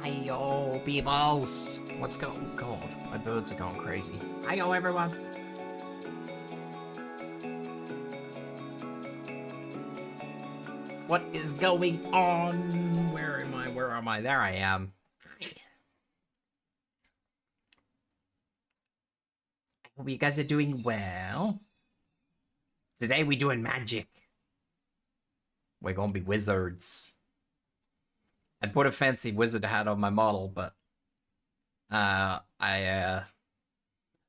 Hey yo, peoples! What's going? God, my birds are going crazy. Hi yo, everyone! What is going on? Where am I? Where am I? There I am. Hi. I hope you guys are doing well. Today we're doing magic. We're gonna be wizards. I put a fancy wizard hat on my model, but I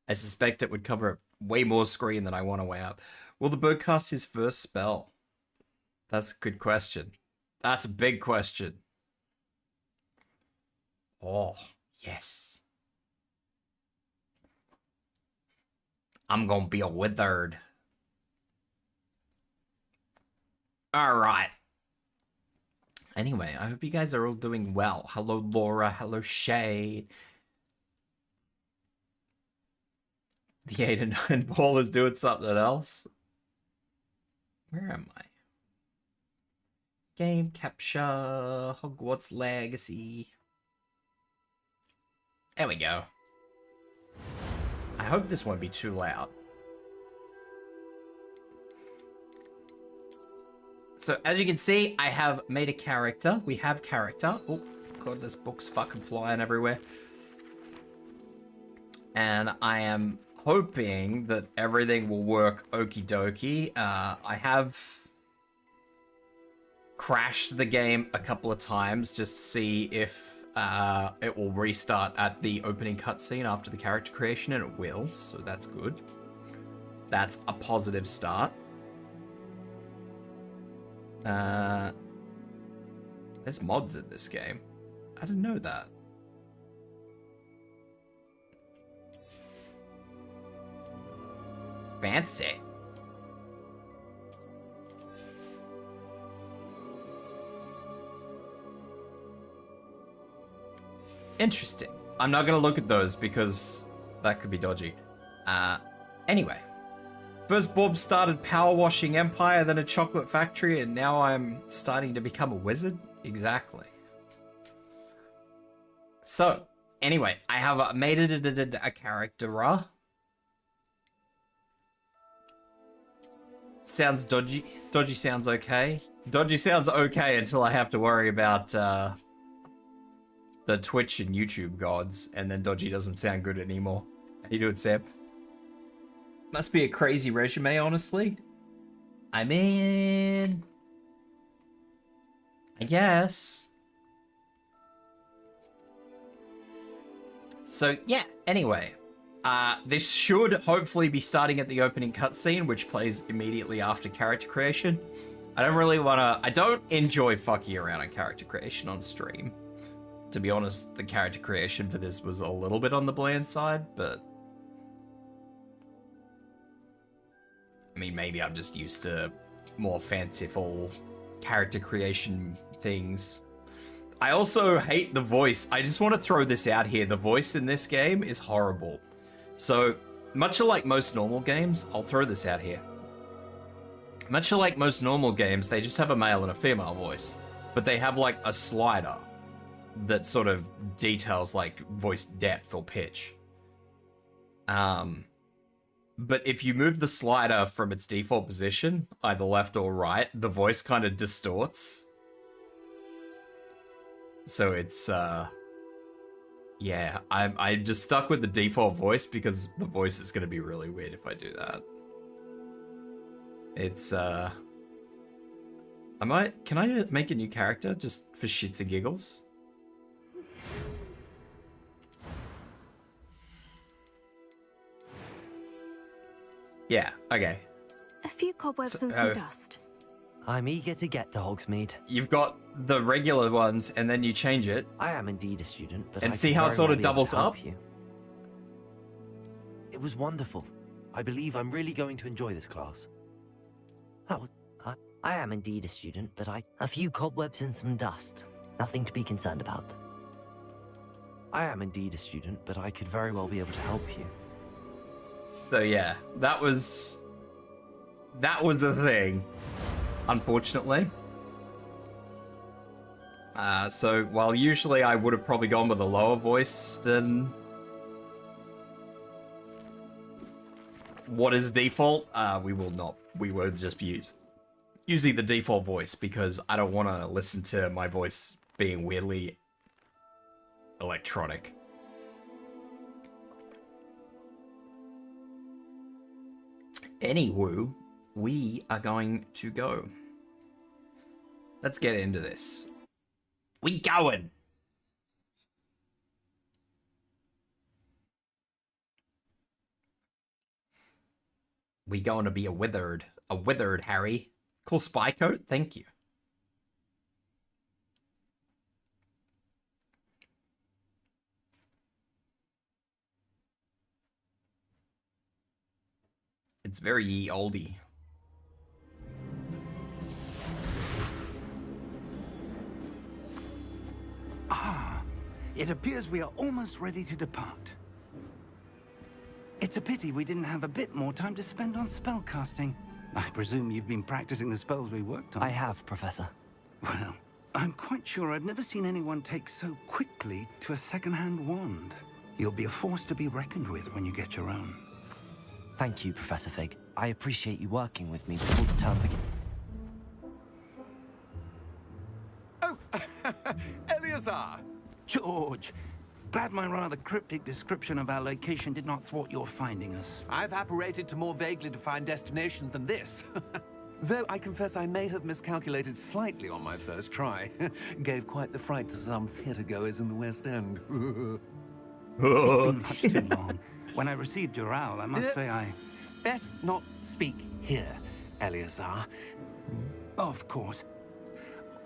suspect it would cover way more screen than I want to weigh up. Will the bird cast his first spell? That's a good question. That's a big question. Oh, yes. I'm gonna be a wizard. Alright. Anyway, I hope you guys are all doing well. Hello, Laura. Hello, Shade. The 8 and 9 ball is doing something else. Where am I? Game capture. Hogwarts Legacy. There we go. I hope this won't be too loud. So, as you can see, I have made a character. We have character. Oh, God, this book's fucking flying everywhere. And I am hoping that everything will work okie dokie. I have crashed the game a couple of times just to see if it will restart at the opening cutscene after the character creation, and it will, so that's good. That's a positive start. There's mods in this game. I didn't know that. Fancy. Interesting. I'm not gonna look at those because that could be dodgy. Anyway. First Bob started power washing Empire, then a chocolate factory, and now I'm starting to become a wizard? Exactly. So, anyway, I have made it a character. Sounds dodgy. Dodgy sounds okay. Dodgy sounds okay until I have to worry about the Twitch and YouTube gods, and then dodgy doesn't sound good anymore. How you doing, Sam? Must be a crazy resume, honestly. I mean, I guess. So, yeah, anyway. This should hopefully be starting at the opening cutscene, which plays immediately after character creation. I don't really want to... I don't enjoy fucking around on character creation on stream. To be honest, the character creation for this was a little bit on the bland side, but... I mean, maybe I'm just used to more fanciful character creation things. I also hate the voice. I just want to throw this out here. The voice in this game is horrible. So, much like most normal games, I'll throw this out here. Much like most normal games, they just have a male and a female voice. But they have like a slider that sort of details like voice depth or pitch. But if you move the slider from its default position, either left or right, the voice kind of distorts. So it's, yeah, I'm just stuck with the default voice because the voice is going to be really weird if I do that. It's, can I make a new character just for shits and giggles? Yeah, okay. A few cobwebs and some dust. I'm eager to get to Hogsmeade. You've got the regular ones, and then you change it. I am indeed a student, but and I see how it sort of doubles up? You. It was wonderful. I believe I'm really going to enjoy this class. I am indeed a student, but a few cobwebs and some dust. Nothing to be concerned about. I am indeed a student, but I could very well be able to help you. So yeah, that was a thing, unfortunately. So while usually I would have probably gone with a lower voice than what is default, we will not. We will just be using the default voice because I don't want to listen to my voice being weirdly electronic. Anywho, we are going to go. Let's get into this. We going. We going to be a withered Harry. Cool spy coat, thank you. It's very ye oldie. Ah, it appears we are almost ready to depart. It's a pity we didn't have a bit more time to spend on spellcasting. I presume you've been practicing the spells we worked on. I have, Professor. Well, I'm quite sure I've never seen anyone take so quickly to a second-hand wand. You'll be a force to be reckoned with when you get your own. Thank you, Professor Fig. I appreciate you working with me before the term begins. Oh, Eleazar! George, glad my rather cryptic description of our location did not thwart your finding us. I've apparated to more vaguely defined destinations than this. Though I confess I may have miscalculated slightly on my first try. Gave quite the fright to some theatre-goers in the West End. It's been much too long. When I received your owl, I must say I... Best not speak here, Eleazar. Of course.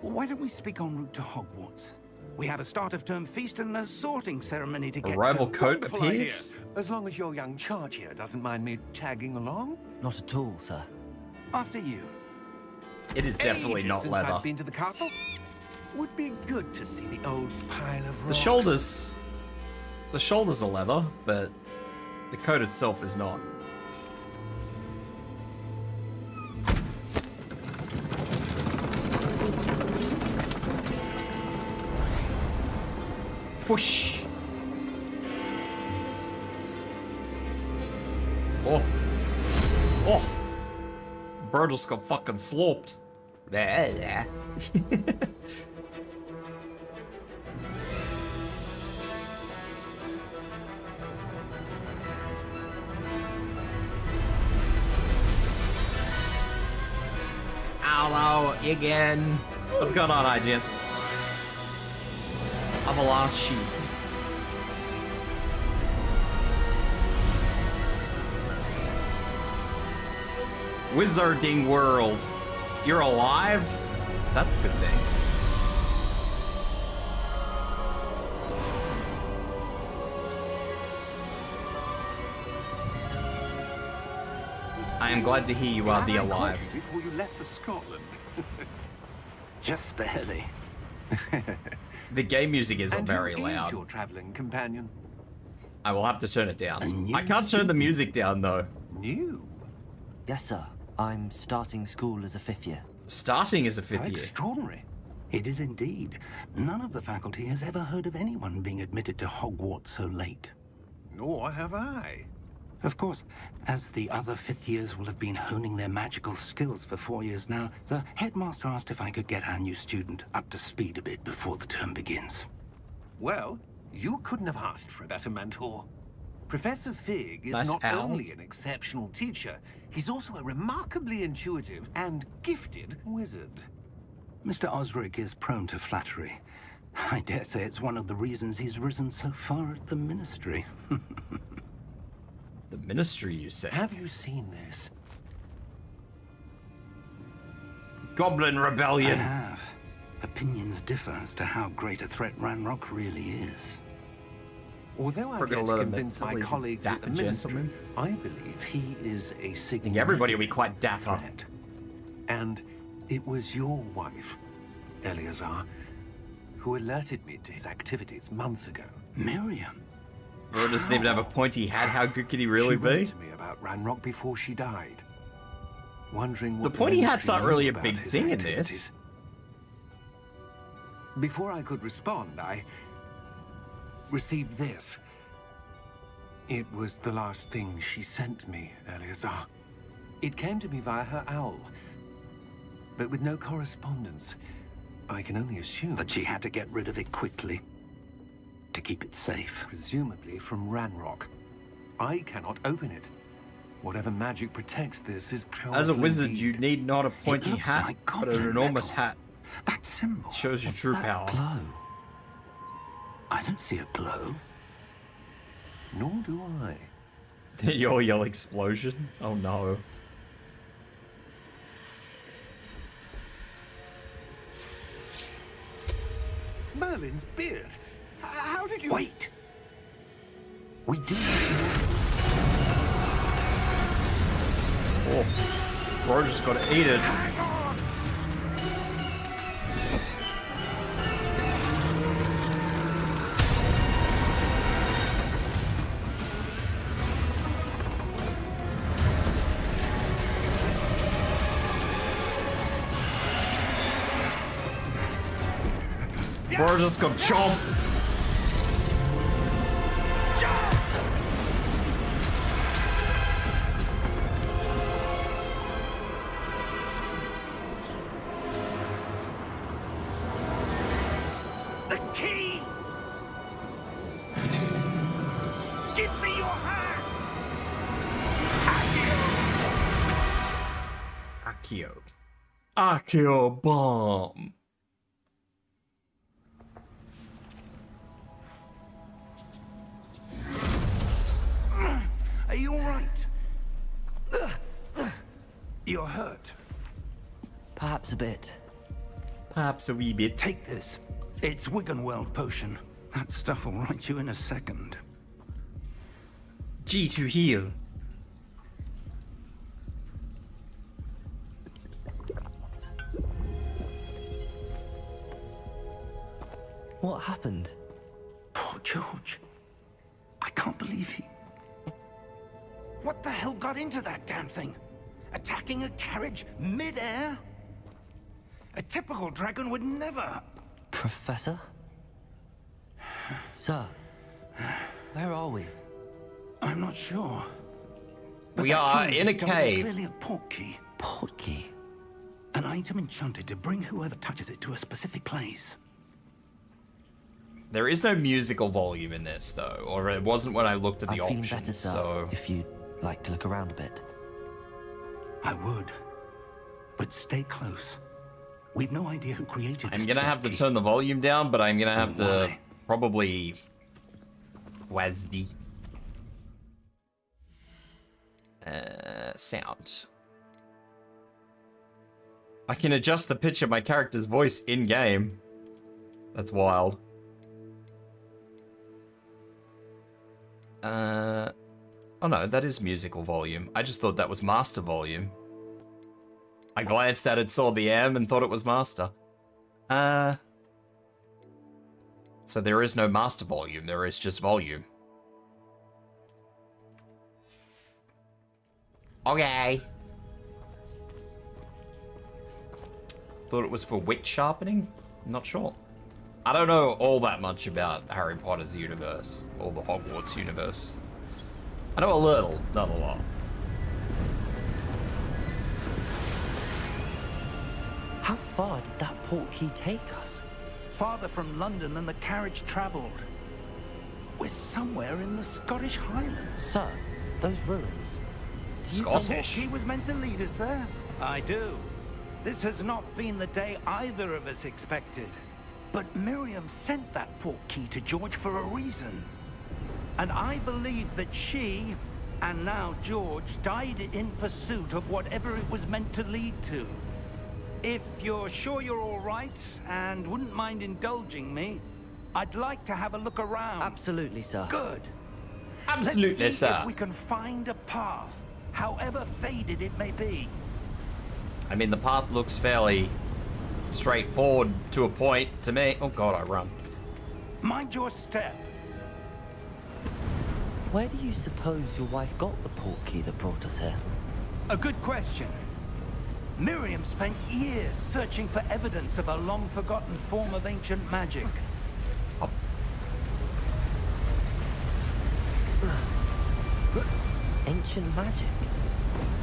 Why don't we speak en route to Hogwarts? We have a start-of-term feast and a sorting ceremony to get Arrival to. coat Wonderful appears. idea. As long as your young charge here doesn't mind me tagging along. Not at all, sir. After you. It is definitely Ages not since leather. I've been to the castle. Would be good to see the old pile of The rocks. shoulders are leather, but the coat itself is not. Whoosh. Oh. Oh. Bird just got fucking sloped. There. Hello again. What's going on, IGN? Avalanche. Wizarding World. You're alive? That's a good thing. I am glad to hear you are the alive. Before you left for Scotland. Just barely. The game music isn't And very who is loud. your traveling companion? I will have to turn it down. new I can't turn the music down though. New. Yes, sir. I'm starting school as a 5th year. Starting as a 5th How year. extraordinary. It is indeed. None of the faculty has ever heard of anyone being admitted to Hogwarts so late. Nor have I. Of course, as the other 5th years will have been honing their magical skills for 4 years now, the headmaster asked if I could get our new student up to speed a bit before the term begins. Well, you couldn't have asked for a better mentor. Professor Fig is Nice not owl. only an exceptional teacher, he's also a remarkably intuitive and gifted wizard. Mr. Osric is prone to flattery. I dare say it's one of the reasons he's risen so far at the Ministry. The Ministry, you say? Have you seen this? Goblin I Rebellion. have. Opinions differ as to how great a threat Ranrock really is. Although I've Forgot yet a to lot of convince my mentally colleagues at the dapper Ministry, gentleman. I believe he is a I significant think everybody will be quite dapper. threat. And it was your wife, Eleazar, who alerted me to his activities months ago. Miriam? Bro doesn't even have a pointy hat. How good could he really she wrote be? to me about Ranrock before she died. Wondering what The pointy Ministry hats aren't knew really a about big his thing in activities. this. Before I could respond, I received this. It was the last thing she sent me, Eleazar. It came to me via her owl, but with no correspondence. I can only assume That she had to get rid of it quickly to keep it safe. presumably from Ranrock. I cannot open it. Whatever magic protects this is powerful. As a wizard, indeed. you need not a pointy looks hat, like but an goblin enormous metal. hat. That symbol. Shows your What's true that power. glow? I don't see a glow. Nor do I. Did you all yell explosion? Oh no. Merlin's beard. How did you... Wait! We do. Oh, Roger's got to eat it. Hang on! Roger's got chomped. The key! Give me your hand! Accio. Accio bomb. Are you alright? You're hurt. Perhaps a bit. Perhaps a wee bit. Take this. It's Wiggenweld potion. That stuff will right you in a second. G to heal. What happened? Poor George. I can't believe he... What the hell got into that damn thing? Attacking a carriage mid-air? A typical dragon would never... Professor? Sir, where are we? I'm not sure. But We that are key in a discovered is cave. Clearly a port key. Portkey. An item enchanted to bring whoever touches it to a specific place. There is no musical volume in this, though, or it wasn't when I looked at the I'm feeling options, better, sir. so... If you'd like to look around a bit. I would. But stay close. We've no idea who created this I'm gonna have to port key. turn the volume down, but I'm gonna have to Why? probably... WASD. Sound. I can adjust the pitch of my character's voice in-game. That's wild. Oh no, that is musical volume. I just thought that was master volume. I glanced at it, saw the M, and thought it was master. So there is no master volume, there is just volume. Okay. Thought it was for wit sharpening? I'm not sure. I don't know all that much about Harry Potter's universe, or the Hogwarts universe. I know a little, not a lot. How far did that portkey take us? Farther from London than the carriage travelled. We're somewhere in the Scottish Highlands. Sir, those ruins. Do you think Scottish? he was meant to lead us there? I do. This has not been the day either of us expected. But Miriam sent that portkey to George for a reason. And I believe that she, and now George, died in pursuit of whatever it was meant to lead to. If you're sure you're all right, and wouldn't mind indulging me, I'd like to have a look around. Absolutely, sir. Good. Absolutely, Let's see sir. if we can find a path, however faded it may be. I mean, the path looks fairly straightforward to a point to me. Oh god, I run. Mind your step. Where do you suppose your wife got the portkey that brought us here? A good question. Miriam spent years searching for evidence of a long-forgotten form of ancient magic. Ancient magic?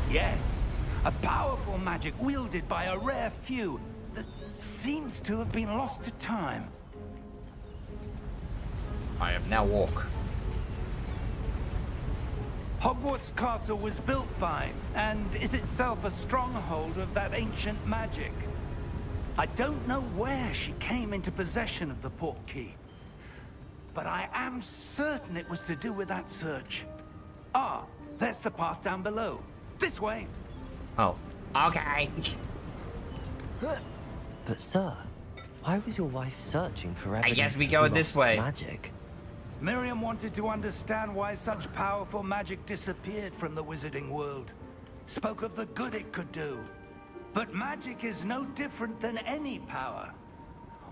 Yes, a powerful magic wielded by a rare few that seems to have been lost to time. I am now walk. Hogwarts Castle was built by, and is itself a stronghold of that ancient magic. I don't know where she came into possession of the portkey, but I am certain it was to do with that search. Ah, there's the path down below. This way. Oh, okay. But sir, why was your wife searching for evidence guess we of go lost this way. magic? Miriam wanted to understand why such powerful magic disappeared from the wizarding world. Spoke of the good it could do. But magic is no different than any power.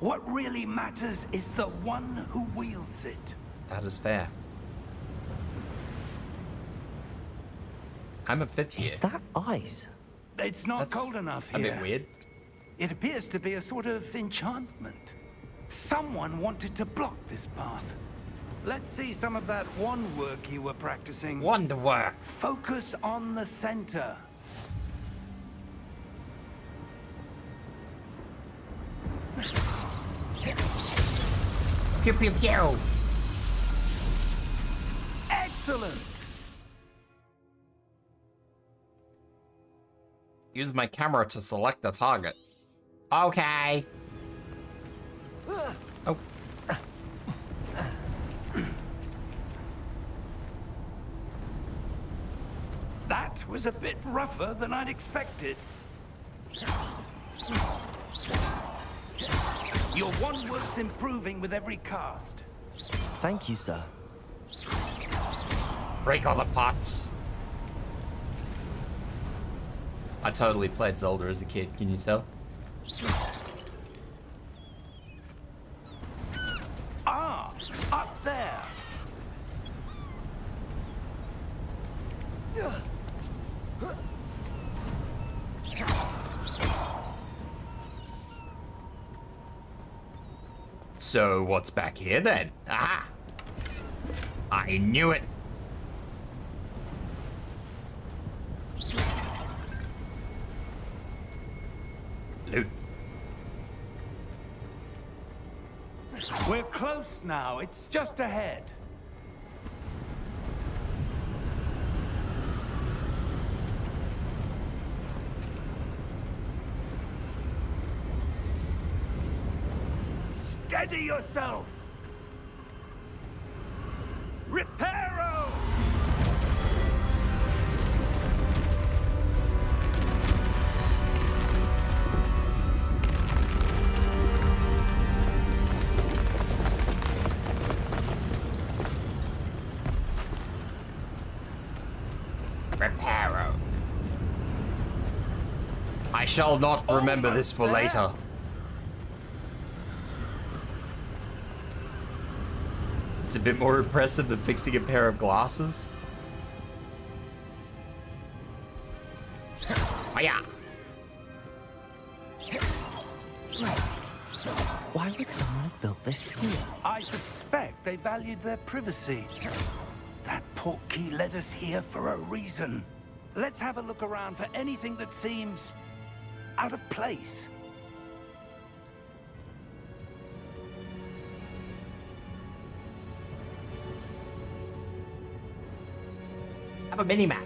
What really matters is the one who wields it. That is fair. I'm a fifth year. Is that ice? It's not That's cold enough a here. bit weird. It appears to be a sort of enchantment. Someone wanted to block this path. Let's see some of that wand work you were practicing. Wonder work. Focus on the center. Pew pew pew. Excellent! Use my camera to select a target. Okay. Oh. That was a bit rougher than I'd expected. Your wand work's improving with every cast. Thank you, sir. Break all the pots. I totally played Zelda as a kid, can you tell? Ah, up there. So what's back here then? Ah! I knew it! Loot. We're close now. It's just ahead. Steady yourself! Reparo! Reparo. I shall not remember this for later. It's a bit more impressive than fixing a pair of glasses. Oh yeah. Why would someone have built this here? I suspect they valued their privacy. That portkey led us here for a reason. Let's have a look around for anything that seems out of place. Have a mini map.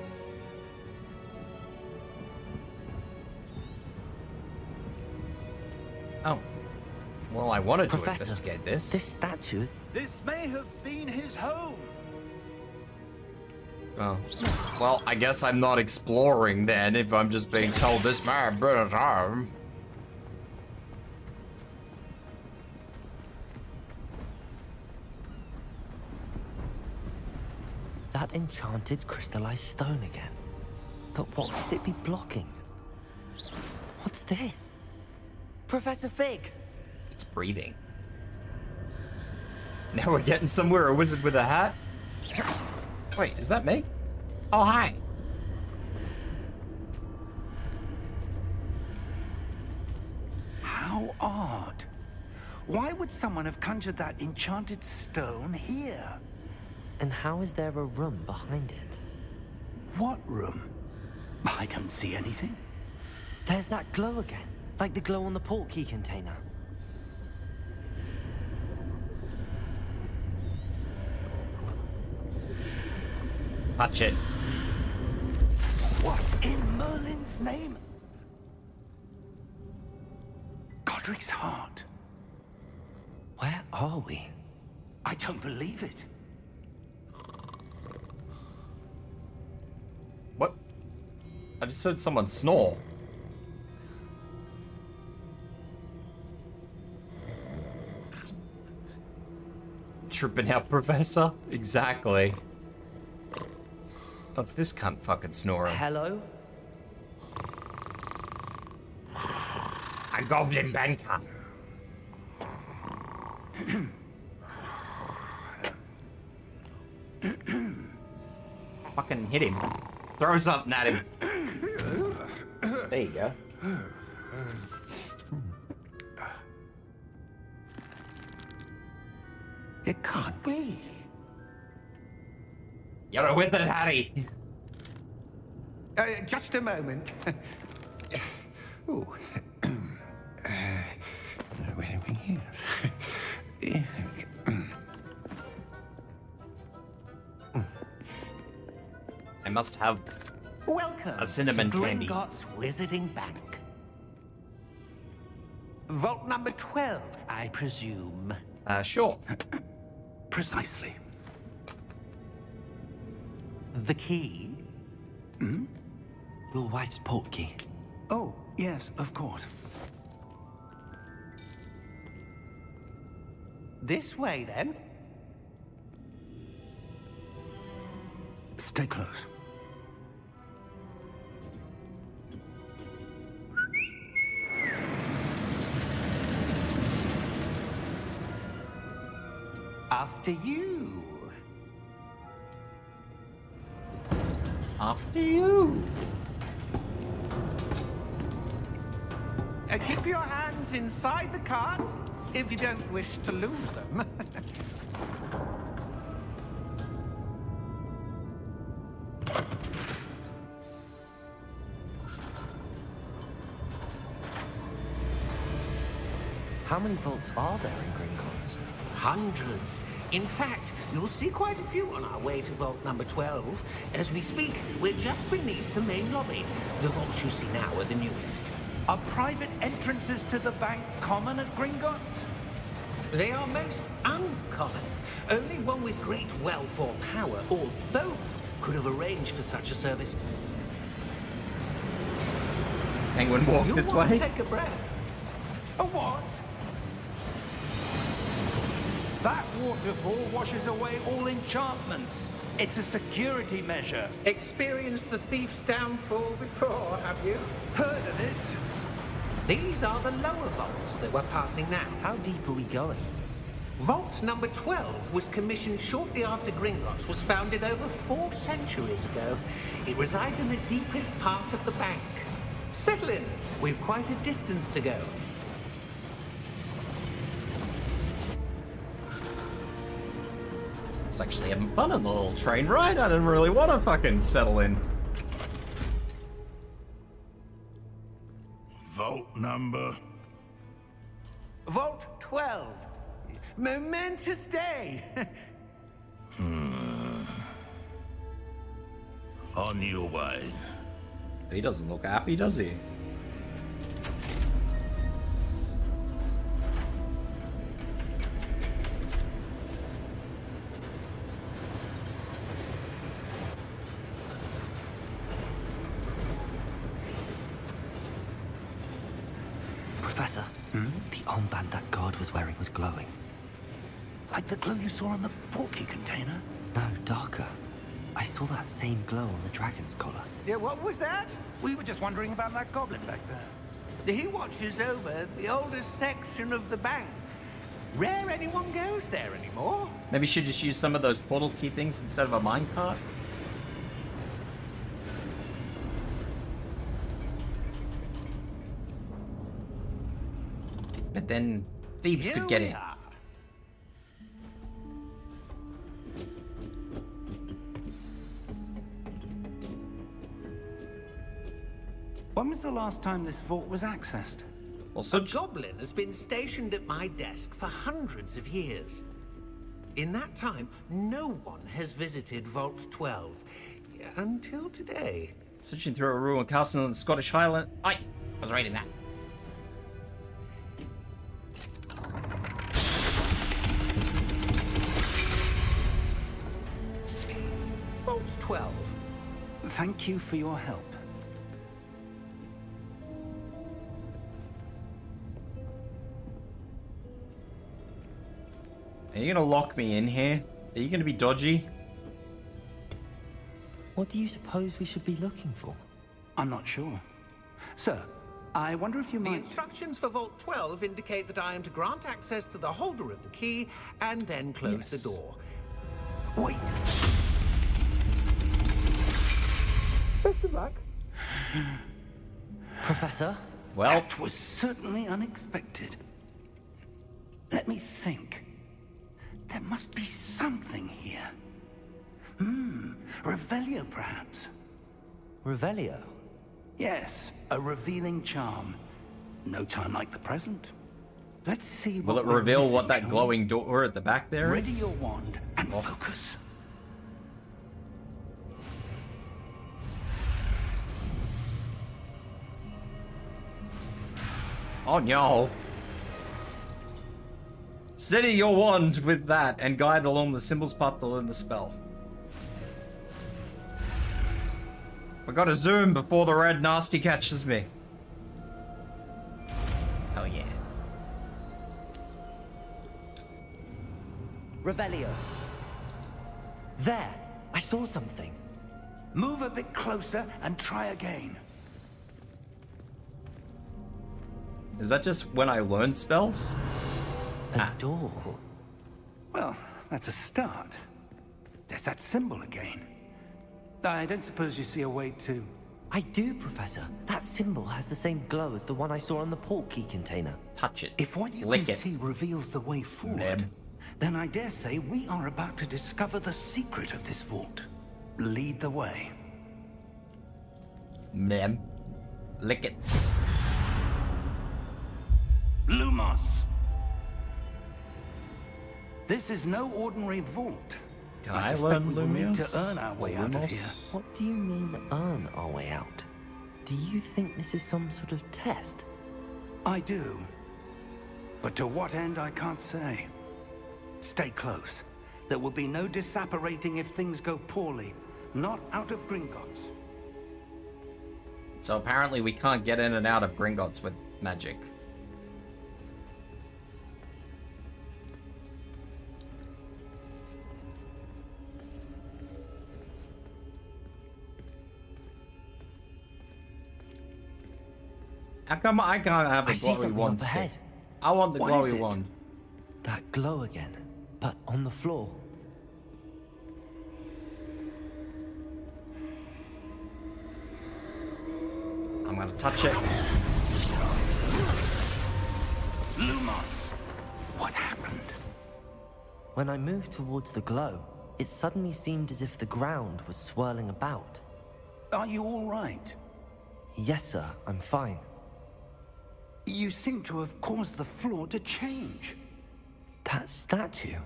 Oh. Well, I wanted to Professor, investigate this. This statue? This may have been his home. Oh. Well, I guess I'm not exploring then if I'm just being told this man built his home. That enchanted crystallized stone again. But what could it be blocking? What's this? Professor Fig! It's breathing. Now we're getting somewhere, a wizard with a hat? Wait, is that me? Oh, hi. odd. Why would someone have conjured that enchanted stone here? And how is there a room behind it? What room? I don't see anything. There's that glow again, like the glow on the portkey container. Touch it. What in Merlin's name? Godric's heart. Where are we? I don't believe it. What? I just heard someone snore. It's tripping out, Professor. Exactly. What's this cunt fucking snoring? Hello? A goblin banker. Fucking hit him. Throw something at him. There you go. It can't be. You're a wizard, Harry. Just a moment. Ooh. Where are we here? I must have Welcome a cinnamon to candy. Gringotts Wizarding Bank. Vault number 12, I presume. Sure. Precisely. The key? Your wife's portkey. Oh, yes, of course. This way, then. Stay close. After you. After you. Keep your hands inside the cart if you don't wish to lose them. How many vaults are there in Gringotts? Hundreds. In fact, you'll see quite a few on our way to vault number 12. As we speak, we're just beneath the main lobby. The vaults you see now are the newest. Are private entrances to the bank common at Gringotts? They are most uncommon. Only one with great wealth or power, or both, could have arranged for such a service. Penguin walk You'll this want way. to take a breath. A what? That waterfall washes away all enchantments. It's a security measure. Experienced the thief's downfall before, have you? Heard of it? These are the lower vaults that we're passing now. How deep are we going? Vault number 12 was commissioned shortly after Gringotts was founded over 4 centuries ago. It resides in the deepest part of the bank. Settle in. We've quite a distance to go. It's actually having fun on the little train ride. I didn't really want to fucking settle in. Vault number. Vault 12. Momentous day. On your way. He doesn't look happy, does he? Professor, the armband that guard was wearing was glowing. Like the glow you saw on the portkey container? No, darker. I saw that same glow on the dragon's collar. Yeah, what was that? We were just wondering about that goblin back there. He watches over the oldest section of the bank. Rare anyone goes there anymore. Maybe you should just use some of those portal key things instead of a minecart. but then thieves could get in. When was the last time this vault was accessed? Well, A goblin has been stationed at my desk for hundreds of years. In that time, no one has visited Vault 12 until today. Searching through a ruined castle in the Scottish Highland. I was reading that. Vault 12. Thank you for your help. Are you gonna lock me in here? Are you gonna be dodgy? What do you suppose we should be looking for? I'm not sure. Sir, I wonder if you The might... instructions for Vault 12 indicate that I am to grant access to the holder of the key and then close the door. Wait! Best of luck. Professor? Well, That was certainly unexpected. Let me think. There must be something here. Revelio, perhaps? Revelio? Yes, a revealing charm. No time like the present. Let's see will what it we're reveal missing, what that shall we? glowing door at the back there Ready is? your wand and focus. Oh no. Steady your wand with that and guide along the symbol's path to learn the spell. I gotta zoom before the red nasty catches me. Hell yeah. Revelio. There! I saw something. Move a bit closer and try again. Is that just when I learn spells? A door. Well, that's a start. There's that symbol again. I don't suppose you see a way to... I do, Professor. That symbol has the same glow as the one I saw on the port key container. Touch it. If what you Lick can it. see reveals the way forward, Neb. then I dare say we are about to discover the secret of this vault. Lead the way. Mem. Lick it. Lumos! This is no ordinary vault. Can I suspect learn we will need to Lumios? earn our way out of Lumos? here. What do you mean, earn our way out? Do you think this is some sort of test? I do. But to what end, I can't say. Stay close. There will be no disapparating if things go poorly. Not out of Gringotts. So apparently we can't get in and out of Gringotts with magic. How come I can't have the I see glowy something wand up stick? ahead. I want the What glowy is it? wand. That glow again, but on the floor. I'm gonna touch it. Lumos! What happened? When I moved towards the glow, it suddenly seemed as if the ground was swirling about. Are you all right? Yes, sir, I'm fine. You seem to have caused the floor to change. That statue?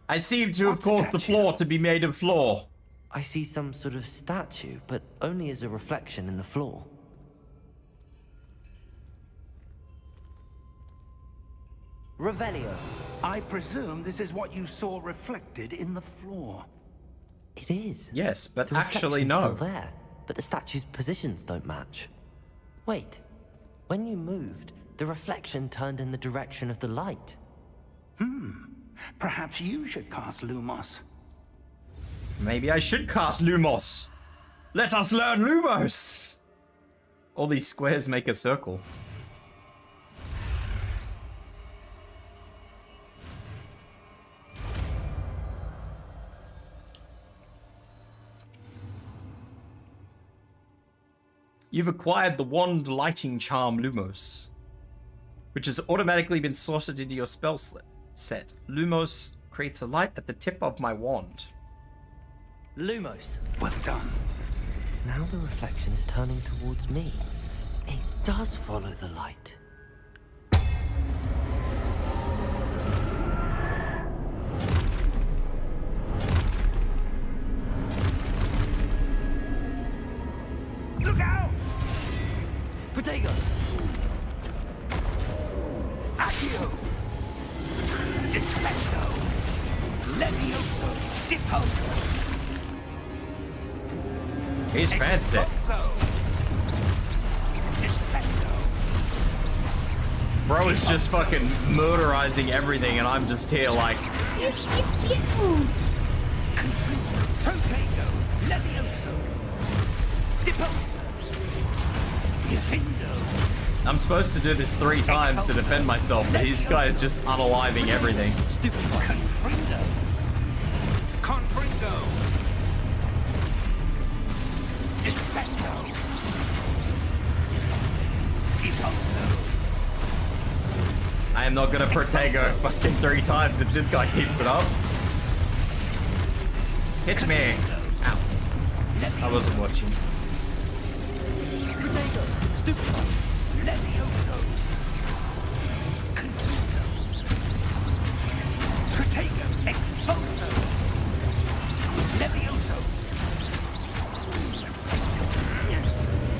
I seem to have What caused the statue? floor to be made of floor. I see some sort of statue, but only as a reflection in the floor. Revelio. I presume this is what you saw reflected in the floor. It is. Yes, but The actually reflection's no. still there, but the statue's positions don't match. Wait, when you moved, the reflection turned in the direction of the light. Perhaps you should cast Lumos. Maybe I should cast Lumos. Let us learn Lumos. All these squares make a circle. You've acquired the wand lighting charm Lumos. which has automatically been sorted into your spell set. Lumos creates a light at the tip of my wand. Lumos. Well done. Now the reflection is turning towards me. It does follow the light. Look out! Protego! Accio! Descendo! Levioso! Deposo! He's fancy. Exposo! Descendo! Bro is just fucking murderizing everything, and I'm just here like. Protego! Levioso! Deposo! Defendo! I'm supposed to do this 3 times to defend myself, but this guy is just unaliving everything. Stupid. Confrindo! Confrindo! Descendo! Deposo! I am not gonna Protego fucking 3 times if this guy keeps it up. Hit me! Ow. I wasn't watching. Protego! Stupid! Levioso! Confrindo! Protego! Exposo! Levioso!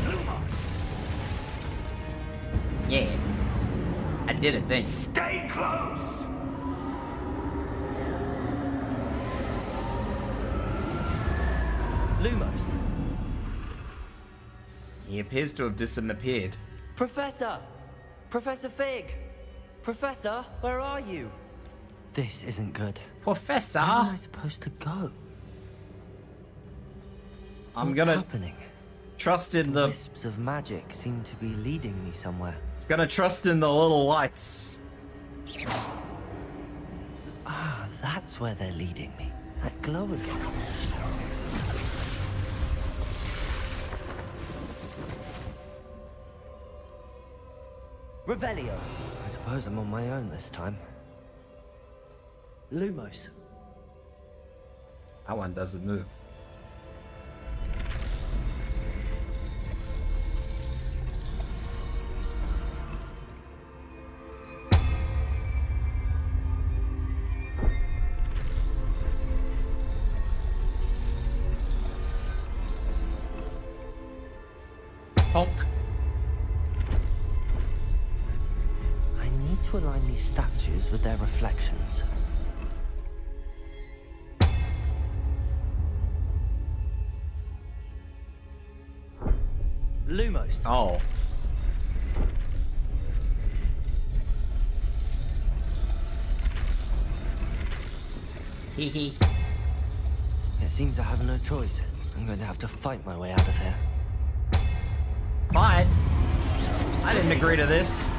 Lumos! Yeah. I did a thing. Stay close! Lumos. He appears to have disappeared. Professor! Professor Fig! Professor, where are you? This isn't good. Professor! Where am I supposed to go? I'm What's gonna happening? trust in the. Wisps of magic seem to be leading me somewhere. Gonna trust in the little lights. Ah, that's where they're leading me. That glow again. Revelio. I suppose I'm on my own this time. Lumos. That one doesn't move. Honk. I need to align these statues with their reflections. Lumos. Oh. Hee hee. It seems I have no choice. I'm going to have to fight my way out of here. But I didn't agree to this.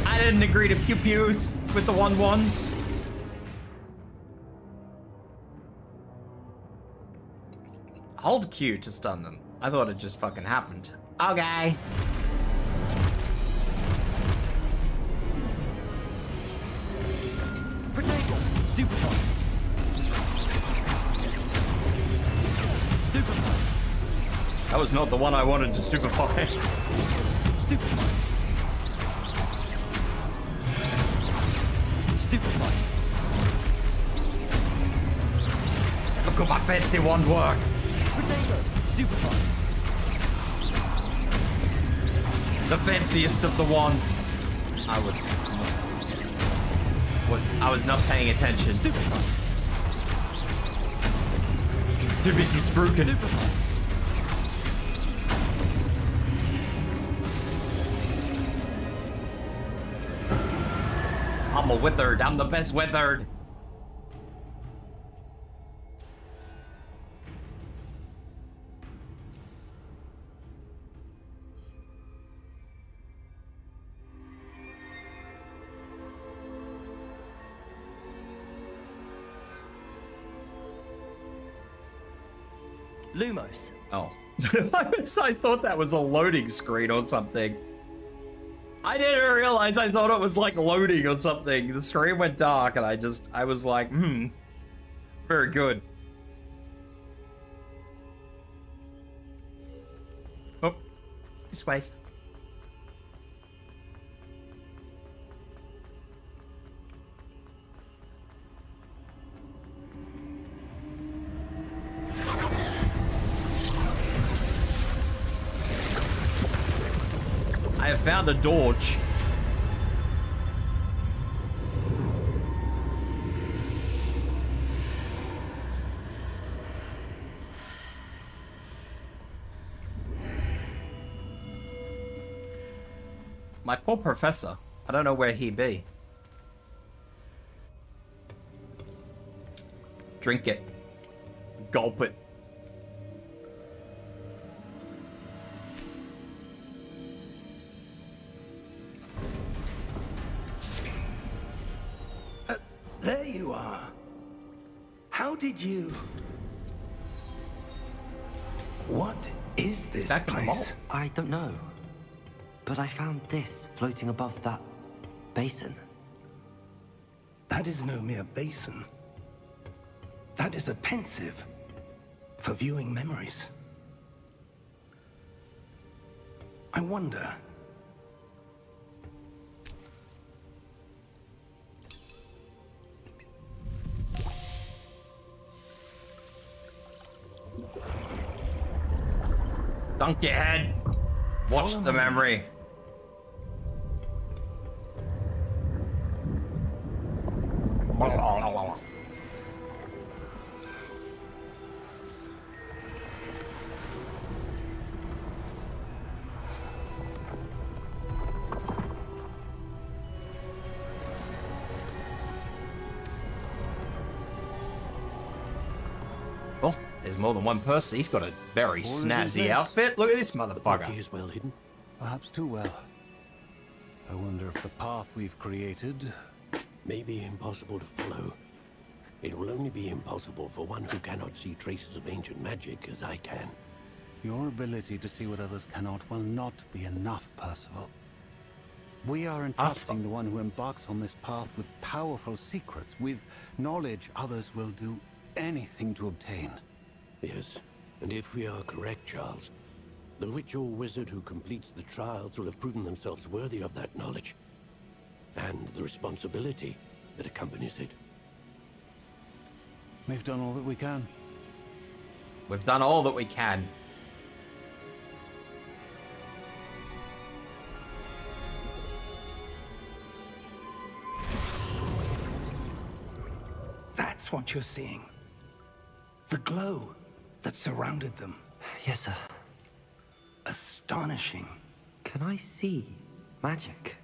I didn't agree to pew pews with the 1-1s. Hold Q to stun them. I thought it just fucking happened. Okay. Protego! Stupefy! Stupefy! That was not the one I wanted to stupefy. Stupefy! Stupefy! Look at my fancy wand work. Protego! Stupefy! The fanciest of the wand. I was not paying attention. Stupefy! Too busy spruiking. Stupefy! I'm a withered. I'm the best withered. Lumos. Oh. I thought that was a loading screen or something. I didn't realize, I thought it was like loading or something. The screen went dark and I was like, very good. Oh, this way. I have found a Dorch. My poor professor. I don't know where he be. Drink it. Gulp it. There you are. How did you... What is this back in the mall. place? I don't know. But I found this floating above that basin. That is no mere basin. That is a pensive for viewing memories. I wonder... Dunk your head. Watch Follow the me. memory. Well, there's more than one person. He's got a very is snazzy this? outfit. Look at this The motherfucker. key is well hidden. Perhaps too well. I wonder if the path we've created May be impossible to follow. It will only be impossible for one who cannot see traces of ancient magic as I can. Your ability to see what others cannot will not be enough, Percival. We are entrusting the one who embarks on this path with powerful secrets, with knowledge others will do anything to obtain. Yes, and if we are correct, Charles, the witch or wizard who completes the trials will have proven themselves worthy of that knowledge, and the responsibility that accompanies it. We've done all that we can. We've done all that we can. That's what you're seeing. The glow that surrounded them. Yes, sir. Astonishing. Can I see magic?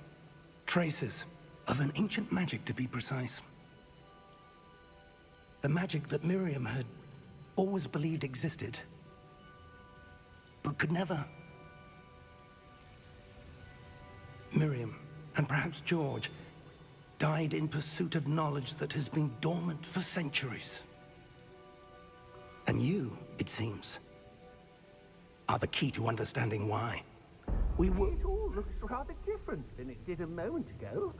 Traces of an ancient magic, to be precise. The magic that Miriam had always believed existed, but could never. Miriam, and perhaps George, died in pursuit of knowledge that has been dormant for centuries. And you, it seems, are the key to understanding why. We were... It all looks rather different than it did a moment ago.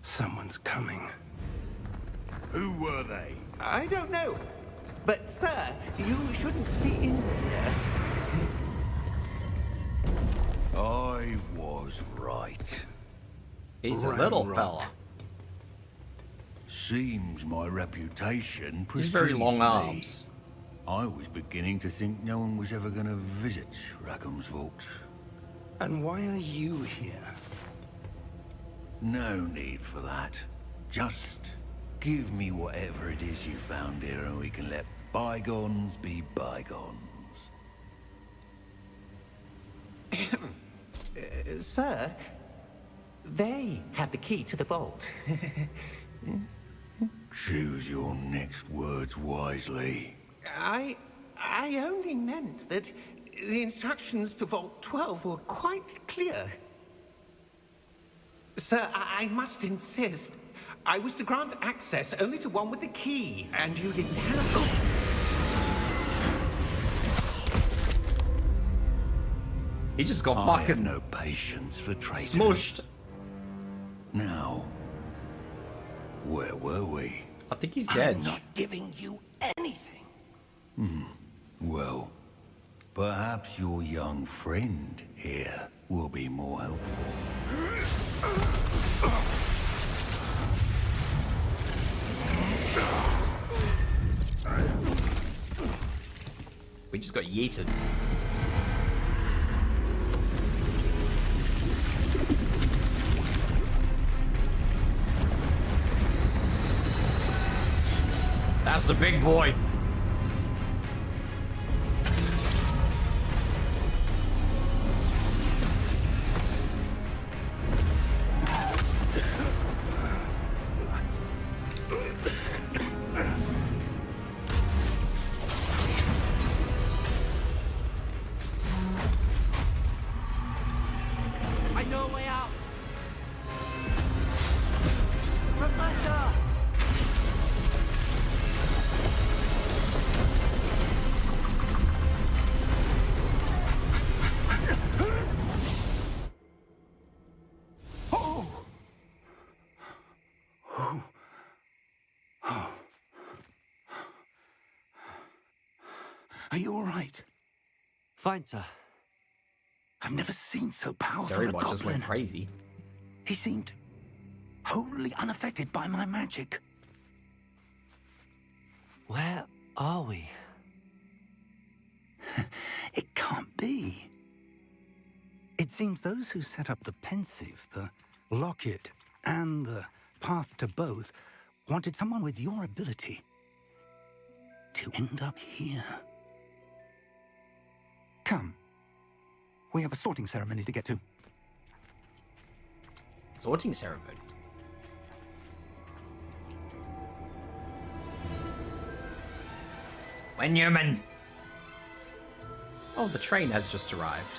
Someone's coming. Who were they? I don't know. But, sir, you shouldn't be in here. I was right. He's a Ram little rock. fella. Seems my reputation He's very precedes long me. arms. I was beginning to think no one was ever going to visit Rackham's vault. And why are you here? No need for that. Just give me whatever it is you found here and we can let bygones be bygones. Sir, they have the key to the vault. Choose your next words wisely. I only meant that the instructions to Vault 12 were quite clear. Sir, I must insist. I was to grant access only to one with the key, and you didn't have them. He just got I have fucking no patience for traitors. smushed. Now, where were we? I think he's dead. I'm not giving you anything. Well, perhaps your young friend here will be more helpful. We just got yeeted. That's a big boy. I know a way out. Professor! Are you all right? Fine, sir. I've never seen so powerful Sorry, a bot just went goblin. crazy. He seemed wholly unaffected by my magic. Where are we? It can't be. It seems those who set up the pensive, the locket, and the path to both wanted someone with your ability to end up here. Come. We have a sorting ceremony to get to. Sorting ceremony. When human. Oh, the train has just arrived.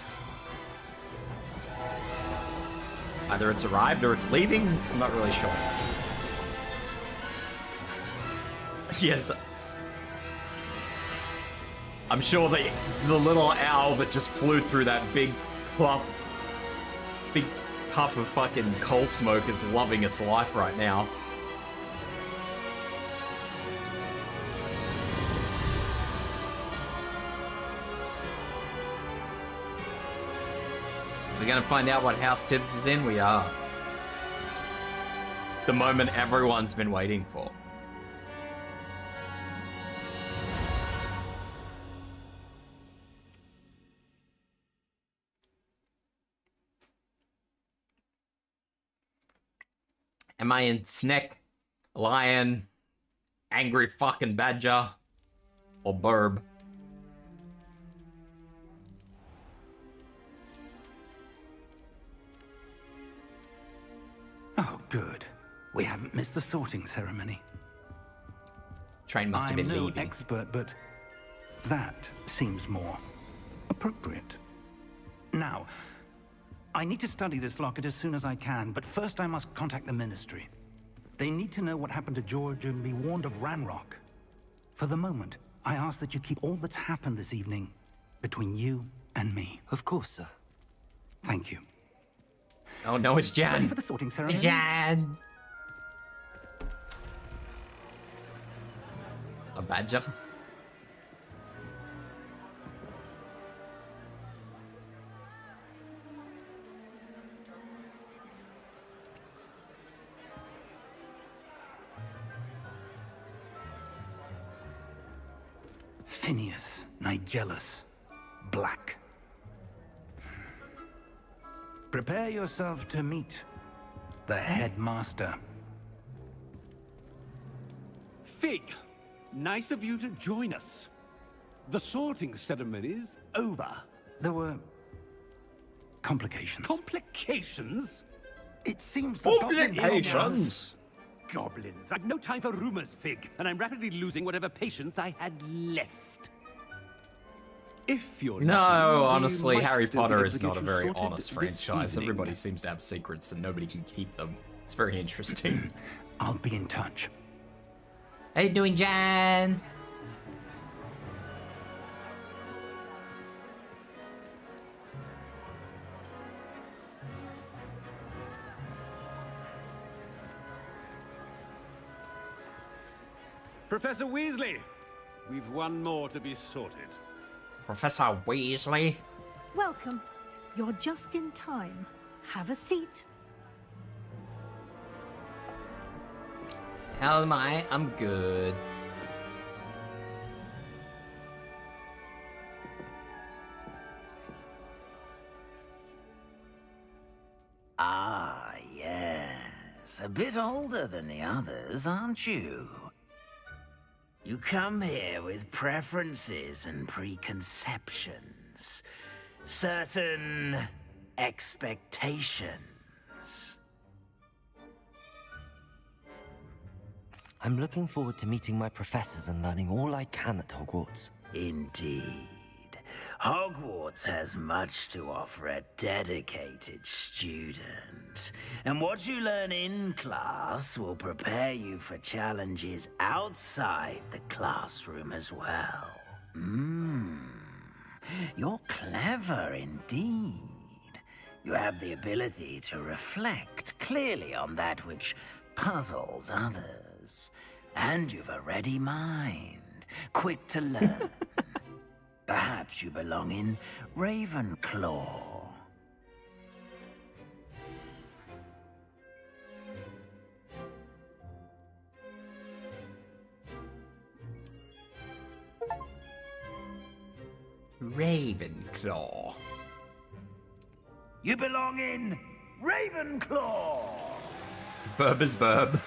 Either it's arrived or it's leaving. I'm not really sure. Yes. I'm sure the little owl that just flew through that big puff of fucking coal smoke is loving its life right now. We're gonna find out what house Tibs is in. We are. The moment everyone's been waiting for. Am I in Snake, Lion, Angry fucking Badger, or Birb? Oh, good. We haven't missed the sorting ceremony. Train must have been I'm no leaving. expert, but that seems more appropriate. Now, I need to study this locket as soon as I can, but first I must contact the Ministry. They need to know what happened to George and be warned of Ranrock. For the moment, I ask that you keep all that's happened this evening between you and me. Of course, sir. Thank you. Oh no, it's Jan. Ready for the sorting ceremony? Jan. A badger? Phineas, Nigellus, Black. Prepare yourself to meet the headmaster. Fig, nice of you to join us. The sorting ceremony's over. There were complications. Complications? It seems the Complications. Goblins. I've no time for rumors, Fig, and I'm rapidly losing whatever patience I had left. If you're No, lucky, we honestly, might Harry still be Potter able is to get not a you very sorted honest this franchise. evening. Everybody seems to have secrets and nobody can keep them. It's very interesting. I'll be in touch. How you doing, Jan? Professor Weasley, we've one more to be sorted. Professor Weasley? Welcome. You're just in time. Have a seat. How am I? I'm good. Ah, yes. A bit older than the others, aren't you? You come here with preferences and preconceptions. Certain expectations. I'm looking forward to meeting my professors and learning all I can at Hogwarts. Indeed. Hogwarts has much to offer a dedicated student. And what you learn in class will prepare you for challenges outside the classroom as well. You're clever indeed. You have the ability to reflect clearly on that which puzzles others. And you've a ready mind, quick to learn. Perhaps you belong in Ravenclaw. Ravenclaw. You belong in Ravenclaw! Burb is Burb.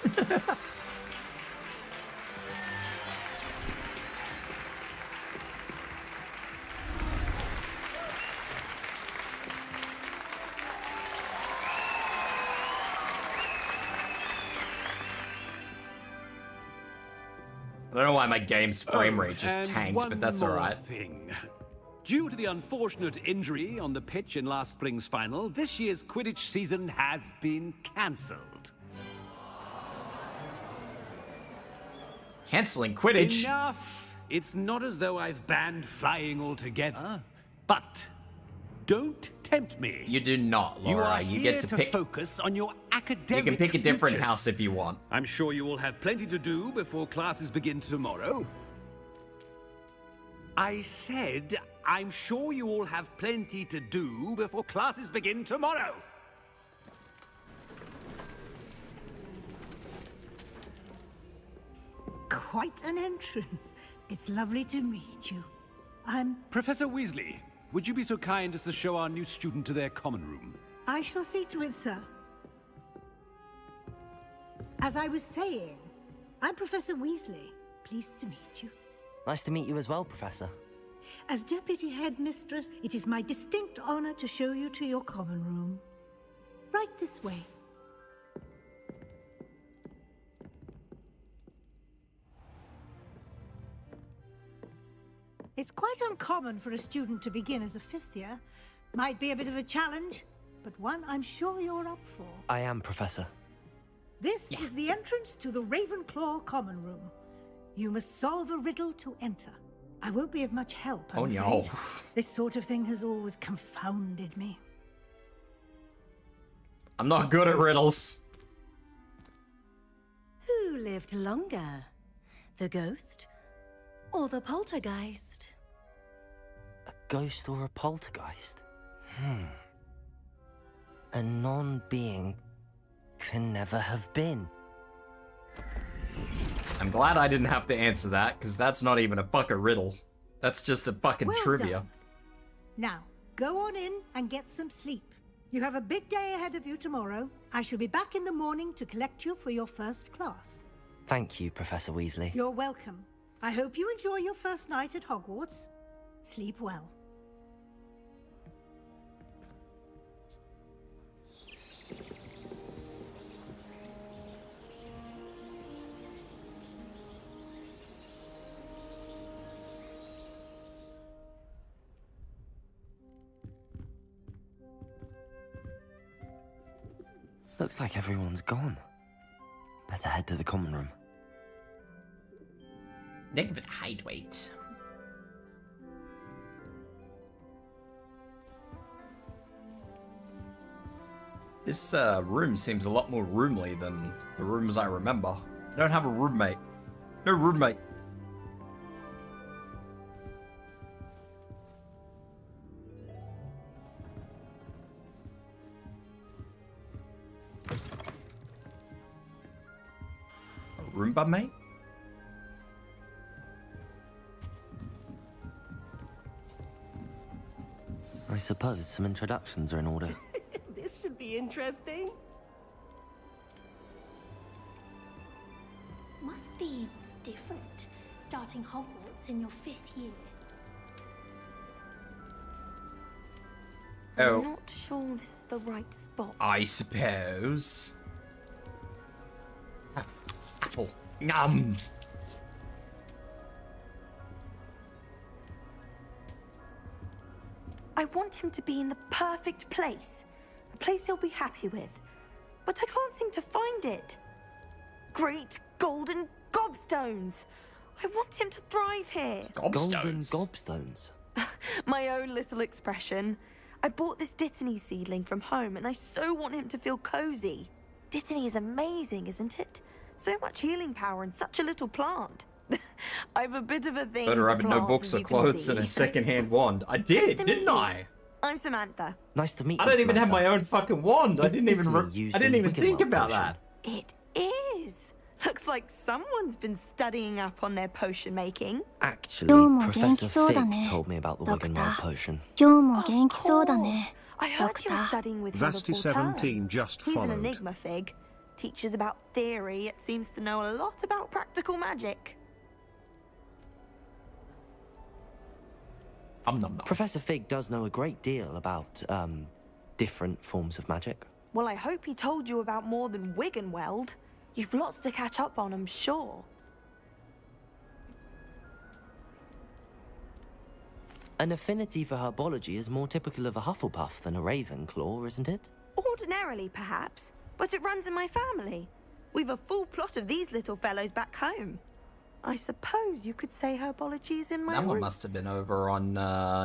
I don't know why my game's frame rate just tanked, but that's alright. Thing. Due to the unfortunate injury on the pitch in last spring's final, this year's Quidditch season has been cancelled. Cancelling Quidditch? Enough! It's not as though I've banned flying altogether, but don't tempt me. You do not, Laura. You get to pick. Focus on your academic You can pick a different futures. house if you want. I'm sure you will have plenty to do before classes begin tomorrow. I said, I'm sure you all have plenty to do before classes begin tomorrow. Quite an entrance. It's lovely to meet you. Professor Weasley, would you be so kind as to show our new student to their common room? I shall see to it, sir. As I was saying, I'm Professor Weasley. Pleased to meet you. Nice to meet you as well, Professor. As Deputy Headmistress, it is my distinct honor to show you to your common room. Right this way. It's quite uncommon for a student to begin as a fifth year. Might be a bit of a challenge, but one I'm sure you're up for. I am, Professor. This is the entrance to the Ravenclaw common room. You must solve a riddle to enter. I won't be of much help, I'm afraid. no. This sort of thing has always confounded me. I'm not good at riddles. Who lived longer? The ghost or the poltergeist? A ghost or a poltergeist? A non-being can never have been. I'm glad I didn't have to answer that, because that's not even a fucking riddle. That's just a fucking Well trivia. done. Now, go on in and get some sleep. You have a big day ahead of you tomorrow. I shall be back in the morning to collect you for your first class. Thank you, Professor Weasley. You're welcome. I hope you enjoy your first night at Hogwarts. Sleep well. Looks like everyone's gone. Better head to the common room. Negative height weight. This room seems a lot more roomly than the rooms I remember. I don't have a roommate. no roommate. A Roomba mate? I suppose some introductions are in order. This should be interesting. Must be different, starting Hogwarts in your 5th year. Oh. I'm not sure this is the right spot. I suppose. Apple. Yum. I want him to be in the perfect place. A place he'll be happy with. But I can't seem to find it. Great golden gobstones! I want him to thrive here. Golden gobstones? My own little expression. I bought this Dittany seedling from home and I so want him to feel cozy. Dittany is amazing, isn't it? So much healing power in such a little plant. I've a bit of a thing Better for having no plants, books as or you can clothes and a see. second-hand wand. I did, didn't I? I'm Samantha. Nice to meet you. I don't even have Samantha. my own fucking wand. I Is didn't even. Dittany used I didn't in even think Wiggenweld about potion? that. It is. Looks like someone's been studying up on their potion making. Actually, 今日も元 Professor 気そうだ Fig ね told me about the ドクタ Wiggenweld ー potion. 今日も元気そうだね I ド heard ク you タ were ー studying with him Vasty before term. 17 just He's an followed. enigma fig. Teaches about theory, yet seems to know a lot about practical magic. Professor Fig does know a great deal about, different forms of magic. Well, I hope he told you about more than Wiggenweld. You've lots to catch up on, I'm sure. An affinity for herbology is more typical of a Hufflepuff than a Ravenclaw, isn't it? Ordinarily, perhaps, but it runs in my family. We've a full plot of these little fellows back home. I suppose you could say herbology is in my That one roots. must have been over on,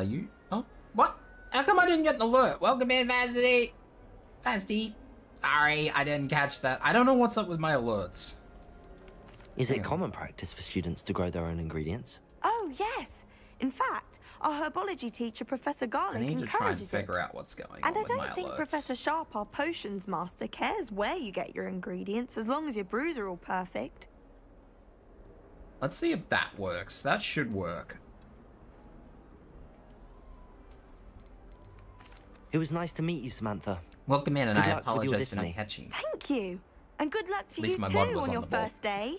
you. Oh, what? How come I didn't get an alert? Welcome in, Vasty. Vasty. Sorry, I didn't catch that. I don't know what's up with my alerts. Is it common practice for students to grow their own ingredients? Oh, yes. In fact, our herbology teacher, Professor I Garlic, need to try and encourages figure it. out what's going And on I with my don't think alerts. Professor Sharp, our potions master, cares where you get your ingredients as long as your brews are all perfect. Let's see if that works. That should work. It was nice to meet you, Samantha. Welcome in, and Good I luck with your apologize for not Dittany. catching. Thank you. And good luck to At least you my too mod was on on your the ball. first day.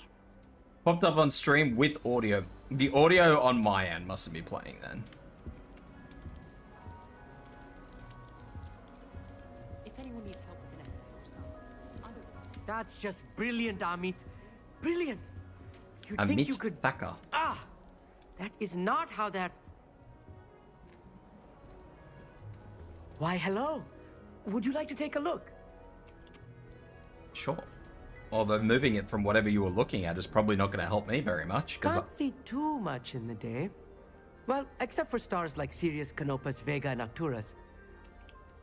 Popped up on stream with audio. The audio on my end mustn't be playing then. If anyone needs help with an essay or something, that's just brilliant, Amit. Brilliant. You'd think you Amit could. Thacker. Ah, that is not how that. Why, hello. Would you like to take a look? Sure. Although moving it from whatever you were looking at is probably not going to help me very much. Can't see too much in the day. Well, except for stars like Sirius, Canopus, Vega, and Arcturus.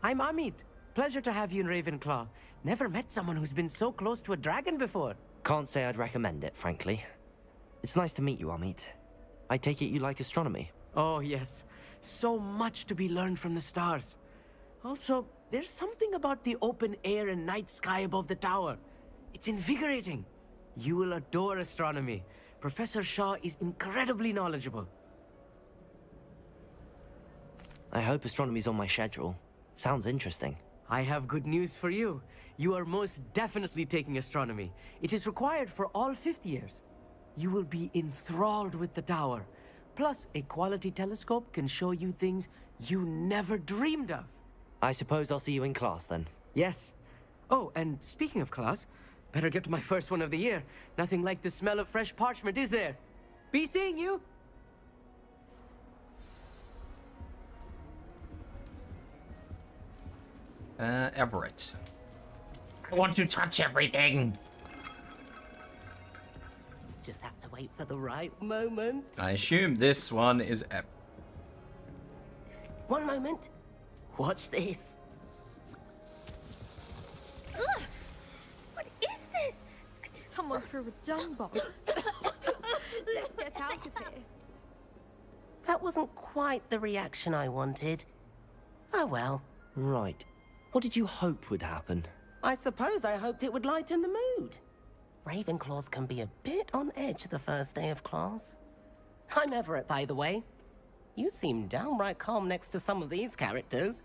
I'm Amit. Pleasure to have you in Ravenclaw. Never met someone who's been so close to a dragon before. Can't say I'd recommend it, frankly. It's nice to meet you, Amit. I take it you like astronomy. Oh, yes. So much to be learned from the stars. Also, there's something about the open air and night sky above the tower. It's invigorating. You will adore astronomy. Professor Shaw is incredibly knowledgeable. I hope astronomy's on my schedule. Sounds interesting. I have good news for you. You are most definitely taking astronomy. It is required for all 5th years. You will be enthralled with the tower. Plus, a quality telescope can show you things you never dreamed of. I suppose I'll see you in class then. Yes. Oh, and speaking of class, better get to my first one of the year. Nothing like the smell of fresh parchment, is there? Be seeing you. Everett. I want to touch everything. Just have to wait for the right moment. I assume this one is One moment. Watch this. Ugh! What is this? Someone threw a dung bomb. Let's get out of here. That wasn't quite the reaction I wanted. Oh well. Right. What did you hope would happen? I suppose I hoped it would lighten the mood. Ravenclaws can be a bit on edge the first day of class. I'm Everett, by the way. You seem downright calm next to some of these characters,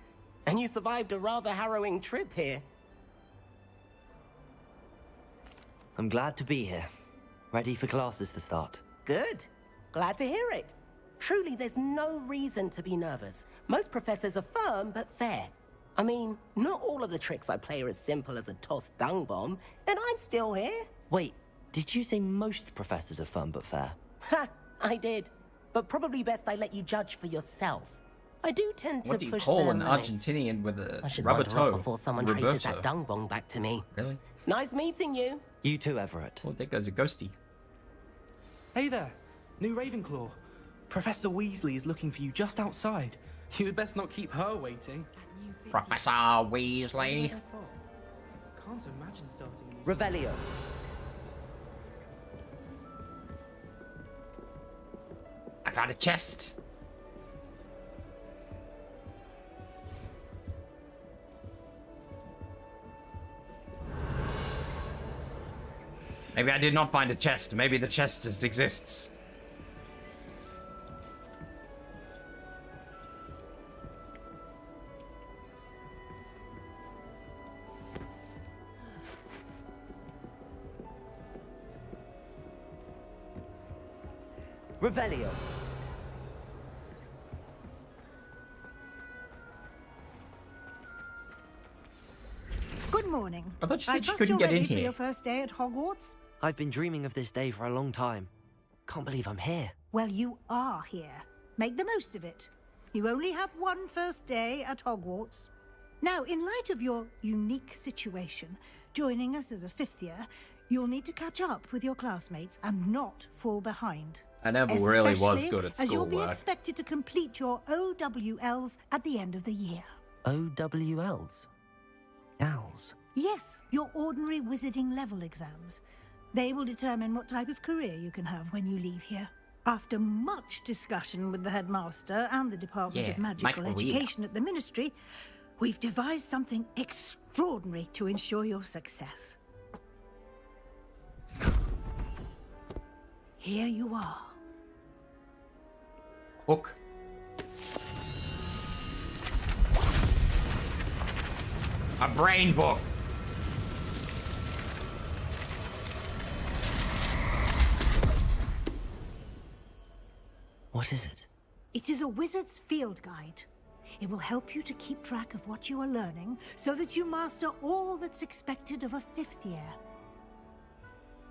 and you survived a rather harrowing trip here. I'm glad to be here. Ready for classes to start. Good. Glad to hear it. Truly, there's no reason to be nervous. Most professors are firm but fair. I mean, not all of the tricks I play are as simple as a tossed dung bomb, and I'm still here. Wait, did you say most professors are fun but fair? Ha! I did. But probably best I let you judge for yourself. I do tend to push their limits. What do you call an Argentinian with a rubber toe? Before someone traces that dung bong back to me. Really? Nice meeting you. You too, Everett. Oh, there goes a ghosty. Hey there, new Ravenclaw. Professor Weasley is looking for you just outside. You had best not keep her waiting. Professor Weasley. Can't imagine starting. Revelio. I found a chest. Maybe I did not find a chest. Maybe the chest just exists. Revelio. Good morning. I thought you said she trust couldn't you're get in ready for here. your first day at Hogwarts? I've been dreaming of this day for a long time. Can't believe I'm here. Well, you are here. Make the most of it. You only have one first day at Hogwarts. Now, in light of your unique situation, joining us as a fifth year, you'll need to catch up with your classmates and not fall behind. I never really was Especially good at as you'll be schoolwork. expected to complete your OWLs at the end of the year. OWLs? Owls? Yes, your ordinary wizarding level exams. They will determine what type of career you can have when you leave here. After much discussion with the headmaster and the Department of Magical Education at the Ministry, we've devised something extraordinary to ensure your success. Here you are. Hook. A brain book. What is it? It is a wizard's field guide. It will help you to keep track of what you are learning so that you master all that's expected of a fifth year.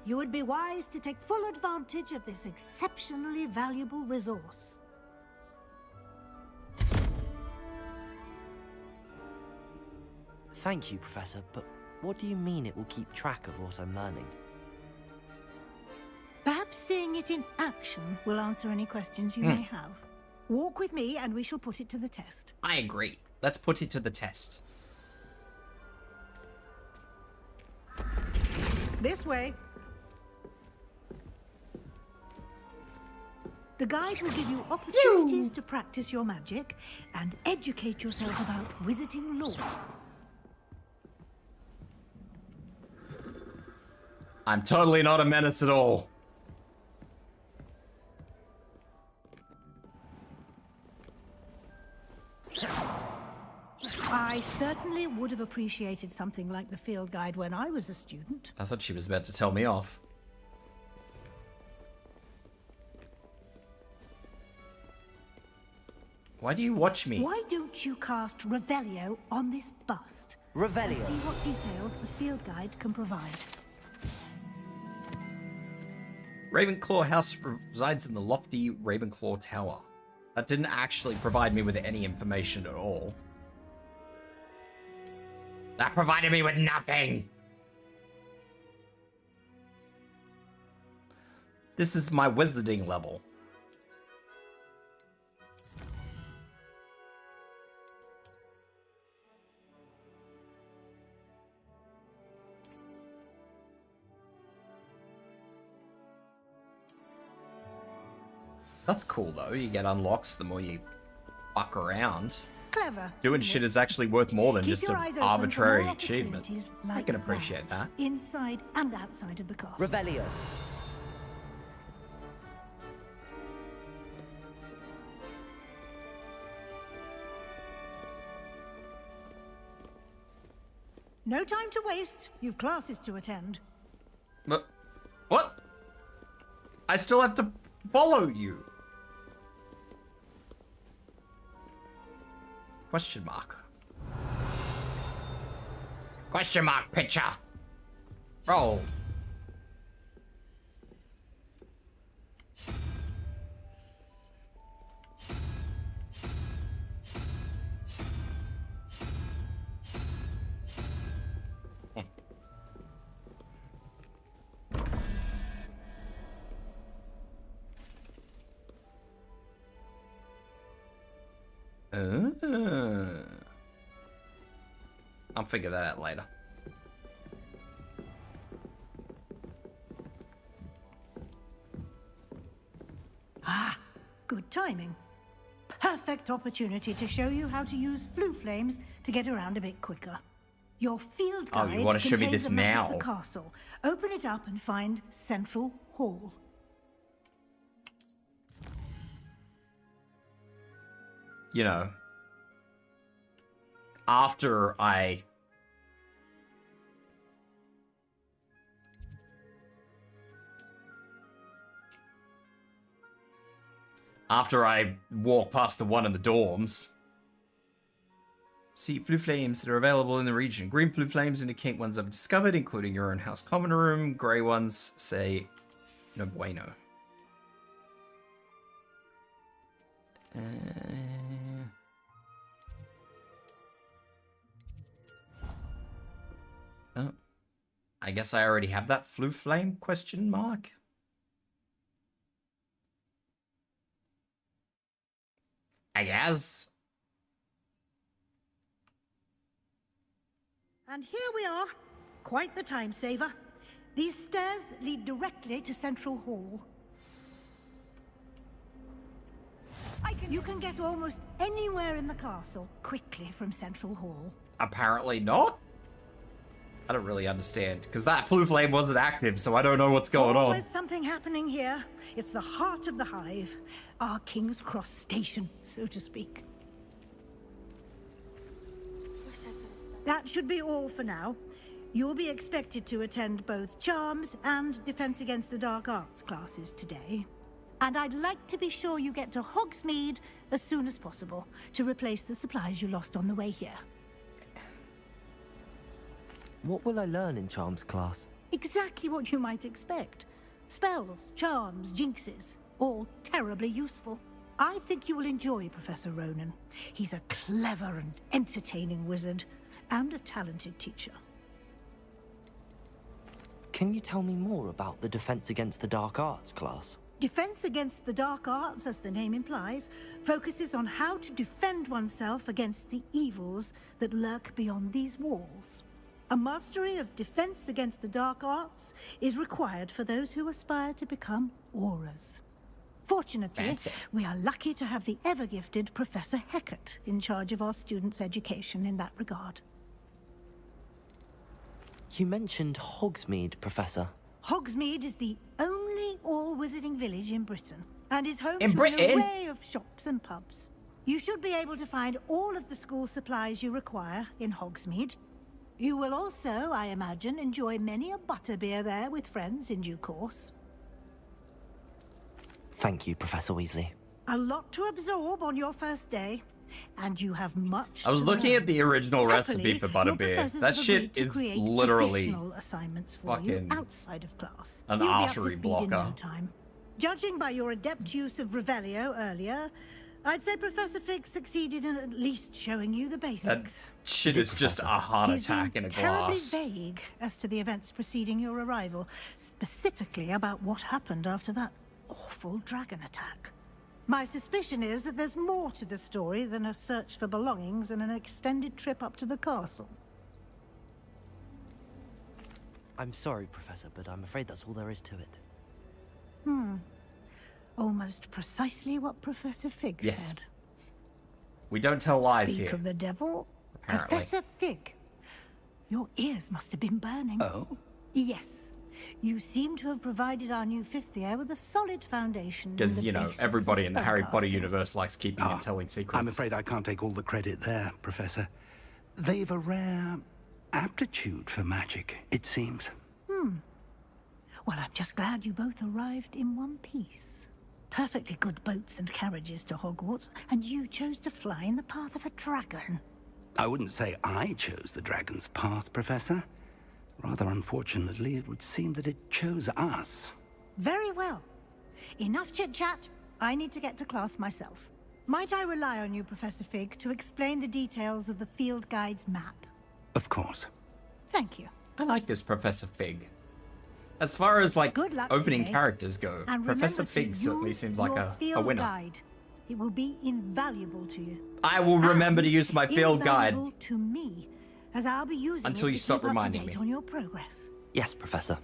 You would be wise to take full advantage of this exceptionally valuable resource. Thank you, Professor, but what do you mean it will keep track of what I'm learning? Perhaps seeing it in action will answer any questions you may have. Walk with me and we shall put it to the test. I agree. Let's put it to the test. This way. The guide will give you opportunities to practice your magic and educate yourself about wizarding lore. I'm totally not a menace at all. I certainly would have appreciated something like the field guide when I was a student. I thought she was about to tell me off. Why do you watch me? Why don't you cast Revelio on this bust? Revelio. And see what details the field guide can provide. Ravenclaw House resides in the lofty Ravenclaw Tower. That didn't actually provide me with any information at all. That provided me with nothing! This is my wizarding level. That's cool though. You get unlocks the more you fuck around. Clever. Doing shit is actually worth more than Keep just your an eyes open for arbitrary more achievement. opportunities I like can appreciate that. inside and outside of the castle. Revelio. No time to waste. You've classes to attend. But what? I still have to follow you. Question mark. Question mark picture. Roll. I'll figure that out later. Ah, good timing. Perfect opportunity to show you how to use flue flames to get around a bit quicker. Your field guide Oh, you want to show me contains this a map of now? the castle. Open it up and find Central Hall. You know, after I walk past the one in the dorms. See flue flames that are available in the region. Green flue flames indicate ones I've discovered, including your own house common room. Grey ones say no bueno. Oh, I guess I already have that flue flame question mark. I guess. And here we are. Quite the time saver. These stairs lead directly to Central Hall. You can get almost anywhere in the castle quickly from Central Hall. Apparently not. I don't really understand, because that flue flame wasn't active, so I don't know what's going on. There's something happening here. It's the heart of the hive. Our King's Cross station, so to speak. That should be all for now. You'll be expected to attend both Charms and Defense Against the Dark Arts classes today. And I'd like to be sure you get to Hogsmeade as soon as possible to replace the supplies you lost on the way here. What will I learn in Charms class? Exactly what you might expect. Spells, charms, jinxes, all terribly useful. I think you will enjoy Professor Ronan. He's a clever and entertaining wizard, and a talented teacher. Can you tell me more about the Defense Against the Dark Arts class? Defense Against the Dark Arts, as the name implies, focuses on how to defend oneself against the evils that lurk beyond these walls. A mastery of Defense Against the Dark Arts is required for those who aspire to become auras. Fortunately, Fancy. we are lucky to have the ever-gifted Professor Hecat in charge of our students' education in that regard. You mentioned Hogsmeade, Professor. Hogsmeade is the only all-wizarding village in Britain, and is home In to Britain? an array of shops and pubs. You should be able to find all of the school supplies you require in Hogsmeade. You will also, I imagine, enjoy many a butterbeer there with friends in due course. Thank you, Professor Weasley. A lot to absorb on your first day, and you have much I was to looking learn. at the original Happily, recipe for your butterbeer. professors That have shit agreed to is create literally additional assignments for you fucking outside of class. an You'll be up to artery speed blocker. in no time. Judging by your adept use of Revelio earlier, I'd say Professor Fig succeeded in at least showing you the basics. That shit is just a heart He's attack been in a terribly glass. vague as to the events preceding your arrival, specifically about what happened after that awful dragon attack. My suspicion is that there's more to the story than a search for belongings and an extended trip up to the castle. I'm sorry, Professor, but I'm afraid that's all there is to it. Almost precisely what Professor Fig said. We don't tell lies Speak here. of the devil. Apparently. Professor Fig, your ears must have been burning. Oh? Yes. You seem to have provided our new fifth year with a solid foundation. Because, you know, everybody in the Harry Potter spellcasting. universe likes keeping and telling secrets. I'm afraid I can't take all the credit there, Professor. They've a rare aptitude for magic, it seems. Well, I'm just glad you both arrived in one piece. Perfectly good boats and carriages to Hogwarts, and you chose to fly in the path of a dragon. I wouldn't say I chose the dragon's path, Professor. Rather unfortunately, it would seem that it chose us. Very well. Enough chit-chat. I need to get to class myself. Might I rely on you, Professor Fig, to explain the details of the field guide's map? Of course. Thank you. I like this Professor Fig. As far as, like, Good luck opening today. characters go, And Professor remember to Fig certainly use seems like your a field winner. Guide. It will be invaluable to you. I will remember to use my field guide. Invaluable to me, as I'll be using Until it you to stop keep reminding up to date me. on your progress. Yes, Professor.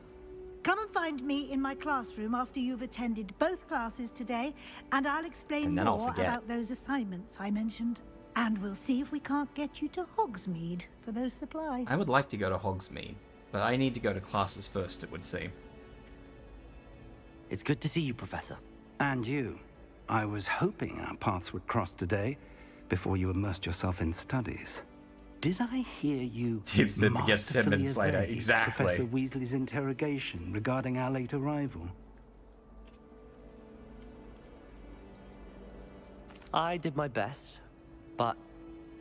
Come and find me in my classroom after you've attended both classes today, and I'll explain And then I'll more forget. about those assignments I mentioned. And we'll see if we can't get you to Hogsmeade for those supplies. I would like to go to Hogsmeade, but I need to go to classes first, it would seem. It's good to see you, Professor. And you. I was hoping our paths would cross today, before you immersed yourself in studies. Did I hear you Tibs then forgets 10 masterfully minutes later. evade Exactly. Professor Weasley's interrogation regarding our late arrival? I did my best, but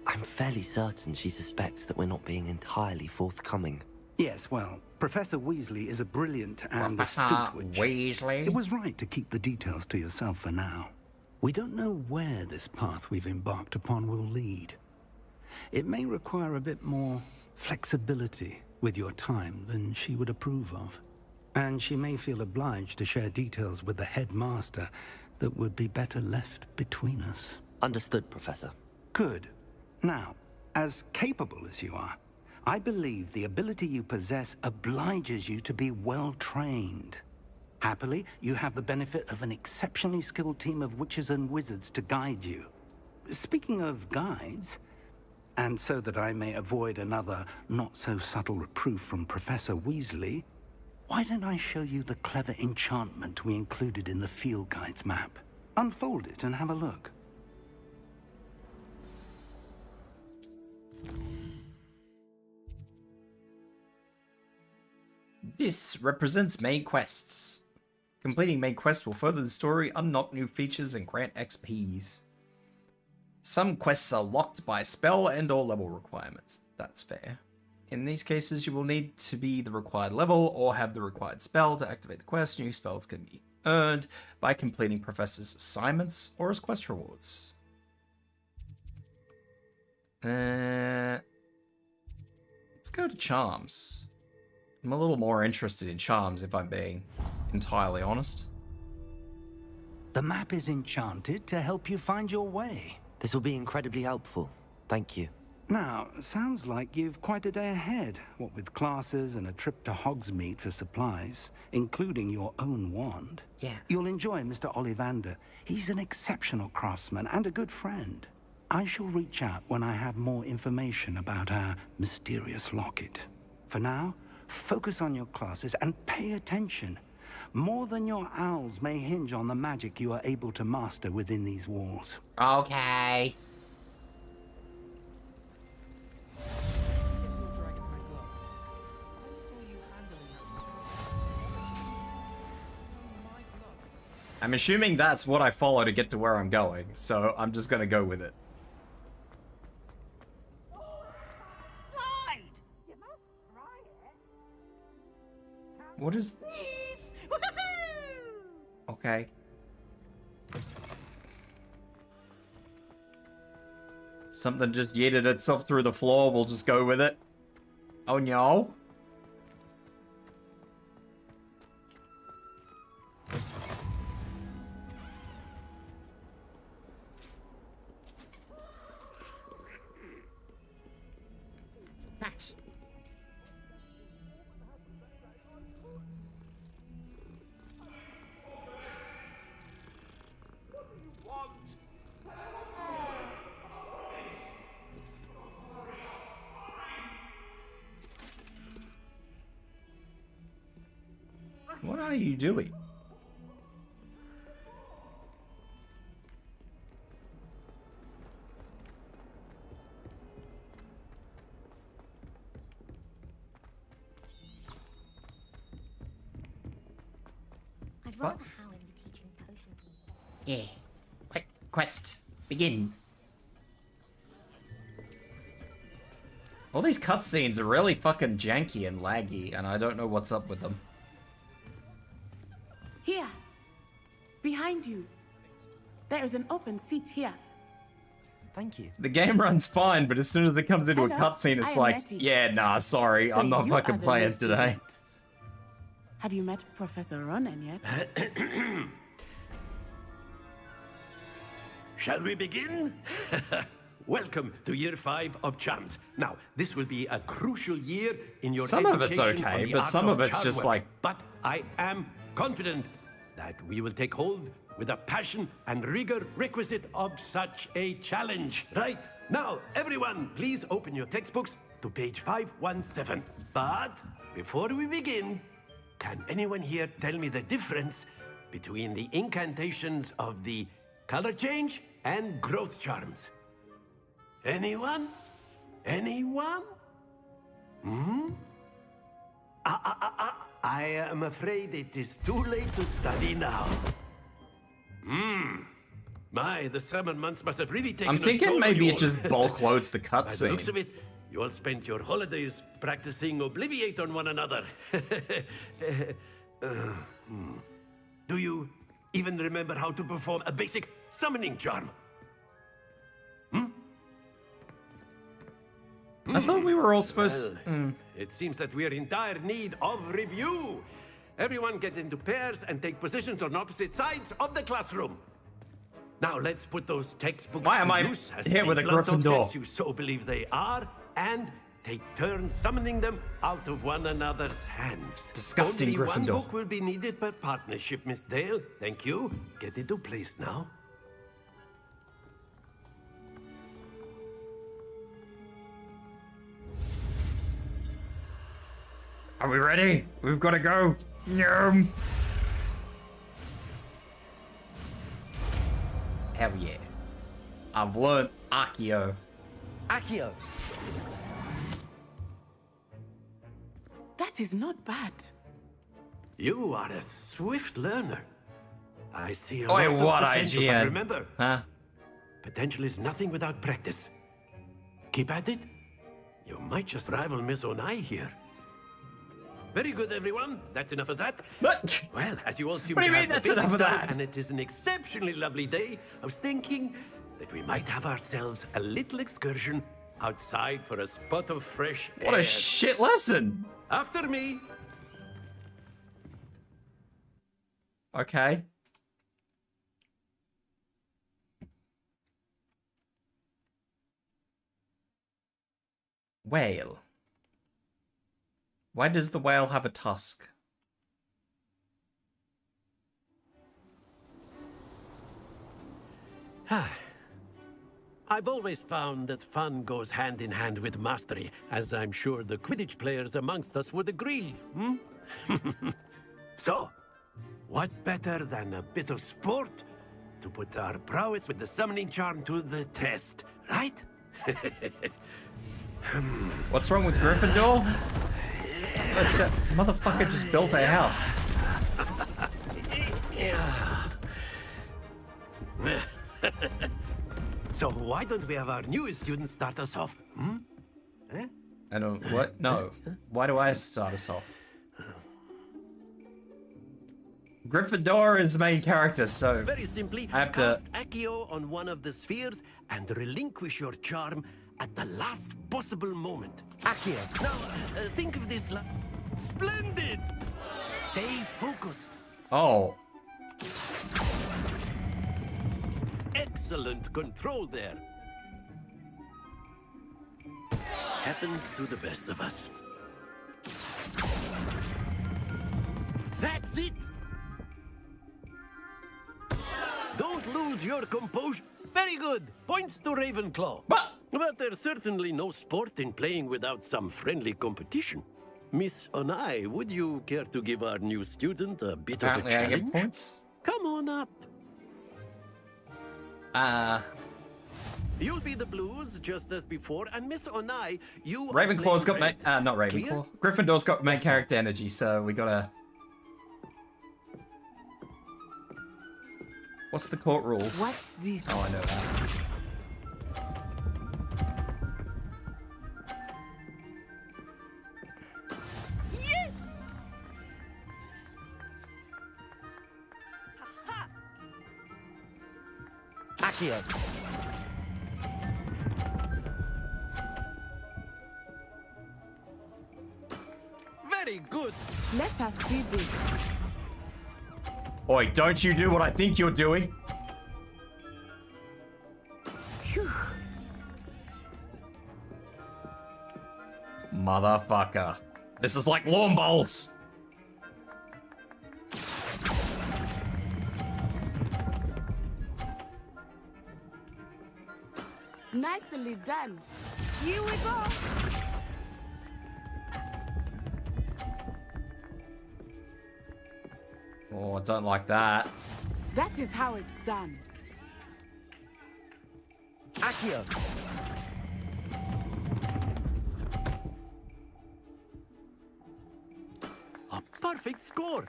I'm fairly certain she suspects that we're not being entirely forthcoming. Yes, well, Professor Weasley is a brilliant and Professor astute witch. Weasley? It was right to keep the details to yourself for now. We don't know where this path we've embarked upon will lead. It may require a bit more flexibility with your time than she would approve of. And she may feel obliged to share details with the headmaster that would be better left between us. Understood, Professor. Good. Now, as capable as you are, I believe the ability you possess obliges you to be well trained. Happily, you have the benefit of an exceptionally skilled team of witches and wizards to guide you. Speaking of guides, and so that I may avoid another not-so-subtle reproof from Professor Weasley, why don't I show you the clever enchantment we included in the field guide's map? Unfold it and have a look. This represents main quests. Completing main quests will further the story, unlock new features, and grant XPs. Some quests are locked by spell and or level requirements. That's fair. In these cases, you will need to be the required level or have the required spell to activate the quest. New spells can be earned by completing professors' assignments or as quest rewards. Let's go to Charms. I'm a little more interested in Charms, if I'm being entirely honest. The map is enchanted to help you find your way. This will be incredibly helpful. Thank you. Now, sounds like you've quite a day ahead, what with classes and a trip to Hogsmeade for supplies, including your own wand. Yeah. You'll enjoy Mr. Ollivander. He's an exceptional craftsman and a good friend. I shall reach out when I have more information about our mysterious locket. For now, focus on your classes and pay attention. More than your owls may hinge on the magic you are able to master within these walls. Okay. I'm assuming that's what I follow to get to where I'm going, so I'm just gonna go with it. What is... Okay. Something just yeeted itself through the floor, we'll just go with it. Oh no. That. What are you doing? I'd rather Howard be teaching potions. Yeah. Quick, quest. Begin. All these cutscenes are really fucking janky and laggy, and I don't know what's up with them. Here. Behind you. There is an open seat here. Thank you. The game runs fine, but as soon as it comes into a cutscene, it's like, Letty. yeah, nah, sorry, So I'm not you are fucking the playing new today. student. Have you met Professor Ronan yet? Shall we begin? Welcome to year 5 of Charms. Now, this will be a crucial year in your Some of it's education okay, on the but art some of it's charm just work. like- But I am confident that we will take hold with the passion and rigor requisite of such a challenge. Right? Now, everyone, please open your textbooks to page 517. But before we begin, can anyone here tell me the difference between the incantations of the color change and growth charms? Anyone? Anyone? Hmm? I am afraid it is too late to study now. My, the summer months must have really taken I'm a thinking toll on maybe you it just all. bulk loads the By the looks cutscene. of it, you all spent your holidays practicing Obliviate on one another. Do you even remember how to perform a basic summoning charm? I thought we were all supposed. Well, it seems that we are in dire need of review. Everyone get into pairs and take positions on opposite sides of the classroom. Now let's put those textbooks Why am to I use as here with the a blunt Gryffindor? objects you so believe they are, and take turns summoning them out of one another's hands. Disgusting Only one Gryffindor. book will be needed per partnership, Miss Dale. Thank you. Get into place now. Are we ready? We've got to go. Yum. Hell yeah. I've learned Accio. Accio. That is not bad. You are a swift learner. I see a Oi, lot of what potential, IGN? but remember, Huh? potential is nothing without practice. Keep at it. You might just rival Miss Onai here. Very good, everyone. That's enough of that. Well, as you all seem What do to you have mean the that's enough basics of down, that? and it is an exceptionally lovely day, I was thinking that we might have ourselves a little excursion outside for a spot of fresh air. What a shit lesson. After me. Okay. Whale. Why does the whale have a tusk? I've always found that fun goes hand in hand with mastery, as I'm sure the Quidditch players amongst us would agree. So, what better than a bit of sport to put our prowess with the summoning charm to the test, right? What's wrong with Gryffindor? That's a motherfucker just built a house. So why don't we have our newest student start us off? I don't. What? No. Why do I start us off? Gryffindor is the main character, so Very simply, I have to. cast Accio on one of the spheres and relinquish your charm at the last possible moment. Accio. Now, think of this. Splendid! Stay focused. Oh, Excellent control there. Happens to the best of us. That's it! Don't lose your composure. Very good. Points to Ravenclaw. But there's certainly no sport in playing without some friendly competition. Miss Onai, would you care to give our new student a bit Apparently of a I challenge? get points. Come on up. You'll be the blues just as before, and Miss Onai, you Ravenclaw's got red. not Ravenclaw. Gryffindor's got main character energy, so we gotta. What's the court rules? What's this? Oh, I know that. Yes! Accio. Very good. Let us see this. Oi, don't you do what I think you're doing. Phew. Motherfucker. This is like lawn bowls. Nicely done. Here we go. Oh, I don't like that. That is how it's done. Accio. A perfect score.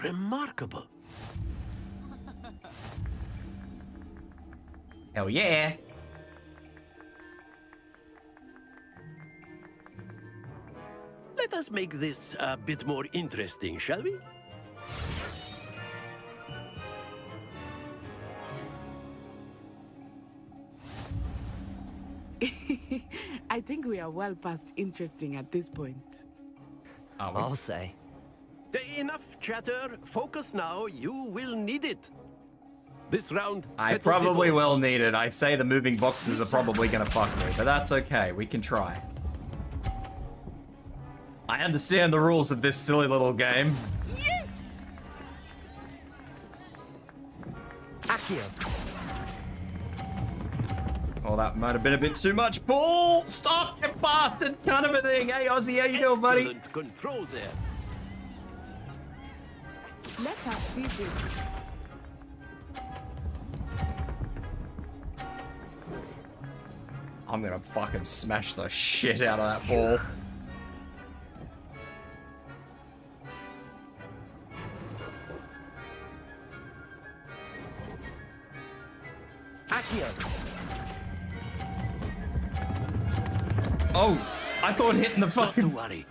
Remarkable. Hell yeah. Let us make this a bit more interesting, shall we? I think we are well past interesting at this point. I'll say. Enough chatter. Focus now. You will need it. This round. I settles probably it all. will need it. I say the moving boxes are probably gonna fuck me, but that's okay. We can try. I understand the rules of this silly little game. Yes! Accio. Oh, that might have been a bit too much. Paul! Stop, you bastard! Kind of a thing. Hey, Ozzy, how you doing, buddy? Excellent control there. Let us see this. I'm gonna fucking smash the shit out of that ball. Accio. Oh, I thought hitting the fucking... Not to worry.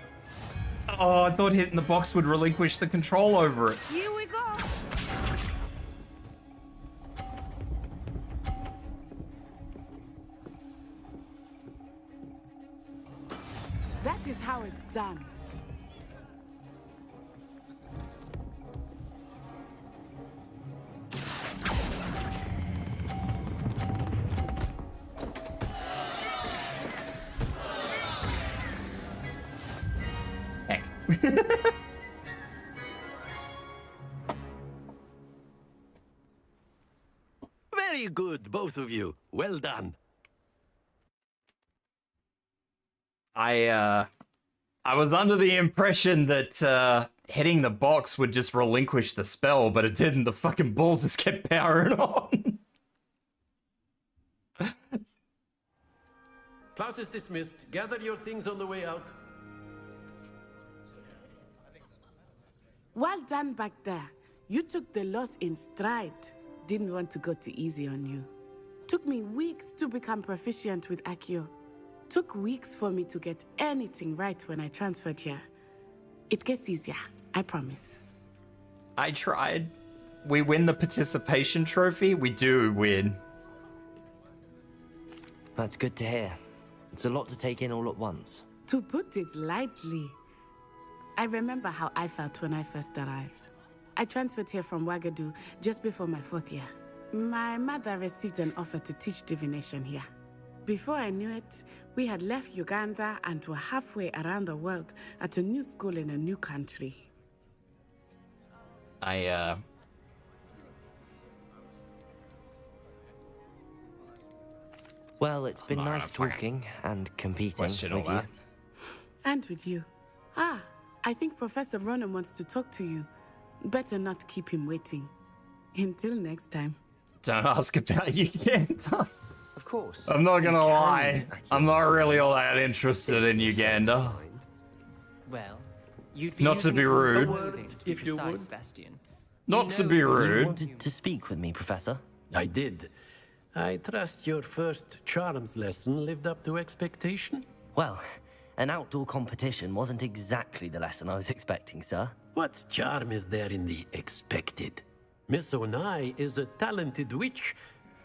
Oh, I thought hitting the box would relinquish the control over it. Here we go. That is how it's done. Heck. Very good, both of you. Well done. I was under the impression that hitting the box would just relinquish the spell, but it didn't. The fucking ball just kept powering on. Class is dismissed. Gather your things on the way out. Well done back there. You took the loss in stride. Didn't want to go too easy on you. Took me weeks to become proficient with Accio. Took weeks for me to get anything right when I transferred here. It gets easier, I promise. I tried. We win the participation trophy. We do win. That's good to hear. It's a lot to take in all at once. To put it lightly, I remember how I felt when I first arrived. I transferred here from Wagadu just before my 4th year. My mother received an offer to teach divination here. Before I knew it, we had left Uganda and were halfway around the world at a new school in a new country. Well, it's been nice talking and competing with you. And with you. Ah, I think Professor Ronan wants to talk to you. Better not keep him waiting. Until next time. Don't ask about Uganda. Of course. I'm not gonna lie. I'm not really all that interested in Uganda. Well, you'd be Not to be rude. If you would. Bastian. Not to be You rude. wanted to speak with me, Professor? I did. I trust your first charms lesson lived up to expectation? Well, an outdoor competition wasn't exactly the lesson I was expecting, sir. What charm is there in the expected? Miss Onai is a talented witch.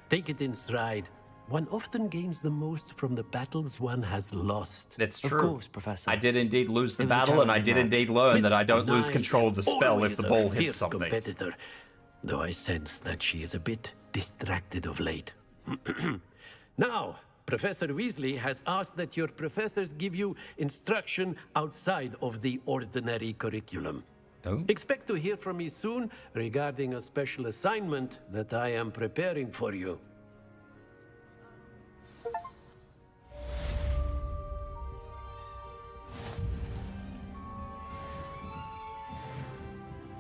Take it in stride. One often gains the most from the battles one has lost. That's true. Of course, Professor. I did indeed lose the It was a battle, and I did challenging match. indeed learn that I Miss don't lose Onai control of the is spell if always the a ball fierce hits something. competitor, though I sense that she is a bit distracted of late. Now, Professor Weasley has asked that your professors give you instruction outside of the ordinary curriculum. Oh. Expect to hear from me soon regarding a special assignment that I am preparing for you.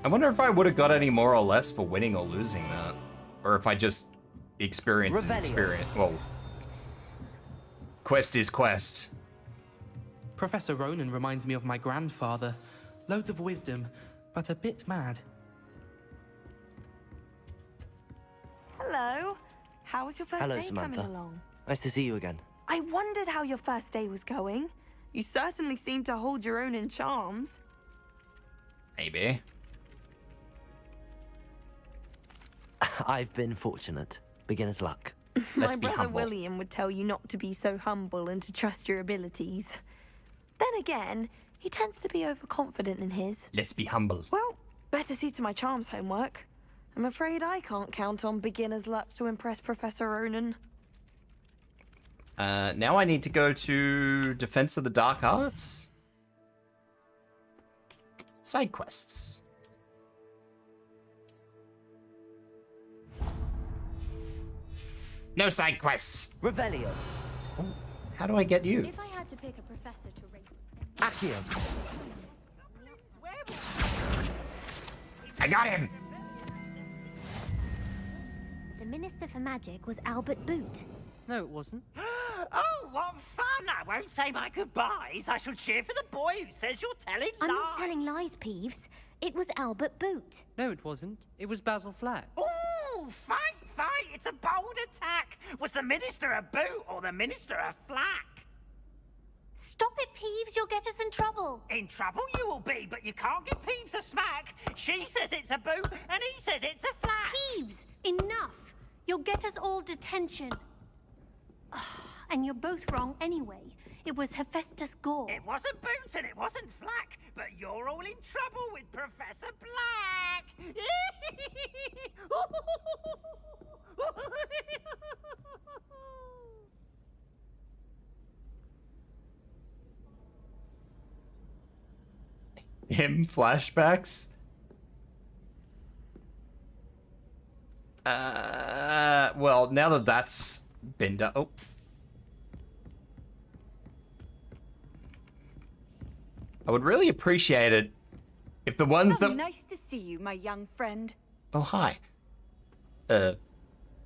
I wonder if I would have got any more or less for winning or losing that. Or if I just experience is Revelio. experience. Well, quest is quest. Professor Ronan reminds me of my grandfather. Loads of wisdom, but a bit mad. Hello. How was your first Hello, day Samantha. coming along? Nice to see you again. I wondered how your first day was going. You certainly seem to hold your own in charms. Maybe. I've been fortunate. Beginner's luck. My brother William would tell you not to be so humble and to trust your abilities. Then again, he tends to be overconfident in his. Let's be humble. Well, better see to my charms homework. I'm afraid I can't count on beginner's luck to impress Professor Ronan. Now I need to go to Defense of the Dark Arts. Side quests. No side quests. Revelio. How do I get you? If I had to pick a professor to rate... Accio. I got him. The Minister for Magic was Albert Boot. No, it wasn't. Oh, what fun! I won't say my goodbyes. I shall cheer for the boy who says you're telling I'm lies. not telling lies, Peeves. It was Albert Boot. No, it wasn't. It was Basil Flack. Ooh, fight! It's a bold attack. Was the Minister a boot or the Minister a flack? Stop it, Peeves. You'll get us in trouble. In trouble you will be, but you can't give Peeves a smack. She says it's a boot and he says it's a flack. Peeves, enough. You'll get us all detention. And you're both wrong anyway. It was Hephaestus Gore. It wasn't boot and it wasn't flack, but you're all in trouble with Professor Black. Him flashbacks? Well, now that that's been done. Oh. I would really appreciate it if the ones that. Nice to see you, my young friend. Oh, hi.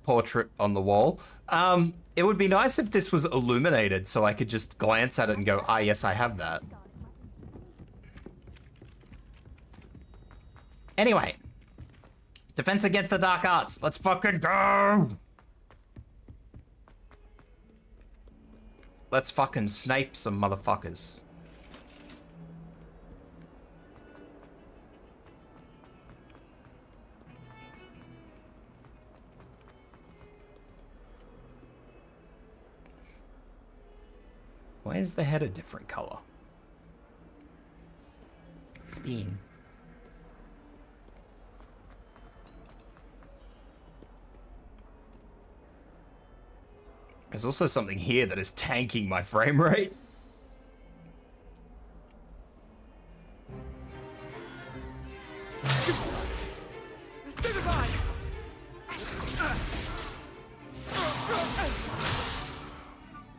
Portrait on the wall. It would be nice if this was illuminated so I could just glance at it and go, ah, yes, I have that. Anyway. Defense Against the Dark Arts. Let's fucking go! Let's fucking Snape some motherfuckers. Why is the head a different color? Spin. There's also something here that is tanking my frame rate.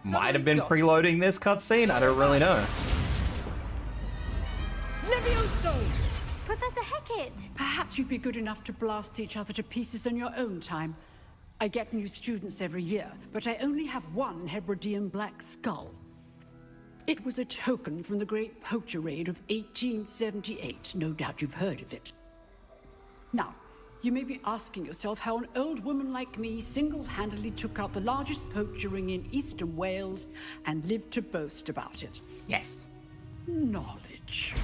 Might have been preloading this cutscene, I don't really know. Professor Hecat! Perhaps you'd be good enough to blast each other to pieces in your own time. I get new students every year, but I only have one Hebridean black skull. It was a token from the Great Poacher Raid of 1878. No doubt you've heard of it. Now, you may be asking yourself how an old woman like me single-handedly took out the largest poacher ring in eastern Wales and lived to boast about it. Yes. Knowledge.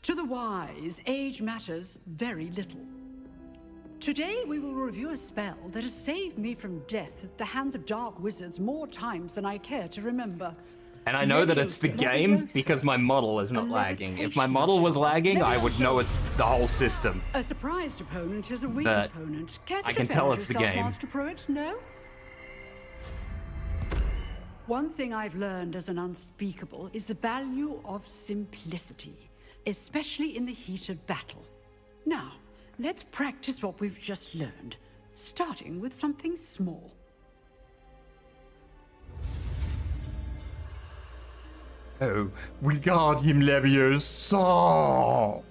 To the wise, age matters very little. Today we will review a spell that has saved me from death at the hands of dark wizards more times than I care to remember. And I know that it's the game because my model is not lagging. If my model was lagging, I would know it's the whole system. A surprised opponent is a weak But opponent. Care to I can defend tell it's the yourself, game. Master Pruitt? No? One thing I've learned as an unspeakable is the value of simplicity, especially in the heat of battle. Now, let's practice what we've just learned, starting with something small. Oh, Wingardium Leviosa!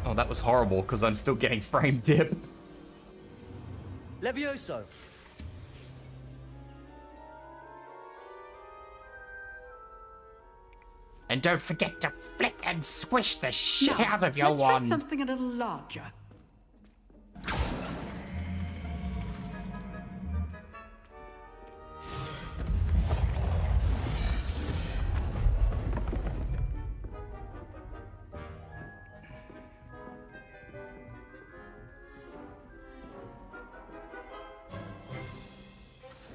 Oh, that was horrible, because I'm still getting frame dip. Levioso. And don't forget to flick and squish the shit Now, out of your let's try wand. something a little larger.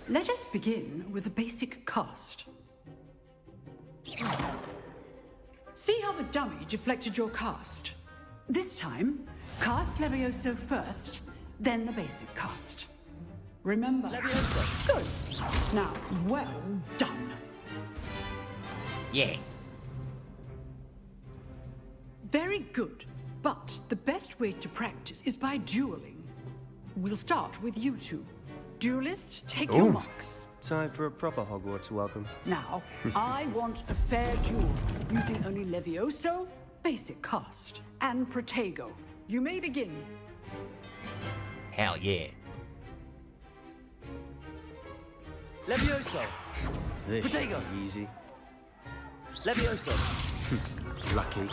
Let us begin with the basic cast. See how the dummy deflected your cast? This time, cast Levioso first, then the basic cast. Remember? Levioso. Good. Now, well done. Yeah. Very good. But the best way to practice is by dueling. We'll start with you two. Duelists, take your marks. Time for a proper Hogwarts welcome. Now, I want a fair duel, using only Levioso, basic cast, and Protego. You may begin. Hell yeah. Levioso. This Protego. should be easy. Levioso. Lucky.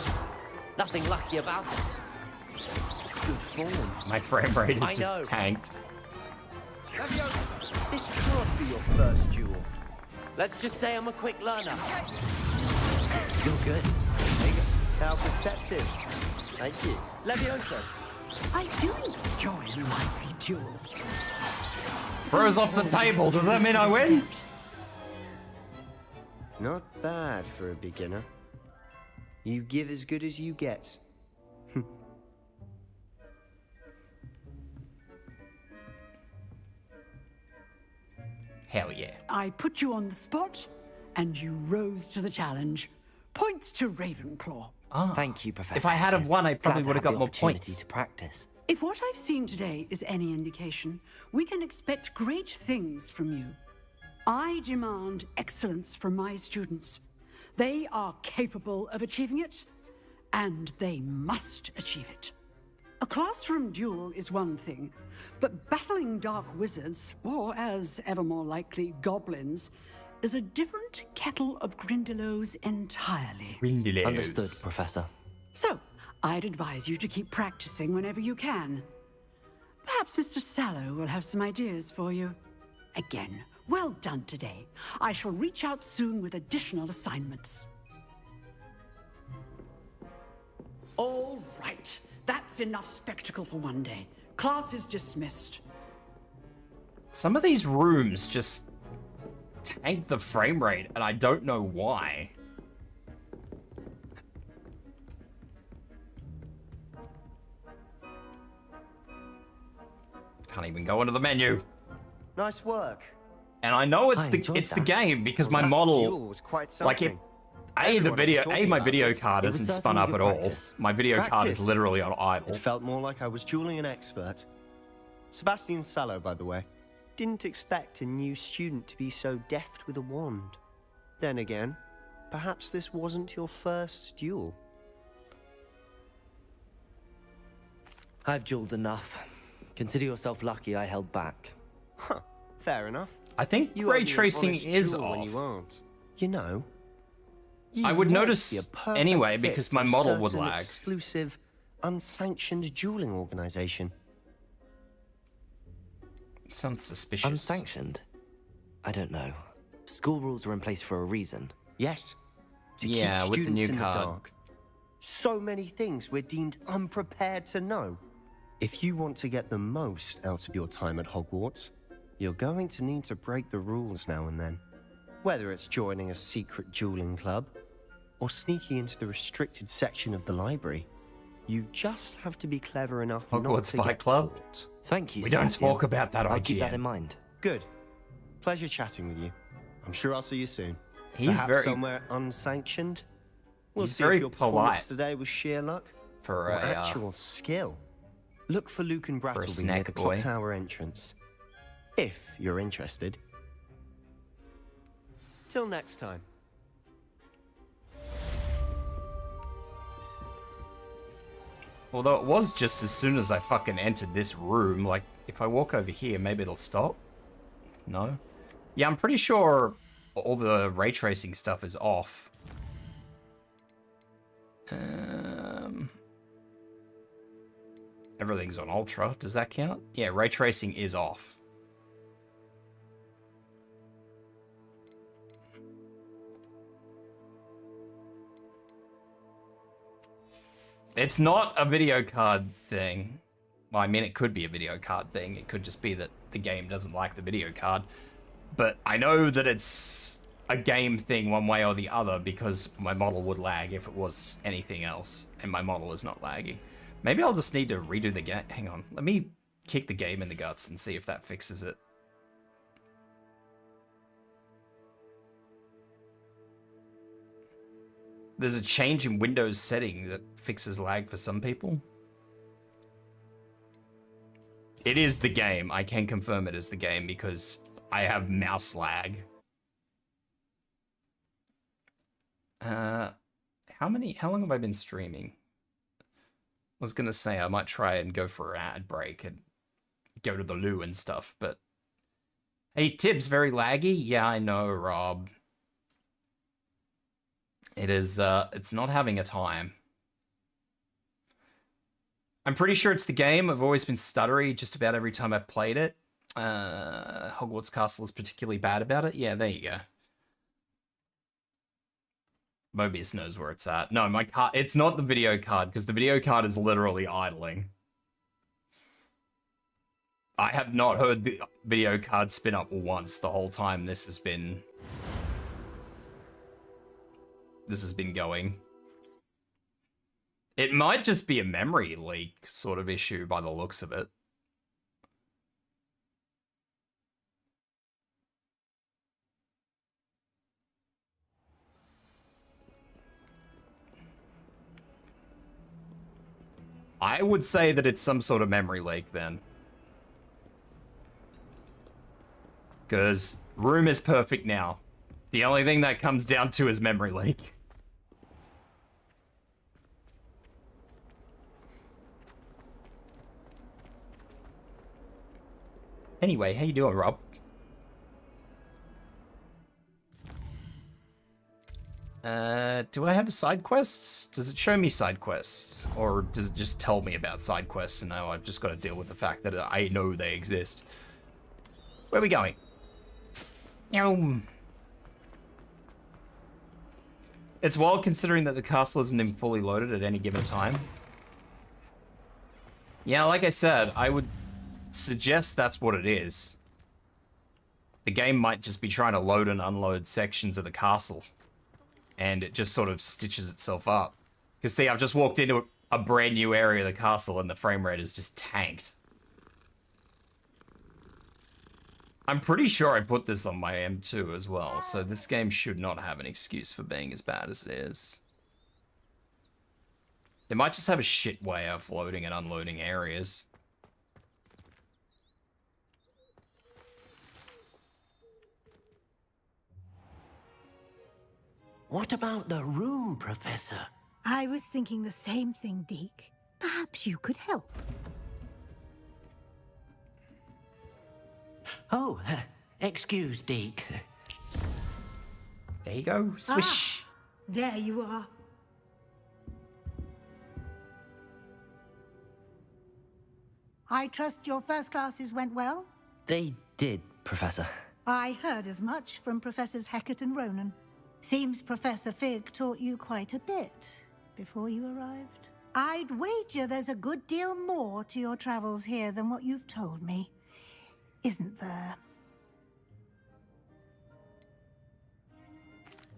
Nothing lucky about it. Good form. My frame rate is just tanked. Levioso. This can't be your first duel. Let's just say I'm a quick learner. You're good. There you go. How perceptive. Thank you. Levioso. I do enjoy a lively duel. Throws off the table. Does that mean I win? Not bad for a beginner. You give as good as you get. Hell yeah. I put you on the spot, and you rose to the challenge. Points to Ravenclaw. Thank you, Professor. If I had have won, I probably would have got more opportunity points. to practice. If what I've seen today is any indication, we can expect great things from you. I demand excellence from my students. They are capable of achieving it, and they must achieve it. A classroom duel is one thing, but battling dark wizards, or as ever more likely, goblins, is a different kettle of Grindylows entirely. Grindylows. Understood, Professor. So, I'd advise you to keep practicing whenever you can. Perhaps Mr. Sallow will have some ideas for you. Again, well done today. I shall reach out soon with additional assignments. All right. That's enough spectacle for one day. Class is dismissed. Some of these rooms just tank the frame rate, and I don't know why. Can't even go into the menu. Nice work. And I know it's the game because my model, was quite like if my video card isn't spun up at all. My video card is literally on idle. It felt more like I was dueling an expert. Sebastian Sallow, by the way. Didn't expect a new student to be so deft with a wand. Then again, perhaps this wasn't your first duel. I've dueled enough. Consider yourself lucky I held back. Huh, fair enough. I think You ray owe me an tracing honest is duel when off. you aren't. You know, I would might notice be a perfect anyway fit because for my a model would certain lag. Exclusive, unsanctioned dueling organization. Sounds suspicious. Unsanctioned? I don't know. School rules are in place for a reason. Yes. To Yeah, keep with the students new in card. the dark. So many things we're deemed unprepared to know. If you want to get the most out of your time at Hogwarts, you're going to need to break the rules now and then. Whether it's joining a secret dueling club, or sneaking into the restricted section of the library, you just have to be clever enough not Hogwarts to Fight get Club? caught. Thank you, We don't Sebastian. talk about that I'll on keep that IGN. in mind. Good. Pleasure chatting with you. I'm sure I'll see you soon. He's Perhaps very- somewhere unsanctioned. We'll He's see very if your polite performance today was sheer luck for or a actual skill. Look for Luke and Brattleby near snack the boy. clock tower entrance, if you're interested. Till next time. Although it was just as soon as I fucking entered this room, like, if I walk over here, maybe it'll stop? No? Yeah, I'm pretty sure all the ray tracing stuff is off. Everything's on Ultra. Does that count? Yeah, ray tracing is off. It's not a video card thing. Well, I mean, it could be a video card thing. It could just be that the game doesn't like the video card. But I know that it's a game thing one way or the other because my model would lag if it was anything else. And my model is not lagging. Maybe I'll just need to redo the game. Hang on. Let me kick the game in the guts and see if that fixes it. There's a change in Windows setting that fixes lag for some people. It is the game. I can confirm it is the game because I have mouse lag. How long have I been streaming? I was gonna say I might try and go for an ad break and go to the loo and stuff, but... Hey, Tibs, very laggy? Yeah, I know, Rob. It is, it's not having a time. I'm pretty sure it's the game. I've always been stuttery just about every time I've played it. Hogwarts Castle is particularly bad about it. Yeah, there you go. Mobius knows where it's at. No, my card, it's not the video card, because the video card is literally idling. I have not heard the video card spin up once the whole time this has been going. It might just be a memory leak sort of issue by the looks of it. I would say that it's some sort of memory leak then. Because room is perfect now. The only thing that comes down to is memory leak. Anyway, how you doing, Rob? Do I have side quests? Does it show me side quests? Or does it just tell me about side quests and now I've just got to deal with the fact that I know they exist? Where are we going? It's wild considering that the castle isn't even fully loaded at any given time. Yeah, like I said, I would suggest that's what it is. The game might just be trying to load and unload sections of the castle. And it just sort of stitches itself up. Because see, I've just walked into a brand new area of the castle and the frame rate is just tanked. I'm pretty sure I put this on my M2 as well, so this game should not have an excuse for being as bad as it is. It might just have a shit way of loading and unloading areas. What about the room, Professor? I was thinking the same thing, Deke. Perhaps you could help. Oh, excuse, Deke. There you go. Swish. Ah, there you are. I trust your first classes went well? They did, Professor. I heard as much from Professors Hecat and Ronan. Seems Professor Fig taught you quite a bit before you arrived. I'd wager there's a good deal more to your travels here than what you've told me. Isn't there?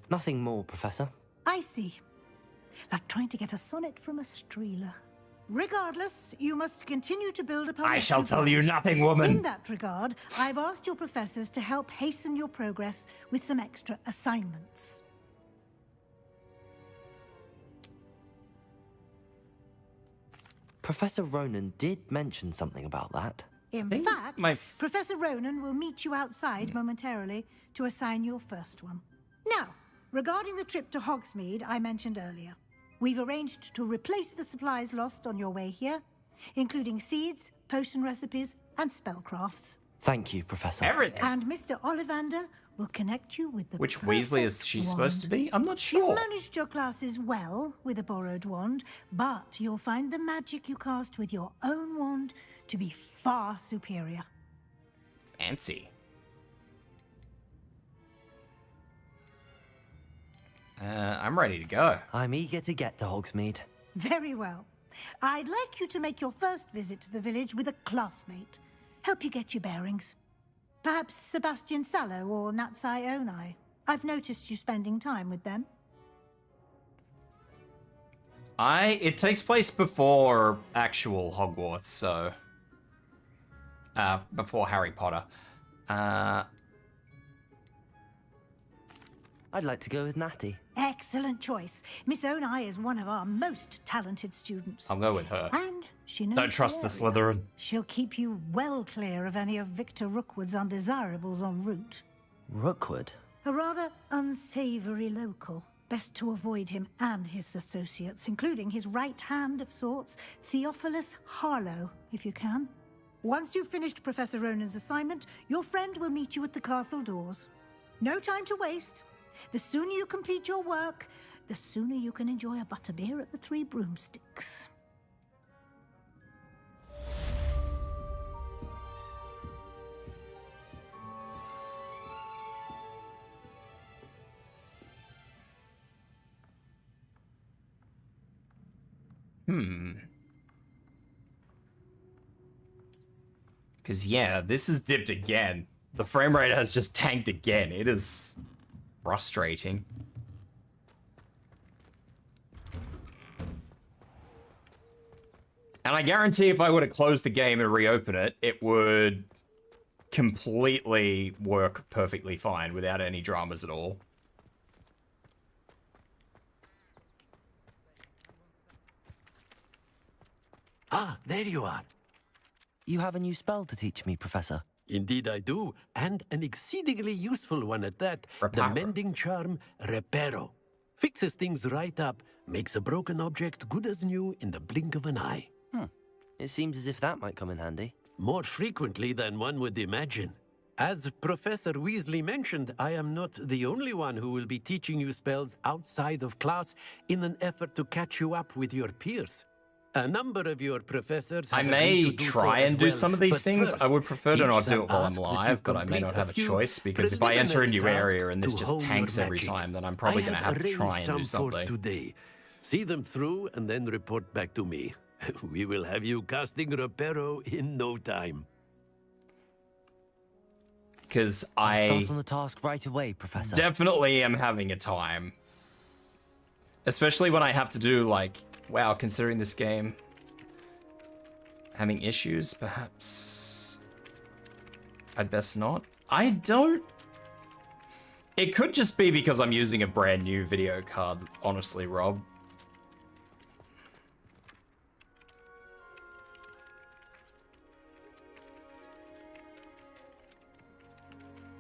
Nothing more, Professor. I see. Like trying to get a sonnet from a streeler. Regardless, you must continue to build upon... I shall tell you nothing, woman. In that regard, I've asked your professors to help hasten your progress with some extra assignments. Professor Ronan did mention something about that. In fact, Professor Ronan will meet you outside momentarily to assign your first one. Now, regarding the trip to Hogsmeade I mentioned earlier, we've arranged to replace the supplies lost on your way here, including seeds, potion recipes, and spellcrafts. Thank you, Professor. Everything. And Mr. Ollivander will connect you with the Which Weasley is she supposed to be? I'm not sure. You've managed your classes well with a borrowed wand, but you'll find the magic you cast with your own wand to be far superior. Fancy. I'm ready to go. I'm eager to get to Hogsmeade. Very well. I'd like you to make your first visit to the village with a classmate. Help you get your bearings. Perhaps Sebastian Sallow or Natsai Onai. I've noticed you spending time with them. It takes place before actual Hogwarts, so... before Harry Potter. I'd like to go with Natty. Excellent choice. Miss Onai is one of our most talented students. I'll go with her. And she knows Don't trust the Slytherin. She'll keep you well clear of any of Victor Rookwood's undesirables en route. Rookwood? A rather unsavory local. Best to avoid him and his associates, including his right hand of sorts, Theophilus Harlow, if you can. Once you've finished Professor Ronan's assignment, your friend will meet you at the castle doors. No time to waste. The sooner you complete your work, the sooner you can enjoy a butterbeer at the Three Broomsticks. Because, yeah, this is dipped again. The frame rate has just tanked again. It is frustrating. And I guarantee if I were to close the game and reopen it, it would completely work perfectly fine without any dramas at all. Ah, there you are. You have a new spell to teach me, Professor. Indeed I do, and an exceedingly useful one at that. The mending charm, Reparo. Fixes things right up, makes a broken object good as new in the blink of an eye. It seems as if that might come in handy. More frequently than one would imagine. As Professor Weasley mentioned, I am not the only one who will be teaching you spells outside of class in an effort to catch you up with your peers. A number of your professors I may try and do some of these things. I would prefer to not do it while I'm live, but I may not have a choice, because if I enter a new area and this just tanks every time, then I'm probably going to have to try and do something. Today. See them through and then report back to me. We will have you casting Reparo in no time. Because I'll start on the task right away, Professor. Definitely am having a time. Especially when I have to do, like, wow, considering this game having issues, perhaps I'd best not. I don't... It could just be because I'm using a brand new video card, honestly, Rob.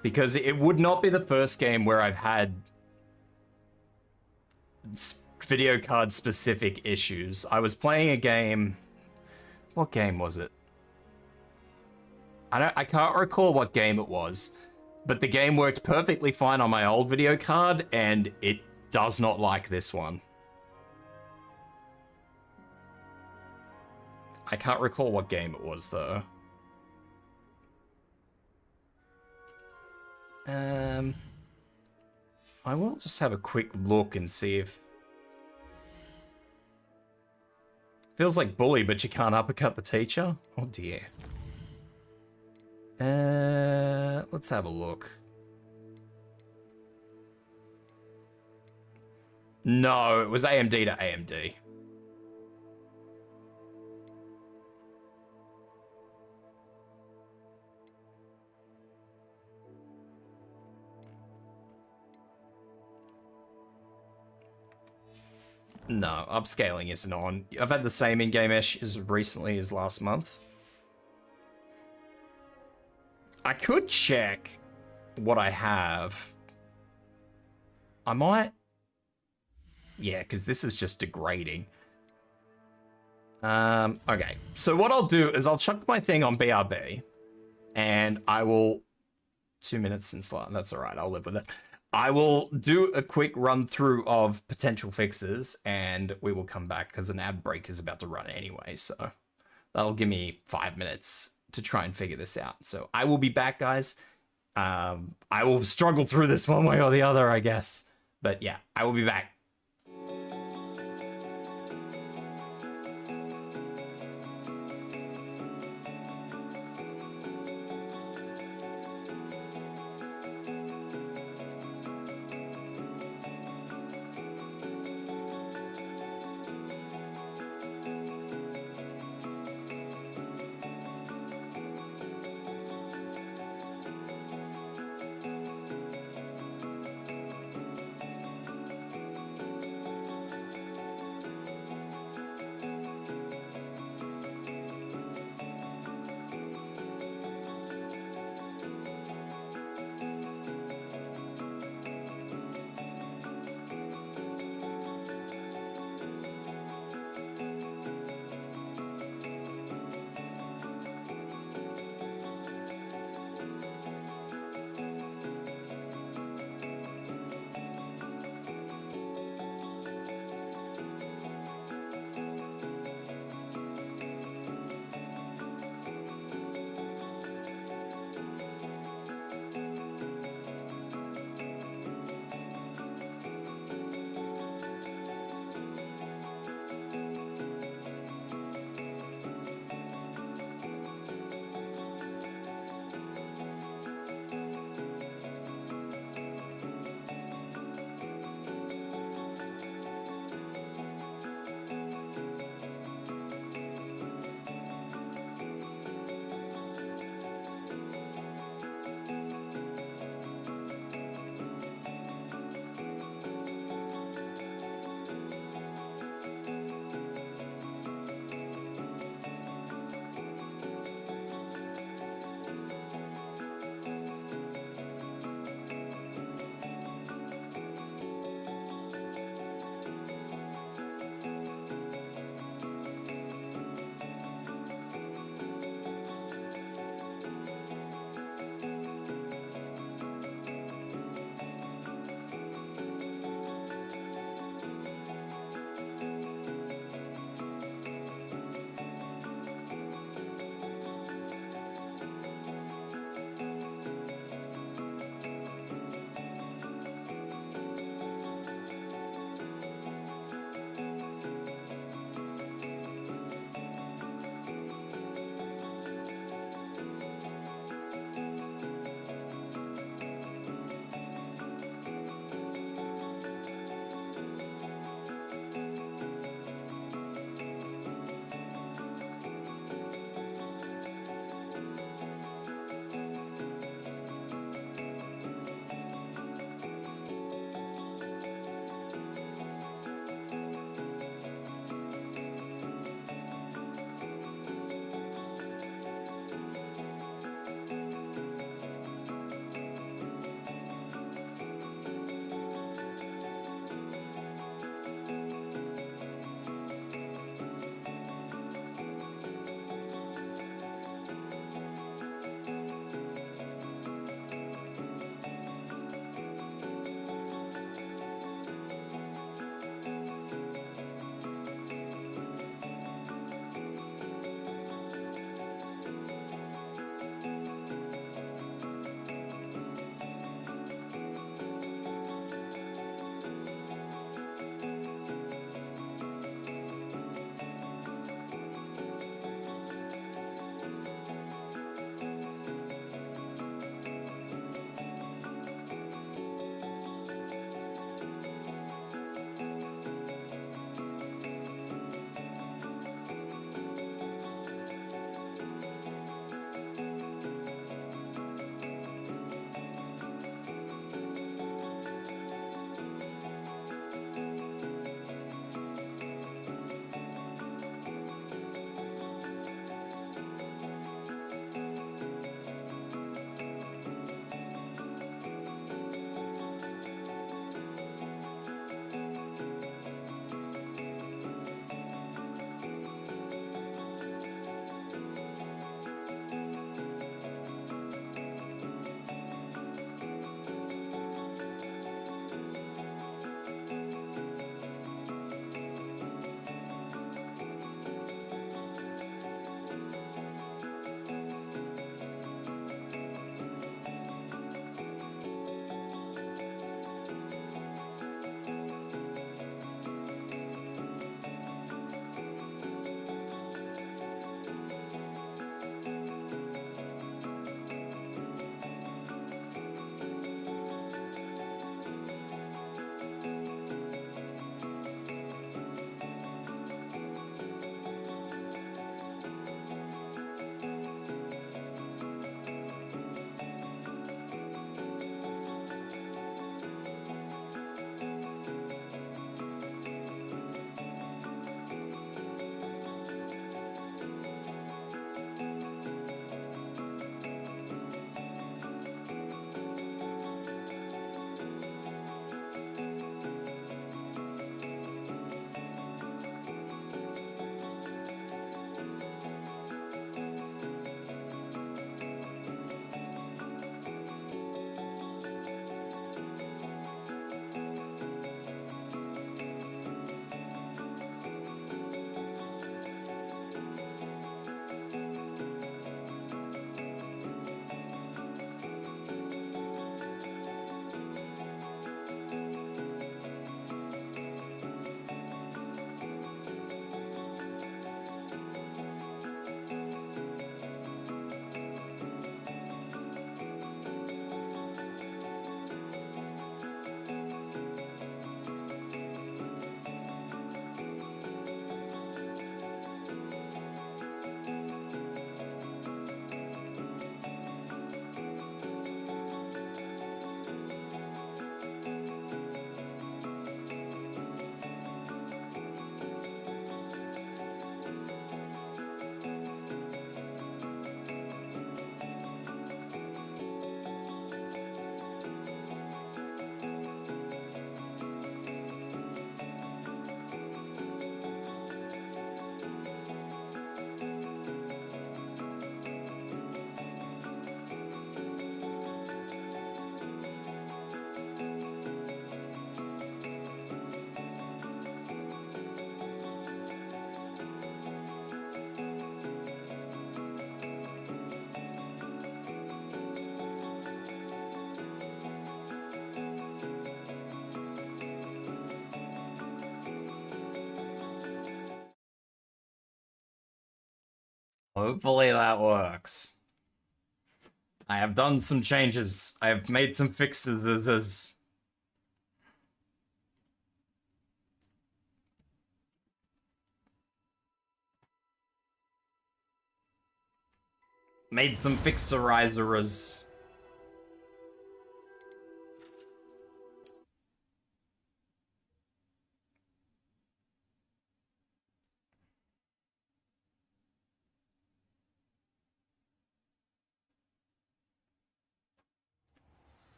Because it would not be the first game where I've had video card specific issues. I was playing a game. What game was it? I can't recall what game it was, but the game worked perfectly fine on my old video card, and it does not like this one. I can't recall what game it was, though. I will just have a quick look and see if... Feels like bully, but you can't uppercut the teacher? Oh dear. Let's have a look. No, it was AMD to AMD. No, upscaling isn't on. I've had the same in-game issue as recently as last month. I could check what I have. I might... Yeah, because this is just degrading. Okay, so what I'll do is I'll chuck my thing on BRB, and I will... 2 minutes since last... That's alright, I'll live with it. I will do a quick run through of potential fixes, and we will come back because an ad break is about to run anyway, so that'll give me 5 minutes to try and figure this out. So I will be back, guys. I will struggle through this one way or the other, I guess. But yeah, I will be back. Hopefully that works. I have done some changes. I have made some fixes. Made some fixerizers.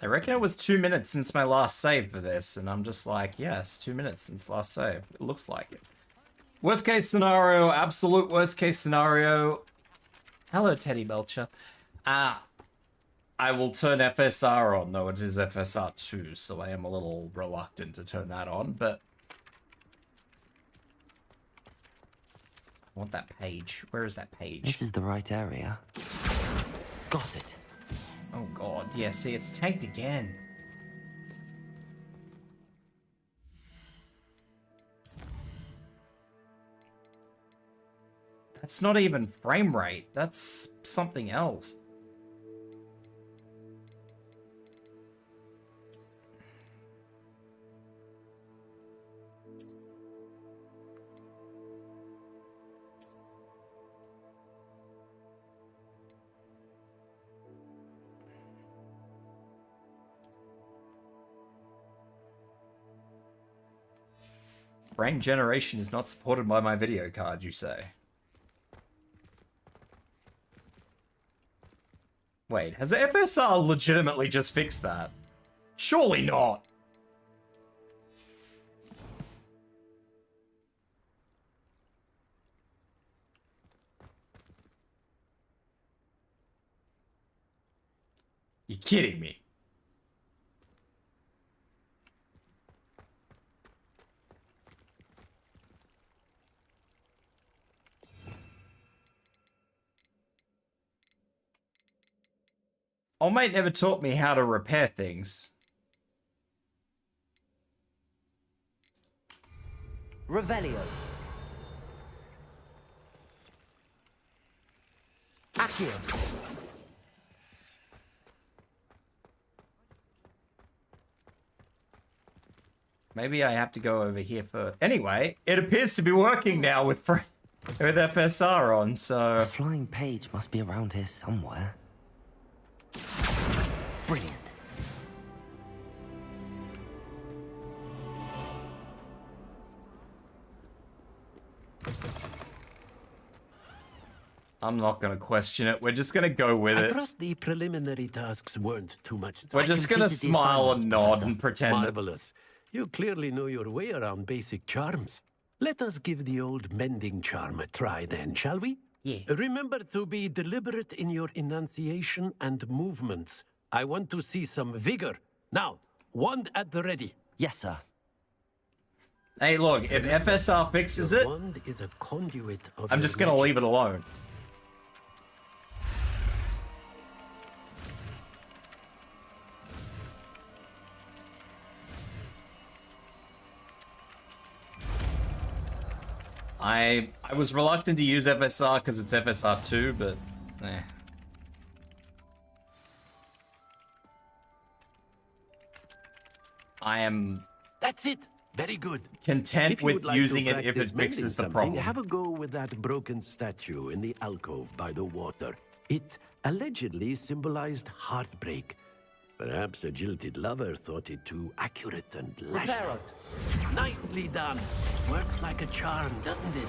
I reckon it was 2 minutes since my last save for this, and I'm just like, yes, 2 minutes since last save. It looks like it. Worst case scenario, absolute worst case scenario. Hello, Teddy Belcher. I will turn FSR on, though it is FSR 2, so I am a little reluctant to turn that on, but... I want that page. Where is that page? This is the right area. Got it. Oh god, yeah, see, it's tagged again. That's not even frame rate, that's something else. Frame generation is not supported by my video card, you say? Wait, has the FSR legitimately just fixed that? Surely not! You're kidding me. Old mate never taught me how to repair things. Revelio. Accio. Maybe I have to go over here for... Anyway, it appears to be working now with FSR on, so... A flying page must be around here somewhere. Brilliant. I'm not gonna question it. We're just gonna go with it. I trust the preliminary tasks weren't too much. We're just gonna smile and nod and pretend that... Marvelous. You clearly know your way around basic charms. Let us give the old mending charm a try then, shall we? Yeah. Remember to be deliberate in your enunciation and movements. I want to see some vigor. Now, wand at the ready. Yes, sir. Hey, look, if FSR fixes it, wand is a conduit of I'm just gonna leave it alone. I was reluctant to use FSR because it's FSR 2, but eh. I am... That's it. Very good. Content with using it if it fixes the problem. Have a go with that broken statue in the alcove by the water. It allegedly symbolized heartbreak. Perhaps a jilted lover thought it too accurate and lashed out. Nicely done. Works like a charm, doesn't it?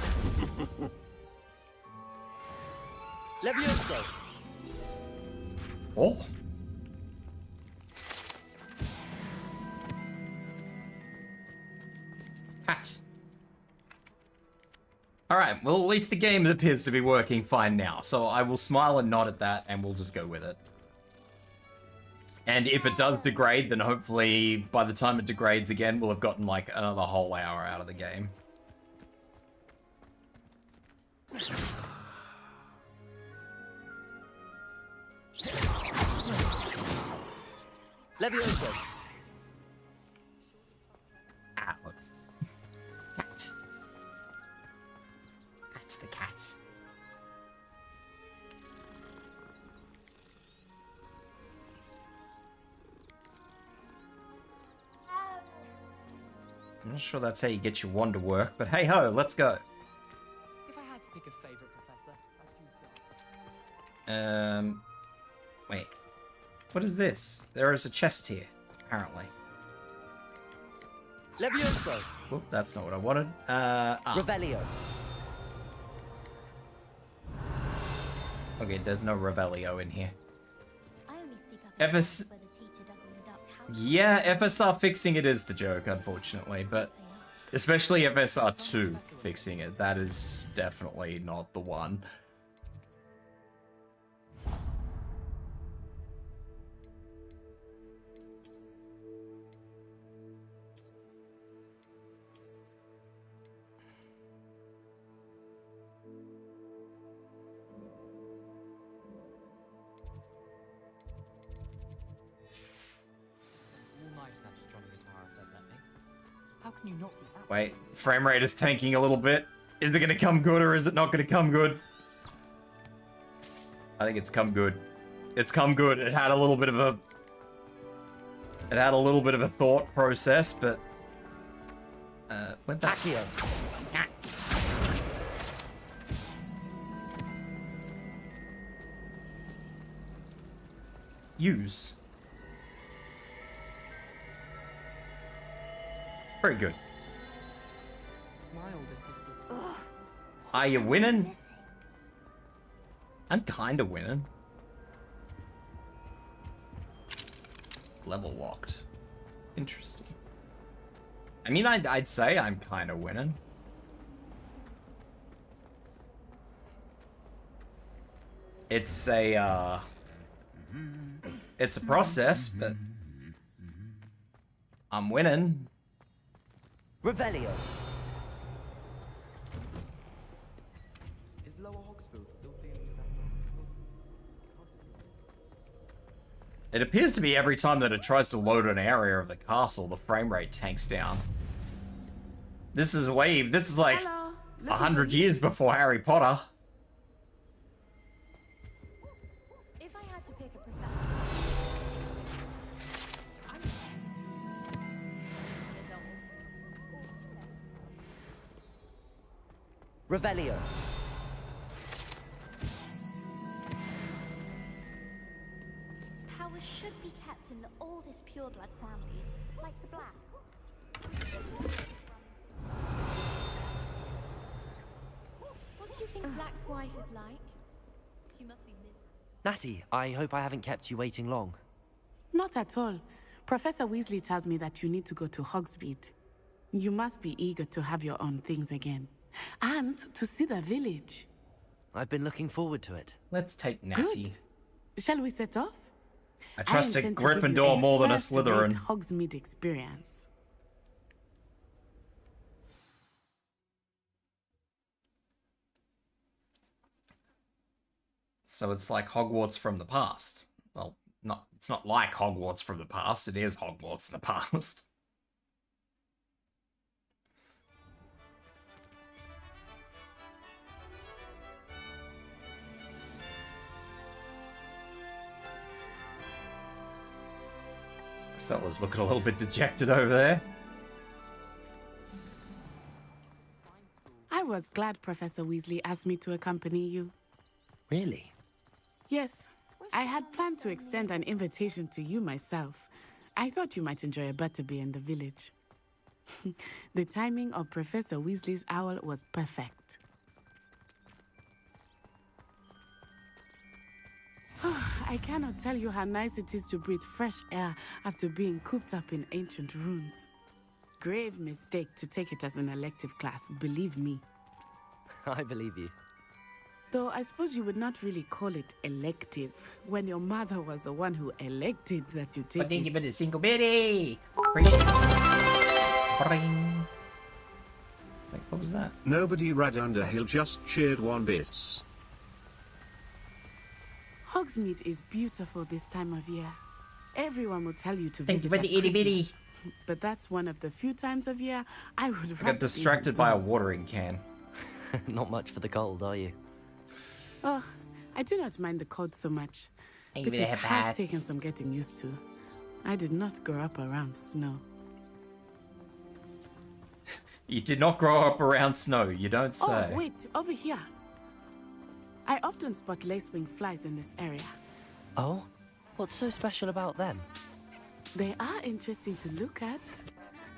Levioso. Oh. Hat. Alright, well at least the game appears to be working fine now, so I will smile and nod at that and we'll just go with it. And if it does degrade, then hopefully by the time it degrades again, we'll have gotten like another whole hour out of the game. Levioso. Not sure that's how you get your wand to work, but hey ho, let's go. If I had to pick a favorite professor, I'd choose Wait. What is this? There is a chest here, apparently. Levioso. Whoop, that's not what I wanted. Revelio. Okay, there's no Revelio in here. I only speak up FS... where the teacher doesn't adopt how Yeah, FSR fixing it is the joke, unfortunately, but especially FSR2 fixing it, that is definitely not the one. How can you not be happy? Wait, frame rate is tanking a little bit. Is it gonna come good or is it not gonna come good? I think it's come good. It's come good. It had a little bit of a... It had a little bit of a thought process, but... went back here. Use. Very good. My older sister. Are you winning? I'm kinda winning. Level locked. Interesting. I mean, I'd say I'm kinda winning. It's a, it's a process, but I'm winning. Revelio. Is Lower Hogsfield still feeling that? It appears to be every time that it tries to load an area of the castle, the frame rate tanks down. This is like 100 years before Harry Potter. If I had to pick a professor, Revelio. powers should be kept in the oldest pureblood families, like the Black. What do you think Black's wife is like? She must be miserable. Natty, I hope I haven't kept you waiting long. Not at all. Professor Weasley tells me that you need to go to Hogsmeade. You must be eager to have your own things again. And to see the village. I've been looking forward to it. Let's take Natty. Good. Shall we set off? I trust a intend to give you Gryffindor more than a first-rate Slytherin. Hogsmeade experience. So it's like Hogwarts from the past. Well, it's not like Hogwarts from the past, it is Hogwarts in the past. Fella's looking a little bit dejected over there. I was glad Professor Weasley asked me to accompany you. Really? Yes, I had planned to extend an invitation to you myself. I thought you might enjoy a butterbeer in the village. The timing of Professor Weasley's owl was perfect. I cannot tell you how nice it is to breathe fresh air after being cooped up in ancient rooms. Grave mistake to take it as an elective class, believe me. I believe you. Though I suppose you would not really call it elective when your mother was the one who elected that you take Thank it. you for the single bitty. Appreciate it. Bring. Wait, what was that? Nobody read Underhill, just cheered 1 bits. Hogsmeade is beautiful this time of year. Everyone will tell you to Thank you visit for the at itty bitty. Christmas. But that's one of the few times of year I would I got distracted by a watering can. Not much for the cold, are you? Oh, I do not mind the cold so much. Thank But you for it the has hats. taken some getting used to. I did not grow up around snow. You did not grow up around snow, you don't say. Oh, wait, over here. I often spot lacewing flies in this area. Oh? What's so special about them? They are interesting to look at.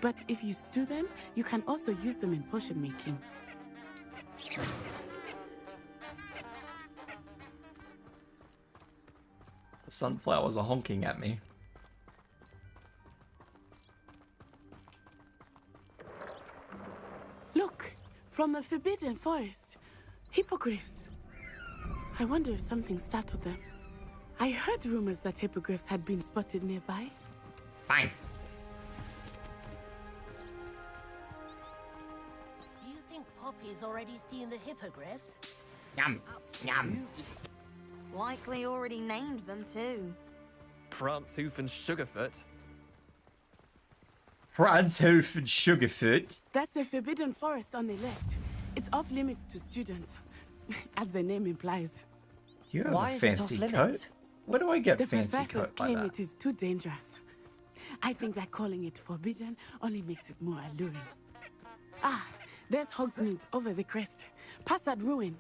But if you stew them, you can also use them in potion making. The sunflowers are honking at me. Look, from the Forbidden Forest. Hippogriffs. I wonder if something startled them. I heard rumors that hippogriffs had been spotted nearby. Fine. Do you think Poppy's already seen the hippogriffs? Yum, yum. Likely already named them too. Prancehoof and Sugarfoot. Prancehoof and Sugarfoot. That's the Forbidden Forest on the left. It's off limits to students, as the name implies. You have a fancy coat. Where do I get fancy The coat professors like claim that? it is too dangerous. I think that calling it forbidden only makes it more alluring. Ah, there's Hogsmeade over the crest. Past that ruin.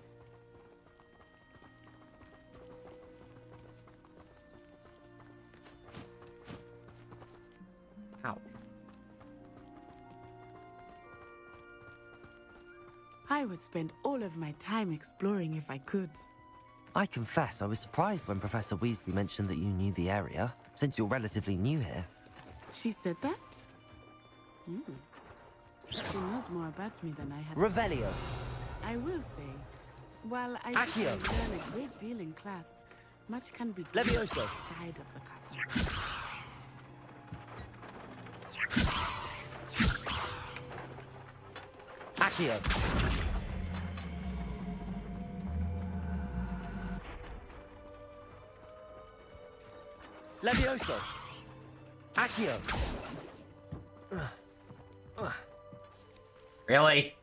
Ow. I would spend all of my time exploring if I could. I confess I was surprised when Professor Weasley mentioned that you knew the area, since you're relatively new here. She said that? She knows more about me than I had. Revelio. I will say, while I Accio. did learn a great deal in class, much can be done Levioso. outside of the castle. Accio. Levioso. Accio. Really?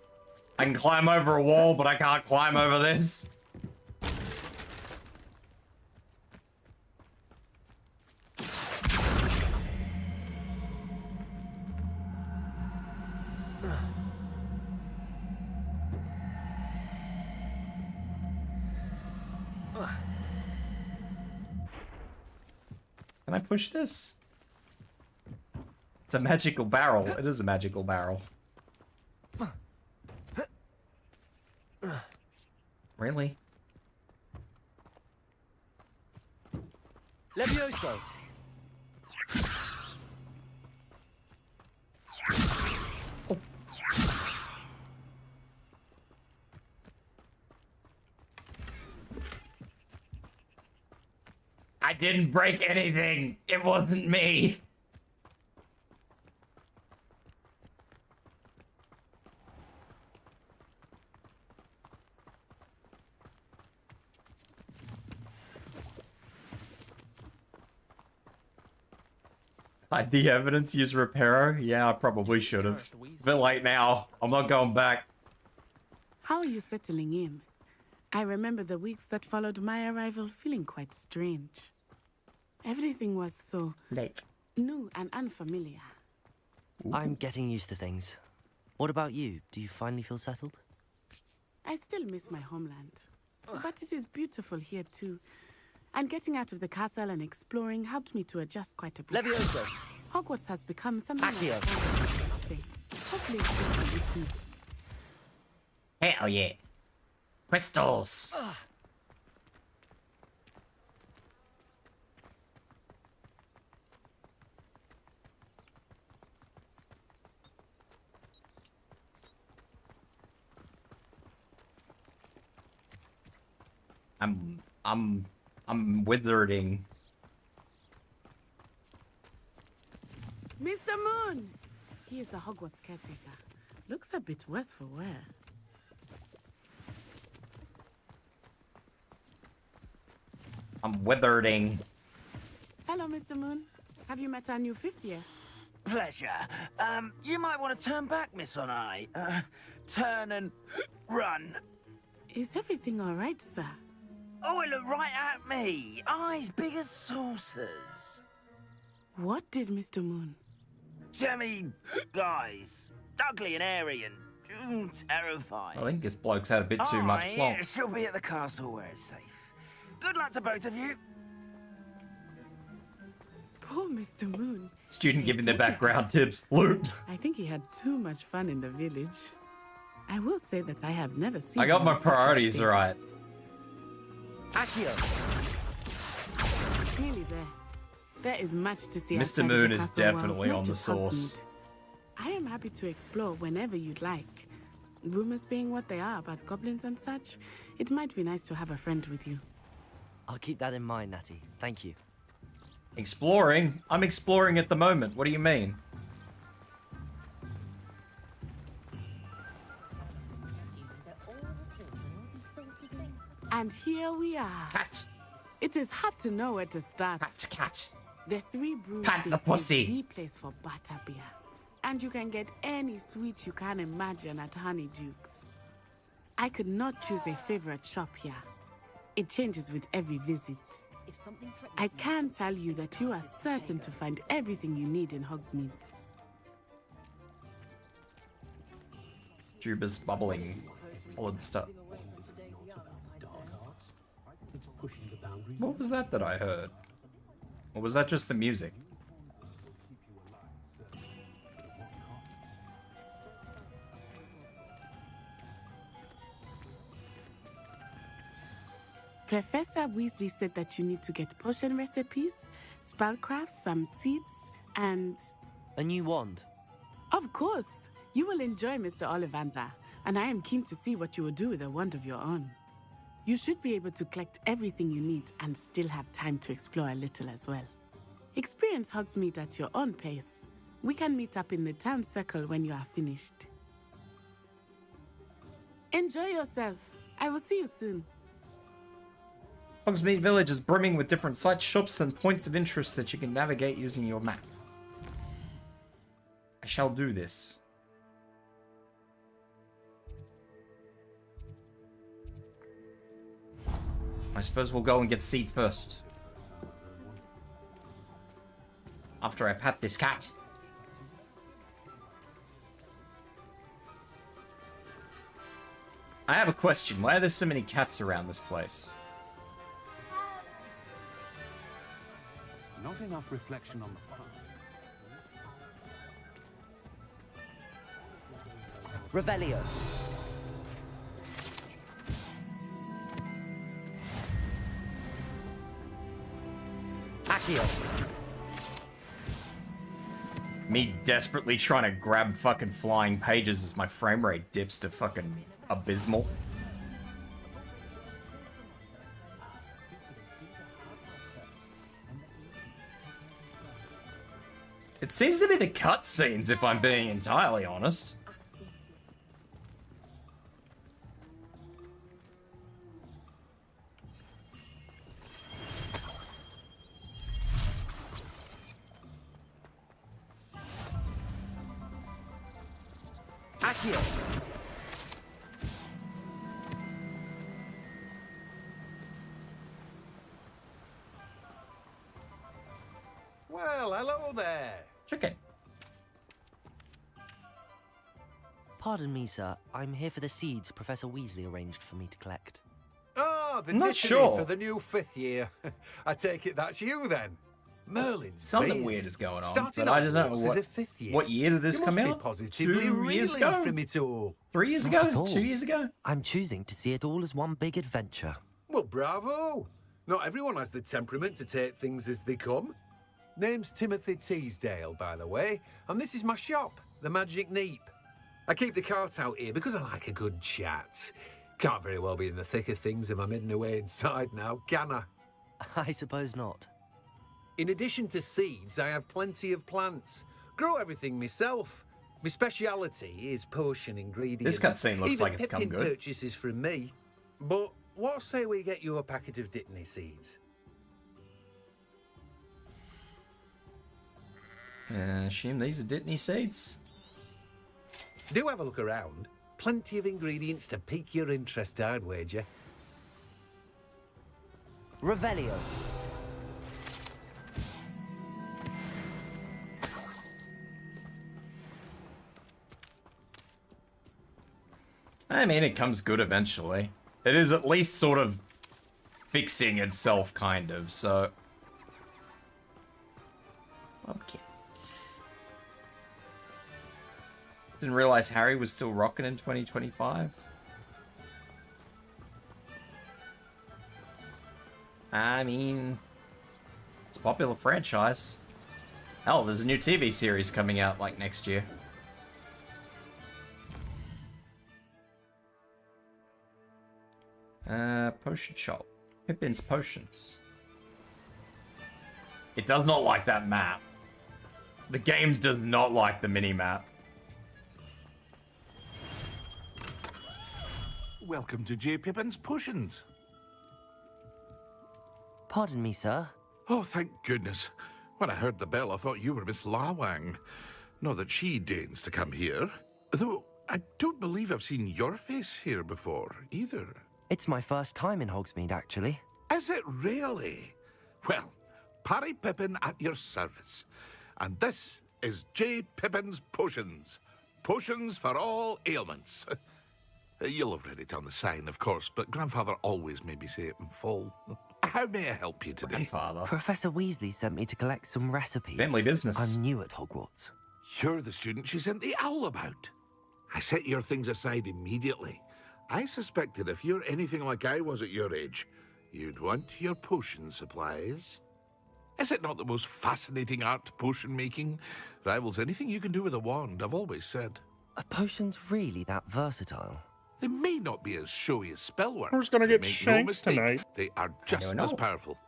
I can climb over a wall, but I can't climb over this? Can I push this? It's a magical barrel. It is a magical barrel. Really? Levioso. I didn't break anything. It wasn't me. Hide the evidence, use Reparo? Yeah, I probably should have. It's a bit late now. I'm not going back. How are you settling in? I remember the weeks that followed my arrival feeling quite strange. Everything was so new and unfamiliar. I'm getting used to things. What about you? Do you finally feel settled? I still miss my homeland, but it is beautiful here too. And getting out of the castle and exploring helped me to adjust quite a bit. Levioso. Hogwarts has become something Accio. like home, I'd say. Hopefully it's good for you too. Hell yeah. Crystals. I'm wizarding. Mr. Moon! He is the Hogwarts caretaker. Looks a bit worse for wear. I'm wizarding. Hello, Mr. Moon. Have you met our new fifth year? Pleasure. You might want to turn back, Miss Onai. Turn and run. Is everything all right, sir? Oh, it looked right at me. Eyes big as saucers. What did Mr. Moon? Jemmy, guys, ugly and airy and terrifying. I think this bloke's had a bit too much plonk. She'll be at the castle where it's safe. Good luck to both of you. Poor Mr. Moon. Student giving their background tips. Loot. I think he had too much fun in the village. I will say that I have never seen. I got him my in such a priorities state. right. Accio. Nearly there. There is much to see. Mr. outside of Moon the is castle walls, definitely not on the just sauce. Hogsmeade. I am happy to explore whenever you'd like. Rumors being what they are about goblins and such, it might be nice to have a friend with you. I'll keep that in mind, Natty. Thank you. Exploring? I'm exploring at the moment. What do you mean? And here we are. Cat. It is hard to know where to start. Cat. The Three Brews Pat the is pussy. the place for butterbeer. And you can get any sweet you can imagine at Honeydukes. I could not choose a favorite shop here. It changes with every visit. I can tell you that you are certain to find everything you need in Hogsmeade. Tuber's bubbling. Odd stuff. What was that I heard? Or was that just the music? Professor Weasley said that you need to get potion recipes, spellcrafts, some seeds, and... A new wand. Of course! You will enjoy Mr. Ollivander, and I am keen to see what you will do with a wand of your own. You should be able to collect everything you need and still have time to explore a little as well. Experience Hogsmeade at your own pace. We can meet up in the town circle when you are finished. Enjoy yourself. I will see you soon. Hogsmeade Village is brimming with different sites, shops, and points of interest that you can navigate using your map. I shall do this. I suppose we'll go and get seed first. After I pat this cat. I have a question. Why are there so many cats around this place? Not enough reflection on the path. Revelio. Accio. Me desperately trying to grab fucking flying pages as my frame rate dips to fucking abysmal. It seems to be the cutscenes, if I'm being entirely honest. Accio. Well, hello there. Chicken. Pardon me, sir. I'm here for the seeds Professor Weasley arranged for me to collect. Oh, the I'm not dittany sure. for the new 5th year. I take it that's you then. Merlin's Something beard. weird is going on, Starting but I don't know Hogwarts what. as a 5th year. What year did this You come must be out? positively 2 years reeling ago? from it all. 3 years Not ago? at all. 2 years ago? I'm choosing to see it all as one big adventure. Well, bravo. Not everyone has the temperament to take things as they come. Name's Timothy Teasdale, by the way, and this is my shop, the Magic Neep. I keep the cart out here because I like a good chat. Can't very well be in the thick of things if I'm hidden away inside now, can I? I suppose not. In addition to seeds, I have plenty of plants. Grow everything myself. My speciality is potion ingredients. This cutscene looks Even like it's come pippin good. purchases from me. But what say we get you a packet of Dittany seeds? Assume these are Dittany seeds. Do have a look around. Plenty of ingredients to pique your interest, I'd wager. Revelio. I mean, it comes good eventually. It is at least sort of fixing itself, kind of, so... Okay. Didn't realize Harry was still rocking in 2025. I mean... It's a popular franchise. Hell, there's a new TV series coming out, like, next year. Potion shop. Pippin's Potions. It does not like that map. The game does not like the mini-map. Welcome to J. Pippin's Potions. Pardon me, sir. Oh, thank goodness. When I heard the bell, I thought you were Miss Lawang. Not that she deigns to come here. Though, I don't believe I've seen your face here before, either. It's my first time in Hogsmeade, actually. Is it really? Well, Parry Pippin at your service. And this is J. Pippin's Potions. Potions for all ailments. You'll have read it on the sign, of course, but Grandfather always made me say it in full. How may I help you today? Grandfather? Professor Weasley sent me to collect some recipes. Family business. I'm new at Hogwarts. You're the student she sent the owl about. I set your things aside immediately. I suspected if you're anything like I was at your age, you'd want your potion supplies. Is it not the most fascinating art, potion making? Rivals anything you can do with a wand, I've always said. Are potions really that versatile? They may not be as showy as spellwork. Who's gonna get Make shanked no mistake, tonight? they are just as powerful.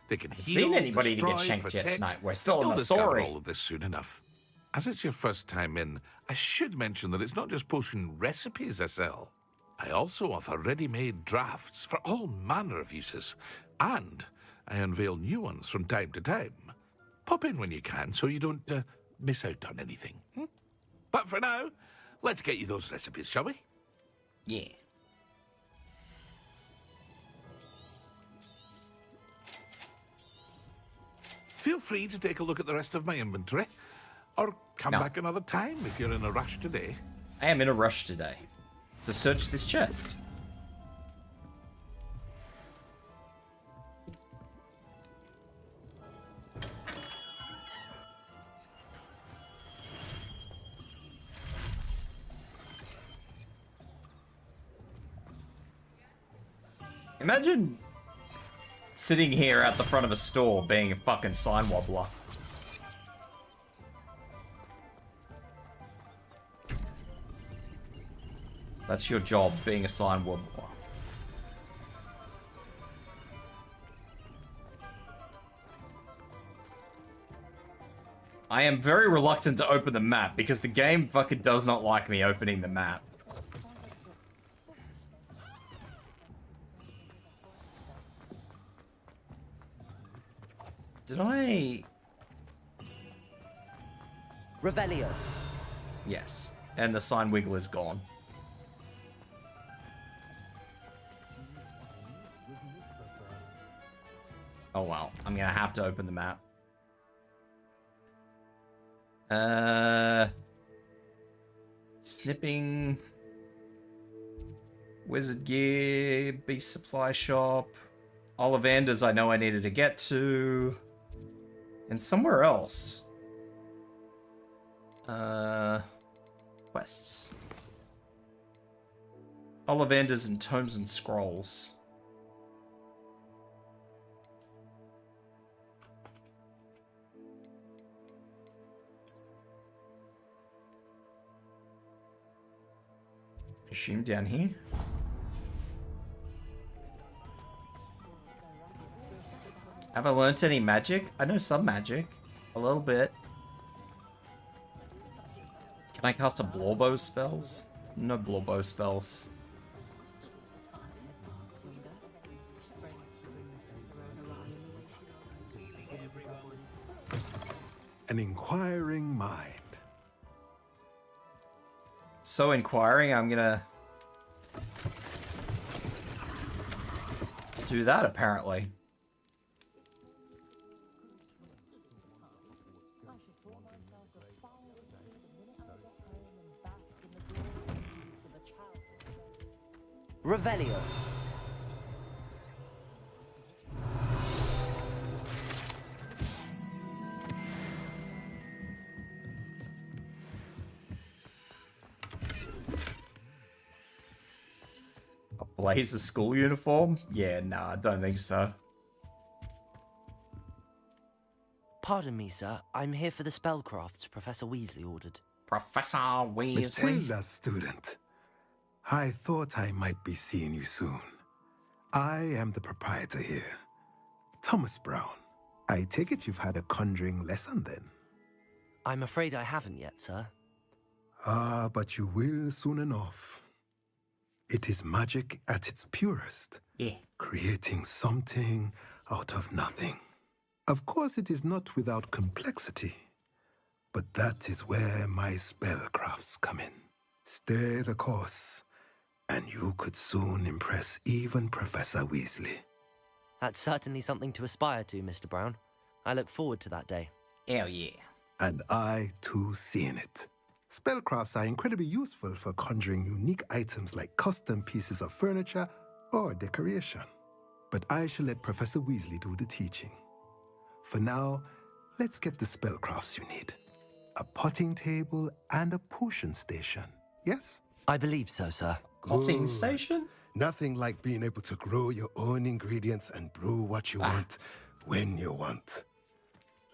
They can Haven't heal, seen anybody to get destroy, shanked yet protect. tonight. We're still in You'll the discover story. all of this soon enough. As it's your first time in, I should mention that it's not just potion recipes I sell. I also offer ready-made drafts for all manner of uses, and I unveil new ones from time to time. Pop in when you can so you don't miss out on anything. But for now, let's get you those recipes, shall we? Yeah. Feel free to take a look at the rest of my inventory, or come back another time if you're in a rush today. I am in a rush today. To search this chest. Imagine sitting here at the front of a store being a fucking sign wobbler. That's your job, being a sign wobbler. I am very reluctant to open the map because the game fucking does not like me opening the map. Did I... Revelio. Yes. And the sign wiggle is gone. Oh wow, I'm gonna have to open the map. Snipping. Wizard gear, beast supply shop. Ollivander's I know I needed to get to. And somewhere else. Quests. Ollivander's and Tomes and Scrolls. Assume down here. Have I learnt any magic? I know some magic. A little bit. Can I cast a Blawbow spells? No Blawbow spells. An inquiring mind. So inquiring, I'm gonna do that apparently. Revelio. A blazer school uniform? Yeah, nah, I don't think so. Pardon me, sir. I'm here for the spellcrafts Professor Weasley ordered. Professor Weasley? Matilda, student. I thought I might be seeing you soon. I am the proprietor here, Thomas Brown. I take it you've had a conjuring lesson then? I'm afraid I haven't yet, sir. Ah, but you will soon enough. It is magic at its purest. Yeah. Creating something out of nothing. Of course, it is not without complexity. But that is where my spellcrafts come in. Stay the course, and you could soon impress even Professor Weasley. That's certainly something to aspire to, Mr. Brown. I look forward to that day. Hell yeah. And I, too, seeing it. Spellcrafts are incredibly useful for conjuring unique items like custom pieces of furniture or decoration. But I shall let Professor Weasley do the teaching. For now, let's get the spellcrafts you need. A potting table and a potion station, yes? I believe so, sir. Potting station? Nothing like being able to grow your own ingredients and brew what you want when you want.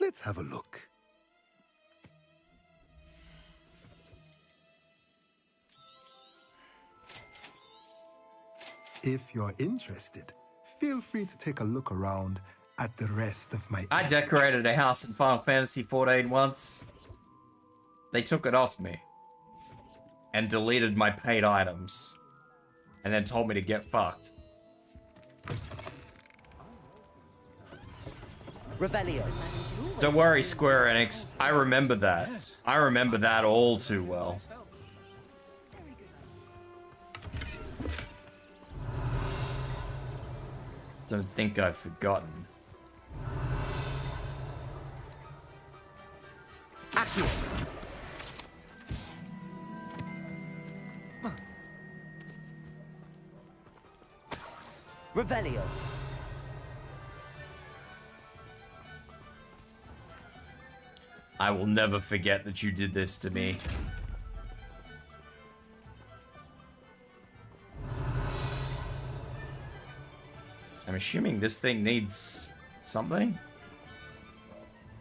Let's have a look. If you're interested, feel free to take a look around at the rest of my... I decorated a house in Final Fantasy XIV once. They took it off me. And deleted my paid items. And then told me to get fucked. Revelio. Don't worry, Square Enix. I remember that. I remember that all too well. Don't think I've forgotten. Accio. Revelio. I will never forget that you did this to me. I'm assuming this thing needs something?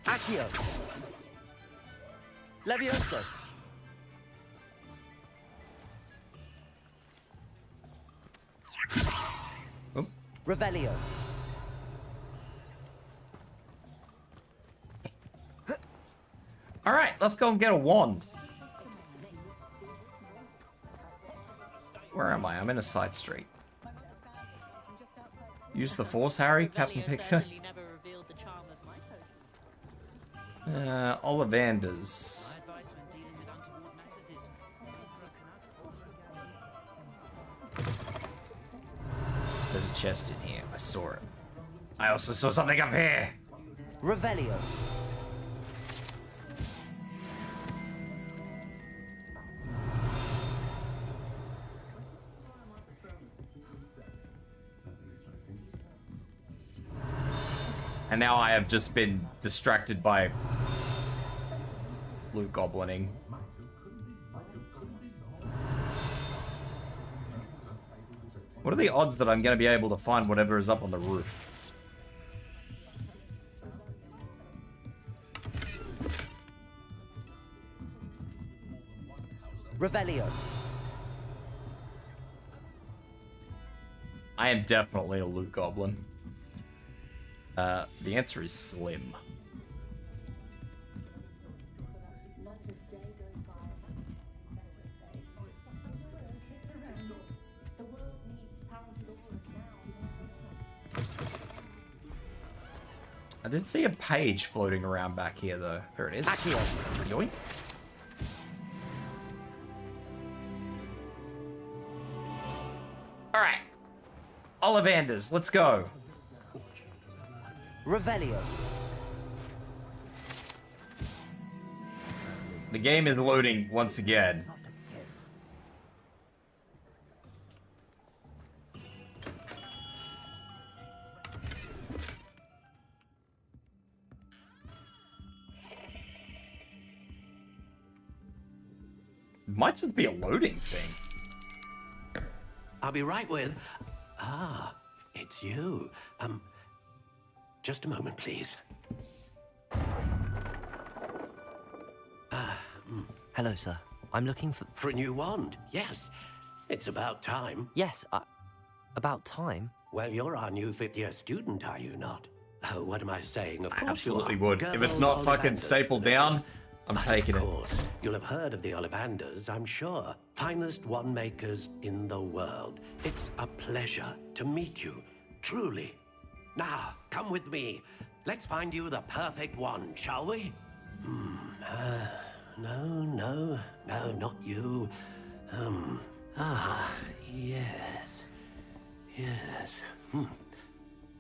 Accio. Levioso. Oop. Revelio. Alright, let's go and get a wand. Where am I? I'm in a side street. Use the Force, Harry, Captain Picker. Ollivanders. There's a chest in here. I saw it. I also saw something up here. Revelio. And now I have just been distracted by loot goblining. What are the odds that I'm going to be able to find whatever is up on the roof? Revelio. I am definitely a loot goblin. The answer is slim. I did see a page floating around back here, though. There it is. Yoink. All right. Ollivanders, let's go. Revelio. The game is loading once again. Might just be a loading thing. I'll be right with... Ah, it's you. Just a moment, please. Hello, sir. I'm looking for... For a new wand, yes. It's about time. Yes, about time? Well, you're our new 5th-year student, are you not? Oh, what am I saying? Of I course absolutely you are. would. If it's not fucking stapled down, I'm taking it. Of course. You'll have heard of the Ollivanders, I'm sure. Finest wand makers in the world. It's a pleasure to meet you, truly. Now, come with me. Let's find you the perfect wand, shall we? No, not you. Yes.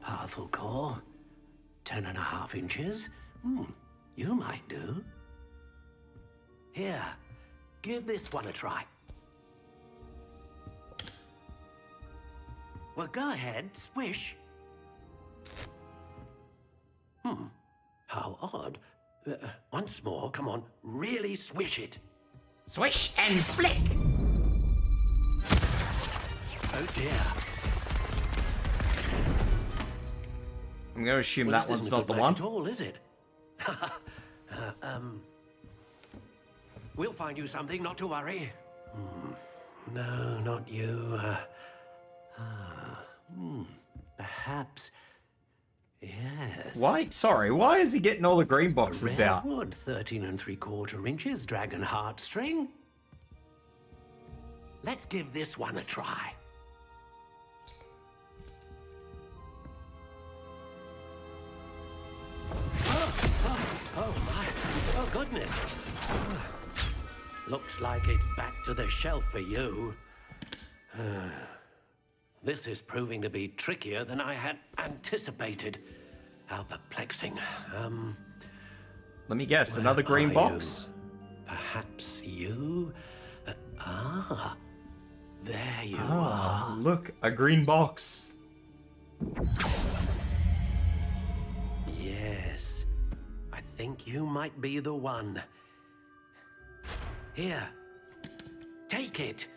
Powerful core. 10.5 inches. You might do. Here, give this one a try. Well, go ahead, swish. How odd. Once more, come on, really swish it. Swish and flick! Oh dear. I'm going to assume Well, that this one's isn't not the good one. at all, is it? We'll find you something, not to worry. No, not you. Perhaps. Yes. Why? Sorry, why is he getting all the green boxes out? Redwood, 13.75 inches, dragon heartstring. Let's give this one a try. Oh my, oh goodness. Looks like it's back to the shelf for you. This is proving to be trickier than I had anticipated. How perplexing. Let me guess, another green box? Perhaps you? There you are. Look, a green box. Yes, I think you might be the one. Here, take it.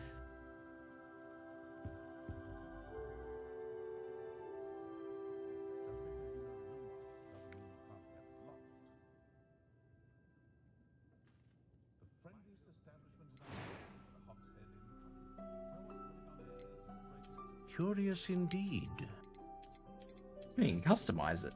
Curious indeed. You can customize it.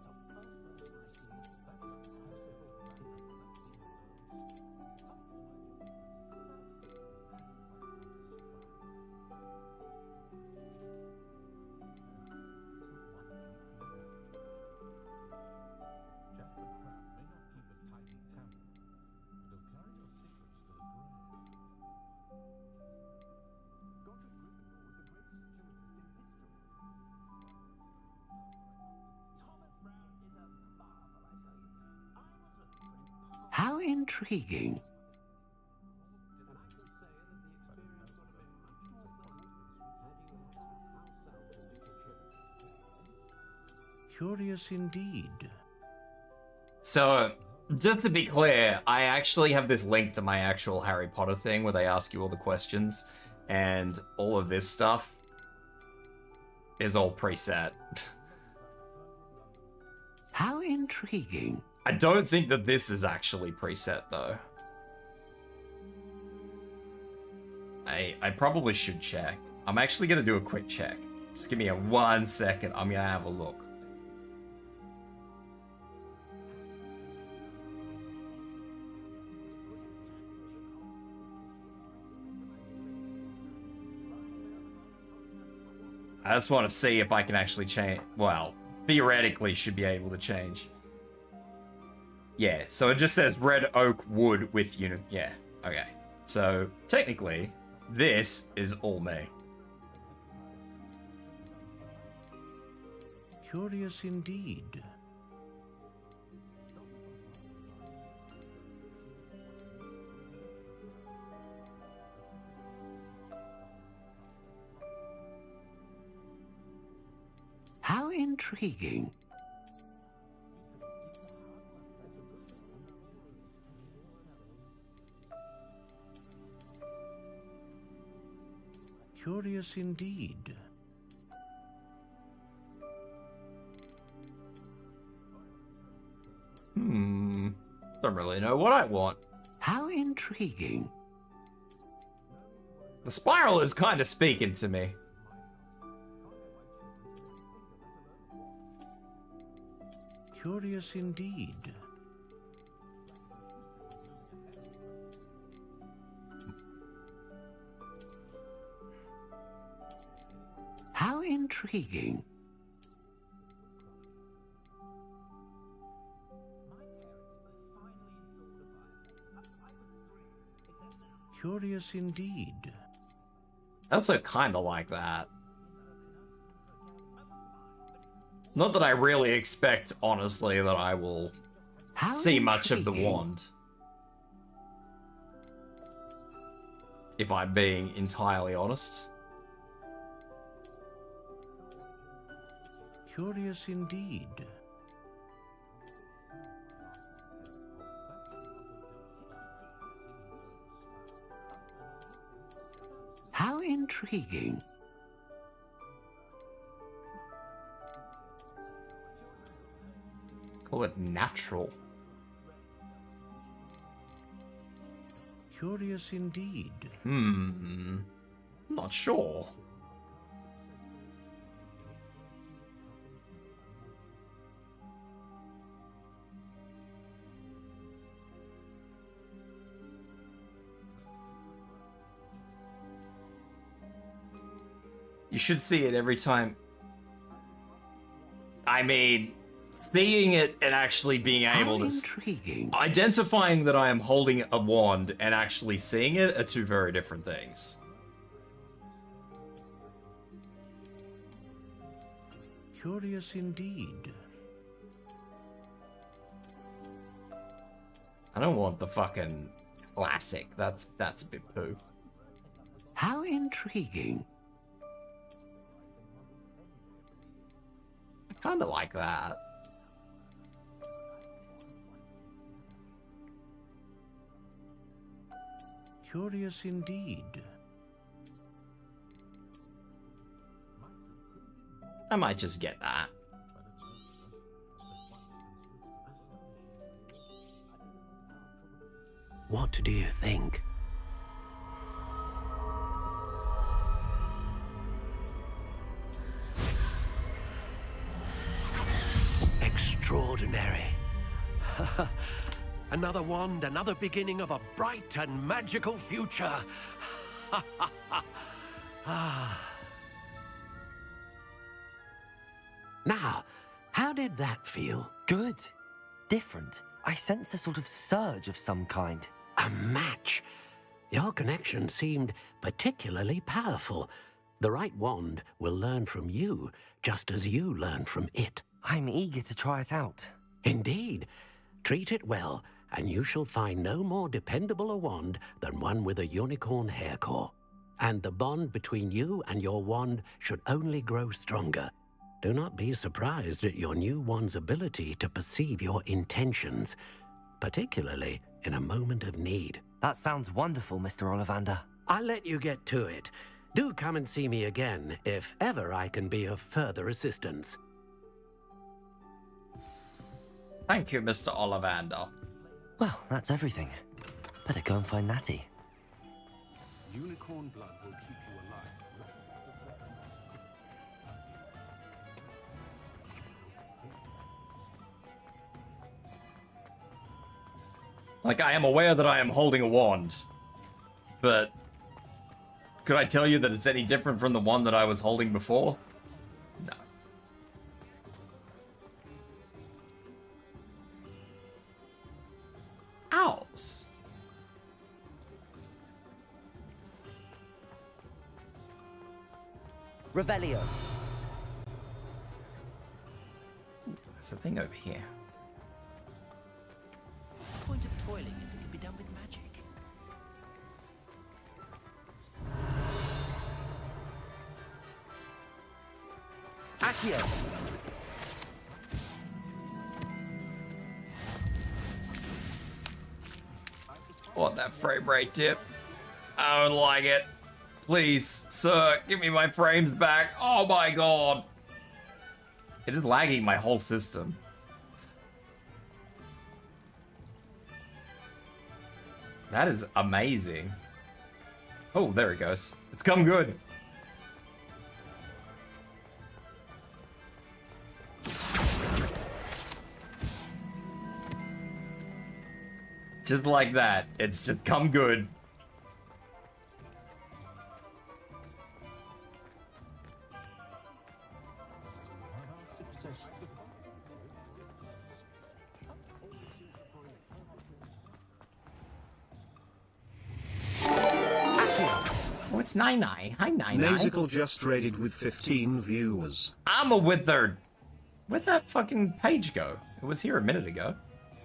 How intriguing. Curious indeed. So, just to be clear, I actually have this link to my actual Harry Potter thing where they ask you all the questions, and all of this stuff is all preset. How intriguing. I don't think that this is actually preset, though. I probably should check. I'm actually going to do a quick check. Just give me a 1 second. I'm going to have a look. I just want to see if I can actually change. Well, theoretically should be able to change. Yeah, so it just says red oak wood with unit. Yeah, okay. So technically, this is all me. Curious indeed. How intriguing. Curious indeed. Don't really know what I want. How intriguing. The spiral is kind of speaking to me. Curious indeed. How intriguing. Curious indeed. I also kind of like that. Not that I really expect, honestly, that I will see much of the wand. If I'm being entirely honest. Curious indeed. How intriguing. Call it natural. Curious indeed. Not sure. You should see it every time. I mean, seeing it and actually being able to... Intriguing. Identifying that I am holding a wand and actually seeing it are two very different things. Curious indeed. I don't want the fucking classic. That's a bit poo. How intriguing. I kind of like that. Curious indeed. I might just get that. What do you think? Extraordinary. Another wand, another beginning of a bright and magical future. Now, how did that feel? Good. Different. I sensed a sort of surge of some kind. A match. Your connection seemed particularly powerful. The right wand will learn from you, just as you learn from it. I'm eager to try it out. Indeed. Treat it well, and you shall find no more dependable a wand than one with a unicorn hair core. And the bond between you and your wand should only grow stronger. Do not be surprised at your new wand's ability to perceive your intentions, particularly in a moment of need. That sounds wonderful, Mr. Ollivander. I'll let you get to it. Do come and see me again if ever I can be of further assistance. Thank you, Mr. Ollivander. Well, that's everything. Better go and find Natty. Unicorn blood will keep you alive. Like, I am aware that I am holding a wand, but could I tell you that it's any different from the one that I was holding before? No. Owls. Revelio. There's a thing over here. Point of toiling if it can be done with magic. Accio. Want that frame rate dip? I don't like it. Please, sir, give me my frames back. Oh my god. It is lagging my whole system. That is amazing. Oh, there it goes. It's come good. Just like that. It's just come good. Oh, it's Nine. Hi, Nine. Nazical just raided with 15 viewers. I'm a withered. Where'd that fucking page go? It was here a minute ago.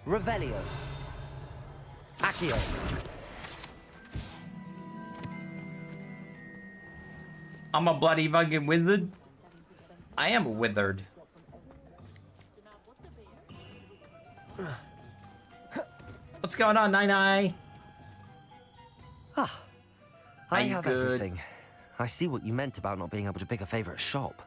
Revelio. Accio. I'm a bloody fucking wizard. I am a withered. What's going on, Nine? Ah, I Are you have good? everything. I see what you meant about not being able to pick a favorite shop.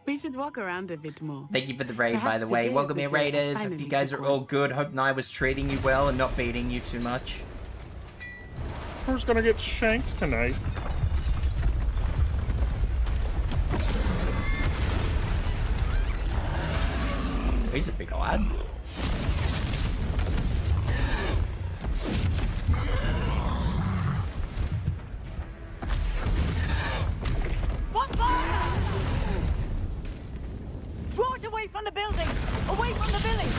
We should walk around a bit more. Thank you for the raid, by Perhaps the way. today is Welcome the here, day I raiders. Hope finally you guys pick are all one. good. Hope Nye was treating you well and not beating you too much. Who's gonna get shanked tonight? He's a big lad. One fire! Draw it away from the building! Away from the village!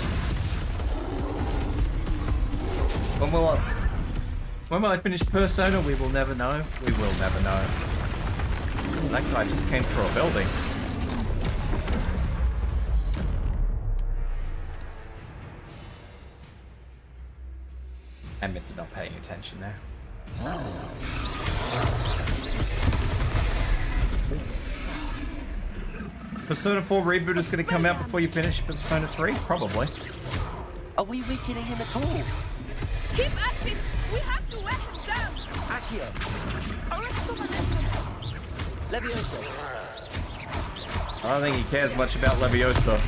When will I finish Persona? We will never know. We will never know. That guy just came through a building. I meant to not paying attention there. Persona 4 reboot is going to come out before you finish Persona 3? Probably. Are we weakening him at all? Keep at it! We have to wear him down! Accio. Levioso. I don't think he cares much about Leviosa.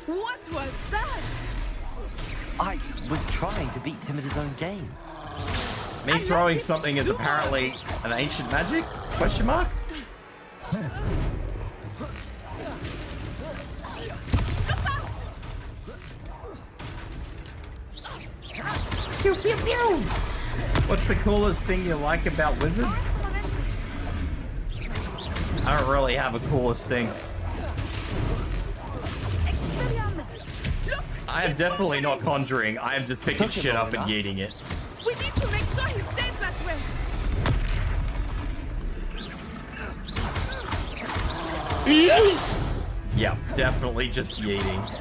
What was that? I was trying to beat him at his own game. Me throwing something is apparently an ancient magic? Question mark? Pew, pew, pew. What's the coolest thing you like about Wizard? I don't really have a coolest thing. I am definitely not conjuring. I am just picking shit up and yeeting it. We need to make sure he stays that way! Yeah, definitely just yeeting.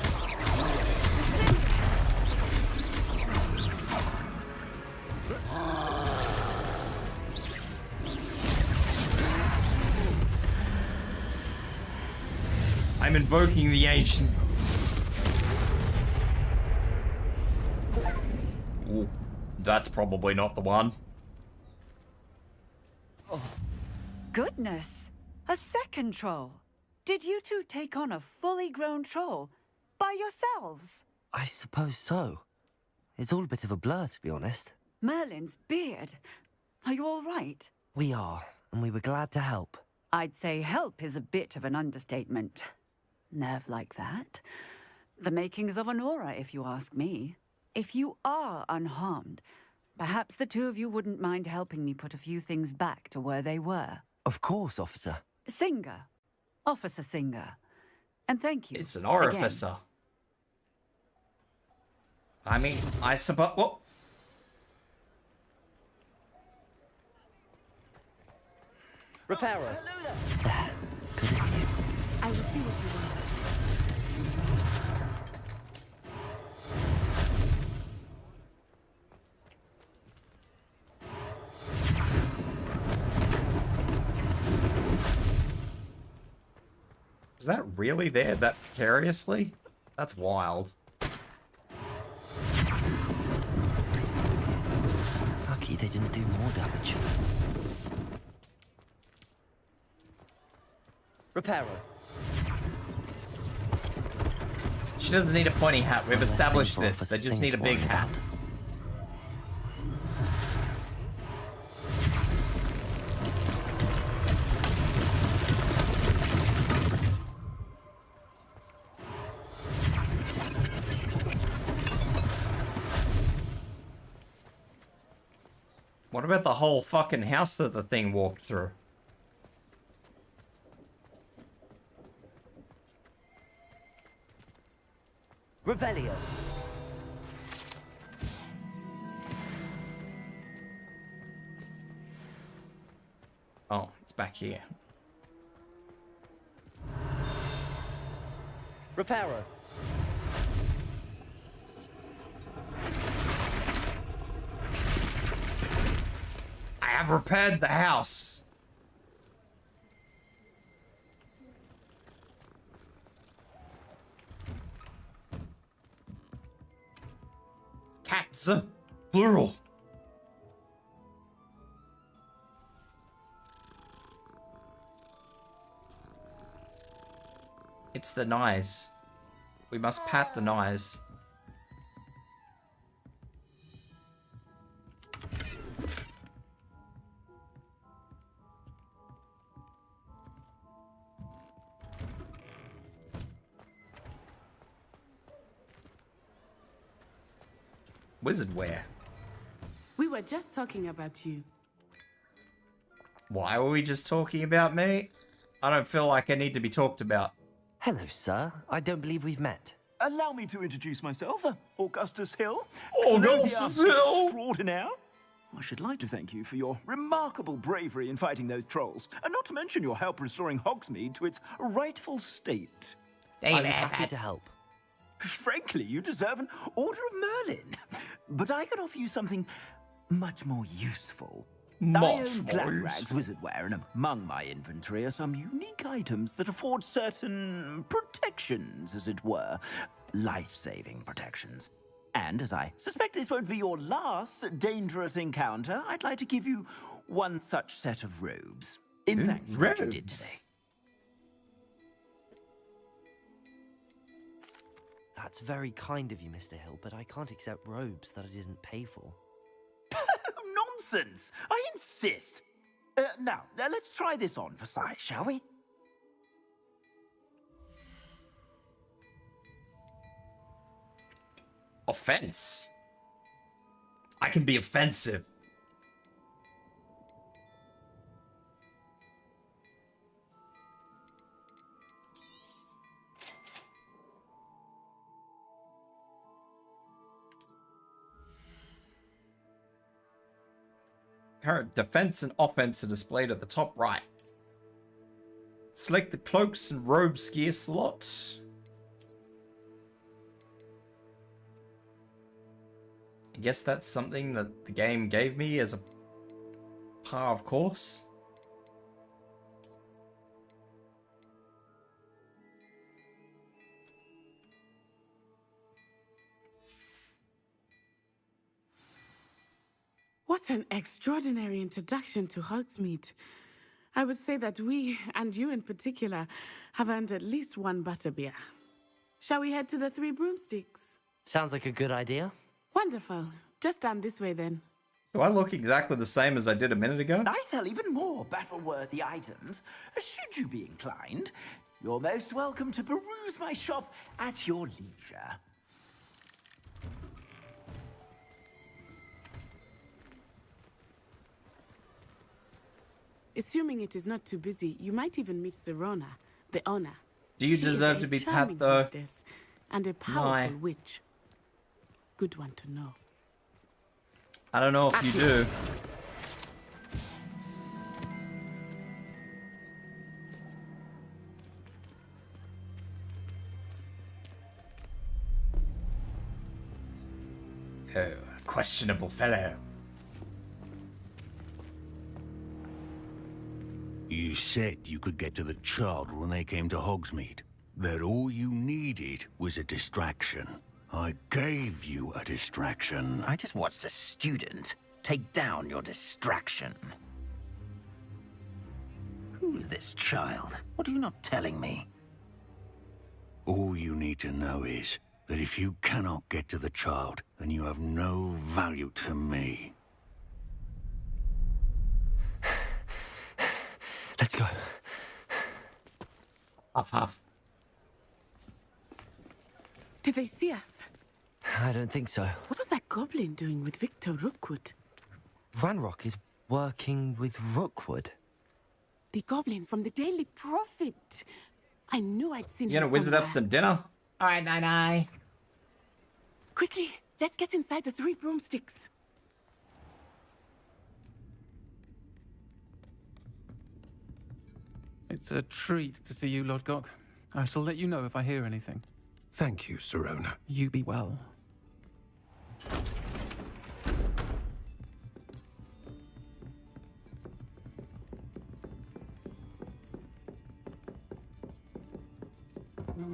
I'm invoking the ancient. Ooh, that's probably not the one. Goodness! A second troll! Did you two take on a fully grown troll? By yourselves? I suppose so. It's all a bit of a blur, to be honest. Merlin's beard. Are you all right? We are, and we were glad to help. I'd say help is a bit of an understatement. Nerve like that. The makings of an aura, if you ask me. If you are unharmed, perhaps the two of you wouldn't mind helping me put a few things back to where they were. Of course, officer. Singer. Officer Singer. And thank you. It's an orificer. I mean, I suppose. What? Reparo. I will see what you want. Is that really there that precariously? That's wild. Lucky they didn't do more damage. Repairer. She doesn't need a pointy hat. We've established this. They just need a big hat. What about the whole fucking house that the thing walked through? Revelio. Oh, it's back here. Repairer. I have repaired the house. Cats, plural. It's the knives. We must pat the knives. Wizard wear. We were just talking about you. Why were we just talking about me? I don't feel like I need to be talked about. Hello, sir. I don't believe we've met. Allow me to introduce myself, Augustus Hill. Augustus Hill! Extraordinaire. I should like to thank you for your remarkable bravery in fighting those trolls, and not to mention your help restoring Hogsmeade to its rightful state. I was happy to help. Frankly, you deserve an Order of Merlin. But I can offer you something much more useful. I own Gladrag's wizardware, and among my inventory are some unique items that afford certain protections, as it were. Life-saving protections. And as I suspect this won't be your last dangerous encounter, I'd like to give you one such set of robes. In thanks for what you did today. That's very kind of you, Mr. Hill, but I can't accept robes that I didn't pay for. Nonsense! I insist. Now, let's try this on for size, shall we? Offense? I can be offensive. Current defense and offense are displayed at the top right. Select the cloaks and robes gear slot. I guess that's something that the game gave me as a par of course. What an extraordinary introduction to Hogsmeade. I would say that we, and you in particular, have earned at least one butterbeer. Shall we head to the Three Broomsticks? Sounds like a good idea. Wonderful. Just down this way then. Do I look exactly the same as I did a minute ago? I sell even more battle-worthy items. Should you be inclined, you're most welcome to peruse my shop at your leisure. Assuming it is not too busy, you might even meet Sirona, the owner. Do you She deserve is to a be charming pat though? hostess and a powerful witch. Good one to know. I don't know if you do. Oh, questionable fellow. You said you could get to the child when they came to Hogsmeade. That all you needed was a distraction. I gave you a distraction. I just watched a student take down your distraction. Who's this child? What are you not telling me? All you need to know is that if you cannot get to the child, then you have no value to me. Let's go. Huff, huff. Did they see us? I don't think so. What was that goblin doing with Victor Rookwood? Ranrock is working with Rookwood. The goblin from the Daily Prophet. I knew I'd seen You him gonna wizard up somewhere. some dinner? Alright, night. Quickly, let's get inside the 3 broomsticks. It's a treat to see you, Lodgok. I shall let you know if I hear anything. Thank you, Sirona. You be well.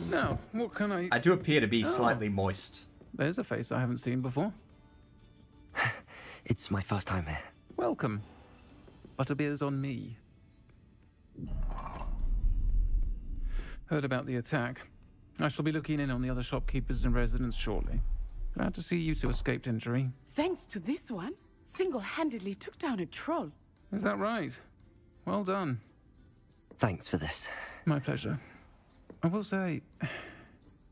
Now, what can I do appear to be slightly moist. There's a face I haven't seen before. It's my first time here. Welcome. Butterbeer's on me. Heard about the attack. I shall be looking in on the other shopkeepers and residents shortly. Glad to see you two escaped injury. Thanks to this one, single-handedly took down a troll. Is that right? Well done. Thanks for this. My pleasure. I will say,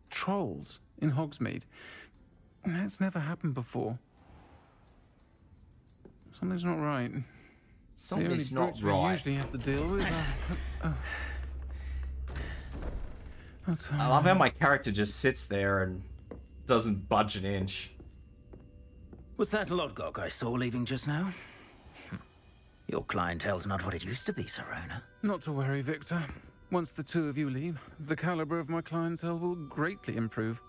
trolls in Hogsmeade. That's never happened before. Something's not right. Something's the only not brutes we right. usually have to deal with. I love how my character just sits there and doesn't budge an inch. Was that Lodgok I saw leaving just now? Your clientele's not what it used to be, Sirona. Not to worry, Victor. Once the two of you leave, the caliber of my clientele will greatly improve.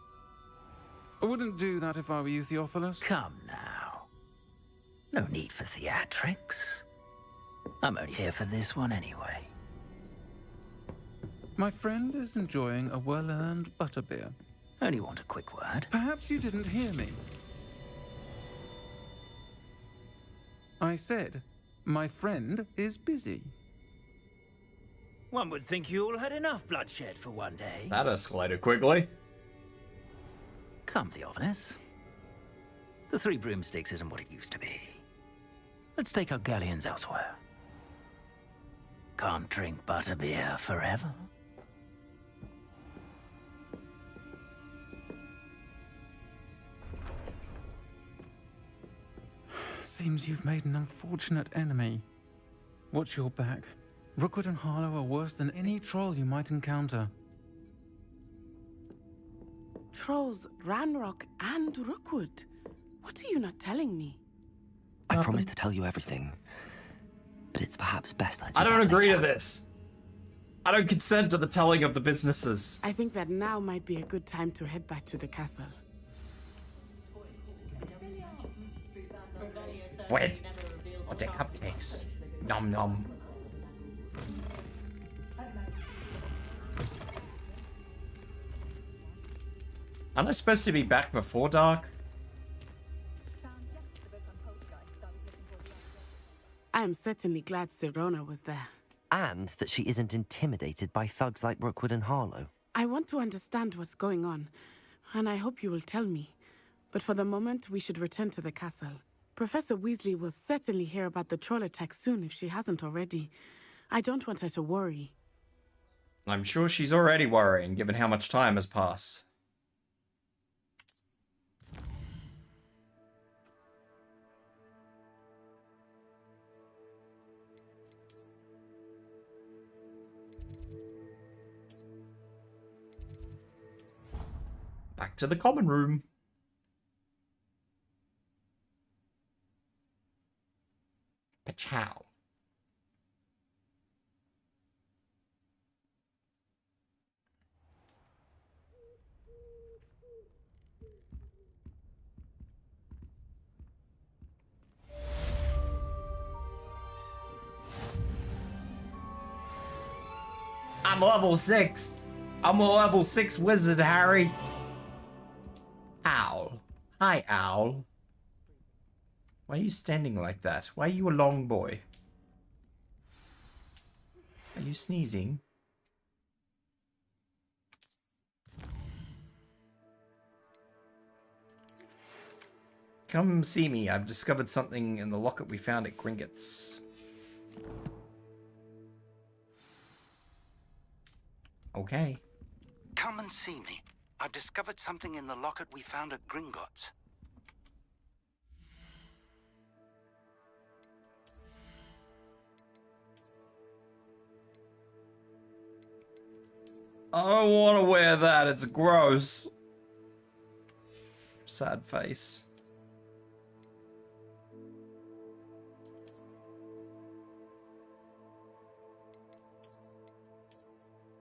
I wouldn't do that if I were you, Theophilus. Come now. No need for theatrics. I'm only here for this one anyway. My friend is enjoying a well-earned butterbeer. Only want a quick word. Perhaps you didn't hear me. I said, my friend is busy. One would think you all had enough bloodshed for one day. That escalated quickly. Come, Theophilus. The 3 broomsticks isn't what it used to be. Let's take our galleons elsewhere. Can't drink butterbeer forever. Seems you've made an unfortunate enemy. Watch your back. Rookwood and Harlow are worse than any troll you might encounter. Trolls, Ranrock, and Rookwood. What are you not telling me? I promise to tell you everything, but it's perhaps best I don't agree to this. I don't consent to the telling of the businesses. I think that now might be a good time to head back to the castle. Bread. Or the cupcakes. Nom nom. Aren't I supposed to be back before dark? I am certainly glad Sirona was there. And that she isn't intimidated by thugs like Rookwood and Harlow. I want to understand what's going on, and I hope you will tell me. But for the moment, we should return to the castle. Professor Weasley will certainly hear about the troll attack soon if she hasn't already. I don't want her to worry. I'm sure she's already worrying, given how much time has passed. Back to the common room. Pachow. I'm level 6. I'm a level 6 wizard, Harry. Owl. Hi, Owl. Why are you standing like that? Why are you a long boy? Are you sneezing? Come see me. I've discovered something in the locket we found at Gringotts. Okay. Come and see me. I've discovered something in the locket we found at Gringotts. I don't want to wear that. It's gross. Sad face.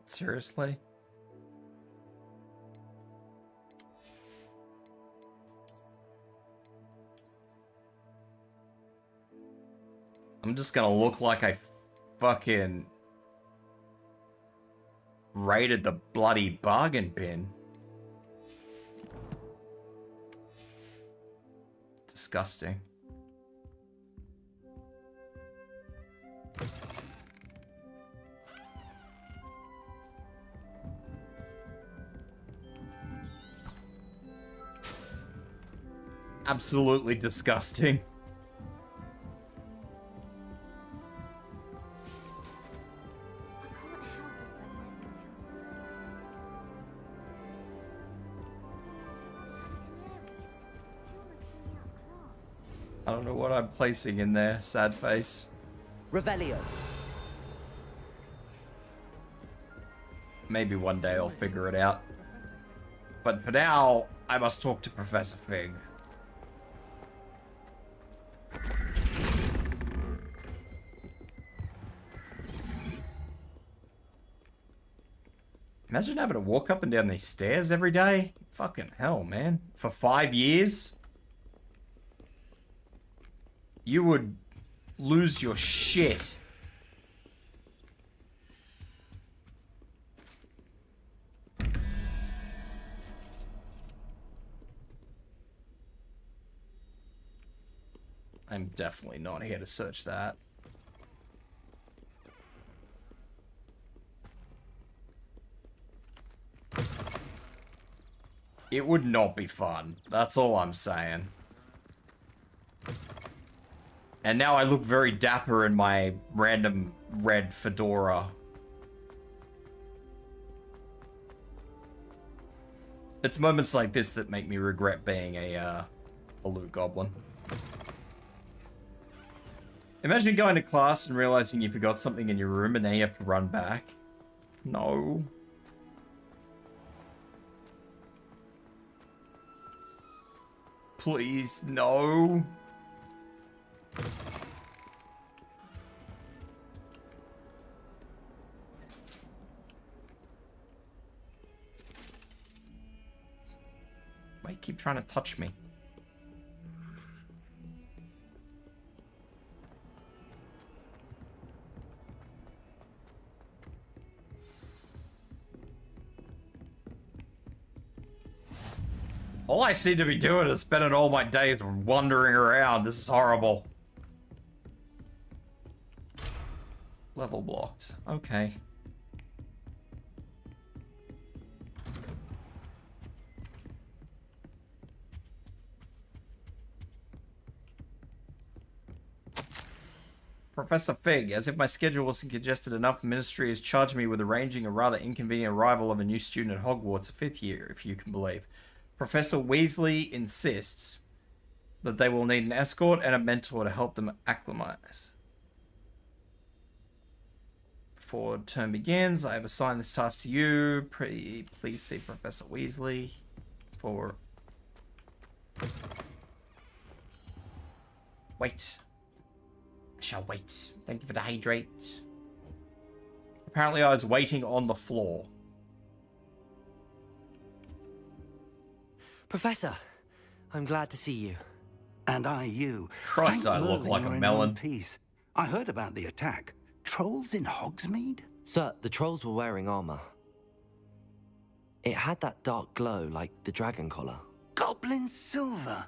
Seriously? I'm just gonna look like I fucking raided the bloody bargain bin. Disgusting. Absolutely disgusting. I don't know what I'm placing in there, sad face. Revelio. Maybe one day I'll figure it out. But for now, I must talk to Professor Fig. Imagine having to walk up and down these stairs every day. Fucking hell, man. For 5 years? You would lose your shit. I'm definitely not here to search that. It would not be fun. That's all I'm saying. And now I look very dapper in my random red fedora. It's moments like this that make me regret being a loot goblin. Imagine going to class and realizing you forgot something in your room and now you have to run back. No. Please, no. Why you keep trying to touch me? All I seem to be doing is spending all my days wandering around. This is horrible. Level blocked. Okay. Professor Fig, as if my schedule wasn't congested enough, the Ministry has charged me with arranging a rather inconvenient arrival of a new student at Hogwarts, a 5th year, if you can believe. Professor Weasley insists that they will need an escort and a mentor to help them acclimatize. Before term begins, I have assigned this task to you. Please see Professor Weasley for... Wait. I shall wait. Thank you for the hydrate. Apparently I was waiting on the floor. Professor, I'm glad to see you. And I you. Christ, I look like a melon. Peace. I heard about the attack. Trolls in Hogsmeade? Sir, the trolls were wearing armor. It had that dark glow like the dragon collar. Goblin silver.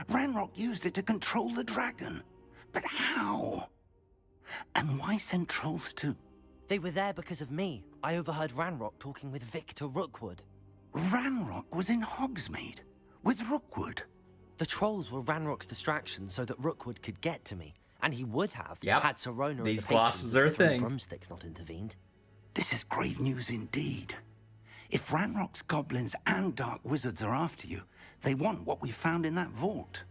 Ranrock used it to control the dragon. But how? And why send trolls too? They were there because of me. I overheard Ranrock talking with Victor Rookwood. Ranrock was in Hogsmeade with Rookwood. The trolls were Ranrock's distraction so that Rookwood could get to me. And he would have had Sirona These and the glasses are a thing. Broomsticks not intervened. This is grave news indeed. If Ranrock's goblins and dark wizards are after you, they want what we found in that vault.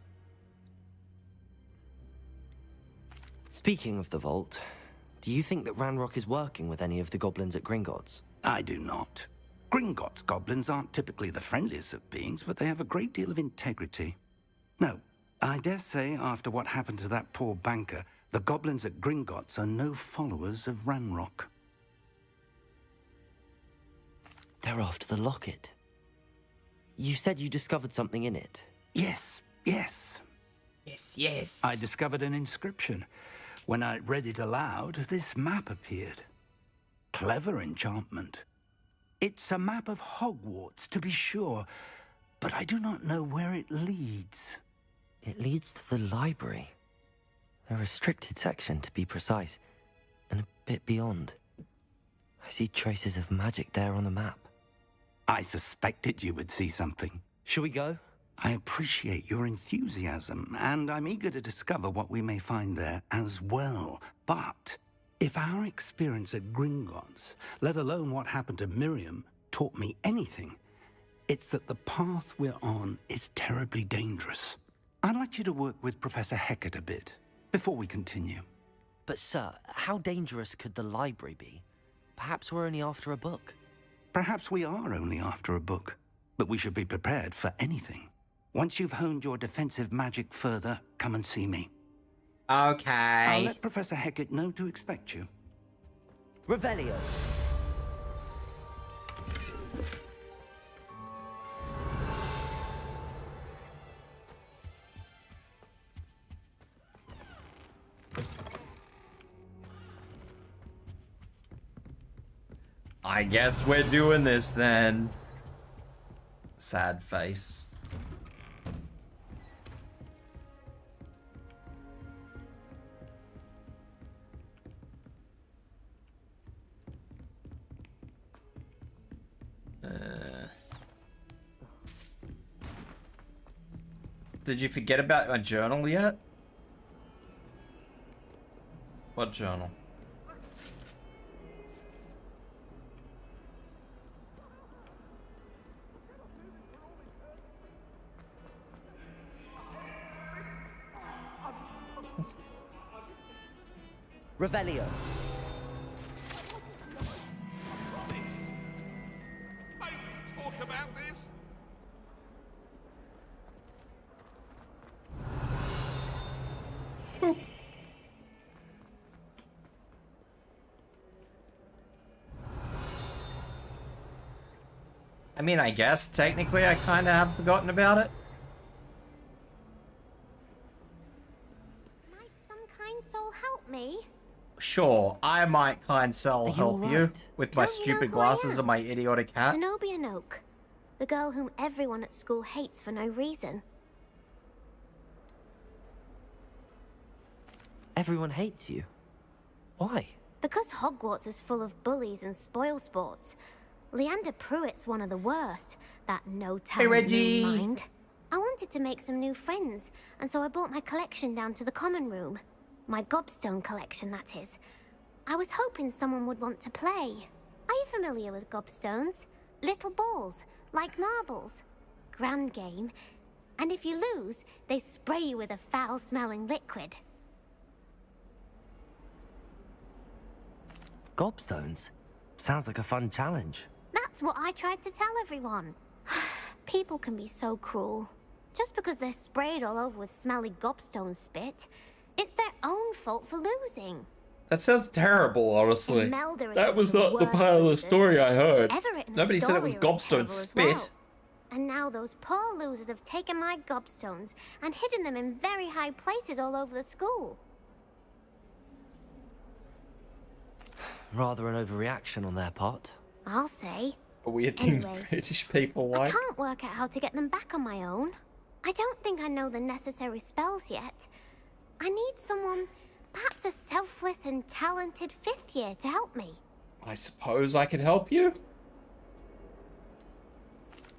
Speaking of the vault, do you think that Ranrock is working with any of the goblins at Gringotts? I do not. Gringotts goblins aren't typically the friendliest of beings, but they have a great deal of integrity. No, I dare say after what happened to that poor banker, the goblins at Gringotts are no followers of Ranrock. They're after the locket. You said you discovered something in it. Yes. Yes. I discovered an inscription. When I read it aloud, this map appeared. Clever enchantment. It's a map of Hogwarts, to be sure, but I do not know where it leads. It leads to the library. A restricted section, to be precise, and a bit beyond. I see traces of magic there on the map. I suspected you would see something. Shall we go? I appreciate your enthusiasm, and I'm eager to discover what we may find there as well. But if our experience at Gringotts, let alone what happened to Miriam, taught me anything, it's that the path we're on is terribly dangerous. I'd like you to work with Professor Hecat a bit before we continue. But sir, how dangerous could the library be? Perhaps we're only after a book. Perhaps we are only after a book, but we should be prepared for anything. Once you've honed your defensive magic further, come and see me. Okay. I'll let Professor Hecat know to expect you. Revelio. I guess we're doing this then. Sad face. Did you forget about my journal yet? What journal? Revelio. Talk about this? I mean, I guess technically I kind of have forgotten about it. Might some kind soul help me? Sure, I might kind soul help you alright? with my Don't you know stupid who I glasses am? and my idiotic hat. Zenobia Noak, the girl whom everyone at school hates for no reason. Everyone hates you. Why? Because Hogwarts is full of bullies and spoilsports. Leander Pruitt's one of the worst. That no talent, Reggie. no mind. I wanted to make some new friends, and so I brought my collection down to the common room. My gobstone collection, that is. I was hoping someone would want to play. Are you familiar with gobstones? Little balls, like marbles. Grand game. And if you lose, they spray you with a foul-smelling liquid. Gobstones? Sounds like a fun challenge. That's what I tried to tell everyone. People can be so cruel. Just because they're sprayed all over with smelly gobstone spit, it's their own fault for losing. That sounds terrible, honestly. Imelda is That one was of the not the worst part of the losers. story I heard. Everett and Nobody said it was Astoria are gobstone terrible as spit. well. And now those poor losers have taken my gobstones and hidden them in very high places all over the school. Rather an overreaction on their part. I'll say. A weird thing Anyway, British people I like. can't work out how to get them back on my own. I don't think I know the necessary spells yet. I need someone, perhaps a selfless and talented 5th year to help me. I suppose I could help you?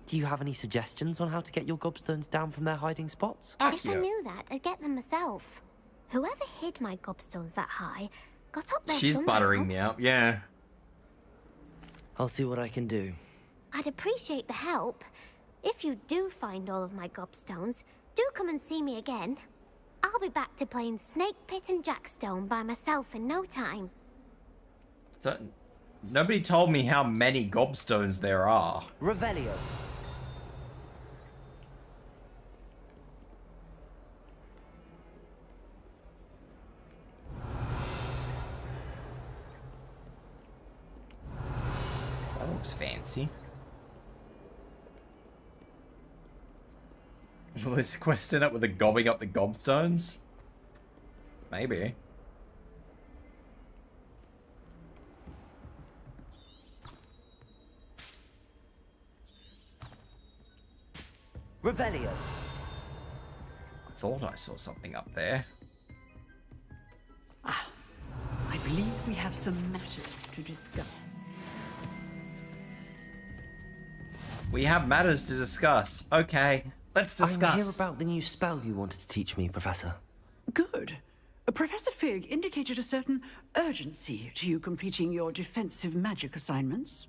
Do you have any suggestions on how to get your gobstones down from their hiding spots? If I knew that, I'd get them myself. Whoever hid my gobstones that high got up there She's somehow. buttering me up, yeah. I'll see what I can do. I'd appreciate the help. If you do find all of my gobstones, do come and see me again. I'll be back to playing Snake Pit and Jackstone by myself in no time. Nobody told me how many gobstones there are. Revelio. That looks fancy. Will this quest end up with a gobbing up the gobstones? Maybe. Revelio. I thought I saw something up there. I believe we have some matters to discuss. We have matters to discuss. Okay, let's discuss. I'm here about the new spell you wanted to teach me, Professor. Good. Professor Fig indicated a certain urgency to you completing your defensive magic assignments.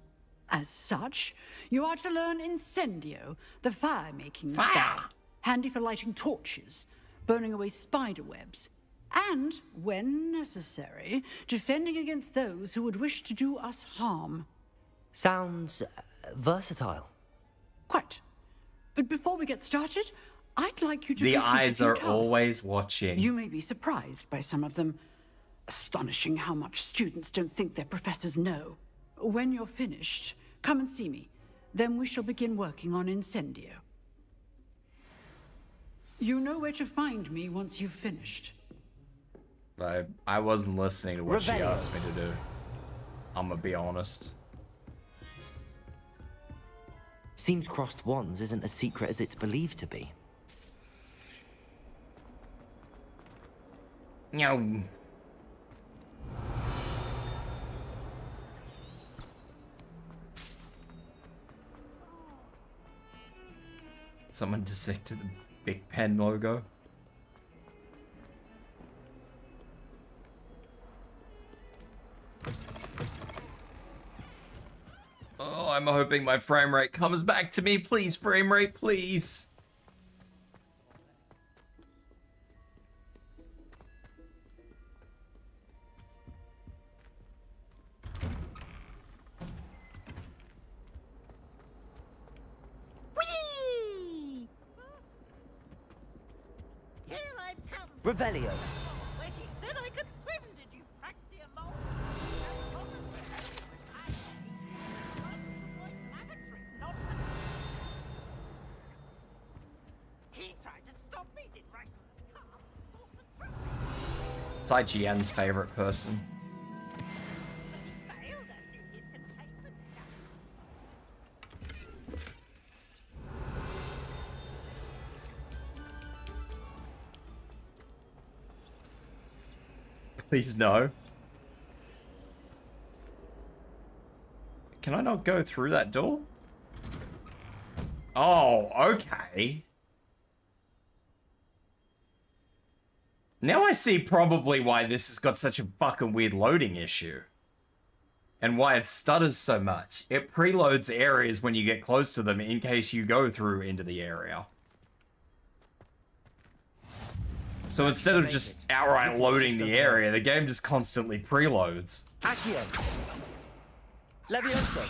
As such, you are to learn Incendio, the fire-making spell, handy for lighting torches, burning away spider webs, and, when necessary, defending against those who would wish to do us harm. Sounds versatile. Quite. But before we get started, I'd like you to The complete a eyes few are tasks. always watching. You may be surprised by some of them. Astonishing how much students don't think their professors know. When you're finished, come and see me. Then we shall begin working on Incendio. You know where to find me once you've finished. I wasn't listening to what she Revelio. asked me to do. I'm gonna be honest. Seems crossed wands isn't as secret as it's believed to be. No. Someone dissected the Big Pen logo. Oh, I'm hoping my frame rate comes back to me. Please, frame rate, please. Here I've come. Revelio. Where she said I could swim, did you praxia mole? He tried to stop me, did right? It's IGN's favorite person. Please no. Can I not go through that door? Oh, okay. Now I see probably why this has got such a fucking weird loading issue. And why it stutters so much. It preloads areas when you get close to them in case you go through into the area. So instead of just outright loading the area, the game just constantly preloads. Accio. Levioso.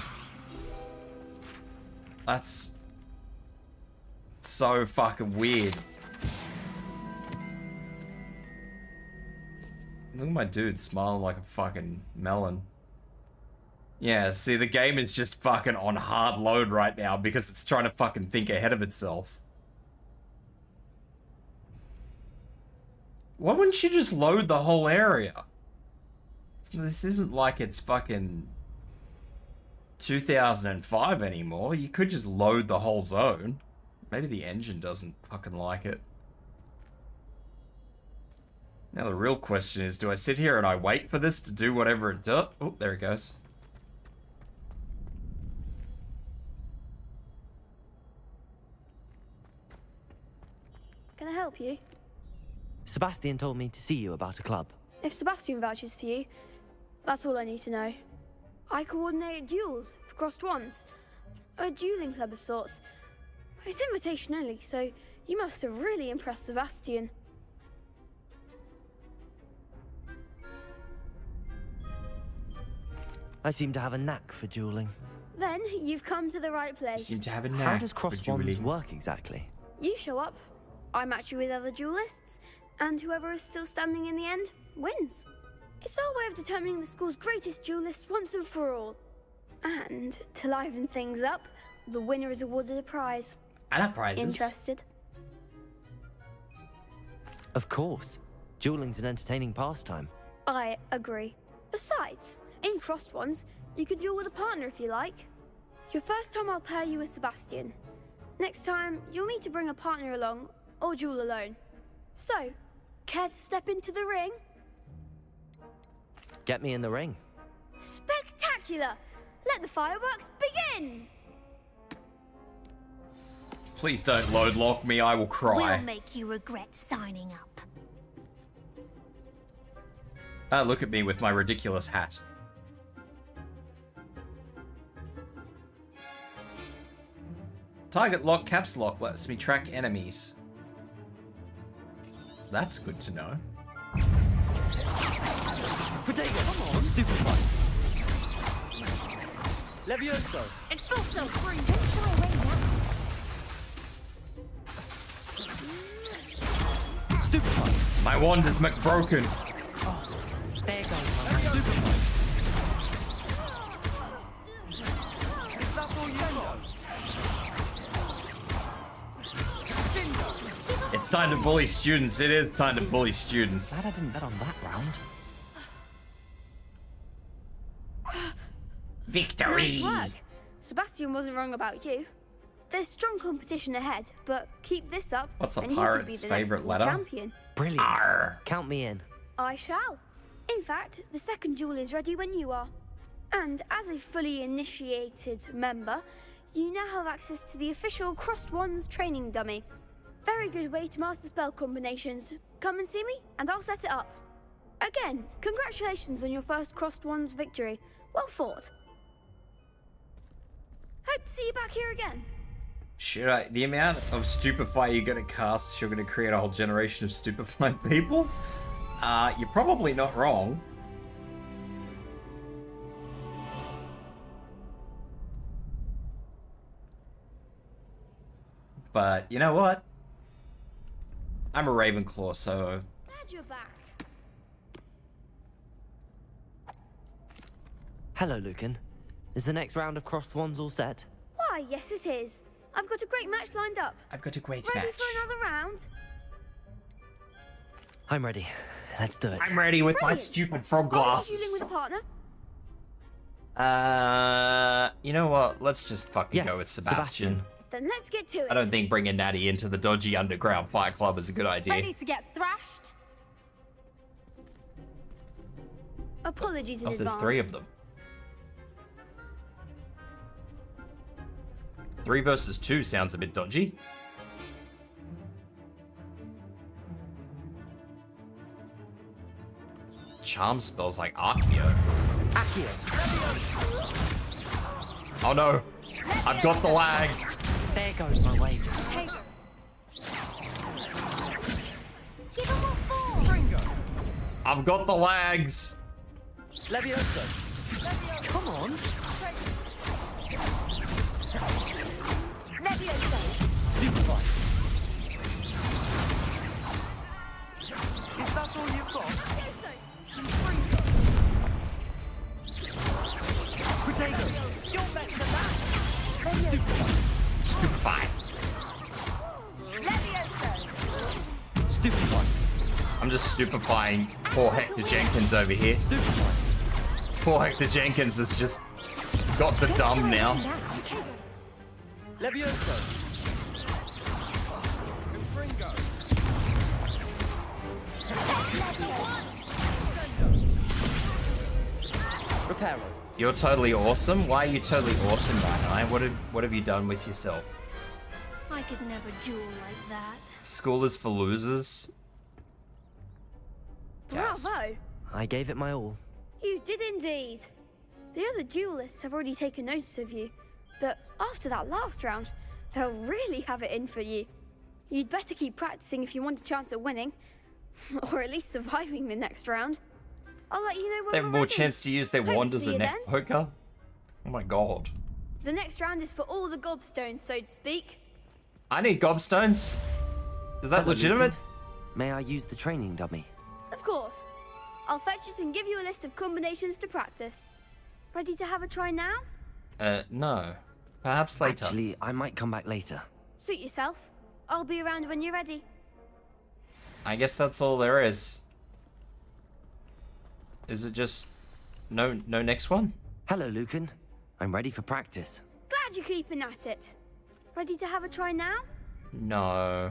That's so fucking weird. Look at my dude smiling like a fucking melon. Yeah, see, the game is just fucking on hard load right now because it's trying to fucking think ahead of itself. Why wouldn't you just load the whole area? This isn't like it's fucking 2005 anymore. You could just load the whole zone. Maybe the engine doesn't fucking like it. Now the real question is, do I sit here and I wait for this to do whatever it does? Oh, there it goes. Can I help you? Sebastian told me to see you about a club. If Sebastian vouches for you, that's all I need to know. I coordinate duels for crossed ones. A dueling club of sorts. It's invitation only, so you must have really impressed Sebastian. I seem to have a knack for dueling. Then you've come to the right place. Seem to have a knack. How does crossed ones work exactly? You show up, I match you with other duelists, and whoever is still standing in the end wins. It's our way of determining the school's greatest duelist once and for all. And to liven things up, the winner is awarded a prize. I like prizes. Interested? Of course. Dueling's an entertaining pastime. I agree. Besides, in crossed ones, you can duel with a partner if you like. Your first time I'll pair you with Sebastian. Next time, you'll need to bring a partner along, or duel alone. So, care to step into the ring? Get me in the ring. Spectacular! Let the fireworks begin! Please don't load lock me, I will cry. We'll make you regret signing up. Ah, look at me with my ridiculous hat. Target lock caps lock lets me track enemies. That's good to know. Potato, come on, stupid one. Levioso. Expulso! Stupid one. My wand is McBroken. There goes my Stupid one. Is that all you got? It's time to bully students. It is time to bully students. Glad I didn't bet on that round. Victory! Nice work. Sebastian wasn't wrong about you. There's strong competition ahead, but keep this up. What's a and you could be pirate's the next favourite school letter? Champion. Brilliant. Arr. Count me in. I shall. In fact, the second duel is ready when you are. And as a fully initiated member, you now have access to the official Crossed Wands training dummy. Very good way to master spell combinations. Come and see me, and I'll set it up. Again, congratulations on your first Crossed Wands victory. Well fought. Hope to see you back here again. Should I? The amount of stupefy you're gonna cast, you're gonna create a whole generation of stupefied people? You're probably not wrong. But you know what? I'm a Ravenclaw, so Glad you're back. Hello, Lucan. Is the next round of crossed wands all set? Why, yes it is. I've got a great match lined up. I've got a great Ready match. for another round? I'm ready. Let's do it. I'm ready with my Brilliant. stupid frog Are you glasses. dealing with a partner? You know what? Let's just fucking Yes, go with Sebastian. Then let's get to it. I don't think bringing Natty into the dodgy underground fight club is a good idea. Ready to get thrashed? Apologies in Oh, advance. there's 3 of them. 3 versus 2 sounds a bit dodgy. Charm spells like Archeo. Accio. Oh no! I've got the lag! There goes my wager. Take her. Give him what for! I've got the lags! Levioso. Come on. Levioso! Stupid one. Is that all you've got? Potato. You're better than that. Stupefy. Levioso! Stupid one. I'm just stupefying poor Hector Jenkins over here. Stupid one. feel like the Jenkins has just got the dumb now. Levioso. Reparo. You're totally awesome? Why are you totally awesome, Nine? What have you done with yourself? I could never duel like that. School is for losers? Bravo! I gave it my all. You did indeed. The other duelists have already taken notice of you, but after that last round, they'll really have it in for you. You'd better keep practicing if you want a chance at winning, or at least surviving the next round. I'll let you know when They have we're more ready. chance to use their Hope wand to as see a you neck then. poker? Oh my god. The next round is for all the gobstones, so to speak. I need gobstones. Is that Hello, legitimate? Lucan. May I use the training dummy? Of course. I'll fetch it and give you a list of combinations to practice. Ready to have a try now? No. Perhaps later. Actually, I might come back later. Suit yourself. I'll be around when you're ready. I guess that's all there is. Is it just no next one? Hello, Lucan. I'm ready for practice. Glad you're keeping at it. Ready to have a try now? No.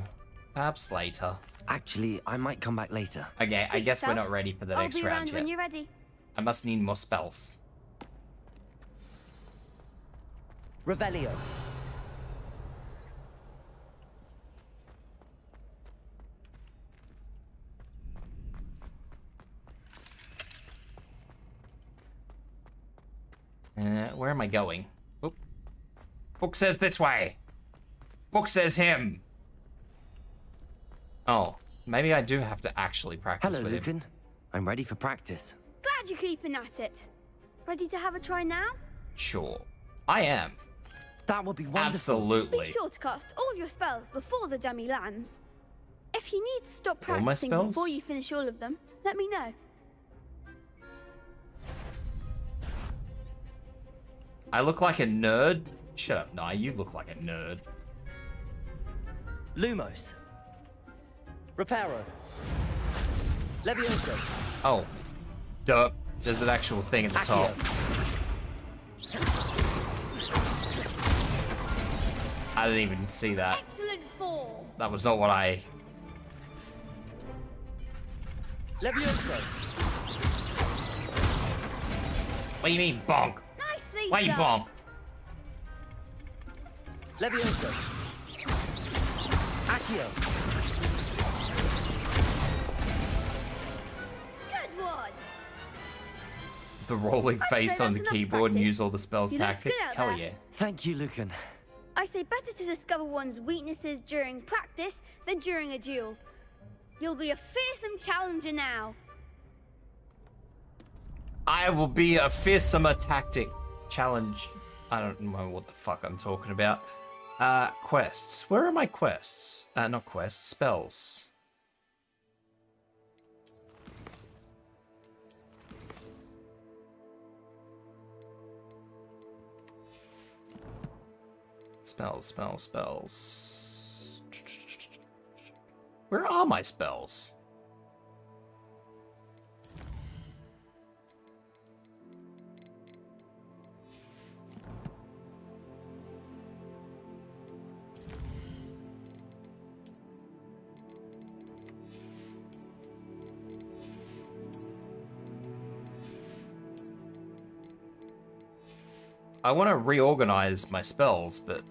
Perhaps later. Actually, I might come back later. Okay, I Suit guess we're yourself. not ready for the I'll next be round around yet. when you're ready. I must need more spells. Revelio. Where am I going? Oop. Book says this way. Book says him. Oh, maybe I do have to actually practice Hello, with Lucan. him. I'm ready for practice. Glad you're keeping at it. Ready to have a try now? Sure. I am. That would be wonderful. Absolutely. Be sure to cast all your spells before the dummy lands. If you need to stop All my practicing spells? before you finish all of them, let me know. I look like a nerd? Shut up, Nye. You look like a nerd. Lumos. Reparo. Levioso. Oh. Duh. There's an actual thing at the top. I didn't even see that. Excellent form. That was not what I... Levioso. What do you mean, bonk? Nicely Why you done. bonk? Levioso. Accio. Good one. The rolling I'd face say on the that's enough keyboard and practice. use all the spells You looked tactic. good out Hell there. yeah. Thank you, Lucan. I say better to discover one's weaknesses during practice than during a duel. You'll be a fearsome challenger now. I will be a fearsome tactic challenge. I don't know what the fuck I'm talking about. Quests. Where are my quests? Not quests, spells. Spells. Where are my spells? I want to reorganize my spells, but...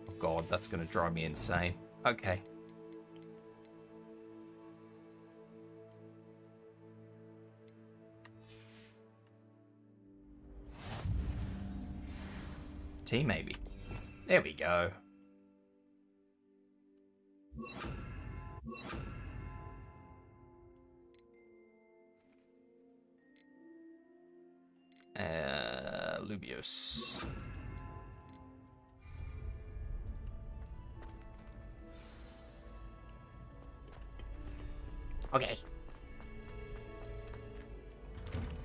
Oh god, that's gonna drive me insane. Okay. T maybe. There we go. Lubios. Okay.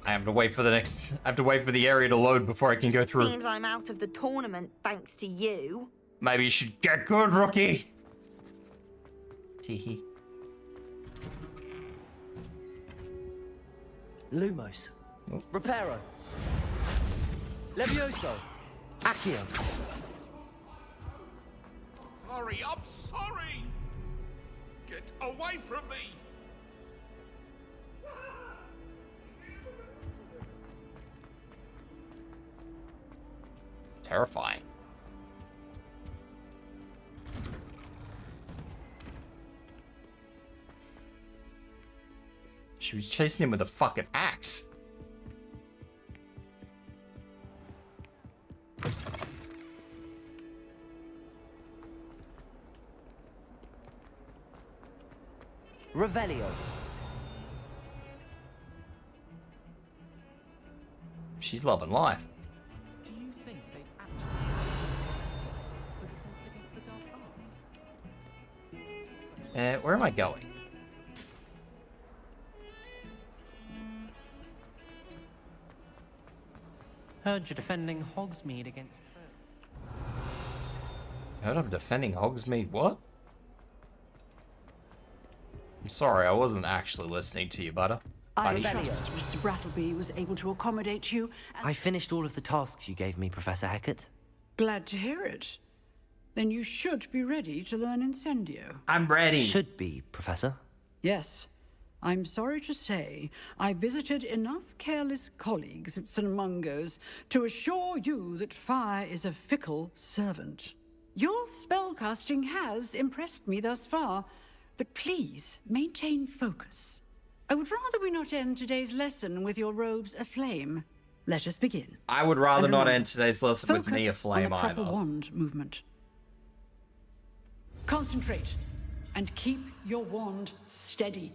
I have to wait for the next... I have to wait for the area to load before I can go through. Seems I'm out of the tournament thanks to you. Maybe you should get good, rookie. Teehee. Lumos. Reparo. Levioso. Accio. Sorry, I'm sorry! Get away from me! Terrifying. She was chasing him with a fucking axe. Revelio. She's loving life. Do you think they'd actually the defense against the dark arts? Where am I going? Heard you're defending Hogsmeade against Heard I'm defending Hogsmeade. What? I'm sorry, I wasn't actually listening to you, Butter. I Buddy. trust Mr. Brattleby was able to accommodate you. I finished all of the tasks you gave me, Professor Hackett. Glad to hear it. Then you should be ready to learn Incendio. I'm ready. Should be, Professor. Yes. I'm sorry to say, I visited enough careless colleagues at St. Mungo's to assure you that fire is a fickle servant. Your spellcasting has impressed me thus far, but please maintain focus. I would rather we not end today's lesson with your robes aflame. Let us begin. I would rather And not remember, end today's lesson with me aflame on the proper either. wand movement. Concentrate and keep your wand steady.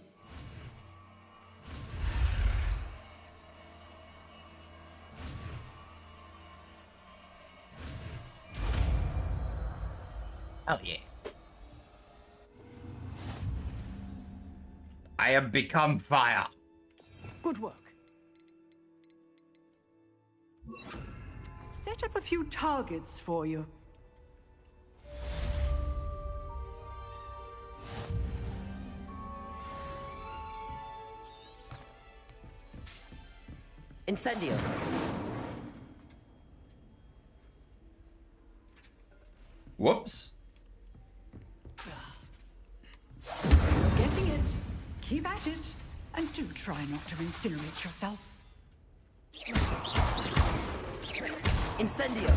Hell yeah. I have become fire. Good work. Set up a few targets for you. Incendio. Whoops. You're getting it. Keep at it. And do try not to incinerate yourself. Incendio.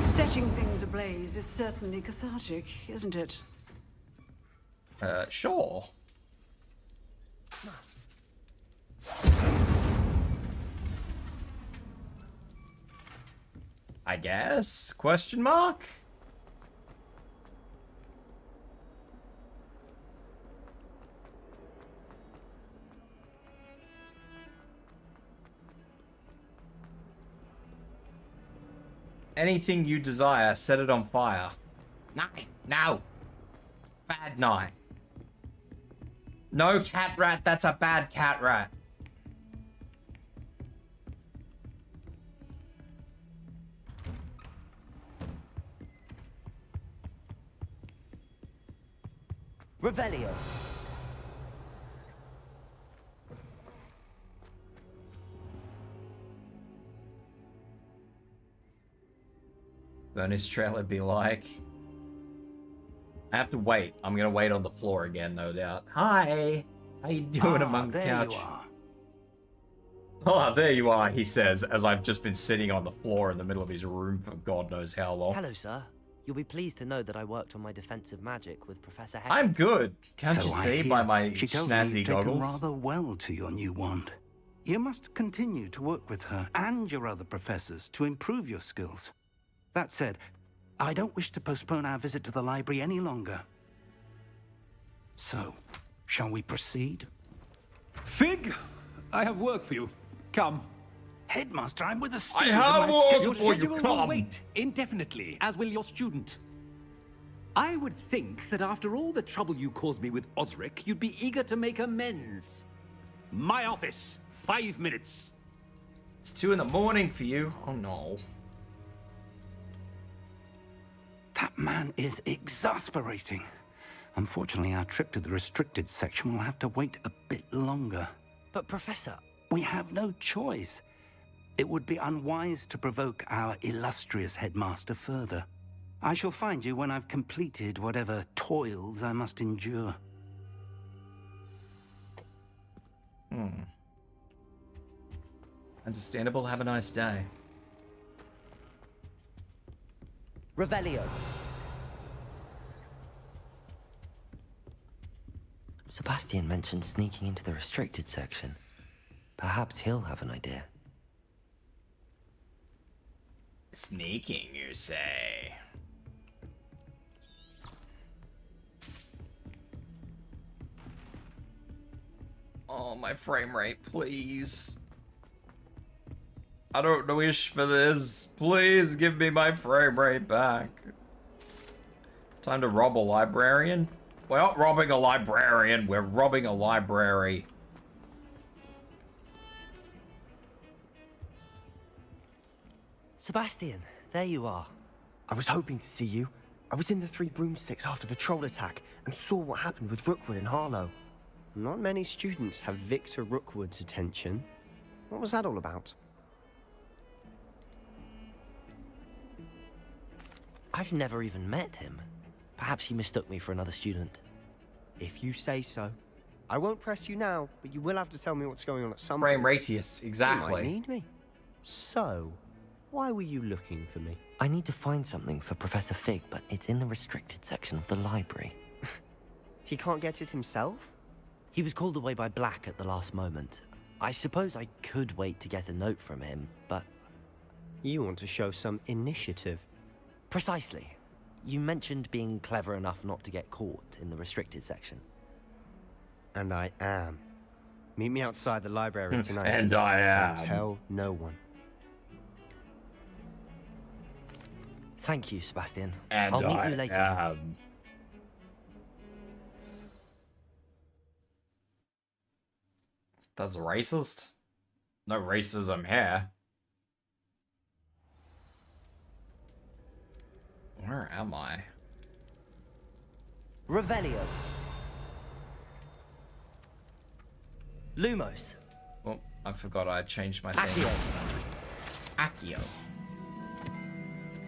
Setting things ablaze is certainly cathartic, isn't it? Sure. I guess? Question mark? Anything you desire, set it on fire. Nine. No. Bad night. No cat rat, that's a bad cat rat. Revelio. Vernus trailer be like. I have to wait. I'm gonna wait on the floor again, no doubt. Hi! How you doing among the there couch? you are. Oh, there you are, he says, as I've just been sitting on the floor in the middle of his room for God knows how long. Hello, sir. You'll be pleased to know that I worked on my defensive magic with Professor Hackett. I'm good. Can't So you I see hear. by my She tells me snazzy you've taken goggles? rather well to your new wand. You must continue to work with her and your other professors to improve your skills. That said, I don't wish to postpone our visit to the library any longer. So, shall we proceed? Fig, I have work for you. Come. Headmaster, I'm with a I student. have and my work schedule- for you, Schedule will come. wait indefinitely, as will your student. I would think that after all the trouble you caused me with Osric, you'd be eager to make amends. My office, 5 minutes. It's 2 in the morning for you. Oh no. That man is exasperating. Unfortunately, our trip to the restricted section will have to wait a bit longer. But Professor... We have no choice. It would be unwise to provoke our illustrious headmaster further. I shall find you when I've completed whatever toils I must endure. Understandable. Have a nice day. Revelio. Sebastian mentioned sneaking into the restricted section. Perhaps he'll have an idea. Sneaking, you say? Oh, my frame rate, please. I don't wish for this. Please give me my frame rate back. Time to rob a librarian? We're not robbing a librarian, we're robbing a library. Sebastian, there you are. I was hoping to see you. I was in the Three Broomsticks after the troll attack and saw what happened with Rookwood and Harlow. Not many students have Victor Rookwood's attention. What was that all about? I've never even met him. Perhaps he mistook me for another student. If you say so. I won't press you now, but you will have to tell me what's going on at some Frame point. radius, exactly. You might need me. So, why were you looking for me? I need to find something for Professor Fig, but it's in the restricted section of the library. He can't get it himself? He was called away by Black at the last moment. I suppose I could wait to get a note from him, but... You want to show some initiative. Precisely. You mentioned being clever enough not to get caught in the restricted section. And I am. Meet me outside the library tonight. And I am. And tell no one. Thank you, Sebastian. And I'll meet you later. That's racist? No racism here. Where am I? Revelio. Lumos. Oh, I forgot I changed my things. Accio.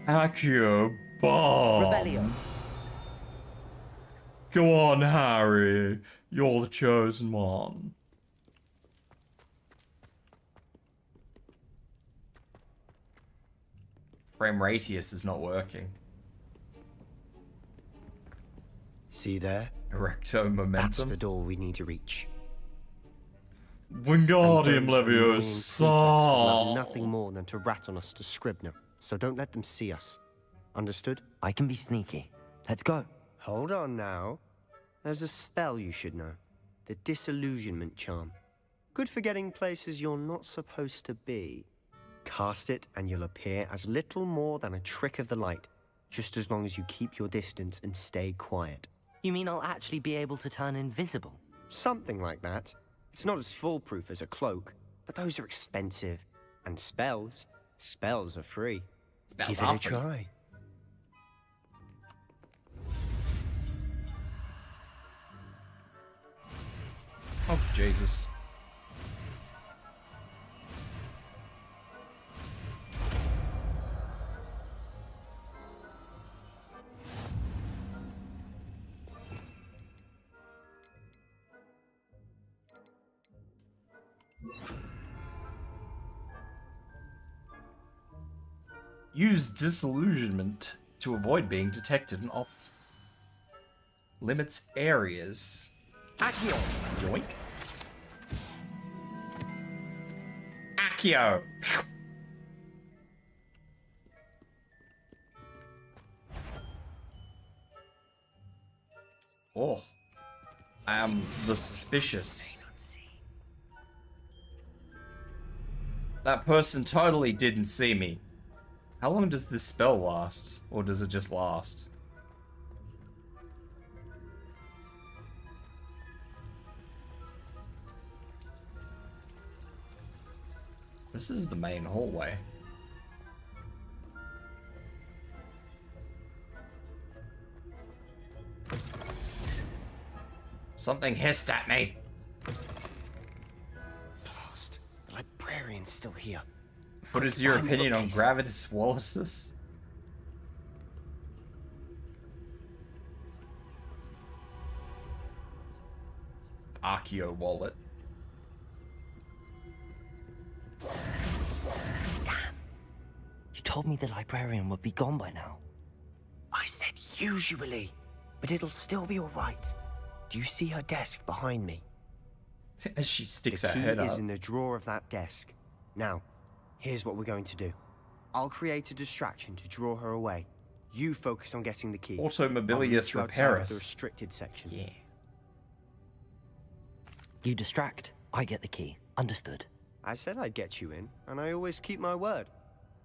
Accio bomb. Revelio. Go on, Harry. You're the chosen one. Frame radius is not working. See there? Erecto momentum. That's the door we need to reach. Wingardium And those annoying Leviosa. prefects would love nothing more than to rat on us to Scribner, so don't let them see us. Understood? I can be sneaky. Let's go. Hold on now. There's a spell you should know. The Disillusionment Charm. Good for getting places you're not supposed to be. Cast it and you'll appear as little more than a trick of the light, just as long as you keep your distance and stay quiet. You mean I'll actually be able to turn invisible? Something like that. It's not as foolproof as a cloak, but those are expensive. And spells are free. Give it a try. Oh, Jesus. Use disillusionment to avoid being detected and off limits areas. Accio. Yoink. Accio. Oh. I am the suspicious. That person totally didn't see me. How long does this spell last? Or does it just last? This is the main hallway. Something hissed at me. Blast. The librarian's still here. What is your opinion on Gravitas Wallace's? Archeo wallet. Damn. You told me the librarian would be gone by now. I said usually, but it'll still be alright. Do you see her desk behind me? As she sticks the her key head is up. in the drawer of that desk. Now, here's what we're going to do. I'll create a distraction to draw her away. You focus on getting the key. Automobilius I'll meet you outside of Repairus. the restricted section. Yeah. You distract, I get the key. Understood. I said I'd get you in, and I always keep my word.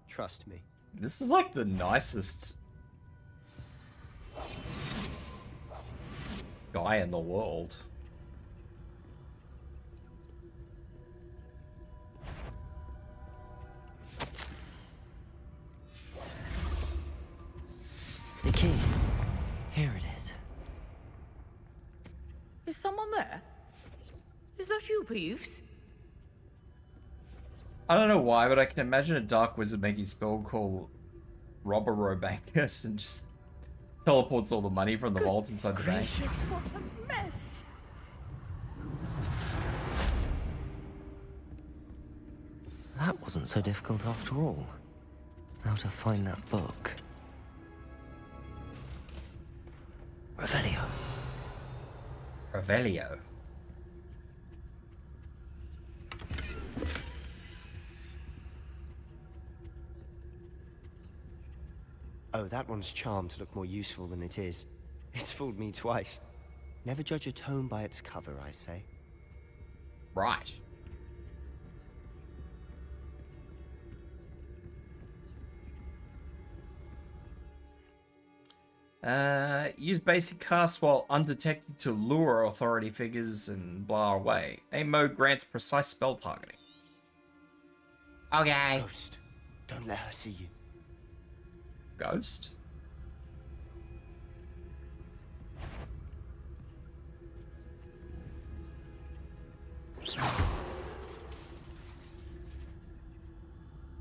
Trust me. This is like the nicest guy in the world. The key. Here it is. Is someone there? Is that you, Peeves? I don't know why, but I can imagine a dark wizard making a spell called Robankus and just teleports all the money from the vault inside the bank. Gracious, what a mess! That wasn't so difficult after all. How to find that book. Revelio. Revelio. Oh, that one's charmed to look more useful than it is. It's fooled me twice. Never judge a tome by its cover, I say. Right. Use basic cast while undetected to lure authority figures and blah away. A mode grants precise spell targeting. Okay. Ghost, don't let her see you. Ghost?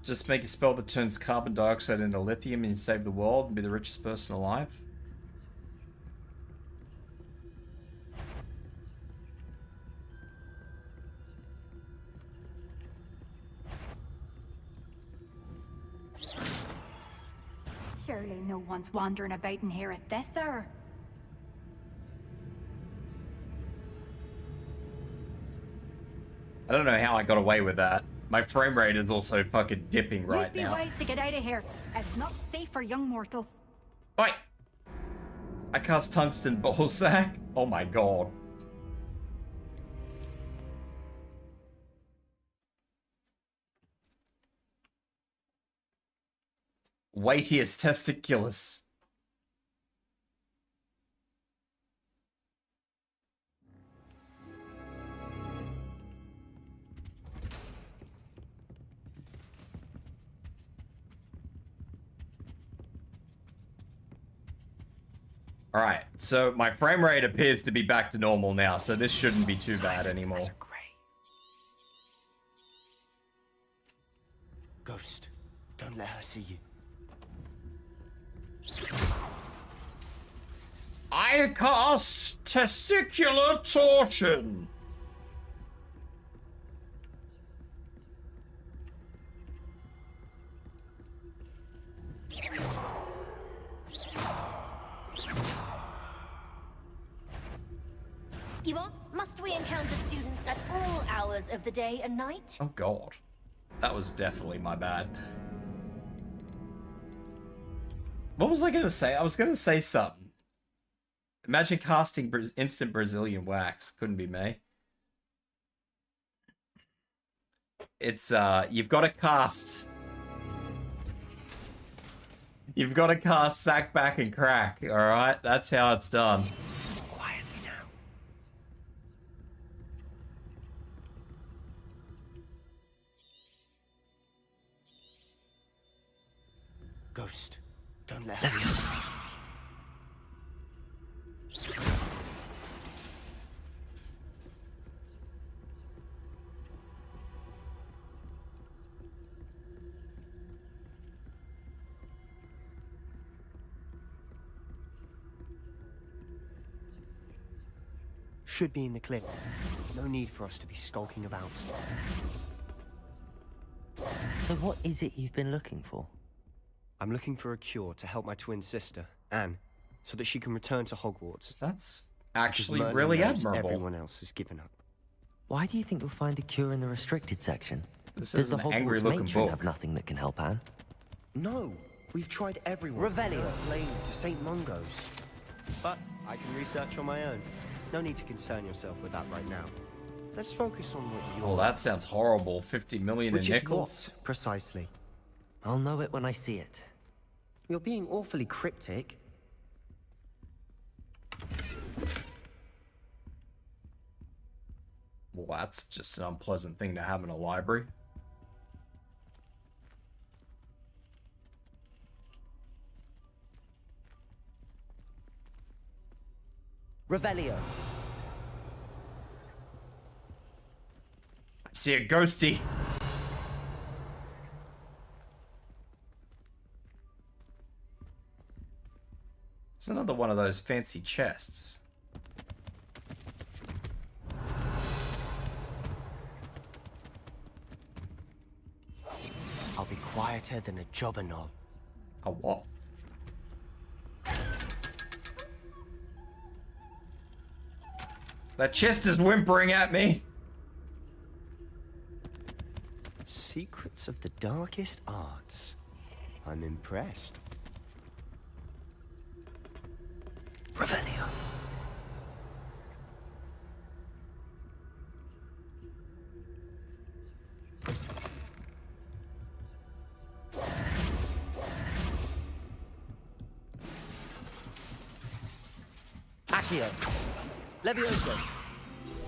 Just make a spell that turns carbon dioxide into lithium and you save the world and be the richest person alive. Surely no one's wandering about in here at this hour. I don't know how I got away with that. My frame rate is also fucking dipping right You'd be now. wise to get out of here. It's not safe for young mortals. Oi! I cast Tungsten Ballsack? Oh my god. Weightiest testiculus. Alright, so my frame rate appears to be back to normal now, so this shouldn't be too bad anymore. Ghost, don't let her see you. I cast Testicular Torsion. You want? Must we encounter students at all hours of the day and night? Oh god. That was definitely my bad. What was I gonna say? I was gonna say something. Imagine casting instant Brazilian wax. Couldn't be me. It's, you've got to cast... You've got to cast Sack Back and Crack, alright? That's how it's done. Quietly now. Ghost, don't let her. Should be in the clip. No need for us to be skulking about. So what is it you've been looking for? I'm looking for a cure to help my twin sister, Anne, so that she can return to Hogwarts. That's Because actually Merlin really knows admirable. Everyone else has given up. Why do you think you'll find a cure in the restricted section? This Does is the an Hogwarts angry-looking matron book. have nothing that can help Anne? No, we've tried everyone. Revelio. Explain to St. Mungo's. But I can research on my own. No need to concern yourself with that right now. Let's focus on what you're... Well, that sounds horrible. 50 million in Which is nickels. what, precisely? I'll know it when I see it. You're being awfully cryptic. Well, that's just an unpleasant thing to have in a library. Revelio. I see a ghosty. It's another one of those fancy chests. I'll be quieter than a jobberknoll. A what? That chest is whimpering at me. Secrets of the darkest arts. I'm impressed. Revelio. Accio. Levioso.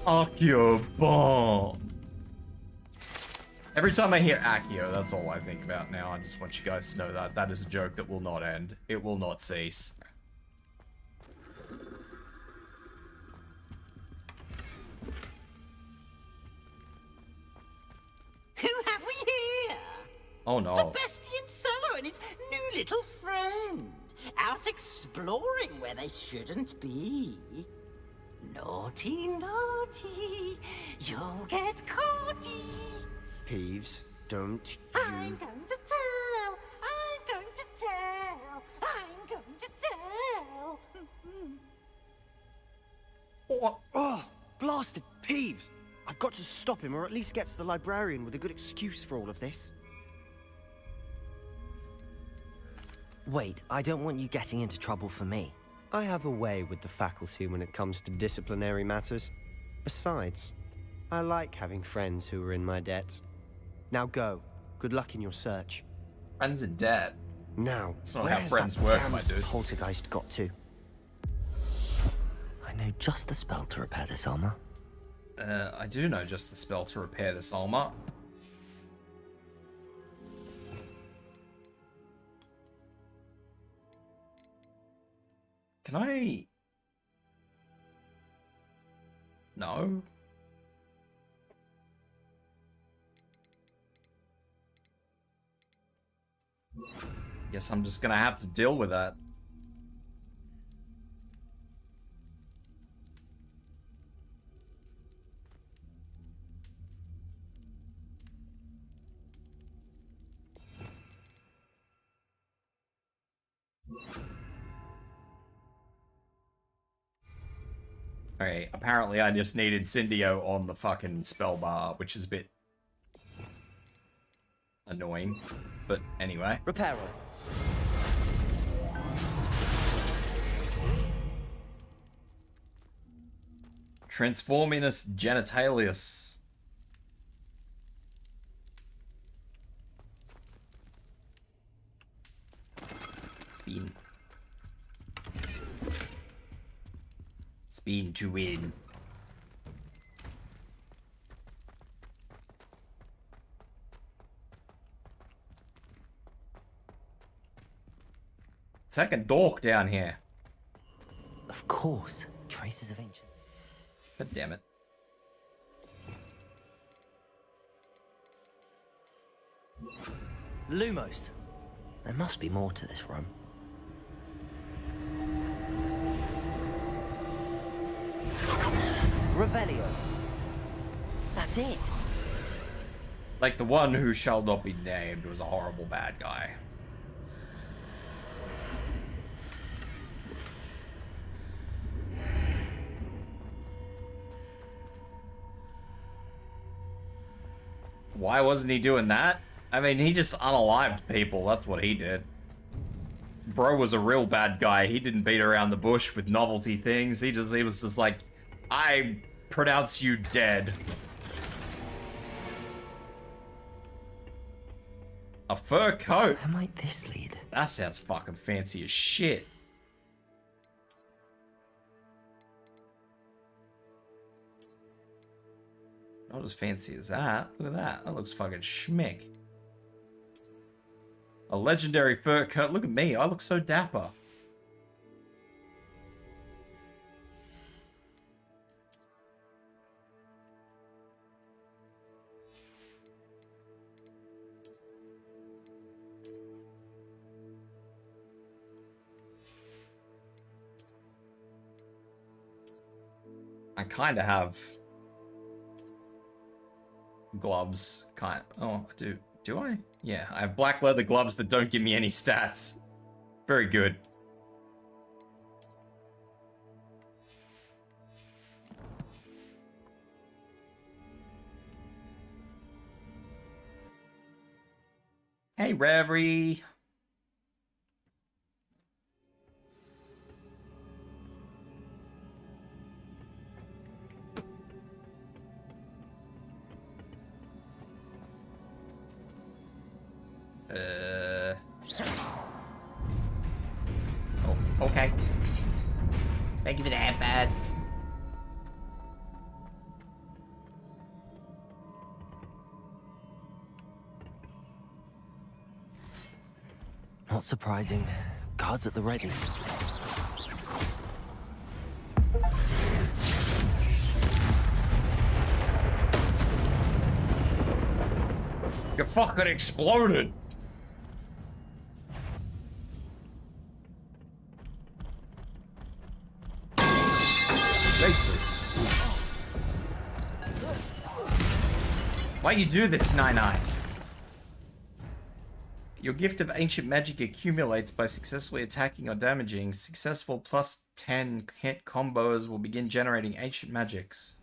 Accio bomb. Every time I hear Accio, that's all I think about now. I just want you guys to know that that is a joke that will not end. It will not cease. Who have we here? Oh no. Sebastian Solo and his new little friend. Out exploring where they shouldn't be. Naughty, naughty. You'll get caughty. Peeves, don't I'm you... going to tell. I'm going to tell. I'm going to tell. What? Oh, blasted Peeves! I've got to stop him, or at least get to the librarian with a good excuse for all of this. Wait, I don't want you getting into trouble for me. I have a way with the faculty when it comes to disciplinary matters. Besides, I like having friends who are in my debt. Now go. Good luck in your search. Friends in debt? Now, That's not how where's friends that work, damned my dude. poltergeist got to? I know just the spell to repair this armor. I do know just the spell to repair this armor. Can I... No? Guess I'm just gonna have to deal with that. Okay, apparently I just need Incendio on the fucking spell bar, which is a bit annoying. But anyway. Reparo. Transforminus genitalius. Spin. Spin to win. Second dork down here. Of course, traces of ancient. God damn it. Lumos. There must be more to this room. Revelio. That's it. Like the one who shall not be named was a horrible bad guy. Why wasn't he doing that? I mean, he just unalived people. That's what he did. Bro was a real bad guy. He didn't beat around the bush with novelty things. He was just like, I pronounce you dead. A fur coat? Where might this lead? That sounds fucking fancy as shit. Not as fancy as that. Look at that. That looks fucking schmick. A legendary fur coat. Look at me. I look so dapper. I kind of have gloves. Oh, I do. Do I? Yeah, I have black leather gloves that don't give me any stats. Very good. Hey, Reverie. Oh, okay. Thank you for the handpads. Not surprising. Guards at the ready. You fucking exploded. Jesus. Why you do this, Nine-Eye? Your gift of ancient magic accumulates by successfully attacking or damaging. Successful +10 hit combos will begin generating ancient magics.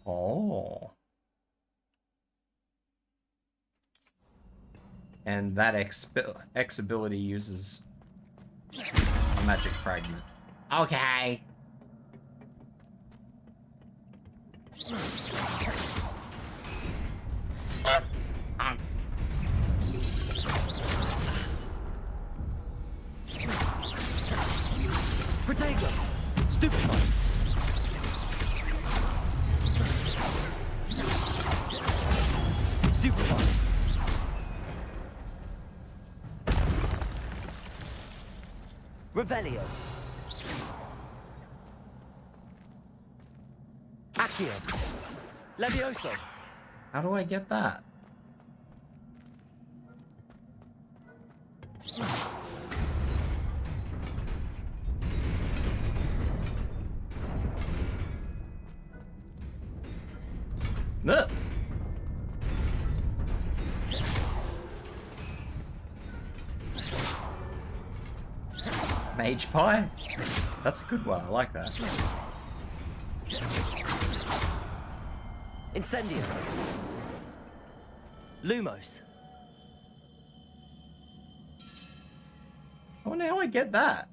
Oh. And that X ability uses a magic fragment. Okay. Protego! Stupefy! Stupefy! Revelio! Accio! Levioso! How do I get that? No. Mage pie? That's a good one. I like that. Incendio. Lumos. I wonder how I get that.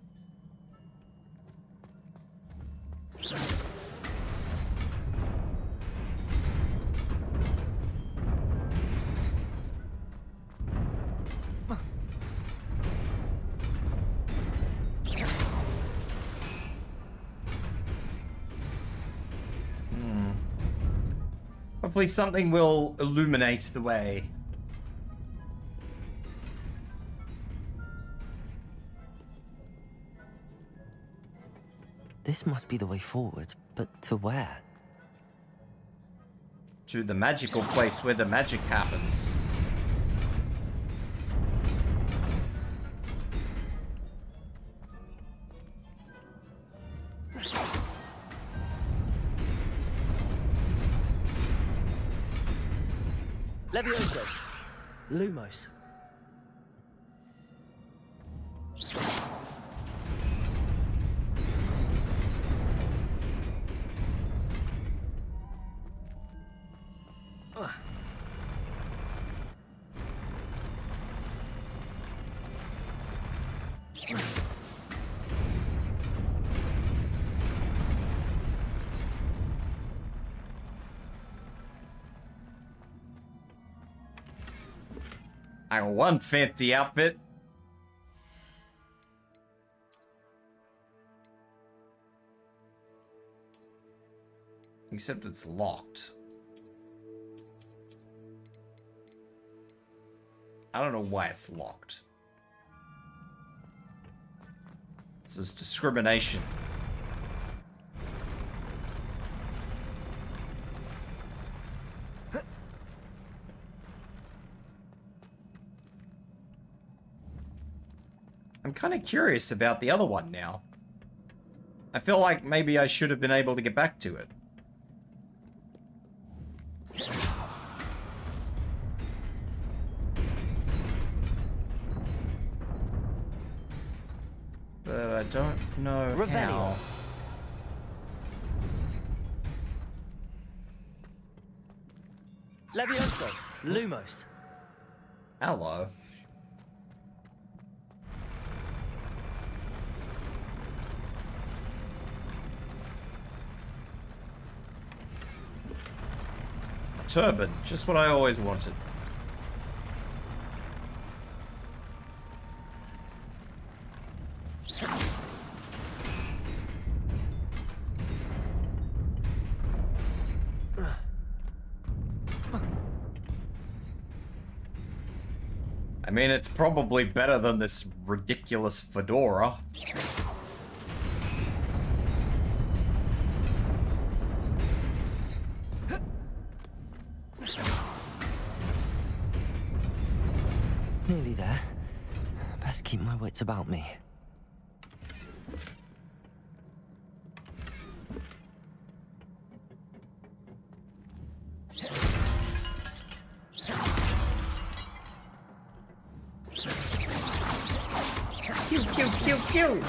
Hopefully something will illuminate the way. This must be the way forward, but to where? To the magical place where the magic happens. Levioso. Lumos. I got one fancy outfit. Except it's locked. I don't know why it's locked. This is discrimination. I'm kind of curious about the other one now. I feel like maybe I should have been able to get back to it. But I don't know how. Levioso. Lumos. Hello. Turban, just what I always wanted. I mean, it's probably better than this ridiculous fedora. Nearly there. Best keep my wits about me. Pew, pew, pew, pew.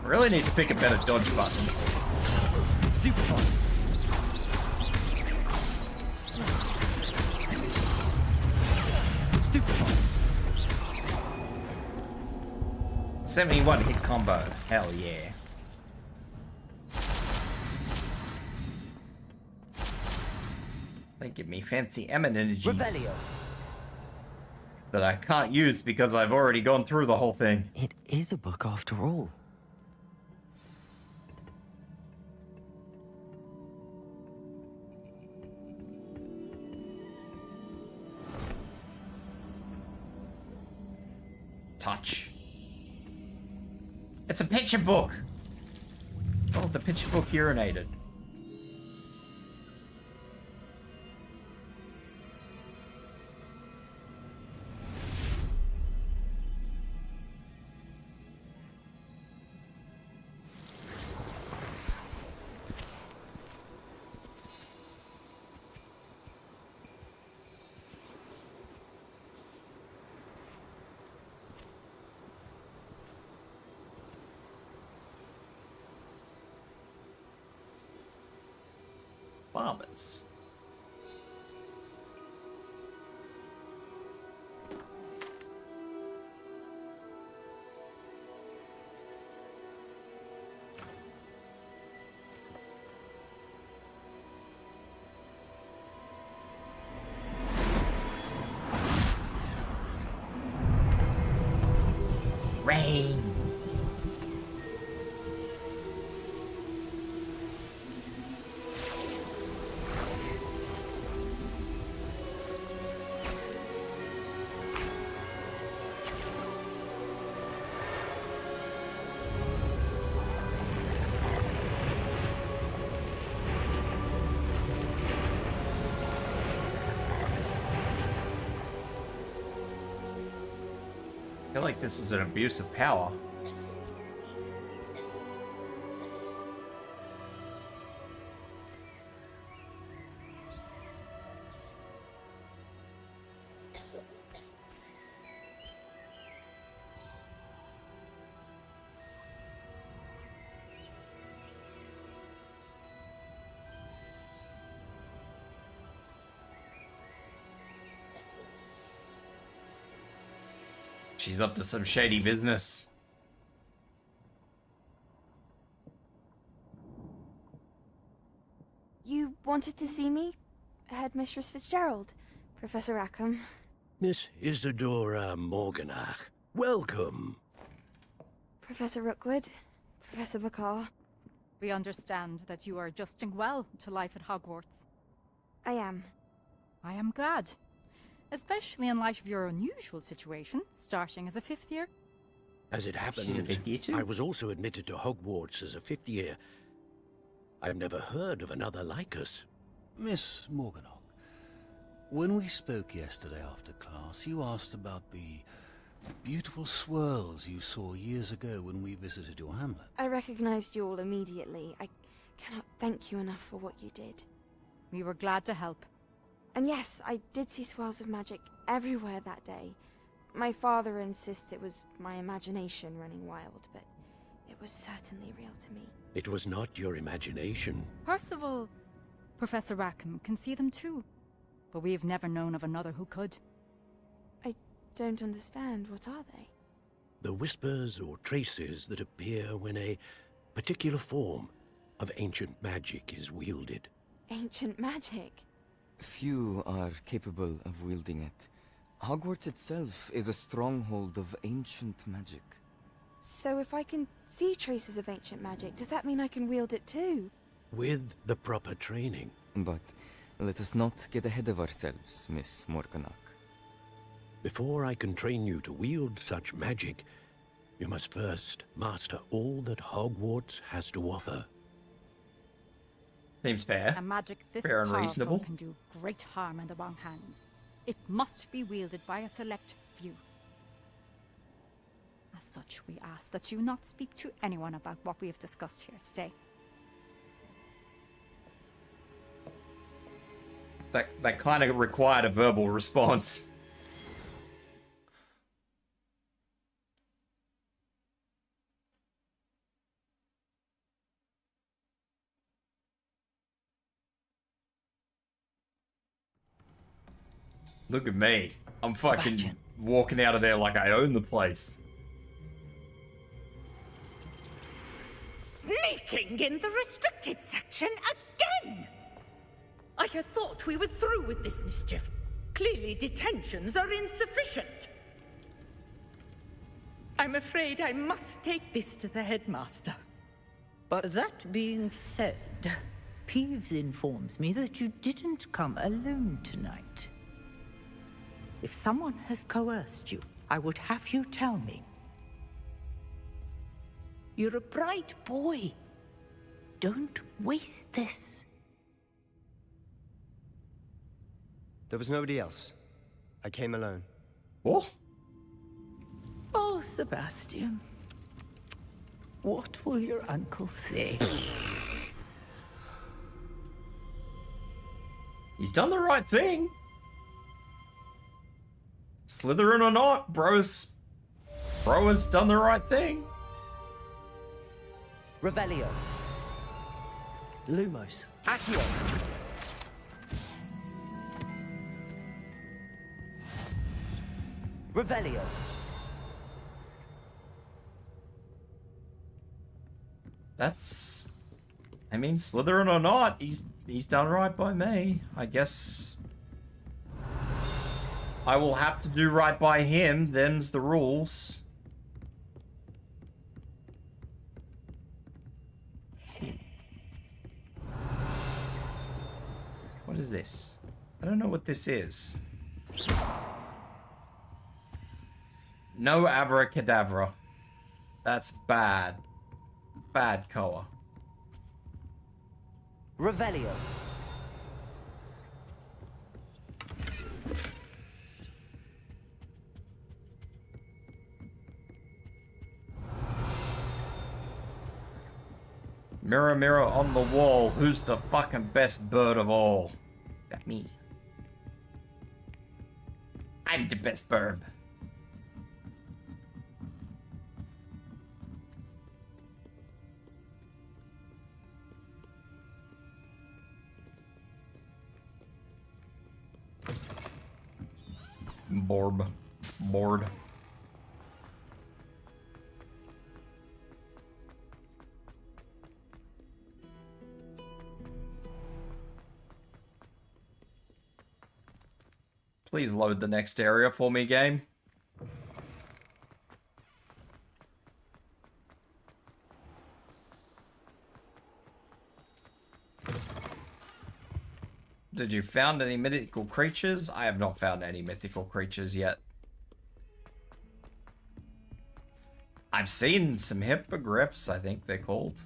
I really need to pick a better dodge button. Stupid one. Stupid one. 71 hit combo. Hell yeah. They give me fancy eminent energies Revelio. that I can't use because I've already gone through the whole thing. It is a book after all. Touch. It's a picture book. Oh, the picture book urinated. farmers. Rain. I feel like this is an abuse of power. She's up to some shady business. You wanted to see me? Headmistress Fitzgerald, Professor Rackham. Miss Isadora Morganach, welcome. Professor Rookwood, Professor Bakar. We understand that you are adjusting well to life at Hogwarts. I am. I am glad. Especially in light of your unusual situation, starting as a 5th year. As it happens, She's a 5th year too? I was also admitted to Hogwarts as a 5th year. I've never heard of another like us. Miss Morganach, when we spoke yesterday after class, you asked about the beautiful swirls you saw years ago when we visited your hamlet. I recognized you all immediately. I cannot thank you enough for what you did. We were glad to help. And yes, I did see swirls of magic everywhere that day. My father insists it was my imagination running wild, but it was certainly real to me. It was not your imagination. Percival, Professor Rackham can see them too. But we have never known of another who could. I don't understand. What are they? The whispers or traces that appear when a particular form of ancient magic is wielded. Ancient magic? Few are capable of wielding it. Hogwarts itself is a stronghold of ancient magic. So if I can see traces of ancient magic, does that mean I can wield it too? With the proper training. But let us not get ahead of ourselves, Miss Morganach. Before I can train you to wield such magic, you must first master all that Hogwarts has to offer. Seems fair. A magic this Fair and powerful reasonable. can do great harm in the wrong hands. It must be wielded by a select few. As such, we ask that you not speak to anyone about what we have discussed here today. That kind of required a verbal response. Look at me. I'm fucking Sebastian. walking out of there like I own the place. Sneaking in the restricted section again! I had thought we were through with this mischief. Clearly detentions are insufficient. I'm afraid I must take this to the headmaster. But that being said, Peeves informs me that you didn't come alone tonight. If someone has coerced you, I would have you tell me. You're a bright boy. Don't waste this. There was nobody else. I came alone. What? Oh, Sebastian. What will your uncle say? He's done the right thing. Slytherin or not, bro has done the right thing. Revelio. Lumos. Accio. Revelio. That's... I mean, Slytherin or not, he's done right by me. I guess... I will have to do right by him. Them's the rules. What is this? I don't know what this is. No abracadabra. That's bad. Bad, Koa. Revelio. Mirror, mirror on the wall, who's the fucking best bird of all? That me. I'm the best bird. Bored. Please load the next area for me, game. Did you found any mythical creatures? I have not found any mythical creatures yet. I've seen some hippogriffs, I think they're called.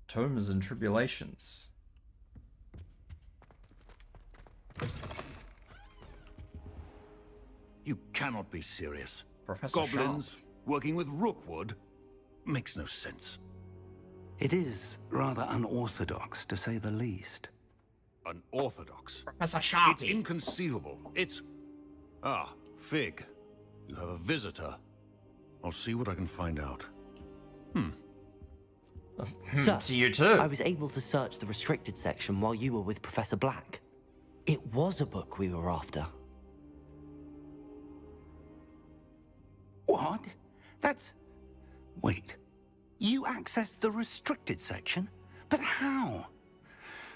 Tomes and Tribulations. You cannot be serious. Professor Goblins working with Rookwood makes no sense. It is rather unorthodox, to say the least. Unorthodox? Professor Sharp. It's inconceivable. It's... Ah, Fig. You have a visitor. I'll see what I can find out. Sir, to you too. I was able to search the restricted section while you were with Professor Black. It was a book we were after. What? That's... Wait. You accessed the restricted section? But how?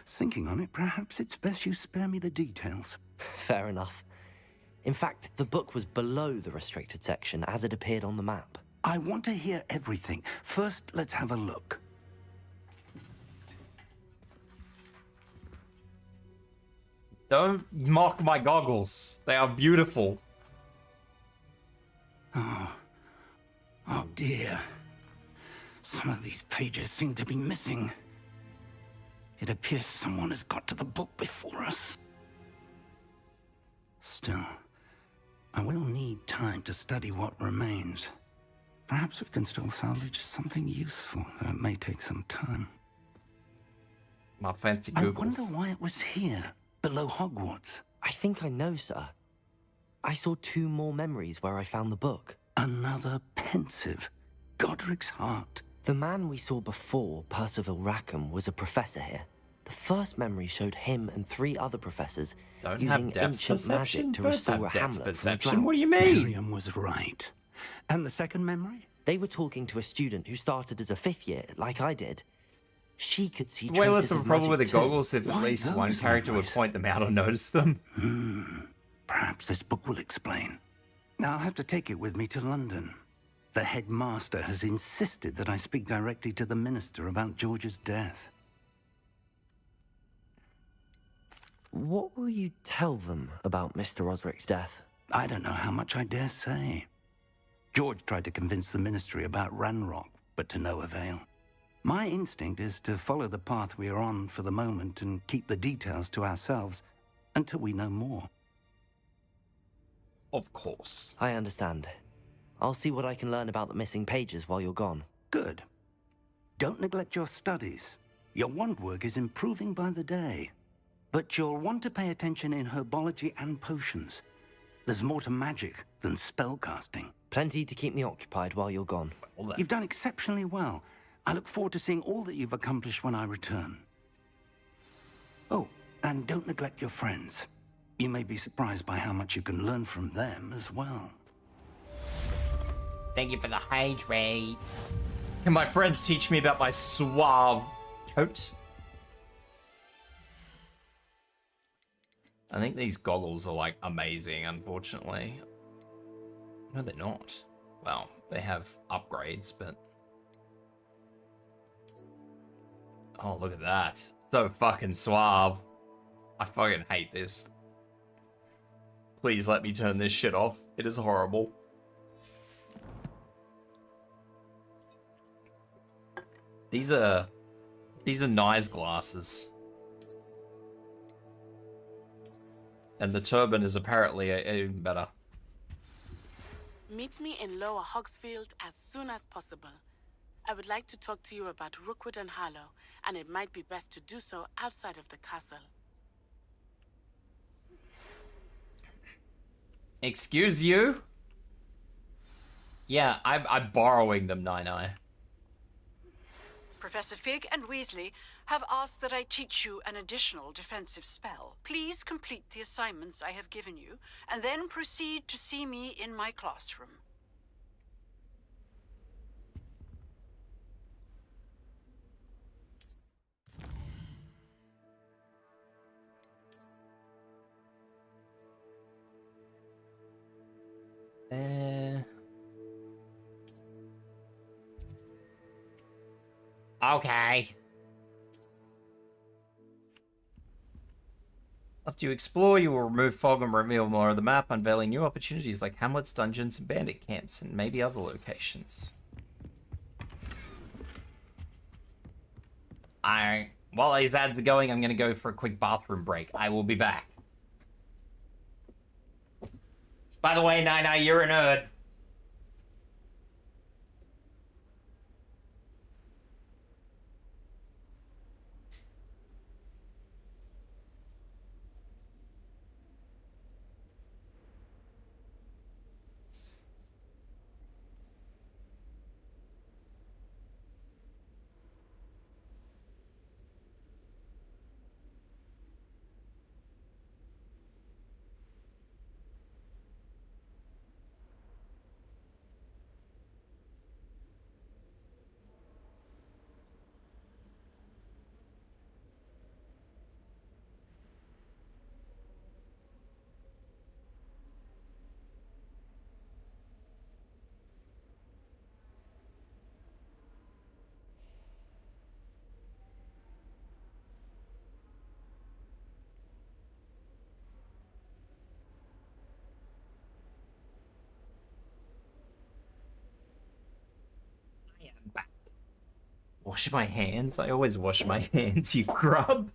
Thinking on it, perhaps it's best you spare me the details. Fair enough. In fact, the book was below the restricted section as it appeared on the map. I want to hear everything. First, let's have a look. Don't mock my goggles. They are beautiful. Oh dear. Some of these pages seem to be missing. It appears someone has got to the book before us. Still, I will need time to study what remains. Perhaps we can still salvage something useful, though it may take some time. My fancy I googles. wonder why it was here, below Hogwarts. I think I know, sir. I saw 2 more memories where I found the book. Another pensive. Godric's heart. The man we saw before, Percival Rackham, was a professor here. The first memory showed him and 3 other professors using ancient magic to restore a hamlet from a drought. What do you mean? Miriam was right. And the second memory? They were talking to a student who started as a 5th year, like I did. She could see Way less traces of a of problem with the magic too. goggles if at least one character would point them out or notice them. Perhaps this book will explain. Now I'll have to take it with me to London. The headmaster has insisted that I speak directly to the minister about George's death. What will you tell them about Mr. Osric's death? I don't know how much I dare say. George tried to convince the ministry about Ranrock, but to no avail. My instinct is to follow the path we are on for the moment and keep the details to ourselves until we know more. Of course. I understand. I'll see what I can learn about the missing pages while you're gone. Good. Don't neglect your studies. Your wand work is improving by the day. But you'll want to pay attention in herbology and potions. There's more to magic than spellcasting. Plenty to keep me occupied while you're gone. You've done exceptionally well. I look forward to seeing all that you've accomplished when I return. Oh, and don't neglect your friends. You may be surprised by how much you can learn from them as well. Thank you for the hydrate. Can my friends teach me about my suave coat? I think these goggles are like amazing, unfortunately. No, they're not. Well, they have upgrades, but... Oh, look at that. So fucking suave. I fucking hate this. Please let me turn this shit off. It is horrible. These are nice glasses. And the turban is apparently even better. Meet me in Lower Hogsfield as soon as possible. I would like to talk to you about Rookwood and Harlow, and it might be best to do so outside of the castle. Excuse you? Yeah, I'm borrowing them, Nine-Eye. Professor Fig and Weasley have asked that I teach you an additional defensive spell. Please complete the assignments I have given you, and then proceed to see me in my classroom. Okay. After you explore, you will remove fog and reveal more of the map, unveiling new opportunities like hamlets, dungeons, and bandit camps, and maybe other locations. While these ads are going, I'm going to go for a quick bathroom break. I will be back. By the way, Nine-Eye, you're a nerd. Wash my hands? I always wash my hands, you grub.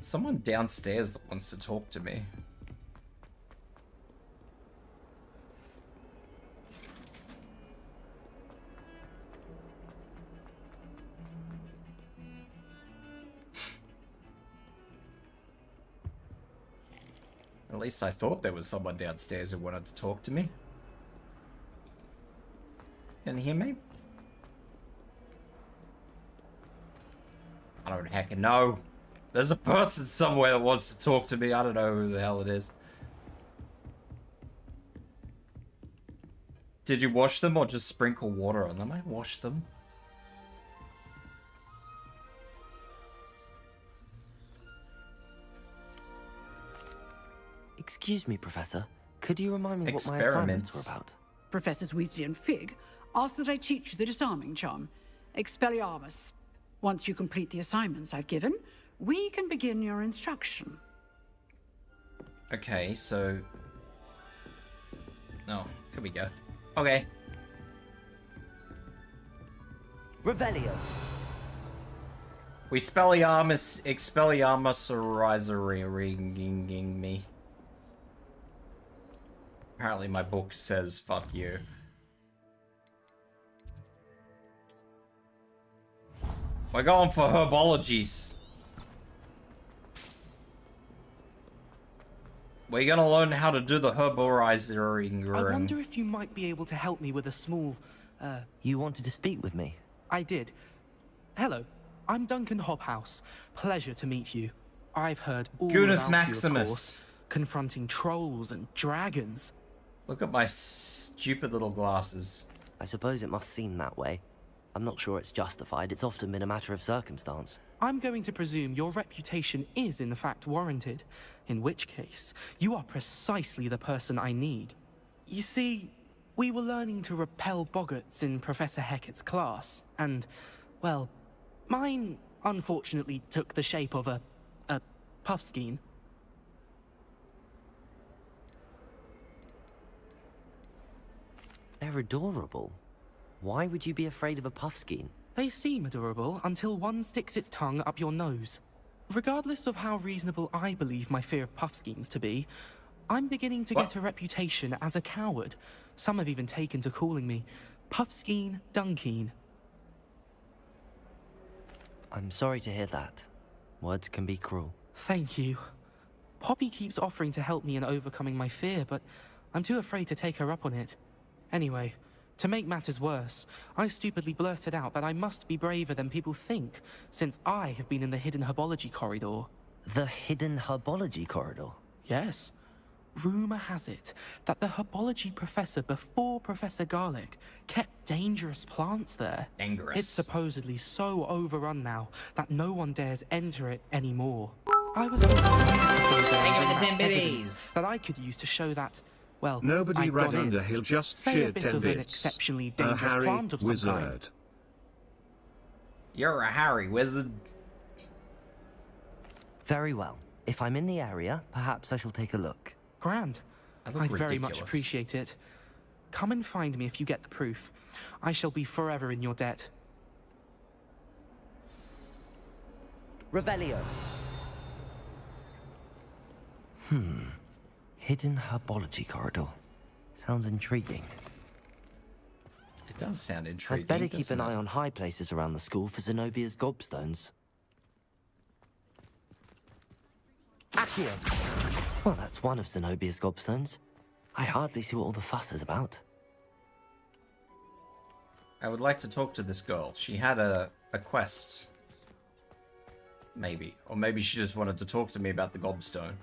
Someone downstairs that wants to talk to me. At least I thought there was someone downstairs who wanted to talk to me. Can you hear me? I don't heckin' know. There's a person somewhere that wants to talk to me. I don't know who the hell it is. Did you wash them or just sprinkle water on them? I washed them. Excuse me, Professor. Could you remind me what my assignments were about? Professors Weasley and Fig asked that I teach you the disarming charm, Expelliarmus. Once you complete the assignments I've given, we can begin your instruction. Okay, so... Oh, here we go. Okay. Revelio. We expelliarmus me. Apparently my book says fuck you. We're going for herbologies. We're gonna learn how to do the herborizing. I wonder if you might be able to help me with a small, You wanted to speak with me? I did. Hello, I'm Duncan Hobhouse. Pleasure to meet you. I've heard all Gunus about Maximus. you, of course, confronting trolls and dragons. Look at my stupid little glasses. I suppose it must seem that way. I'm not sure it's justified. It's often been a matter of circumstance. I'm going to presume your reputation is in fact warranted, in which case, you are precisely the person I need. You see, we were learning to repel boggarts in Professor Hecat's class, and, well, mine unfortunately took the shape of a puffskein. They're adorable. Why would you be afraid of a puffskein? They seem adorable until one sticks its tongue up your nose. Regardless of how reasonable I believe my fear of puffskeins to be, I'm beginning to get a reputation as a coward. Some have even taken to calling me Puffskein Dunkeen. I'm sorry to hear that. Words can be cruel. Thank you. Poppy keeps offering to help me in overcoming my fear, but I'm too afraid to take her up on it. Anyway, to make matters worse, I stupidly blurted out that I must be braver than people think, since I have been in the hidden herbology corridor. The hidden herbology corridor? Yes. Rumor has it that the herbology professor before Professor Garlic kept dangerous plants there. Dangerous. It's supposedly so overrun now that no one dares enter it anymore. I was hoping that I could use to show that, well, nobody I'd ran got in. under, he'll just Say cheer a bit 10 of an bits. exceptionally A dangerous Harry plant of some wizard. kind. You're a Harry wizard. Very well. If I'm in the area, perhaps I shall take a look. Grand. I look I'd very much ridiculous. appreciate it. Come and find me if you get the proof. I shall be forever in your debt. Revelio. Hidden herbology corridor. Sounds intriguing. It does sound intriguing. I'd better keep doesn't an it? eye on high places around the school for Zenobia's gobstones. Accio! Well, that's one of Zenobia's gobstones. I hardly see what all the fuss is about. I would like to talk to this girl. She had a quest. Maybe. Or maybe she just wanted to talk to me about the gobstone.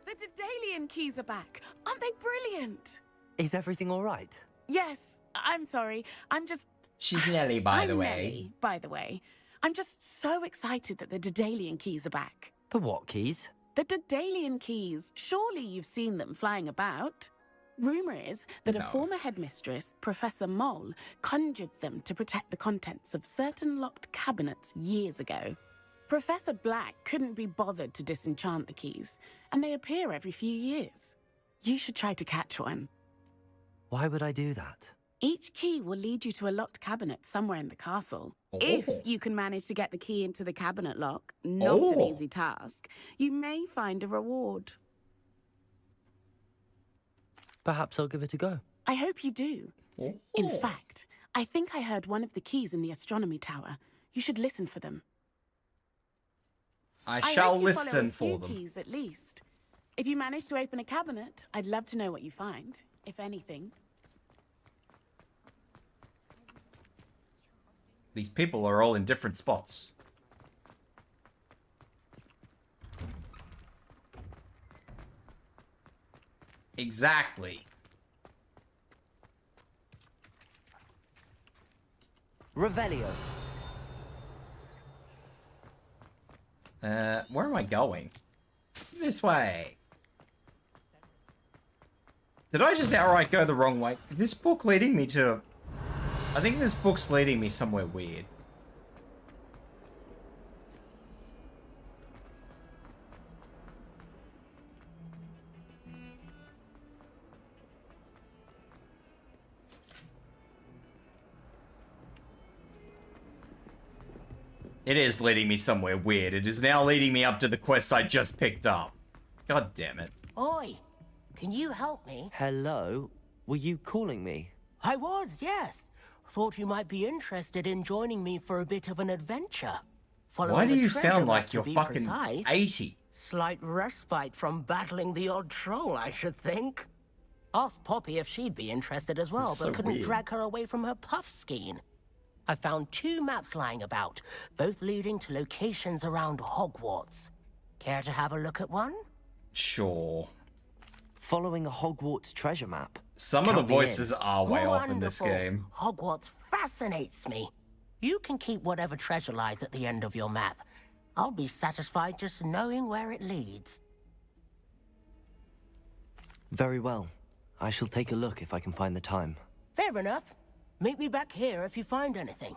The Daedalian keys are back. Aren't they brilliant? Is everything all right? Yes, I'm sorry. I'm just... She's Nelly, by the I'm way. Nelly, by the way. I'm just so excited that the Daedalian keys are back. The what keys? The Daedalian keys. Surely you've seen them flying about. Rumor is that a former headmistress, Professor Smol, conjured them to protect the contents of certain locked cabinets years ago. Professor Black couldn't be bothered to disenchant the keys, and they appear every few years. You should try to catch one. Why would I do that? Each key will lead you to a locked cabinet somewhere in the castle. If you can manage to get the key into the cabinet lock, not an easy task, you may find a reward. Perhaps I'll give it a go. I hope you do. In fact, I think I heard one of the keys in the astronomy tower. You should listen for them. I shall hope you follow listen a few for them. keys at least. If you manage to open a cabinet, I'd love to know what you find, if anything. These people are all in different spots. Exactly. Revelio. Where am I going? This way. Did I just outright go the wrong way? Is this book leading me to... I think this book's leading me somewhere weird. It is leading me somewhere weird. It is now leading me up to the quest I just picked up. God damn it. Oi! can you help me? Hello? Were you calling me? I was, yes. Thought you might be interested in joining me for a bit of an adventure. Why do you sound like you're fucking 80? Slight respite from battling the odd troll, I should think. Asked Poppy if she'd be interested as well, but couldn't drag her away from her puff skein. I found 2 maps lying about, both leading to locations around Hogwarts. Care to have a look at one? Sure. Following a Hogwarts treasure map? Some of the voices are way off in this game. Hogwarts fascinates me. You can keep whatever treasure lies at the end of your map. I'll be satisfied just knowing where it leads. Very well. I shall take a look if I can find the time. Fair enough. Meet me back here if you find anything.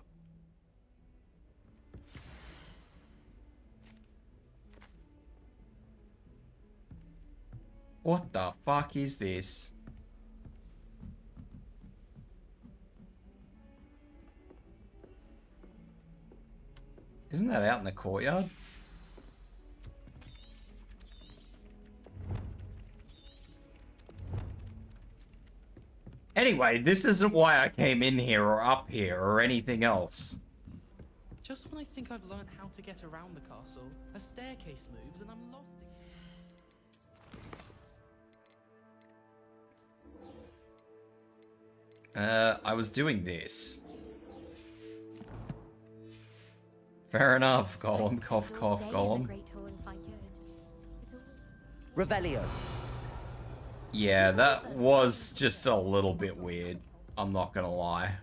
What the fuck is this? Isn't that out in the courtyard? Anyway, this isn't why I came in here or up here or anything else. Just when I think I've learned how to get around the castle, a staircase moves and I'm lost again. I was doing this. Fair enough, Golem, cough, cough, Golem. Revelio. Yeah, that was just a little bit weird. I'm not gonna lie.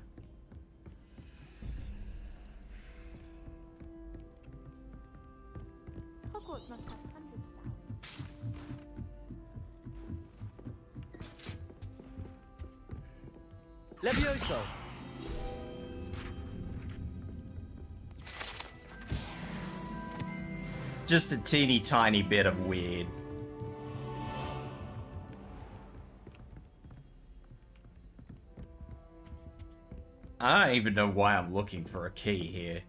Levioso. Just a teeny tiny bit of weird. I don't even know why I'm looking for a key here.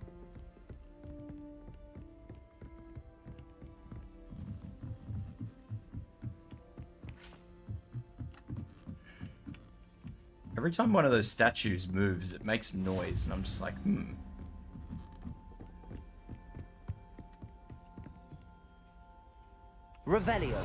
Every time one of those statues moves, it makes noise, and I'm just like, Revelio.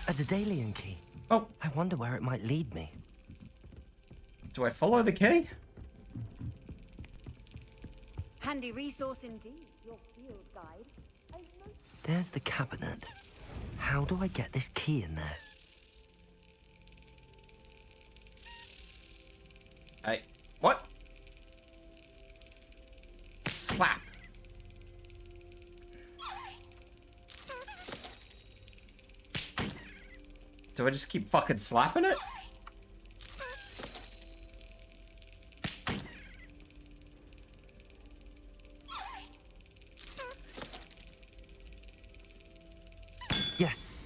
A Daedalian key. Oh. I wonder where it might lead me. Do I follow the key? Handy resource indeed, your field guide. There's the cabinet. How do I get this key in there? Hey, what? Slap. Do I just keep fucking slapping it? Yes.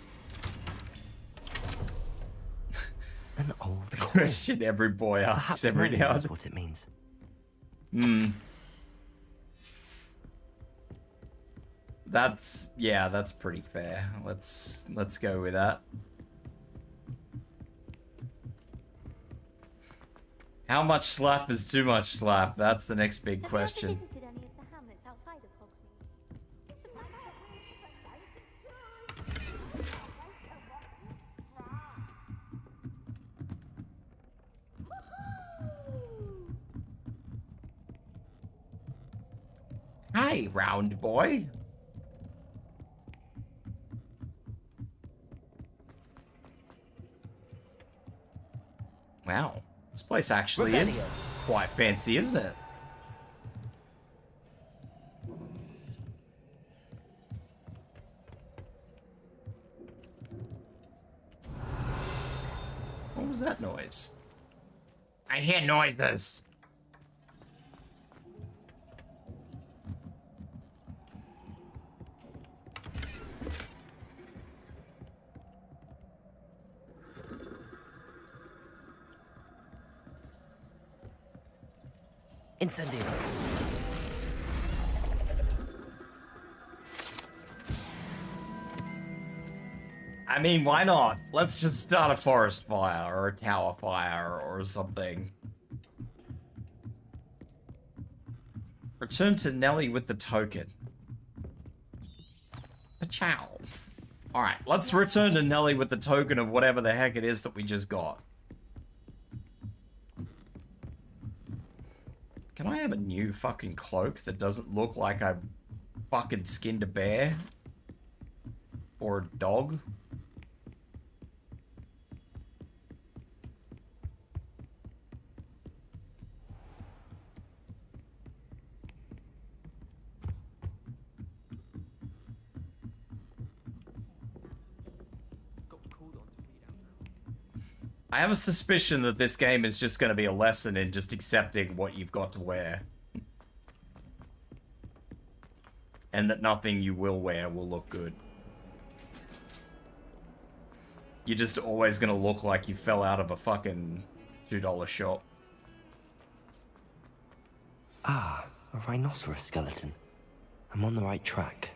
An old question every boy asks every now and That's what it means. That's pretty fair. Let's go with that. How much slap is too much slap? That's the next big question. Hi, round boy. Wow, this place actually is quite fancy, isn't it? What was that noise? I hear noises. Incendio. I mean, why not? Let's just start a forest fire or a tower fire or something. Return to Nelly with the token. Pachow. Alright, let's return to Nelly with the token of whatever the heck it is that we just got. Can I have a new fucking cloak that doesn't look like I fucking skinned a bear? Or a dog? I have a suspicion that this game is just going to be a lesson in just accepting what you've got to wear. And that nothing you will wear will look good. You're just always going to look like you fell out of a fucking $2 shop. Ah, a rhinoceros skeleton. I'm on the right track.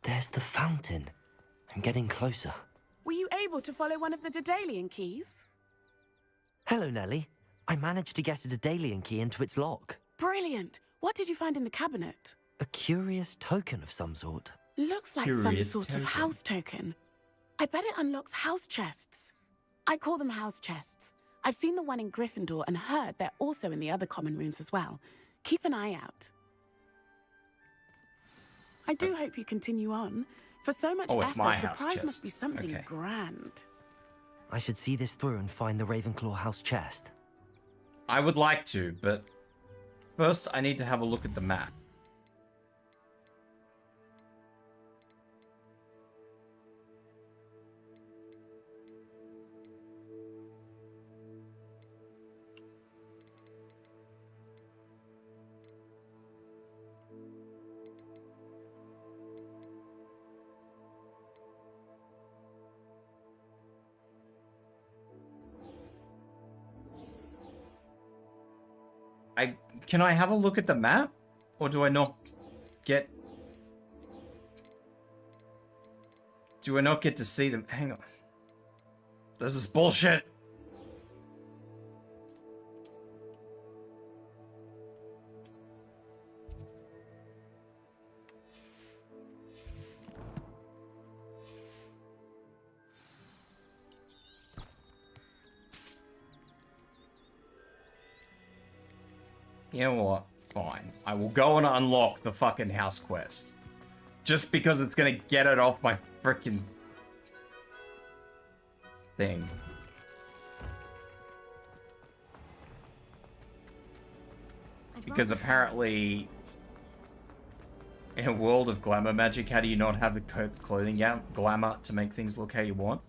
There's the fountain. I'm getting closer. Were you able to follow one of the Daedalian keys? Hello, Nelly. I managed to get a Daedalian key into its lock. Brilliant. What did you find in the cabinet? A curious token of some sort. Looks like some sort of house token. I bet it unlocks house chests. I call them house chests. I've seen the one in Gryffindor and heard they're also in the other common rooms as well. Keep an eye out. I do hope you continue on. For so much effort, the prize must be something grand. I should see this through and find the Ravenclaw house chest. I would like to, but first I need to have a look at the map. Can I have a look at the map? Or do I not get... Do I not get to see them? Hang on. This is bullshit. You know what? Fine. I will go and unlock the fucking house quest. Just because it's gonna get it off my frickin' thing. Because apparently, in a world of glamour magic, how do you not have the clothing glamour to make things look how you want?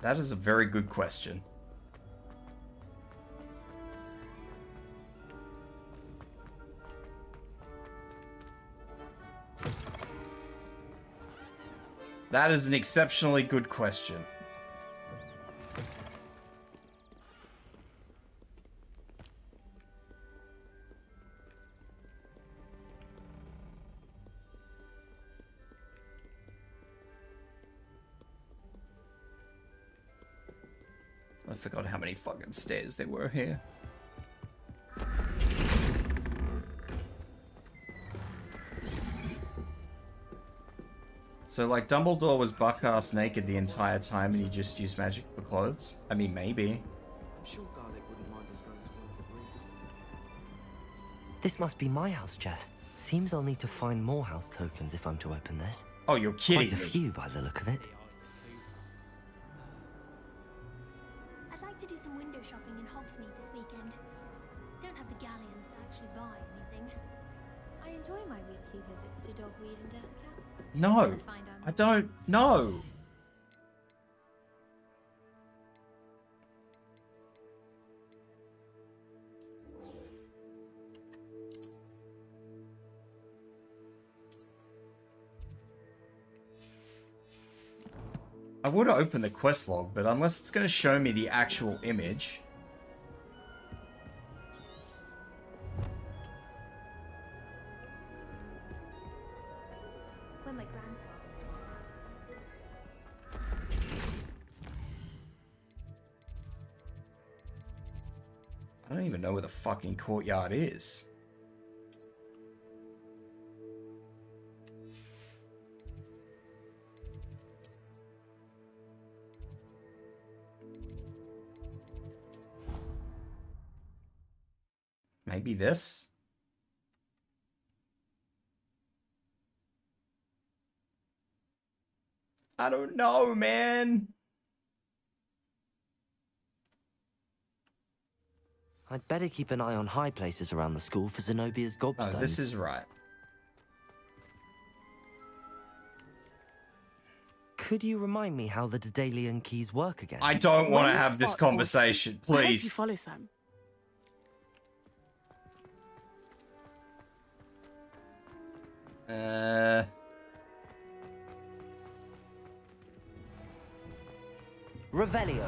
That is a very good question. That is an exceptionally good question. I forgot how many fucking stairs there were here. So, like, Dumbledore was buck-ass naked the entire time and he just used magic for clothes? I mean, maybe. I'm sure Garlic wouldn't mind us going to one of the rooms. This must be my house chest. Seems I'll need to find more house tokens if I'm to open this. Oh, you're kidding Quite a few by the look of it. I'd like to do some window shopping in Hogsmeade this weekend. Don't have the galleons to actually buy anything. I enjoy my weekly visits to Dogweed and Deathcap. No, I don't know. I would open the quest log, but unless it's going to show me the actual image. When my grandfather. I don't even know where the fucking courtyard is. Maybe this? I don't know, man. I'd better keep an eye on high places around the school for Zenobia's gobstones. Oh, this is right. Could you remind me how the Daedalian keys work again? I don't want to have this conversation, I hope you please. follow Sam. Revelio.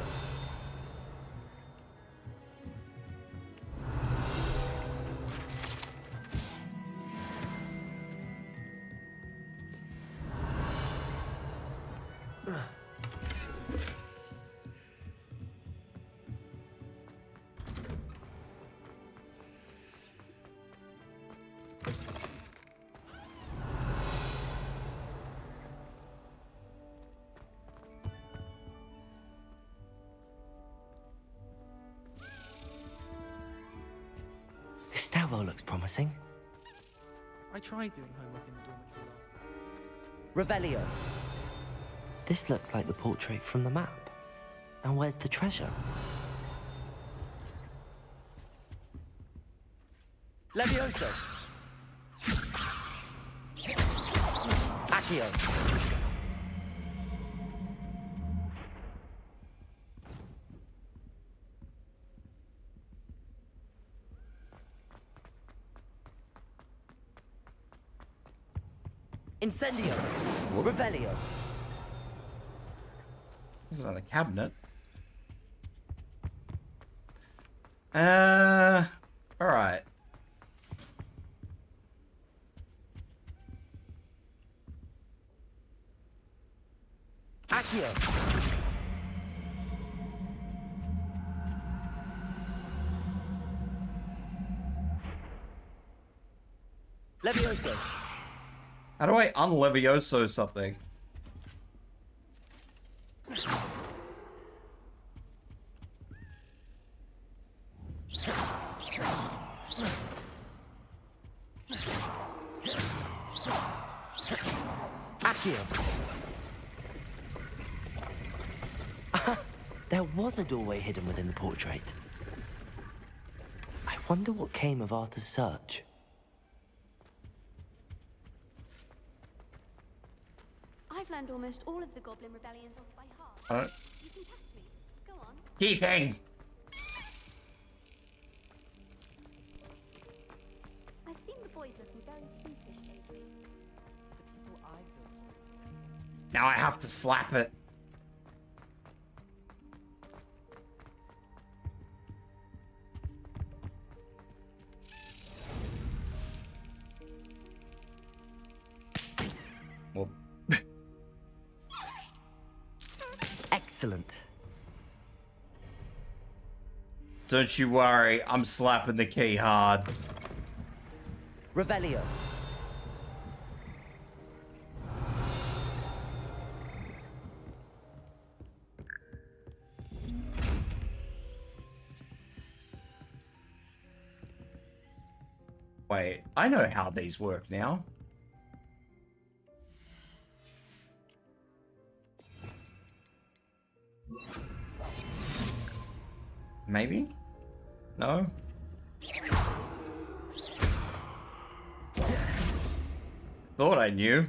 This stairwell looks promising. I tried doing homework in the dormitory last night. Revelio. This looks like the portrait from the map. And where's the treasure? Levioso. Accio. Incendio. Revelio. This is another cabinet. Alright. Accio. Levioso. How do I unlevioso something? Accio. There was a doorway hidden within the portrait. I wonder what came of Arthur's search. I've learned almost all of the Goblin Rebellions off by heart. Alright. You can test me. Go on. Key thing. I've seen the boys looking very sheepish lately. Now I have to slap it. Well. Excellent. Don't you worry, I'm slapping the key hard. Revelio. Wait, I know how these work now. Maybe? No? Thought I knew.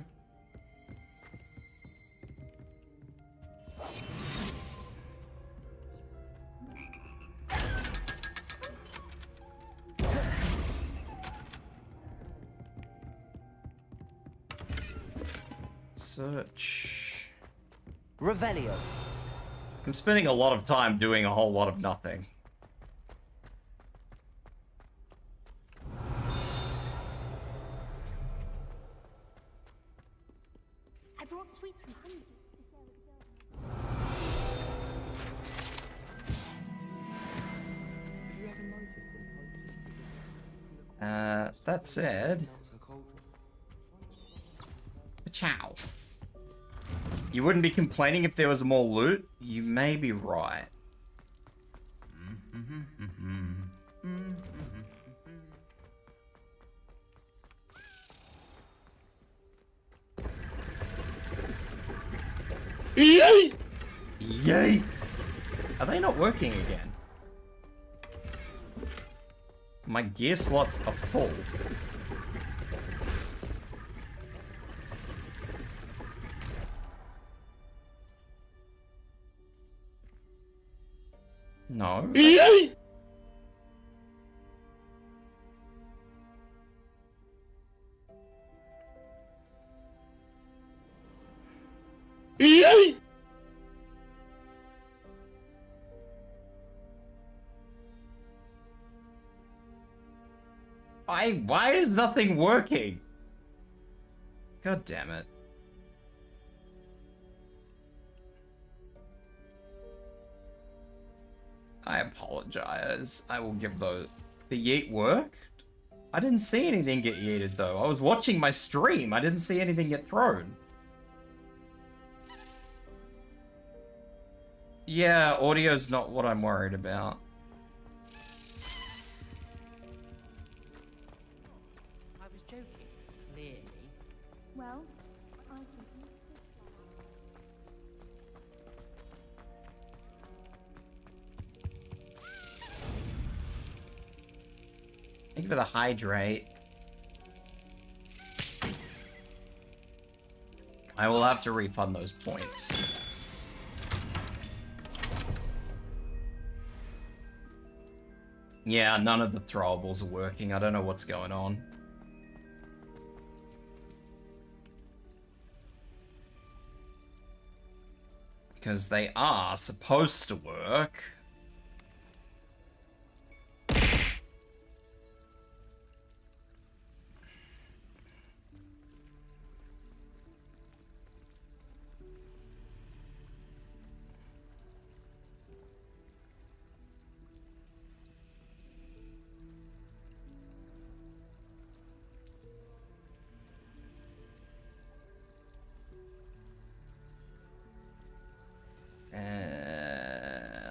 Search. Revelio. I'm spending a lot of time doing a whole lot of nothing. I brought sweets from Honey. That said... Ciao. You wouldn't be complaining if there was more loot? You may be right. Yay! Yay! Are they not working again? My gear slots are full. No. Yay! Yay! Why is nothing working? God damn it. I apologize. I will give those... The yeet worked? I didn't see anything get yeeted though. I was watching my stream. I didn't see anything get thrown. Yeah, audio's not what I'm worried about. I was joking, clearly. Well, I think Thank you for the hydrate. I will have to refund those points. Yeah, none of the throwables are working. I don't know what's going on. Because they are supposed to work.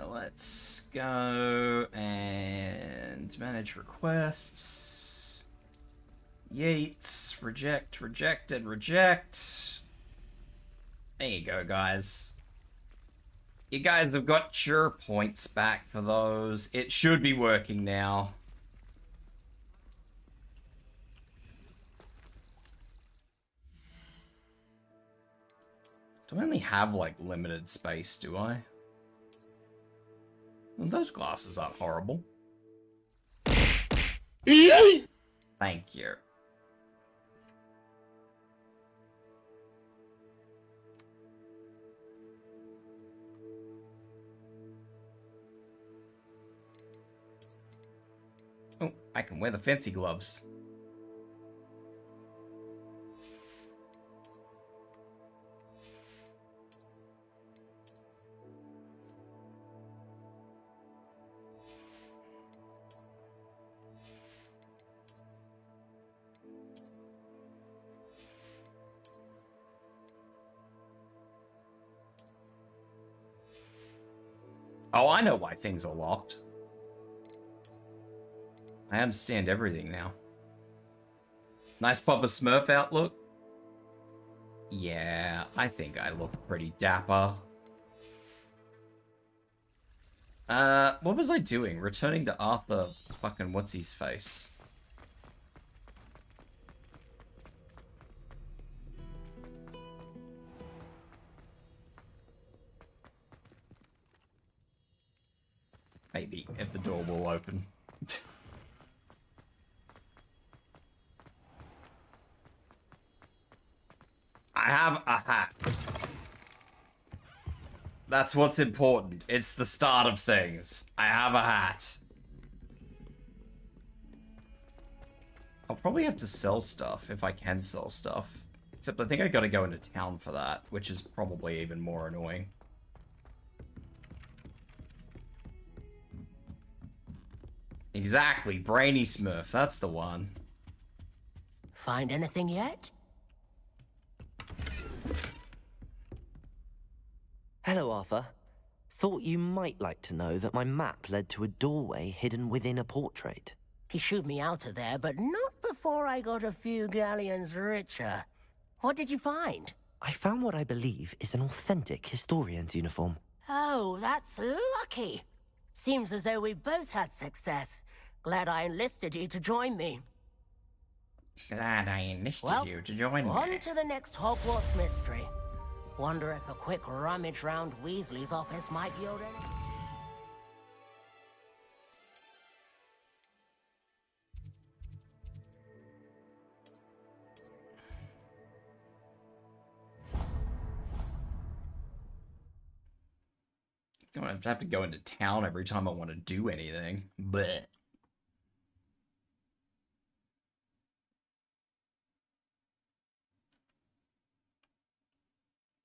Let's go and manage requests. Yeats, reject, reject, and reject. There you go, guys. You guys have got your points back for those. It should be working now. Do I only have, like, limited space, do I? Well, those glasses aren't horrible. Thank you. Oh, I can wear the fancy gloves. Oh, I know why things are locked. I understand everything now. Nice Papa Smurf outlook. Yeah, I think I look pretty dapper. What was I doing? Returning to Arthur fucking what's-his-face. Maybe if the door will open. I have a hat. That's what's important. It's the start of things. I have a hat. I'll probably have to sell stuff if I can sell stuff. Except I think I gotta go into town for that, which is probably even more annoying. Exactly, Brainy Smurf, that's the one. Find anything yet? Hello, Arthur. Thought you might like to know that my map led to a doorway hidden within a portrait. He shooed me out of there, but not before I got a few galleons richer. What did you find? I found what I believe is an authentic historian's uniform. Oh, that's lucky. Seems as though we both had success. Glad I enlisted you to join me. Glad I enlisted you to join me. On to the next Hogwarts mystery. Wonder if a quick rummage round Weasley's office might yield any... I have to go into town every time I want to do anything. But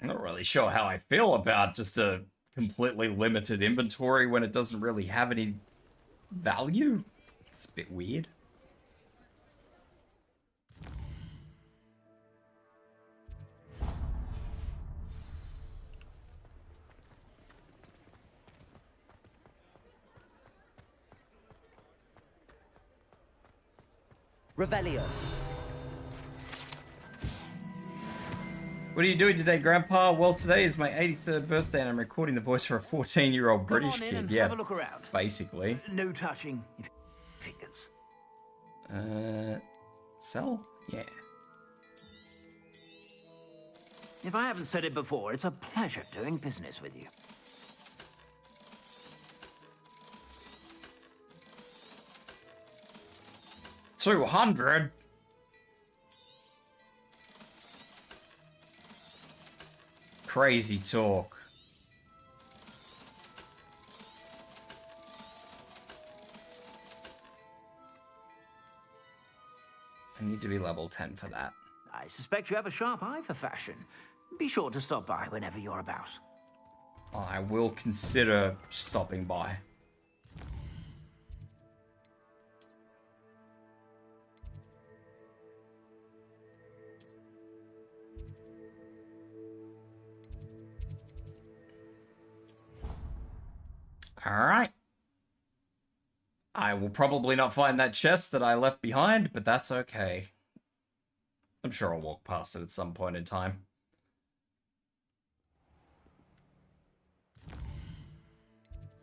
I'm not really sure how I feel about just a completely limited inventory when it doesn't really have any value. It's a bit weird. Revelio. What are you doing today, Grandpa? Well, today is my 83rd birthday and I'm recording the voice for a 14-year-old British kid. Yeah, have a look around. Basically. No touching fingers. Sell? Yeah. If I haven't said it before, it's a pleasure doing business with you. $200? Crazy talk. I need to be level 10 for that. I suspect you have a sharp eye for fashion. Be sure to stop by whenever you're about. I will consider stopping by. Alright. I will probably not find that chest that I left behind, but that's okay. I'm sure I'll walk past it at some point in time.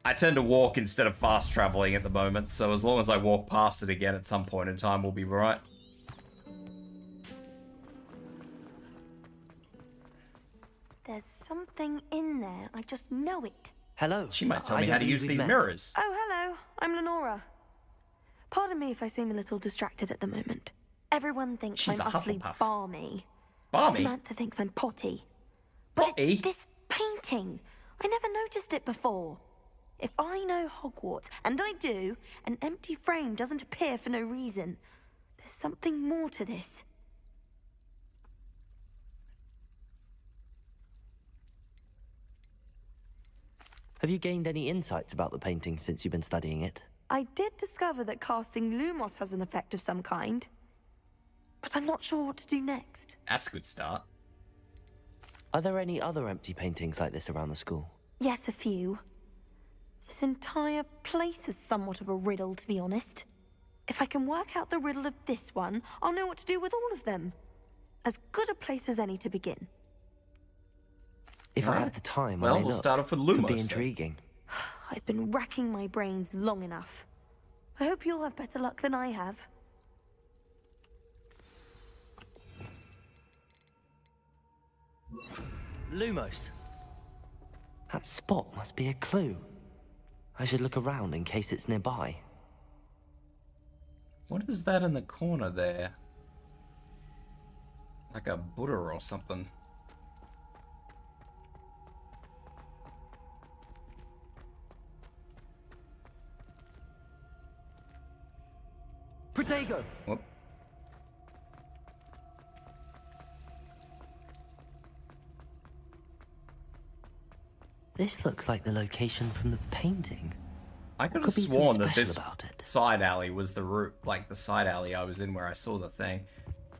I tend to walk instead of fast traveling at the moment, so as long as I walk past it again at some point in time, we'll be right. There's something in there. I just know it. Hello. She might tell me how to use these mirrors. Oh, hello. I'm Lenora. Pardon me if I seem a little distracted at the moment. Everyone thinks She's I'm a utterly Hufflepuff. balmy. Balmy? Samantha thinks I'm potty. But Potty? it's this painting. I never noticed it before. If I know Hogwarts, and I do, an empty frame doesn't appear for no reason. There's something more to this. Have you gained any insights about the painting since you've been studying it? I did discover that casting Lumos has an effect of some kind. But I'm not sure what to do next. That's a good start. Are there any other empty paintings like this around the school? Yes, a few. This entire place is somewhat of a riddle, to be honest. If I can work out the riddle of this one, I'll know what to do with all of them. As good a place as any to begin. If I have the time, well, I may we'll look. start off with Lumos. Could be then. intriguing. I've been racking my brains long enough. I hope you'll have better luck than I have. Lumos. That spot must be a clue. I should look around in case it's nearby. What is that in the corner there? Like a Buddha or something. Protego! Whoop. This looks like the location from the painting. I could have sworn that this side alley was the route, like the side alley I was in where I saw the thing.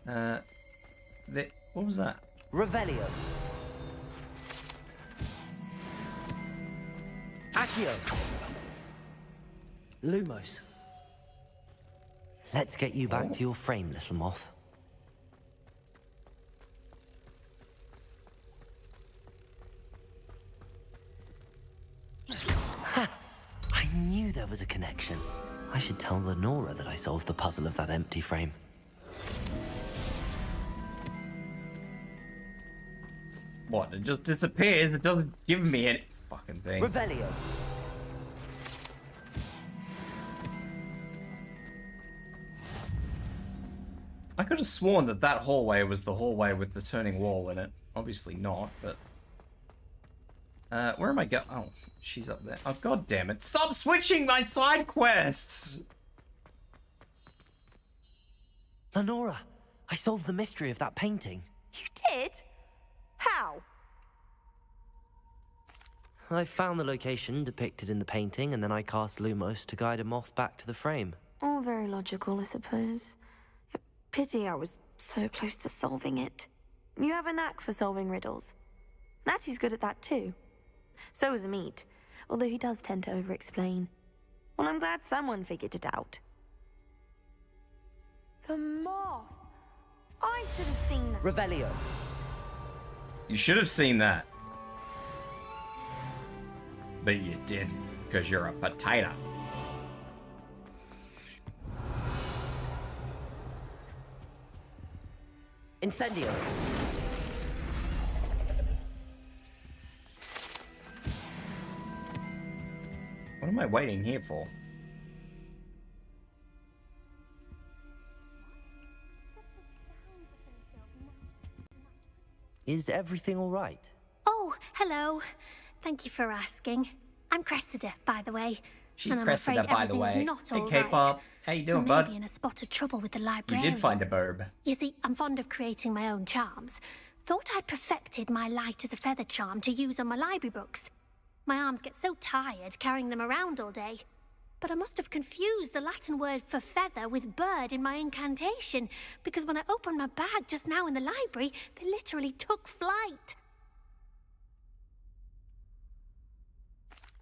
What was that? Revelio. Accio. Lumos. Let's get you back to your frame, little moth. Ha! I knew there was a connection. I should tell Lenora that I solved the puzzle of that empty frame. What? It just disappears? It doesn't give me any fucking thing. Revelio. I could have sworn that that hallway was the hallway with the turning wall in it. Obviously not, but... where am I going? Oh, she's up there. Oh, god damn it. Stop switching my side quests! Lenora, I solved the mystery of that painting. You did? How? I found the location depicted in the painting, and then I cast Lumos to guide a moth back to the frame. All very logical, I suppose. Pity I was so close to solving it. You have a knack for solving riddles. Natty's good at that too. So is Amit, although he does tend to over-explain. Well, I'm glad someone figured it out. The moth! I should have seen that. Revelio. You should have seen that. But you didn't, because you're a potato. Incendio. What am I waiting here for? Is everything all right? Oh, hello. Thank you for asking. I'm Cressida, by the way. She's and I'm Cressida, afraid by the way. not Hey, all K-pop. right. How you doing, I may bud? be in a spot of trouble with the You librarian. did find a burb. You see, I'm fond of creating my own charms. Thought I'd perfected my light as a feather charm to use on my library books. My arms get so tired carrying them around all day. But I must have confused the Latin word for feather with bird in my incantation, because when I opened my bag just now in the library, they literally took flight.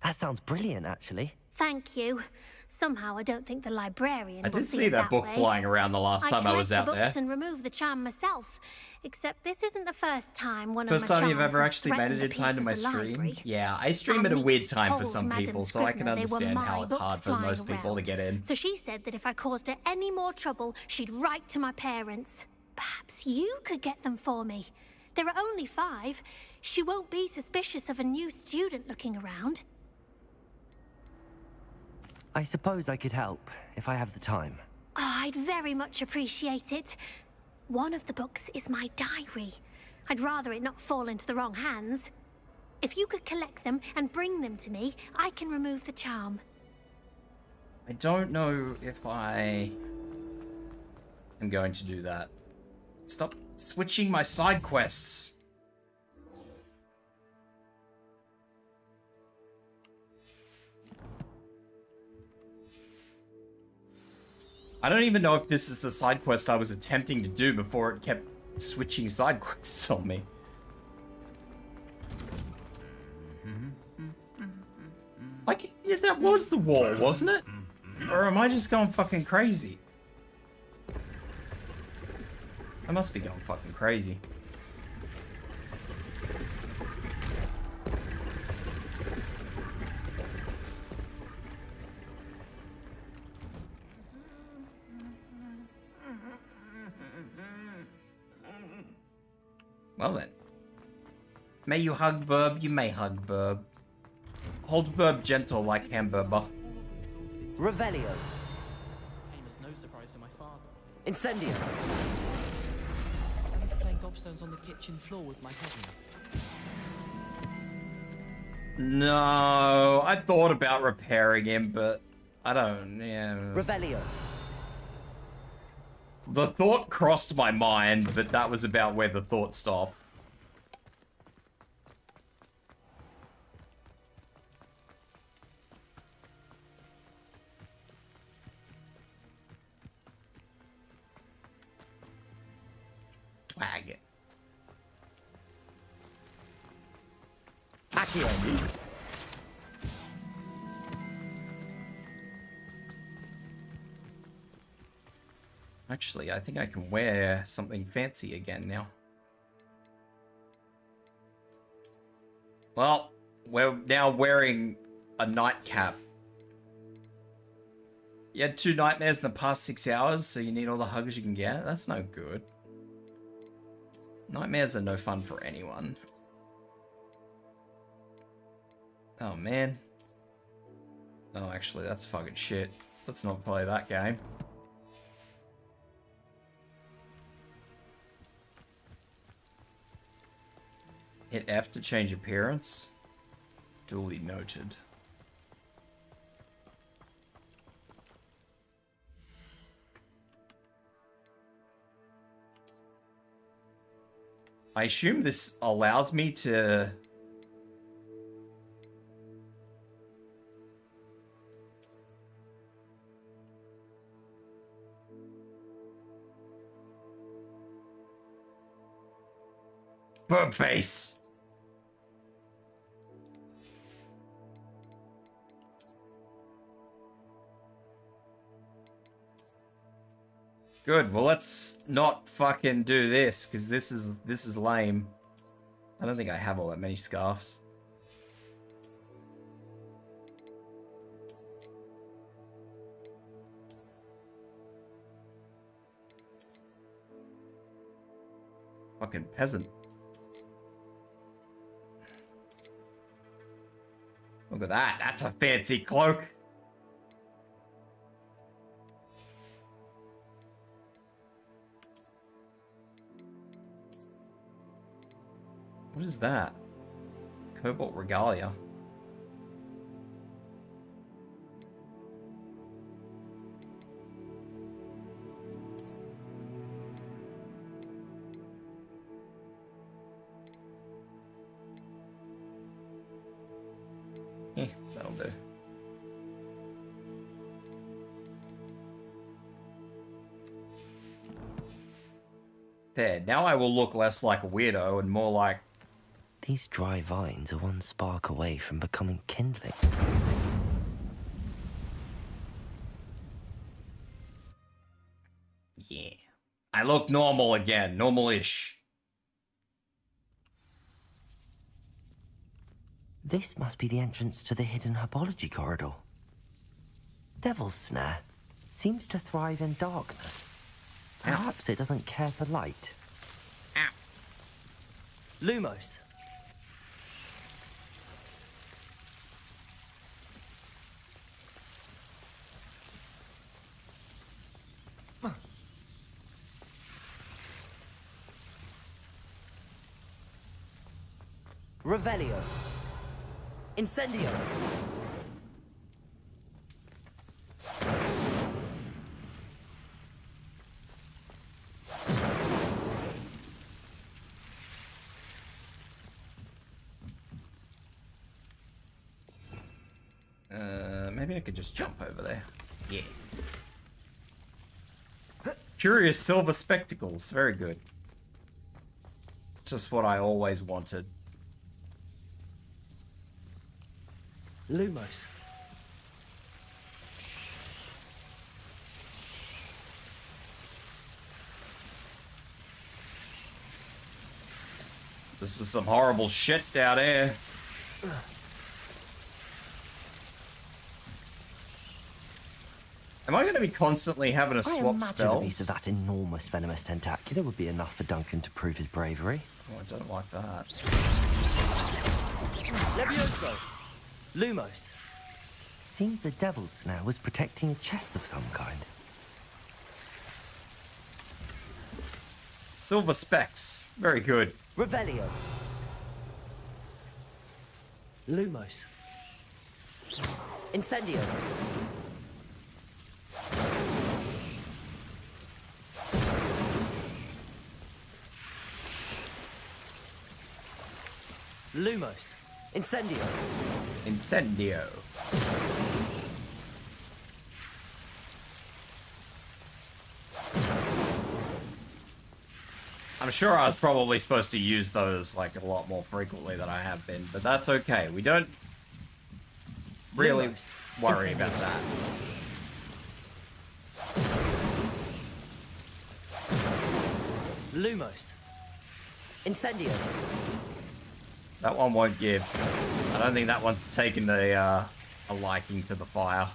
That sounds brilliant, actually. Thank you. Somehow I don't think the librarian I will did see see it that book way. flying around the last time I was collect out the there. books and remove the charm myself. Except this isn't the first time one First of my time you've charms ever has actually made threatened it a in time to piece my of the stream? library. Yeah, I stream at a weird time for told some Madam people, so I can Scribner they were understand how my it's hard books for flying most people to around. get in. So she said that if I caused her any more trouble, she'd write to my parents. Perhaps you could get them for me. There are only 5. She won't be suspicious of a new student looking around. I suppose I could help, if I have the time. Oh, I'd very much appreciate it. One of the books is my diary. I'd rather it not fall into the wrong hands. If you could collect them and bring them to me, I can remove the charm. I don't know if I am going to do that. Stop switching my side quests. I don't even know if this is the side quest I was attempting to do before it kept switching side quests on me. Like, yeah, that was the wall, wasn't it? Or am I just going fucking crazy? I must be going fucking crazy. Well then. May you hug Burb, you may hug Burb. Hold Burb gentle like Hamburber. Revelio. Came as no surprise to my father. Incendio. I was playing gobstones on the kitchen floor with my cousins. No, I thought about repairing him, but I don't, yeah. Revelio. The thought crossed my mind, but that was about where the thought stopped. Twag. Accio. Actually, I think I can wear something fancy again now. Well, we're now wearing a nightcap. You had 2 nightmares in the past 6 hours, so you need all the hugs you can get? That's no good. Nightmares are no fun for anyone. Oh, man. Oh, actually, that's fucking shit. Let's not play that game. Hit F to change appearance. Duly noted. I assume this allows me to... Bird face! Good, well let's not fucking do this, because this is lame. I don't think I have all that many scarves. Fucking peasant. Look at that, that's a fancy cloak. What is that? Cobalt Regalia. That'll do. There, now I will look less like a weirdo and more like... These dry vines are one spark away from becoming kindling. Yeah. I look normal again, normal-ish. This must be the entrance to the hidden herbology corridor. Devil's Snare seems to thrive in darkness. Perhaps it doesn't care for light. Ow. Lumos. Revelio. Incendio. Maybe I could just jump over there. Yeah. Curious silver spectacles. Very good. Just what I always wanted. Lumos. This is some horrible shit down here. Am I going to be constantly having to swap spells? A piece of that enormous venomous tentacular would be enough for Duncan to prove his bravery. Oh, I don't like that. Levioso. Lumos. Seems the Devil's Snare was protecting a chest of some kind. Silver specks. Very good. Revelio. Lumos. Incendio. Lumos. Incendio. Incendio. I'm sure I was probably supposed to use those like a lot more frequently than I have been, but that's okay. We don't really worry about that. Lumos. Incendio. That one won't give. I don't think that one's taken a liking to the fire.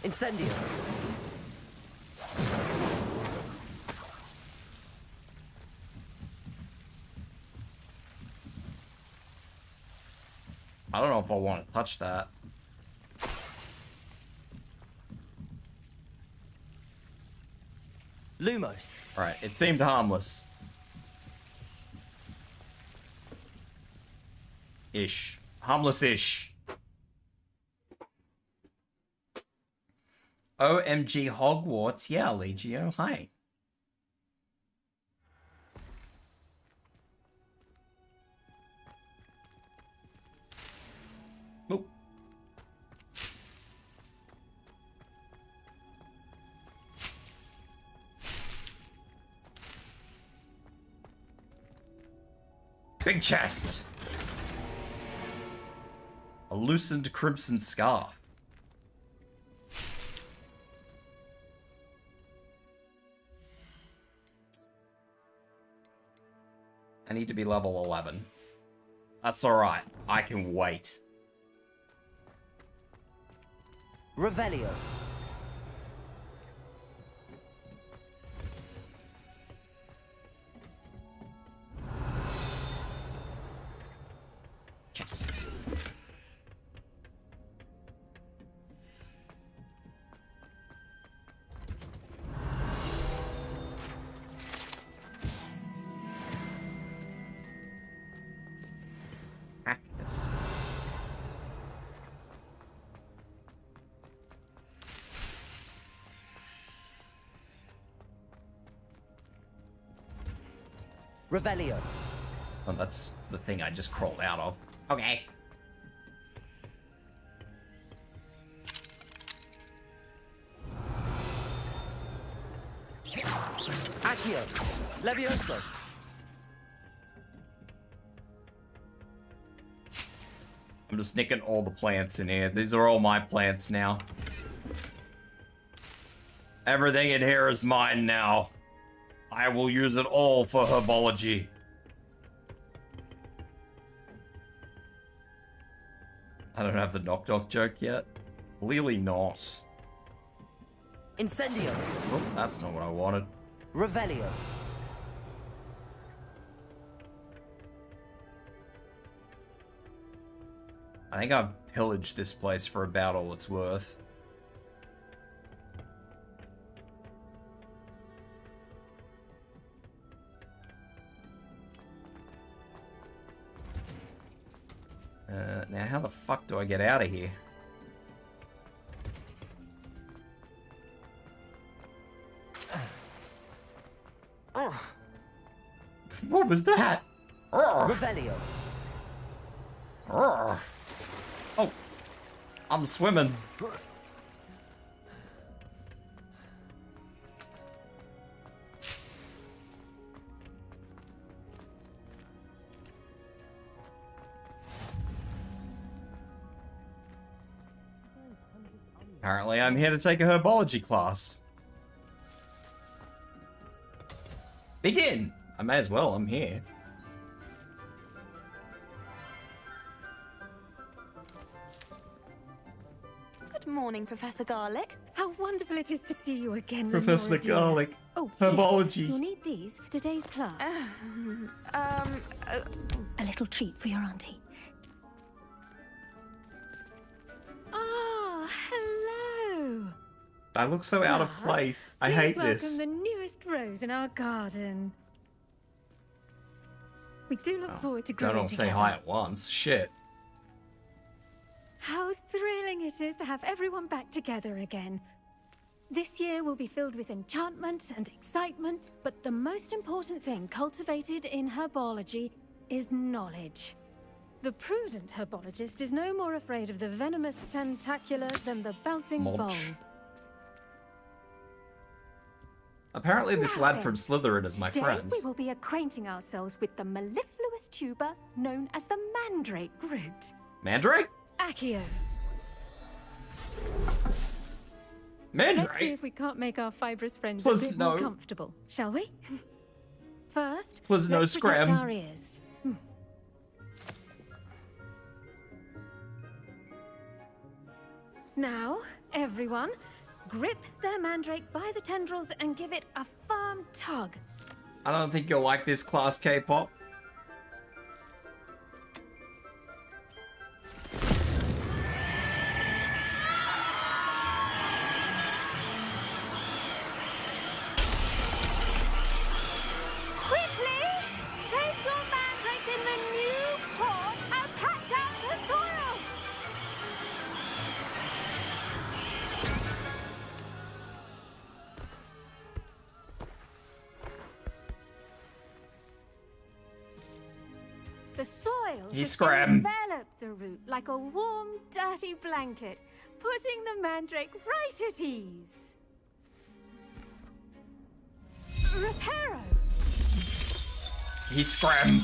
Incendio. I don't know if I want to touch that. Lumos. Right, it seemed harmless. Ish. Harmless-ish. OMG Hogwarts. Yeah, Legio. Hi. Nope. Big chest. A loosened crimson scarf. I need to be level 11. That's alright. I can wait. Revelio. Chest. Cactus. Revelio. Oh, that's the thing I just crawled out of. Okay. Accio. Levioso. I'm just nicking all the plants in here. These are all my plants now. Everything in here is mine now. I will use it all for herbology. I don't have the knock knock joke yet. Clearly not. Incendio. Oh, that's not what I wanted. Revelio. I think I've pillaged this place for about all it's worth. Now how the fuck do I get out of here? What was that? Revelio. Oh, I'm swimming. Apparently, I'm here to take a herbology class. Begin! I may as well, I'm here. Good morning, Professor Garlic. How wonderful it is to see you again, Professor Lenora, dear. Garlic. Oh, herbology. You'll need these for today's class. A little treat for your auntie. Oh, hello. I look so out of place. I hate welcome this. the newest rose in our garden. We do look forward to growing Don't all say together. hi at once. Shit. How thrilling it is to have everyone back together again. This year will be filled with enchantment and excitement, but the most important thing cultivated in herbology is knowledge. The prudent herbologist is no more afraid of the venomous tentacular than the bouncing bulb. Apparently this lad from Slytherin is my friend. Today we will be acquainting ourselves with the mellifluous tuber known as the mandrake root. Mandrake? Accio. Mandrake? Let's see if we can't make our fibrous friends Plus a bit no. more comfortable, shall we? First, Plus no let's protect scram. our ears. Now, everyone, grip their mandrake by the tendrils and give it a firm tug. I don't think you'll like this class, K-pop. Quickly, place your mandrake in the new pot and pat down the soil. The soil He should scram. envelop the root like a warm, dirty blanket, putting the mandrake right at ease. Reparo! He scram.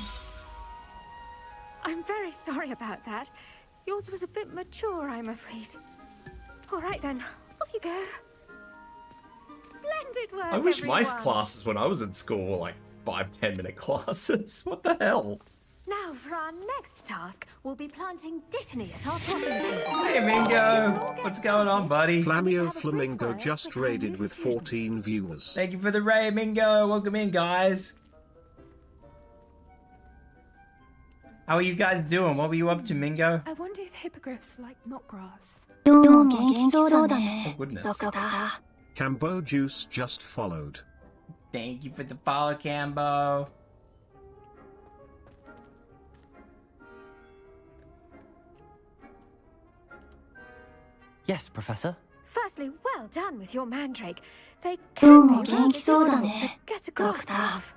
I'm very sorry about that. Yours was a bit mature, I'm afraid. All right then, off you go. Splendid work, I wish my everyone. classes when I was in school were like 5-10 minute classes. What the hell? Now for our next task, we'll be planting Dittany at our topping table. Hey Mingo! What's going on, buddy? Flamio Flamingo just raided with 14 viewers. Thank you for the raid, Mingo. Welcome in, guys. How are you guys doing? What were you up to, Mingo? I wonder if hippogriffs like knotgrass. Oh, goodness. Cambo Juice just followed. Thank you for the follow, Cambo. Yes, Professor. Firstly, well done with your mandrake. They can be rather difficult to get a grasp of.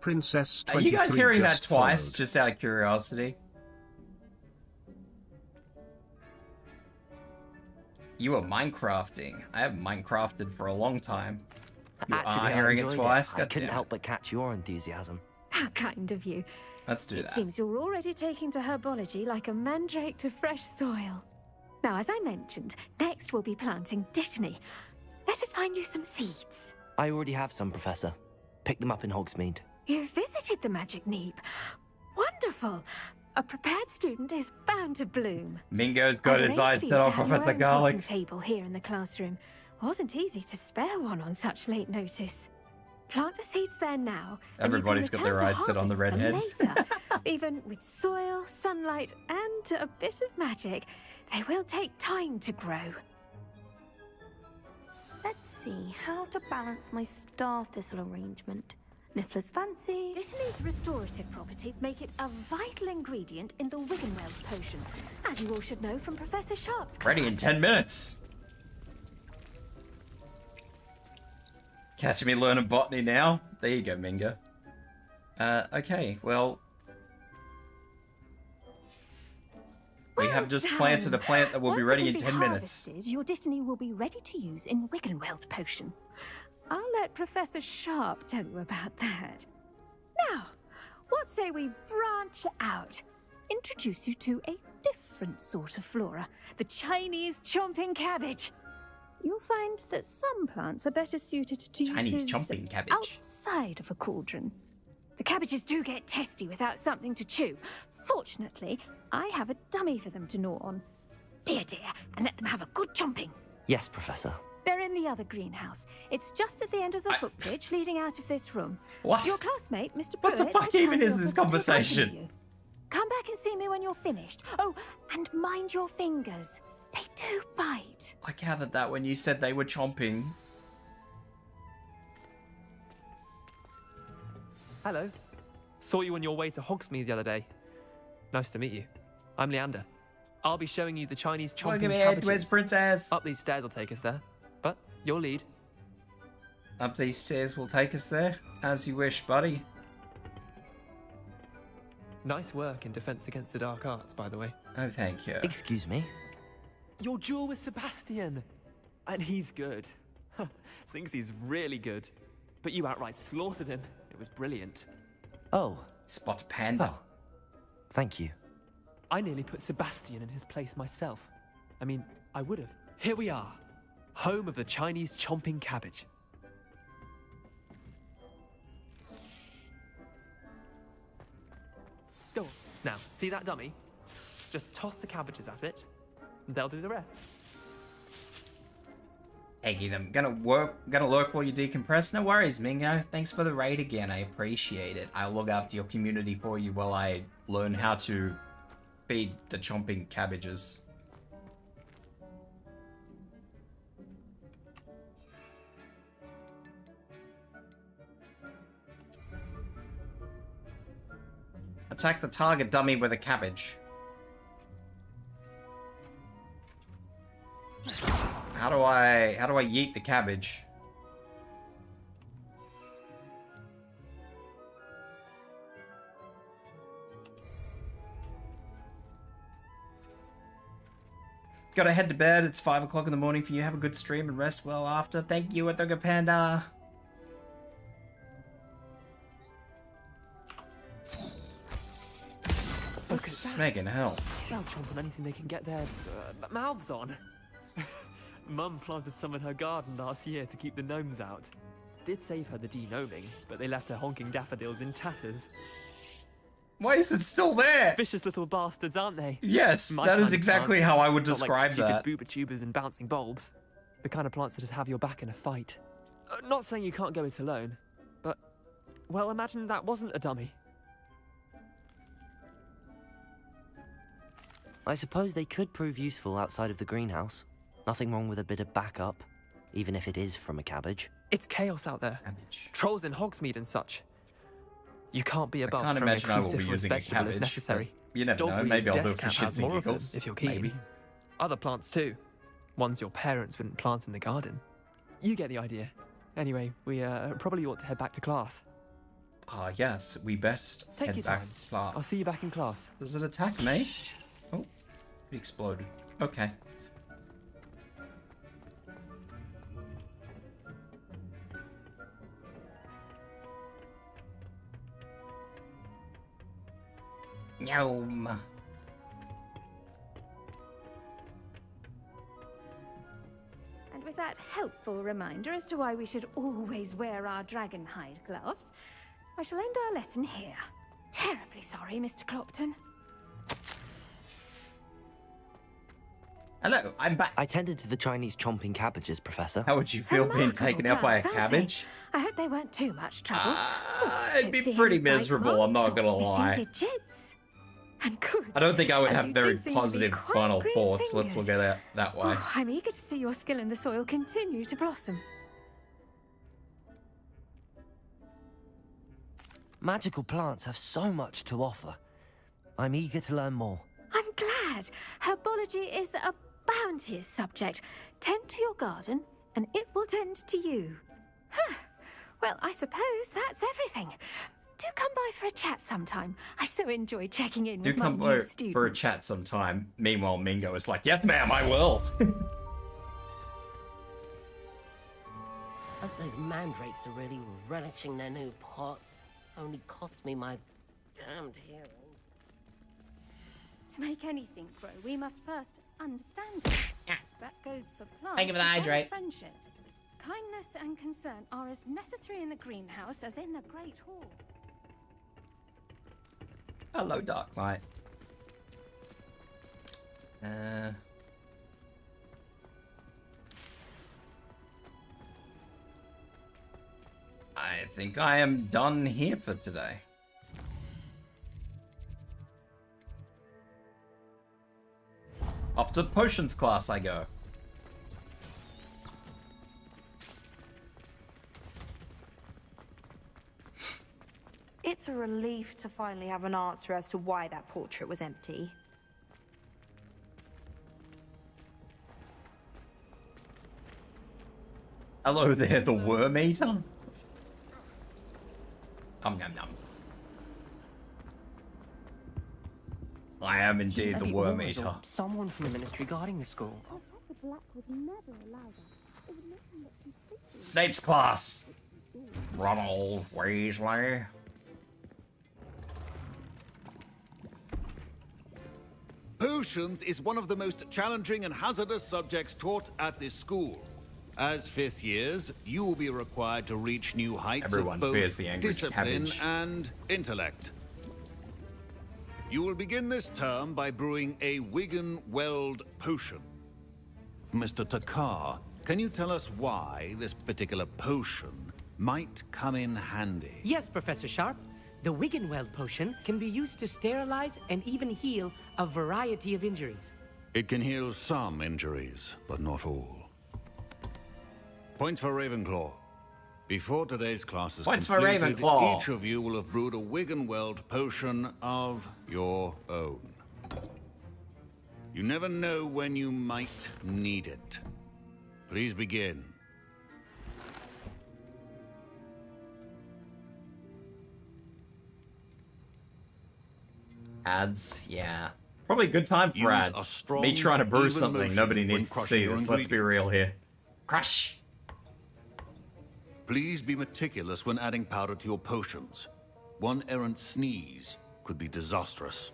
Princess Are 23 you guys hearing that just twice, followed. just out of curiosity? You were Minecrafting. I haven't Minecrafted for a long time. You Actually, are hearing it enjoyed twice? I God couldn't damn help but catch your enthusiasm. How kind of you. Let's do It that. seems you're already taking to herbology like a mandrake to fresh soil. Now, as I mentioned, next we'll be planting Dittany. Let us find you some seeds. I already have some, Professor. Pick them up in Hogsmeade. You visited the Magic Neep. Wonderful. A prepared student is bound to bloom. Mingo's got I'd advice arranged for you that to on have your Professor own Garlic. potting table here in the classroom. Wasn't easy to spare one on such late notice. Plant the seeds there now. and you can Everybody's got their return eyes to set on the harvest them redhead. later. Even with soil, sunlight, and a bit of magic, they will take time to grow. Let's see how to balance my star thistle arrangement. Niffler's fancy. Dittany's restorative properties make it a vital ingredient in the Wiggenweld potion, as you all should know from Professor Sharp's class. Ready in 10 minutes. Catch me learning botany now. There you go, Mingo. Okay, well... We have just planted a plant that will be Once ready it in can 10 be minutes. harvested, your Dittany will be ready to use in Wiggenweld potion. I'll let Professor Sharp tell you about that. Now, what say we branch out? Introduce you to a different sort of flora, the Chinese chomping cabbage. You'll find that some plants are better suited to Chinese uses chomping cabbage. outside of a cauldron. The cabbages do get testy without something to chew. Fortunately, I have a dummy for them to gnaw on. Be a dear and let them have a good chomping. Yes, Professor. They're in the other greenhouse. It's just at the end of the footbridge leading out of this room. What? Your classmate, Mr. What the Pruitt, fuck has even kindly is this offered to conversation? accompany you. Come back and see me when you're finished. Oh, and mind your fingers. They do bite. I gathered that when you said they were chomping. Hello. Saw you on your way to Hogsmeade the other day. Nice to meet you. I'm Leander. I'll be showing you the Chinese chomping Welcome in, cabbages. Where's Princess? Up these stairs will take us there. But your lead. Up these stairs will take us there. As you wish, buddy. Nice work in Defense Against the Dark Arts, by the way. Oh, thank you. Excuse me? Your duel with Sebastian! And he's good. Thinks he's really good. But you outright slaughtered him. It was brilliant. Oh. Spot Panda. Oh. Thank you. I nearly put Sebastian in his place myself. I mean, I would have. Here we are. Home of the Chinese chomping cabbage. Go on. Now, see that dummy? Just toss the cabbages at it, and they'll do the rest. Taking them. Gonna lurk while you decompress? No worries, Mingo. Thanks for the raid again. I appreciate it. I'll look after your community for you while I learn how to feed the chomping cabbages. Attack the target dummy with a cabbage. How do I yeet the cabbage? Gotta head to bed. It's 5 o'clock in the morning for you. Have a good stream and rest well after. Thank you, Adoga Panda. Look at Smegging hell. They'll chomp on anything they can get their mouths on. Mum planted some in her garden last year to keep the gnomes out. Did save her the de-gnoming, but they left her honking daffodils in tatters. Why is it still there? Vicious little bastards, aren't they? Yes, that is exactly how I would describe that. Not like stupid booba-tubers and bouncing bulbs. The kind of plants that just have your back in a fight. Not saying you can't go it alone, but, well, imagine that wasn't a dummy. I suppose they could prove useful outside of the greenhouse. Nothing wrong with a bit of backup, even if it is from a cabbage. It's chaos out there. Cabbage. Trolls in Hogsmeade and such. You can't be above I can't throwing imagine I will be cruciferous using a vegetable if cabbage. necessary. You never know. Maybe I'll do it for shits and giggles. If you're keen. Maybe. Other plants too. Ones your parents wouldn't plant in the garden. You get the idea. Anyway, we probably ought to head back to class. Ah, yes. We best Take head your back time. to class. I'll see you back in class. Does it attack me? Oh, it exploded. Okay. Yum. And with that helpful reminder as to why we should always wear our dragon hide gloves, I shall end our lesson here. Terribly sorry, Mr. Clopton. Hello, I'm back. I tended to the Chinese chomping cabbages, Professor. How would you feel being taken out by a cabbage? I hope they weren't too much trouble. It'd be pretty miserable, I'm not gonna lie. Digits. And good. I don't think I would as have you very do seem to be positive quite final green thoughts. Let's fingers. look at it that way. Oh, I'm eager to see your skill in the soil continue to blossom. Magical plants have so much to offer. I'm eager to learn more. I'm glad. Herbology is a bounteous subject. Tend to your garden, and it will tend to you. Huh. Well, I suppose that's everything. Do come by for a chat sometime. I so enjoy checking in Do with my come new by students. for a chat sometime. Meanwhile, Mingo is like, yes, ma'am, I will. Hope those mandrakes are really relishing their new pots. Only cost me my damned hearing. To make anything grow, we must first understand it. That goes for plants Thank you for the as well as hydrate. friendships. Kindness and concern are as necessary in the greenhouse as in the Great Hall. Hello, Dark Knight. I think I am done here for today. Off to potions class I go. It's a relief to finally have an answer as to why that portrait was empty. Hello there, the worm eater. Nom nom nom. I am indeed the Maybe Worm Aurors Eater. or someone from the ministry guarding the school. Snape's class. Ronald Weasley. Potions is one of the most challenging and hazardous subjects taught at this school. As fifth years, you will be required to reach new heights Everyone of both fears the angry discipline cabbage. and intellect. You will begin this term by brewing a Wiggenweld potion. Mr. Takar, can you tell us why this particular potion might come in handy? Yes, Professor Sharp. The Wiggenweld potion can be used to sterilize and even heal a variety of injuries. It can heal some injuries, but not all. Points for Ravenclaw. Before today's class is Points for completed, Ravenclaw. each of you will have brewed a Wiggenweld potion of your own. You never know when you might need it. Please begin. Ads, yeah. Probably a good time for Use a ads. strong, Me trying to brew even something, motion nobody when needs to crushing see your this, let's be real here. Crush! Please be meticulous when adding powder to your potions. One errant sneeze could be disastrous.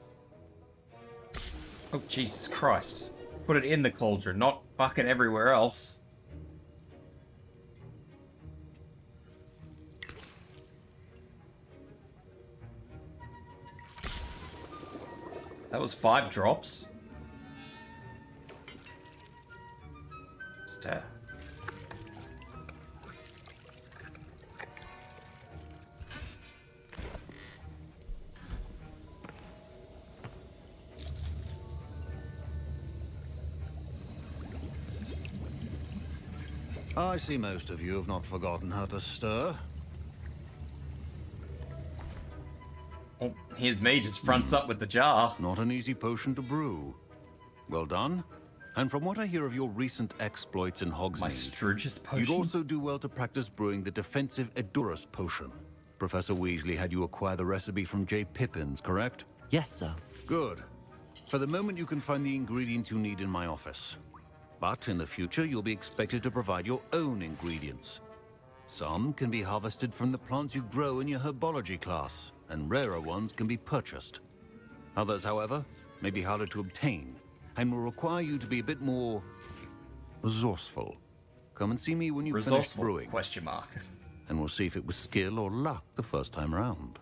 Oh, Jesus Christ. Put it in the cauldron, not fucking everywhere else. That was 5 drops. Stir. I see most of you have not forgotten how to stir. Oh, here's me, just fronts up with the jar. Not an easy potion to brew. Well done. And from what I hear of your recent exploits in Hogsmeade, My Strugus potion? you'd also do well to practice brewing the defensive Edurus potion. Professor Weasley had you acquire the recipe from J. Pippin's, correct? Yes, sir. Good. For the moment, you can find the ingredients you need in my office. But in the future, you'll be expected to provide your own ingredients. Some can be harvested from the plants you grow in your herbology class, and rarer ones can be purchased. Others, however, may be harder to obtain, and will require you to be a bit more resourceful. Come and see me when you finish Resourceful? brewing. Question mark. And we'll see if it was skill or luck the first time round.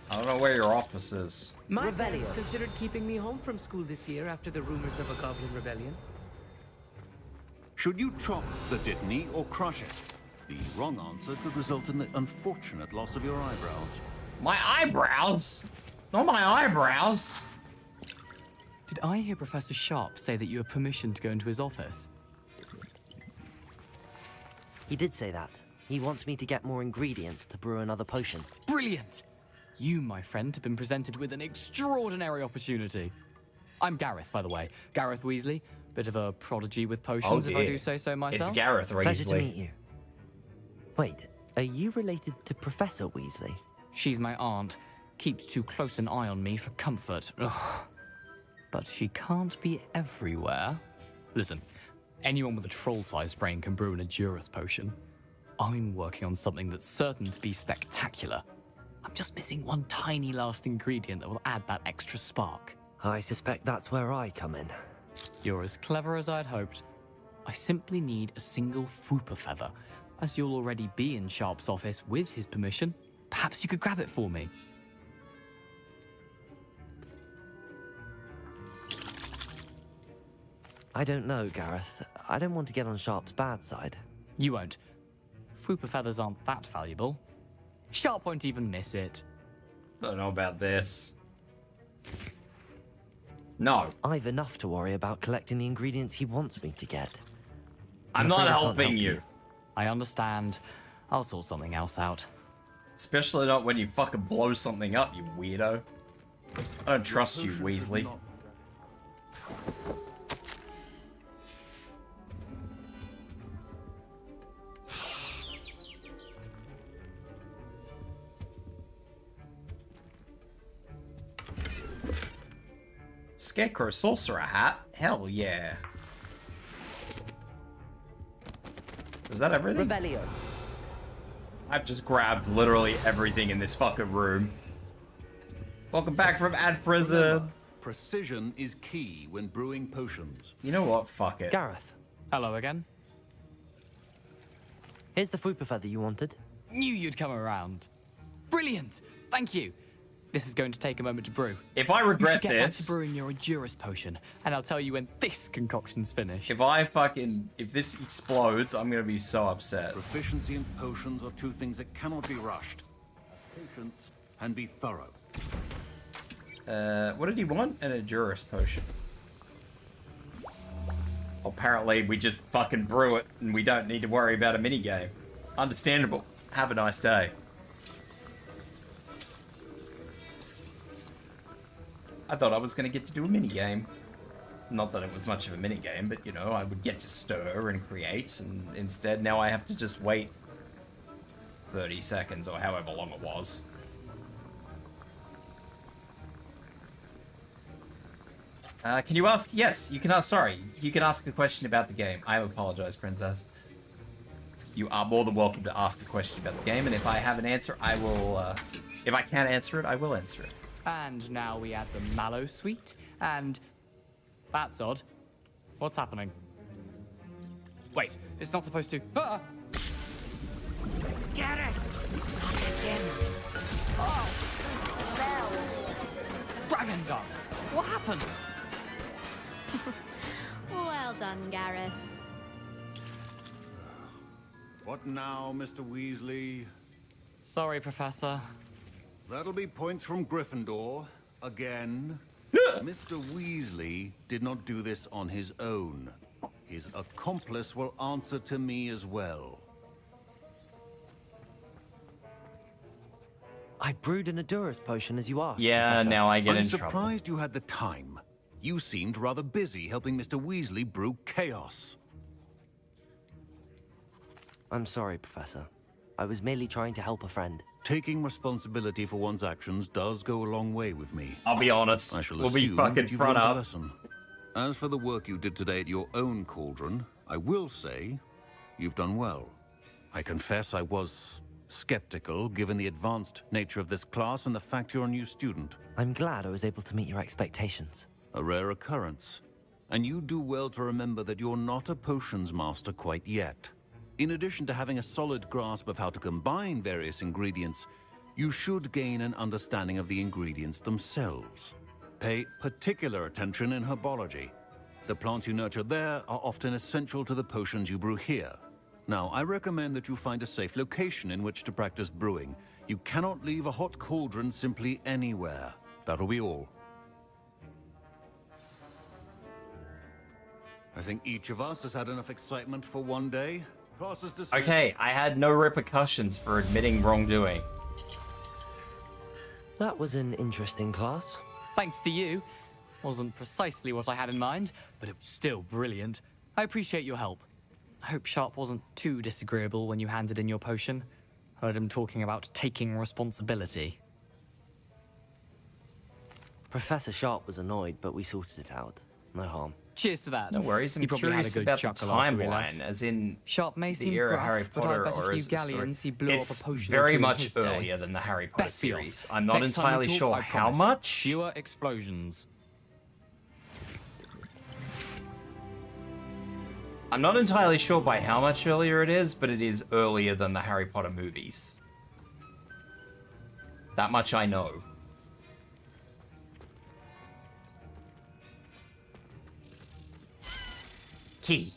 I don't know where your office is. My parents considered keeping me home from school this year after the rumors of a goblin rebellion. Should you chop the Dittany or crush it? The wrong answer could result in the unfortunate loss of your eyebrows. My eyebrows? Not my eyebrows! Did I hear Professor Sharp say that you have permission to go into his office? He did say that. He wants me to get more ingredients to brew another potion. Brilliant! You, my friend, have been presented with an extraordinary opportunity. I'm Gareth, by the way. Gareth Weasley. Bit of a prodigy with potions, if I do say so myself. It's Gareth Weasley. Pleasure to meet you. Wait, are you related to Professor Weasley? She's my aunt. Keeps too close an eye on me for comfort. Ugh. But she can't be everywhere. Listen, anyone with a troll-sized brain can brew an Edurus potion. I'm working on something that's certain to be spectacular. I'm just missing one tiny last ingredient that will add that extra spark. I suspect that's where I come in. You're as clever as I'd hoped. I simply need a single wtuber feather. As you'll already be in Sharp's office with his permission, perhaps you could grab it for me. I don't know, Gareth. I don't want to get on Sharp's bad side. You won't. Wtuber feathers aren't that valuable. Sharp won't even miss it. Don't know about this. No. I've enough to worry about collecting the ingredients he wants me to get. I'm not helping you. I understand. I'll sort something else out. Especially not when you fucking blow something up, you weirdo. I don't trust you, Weasley. Scarecrow Sorcerer hat? Hell yeah. Is that everything? Revelio. I've just grabbed literally everything in this fucking room. Welcome back from ad prison. Remember, precision is key when brewing potions. You know what? Fuck it. Gareth. Hello again. Here's the fruit feather you wanted. Knew you'd come around. Brilliant. Thank you. This is going to take a moment to brew. If I regret you should get back this, to brewing your Endurus potion, and I'll tell you when this concoction's finished. if this explodes, I'm gonna be so upset. Proficiency and potions are two things that cannot be rushed. Patience and be thorough. What did he want? An Endurus potion. Apparently, we just fucking brew it, and we don't need to worry about a minigame. Understandable. Have a nice day. I thought I was going to get to do a minigame. Not that it was much of a minigame, but, you know, I would get to stir and create, and instead now I have to just wait 30 seconds or however long it was. Can you ask? Yes, you can ask. Sorry, you can ask a question about the game. I apologize, Princess. You are more than welcome to ask a question about the game, and if I have an answer, I will. If I can't answer it, I will answer it. And now we add the mallow sweet, and that's odd. What's happening? Wait, it's not supposed to. Ah! Get it! Again. Oh! Dragon Dung! What happened? Well done, Gareth. What now, Mr. Weasley? Sorry, Professor. That'll be points from Gryffindor. Again. Mr. Weasley did not do this on his own. His accomplice will answer to me as well. I brewed an Endurus potion as you asked. Yeah, Professor. now I get I'm in trouble. surprised you had the time. You seemed rather busy helping Mr. Weasley brew chaos. I'm sorry, Professor. I was merely trying to help a friend. Taking responsibility for one's actions does go a long way with me. I'll be honest. I shall We'll be assume fucking that you've front learned a up. lesson. As for the work you did today at your own cauldron, I will say you've done well. I confess I was skeptical given the advanced nature of this class and the fact you're a new student. I'm glad I was able to meet your expectations. A rare occurrence. And you do well to remember that you're not a potions master quite yet. In addition to having a solid grasp of how to combine various ingredients, you should gain an understanding of the ingredients themselves. Pay particular attention in herbology. The plants you nurture there are often essential to the potions you brew here. Now, I recommend that you find a safe location in which to practice brewing. You cannot leave a hot cauldron simply anywhere. That'll be all. I think each of us has had enough excitement for one day. Okay, I had no repercussions for admitting wrongdoing. That was an interesting class. Thanks to you. Wasn't precisely what I had in mind, but it was still brilliant. I appreciate your help. I hope Sharp wasn't too disagreeable when you handed in your potion. Heard him talking about taking responsibility. Professor Sharp was annoyed, but we sorted it out. No harm. Cheers to that. No worries, I'm He probably had a curious good about the chuckle after we timeline, left. as in Sharp may the seem era gruff, Harry but I Potter, bet a or few is it the story? galleons he blew It's up a potion or very two in much his day. earlier than the Harry Potter Best be off. series. I'm not Next time we entirely talk, sure I how promise, much. Fewer explosions. I'm not entirely sure by how much earlier it is, but it is earlier than the Harry Potter movies. That much I know. Key.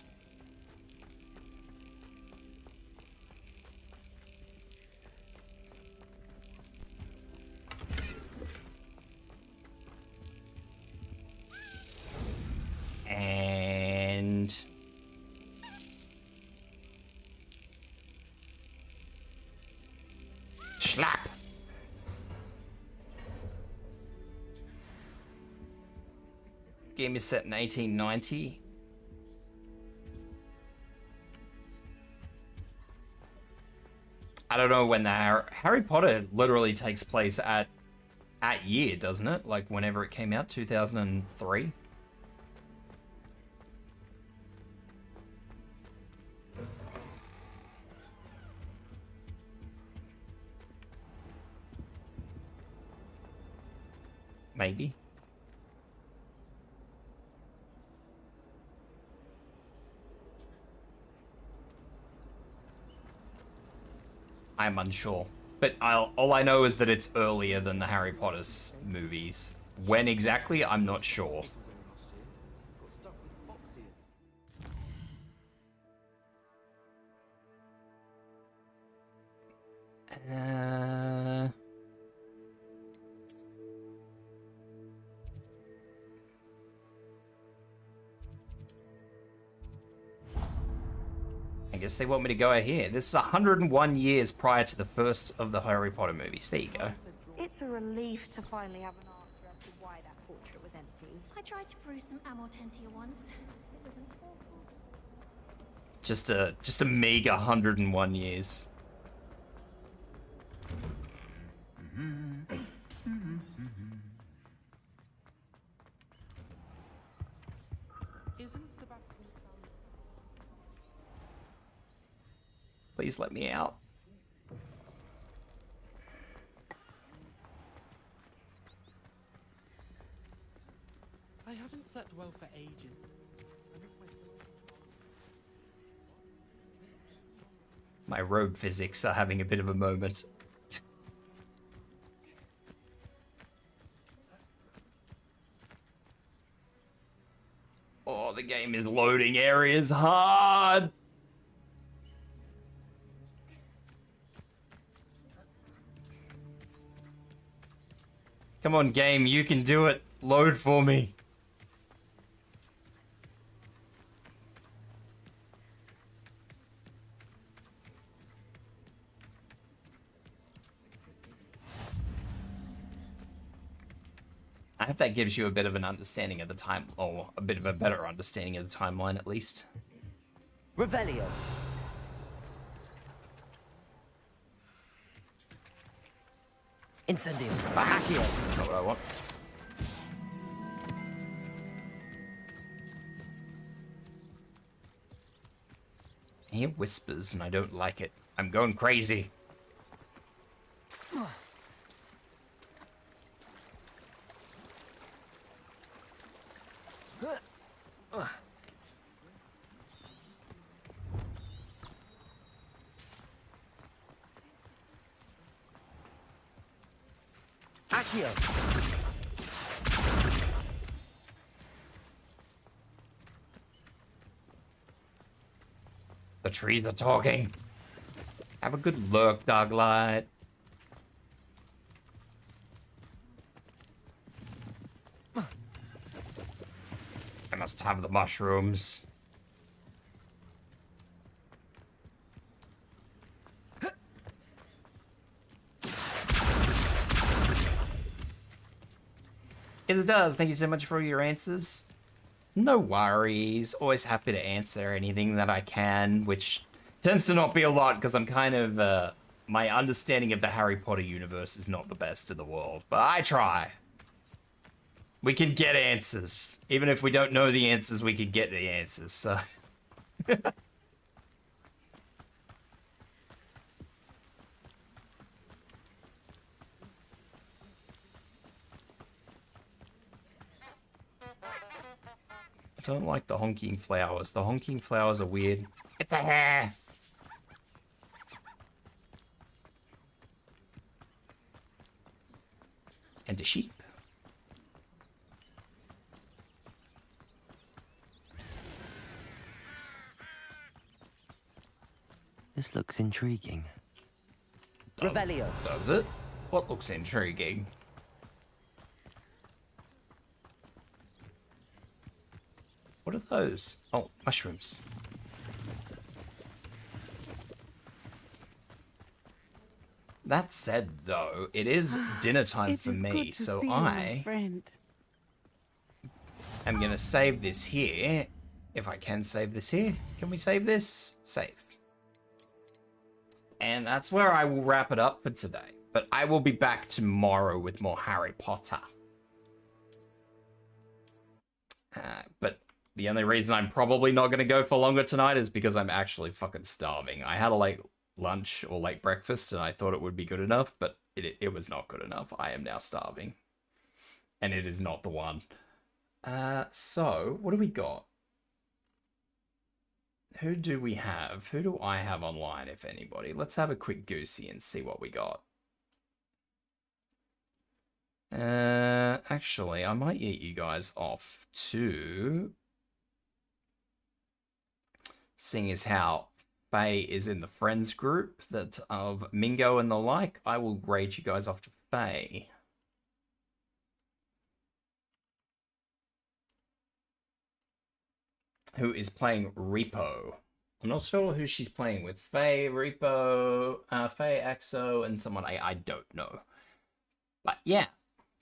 And slap. Game is set in 1890. I don't know when the Harry Potter literally takes place at at year, doesn't it? Like whenever it came out, 2003. Maybe. I'm unsure. But all I know is that it's earlier than the Harry Potter movies. When exactly, I'm not sure. I guess they want me to go out here. This is 101 years prior to the first of the Harry Potter movies. There you go. It's a relief to finally have an answer as to why that portrait was empty. I tried to brew some Amortentia once. It was an awful... Just a meager 101 years. Please let me out. I haven't slept well for ages. My rogue physics are having a bit of a moment. Oh, the game is loading areas hard. Come on, game, you can do it. Load for me. I hope that gives you a bit of an understanding of the time, or a bit of a better understanding of the timeline, at least. Revelio. Incendio. Accio. That's not what I want. I hear whispers and I don't like it. I'm going crazy. Accio. The trees are talking. Have a good look, Doglight. I must have the mushrooms. Yes, it does. Thank you so much for your answers. No worries. Always happy to answer anything that I can, which tends to not be a lot because I'm kind of, my understanding of the Harry Potter universe is not the best in the world, but I try. We can get answers. Even if we don't know the answers, we can get the answers, so. I don't like the honking flowers. The honking flowers are weird. It's a hare! And a sheep. This looks intriguing. Revelio. Does it? What looks intriguing? What are those? Oh, mushrooms. That said, though, it is dinner time for me, so I am gonna save this here. If I can save this here. Can we save this? Save. And that's where I will wrap it up for today. but I will be back tomorrow with more Harry Potter. But the only reason I'm probably not going to go for longer tonight is because I'm actually fucking starving. I had a late lunch or late breakfast and I thought it would be good enough, but it was not good enough. I am now starving. And it is not the one. So, what do we got? Who do we have? Who do I have online, if anybody? Let's have a quick goosey and see what we got. Actually, I might get you guys off to... Seeing as how Faye is in the friends group that of Mingo and the like, I will grade you guys off to Faye. Who is playing Repo. I'm not sure who she's playing with. Faye, Repo, Faye, Exo, and someone I don't know. But yeah,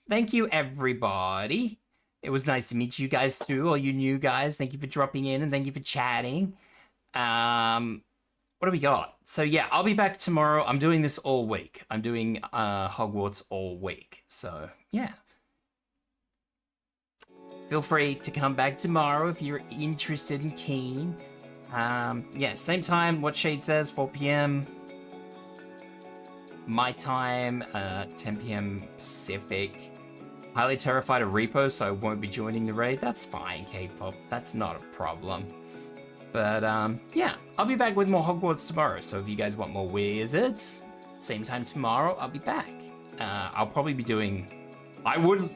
thank you everybody. It was nice to meet you guys too, all you new guys. Thank you for dropping in and thank you for chatting. What do we got? So yeah, I'll be back tomorrow. I'm doing this all week. I'm doing Hogwarts all week. So yeah. Feel free to come back tomorrow if you're interested and keen. Yeah, same time, what Shade says, 4 p.m. My time, 10 p.m. Pacific. Highly terrified of Repo, so I won't be joining the raid. That's fine, K-pop. That's not a problem. But, yeah, I'll be back with more Hogwarts tomorrow, so if you guys want more wizards, same time tomorrow, I'll be back. I'll probably be doing...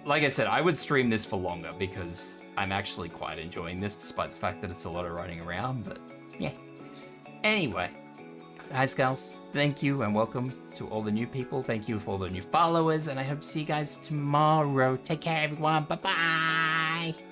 like I said, I would stream this for longer because I'm actually quite enjoying this despite the fact that it's a lot of running around, but yeah. Anyway, guys, gals, thank you and welcome to all the new people. Thank you for all the new followers and I hope to see you guys tomorrow. Take care, everyone. Bye-bye.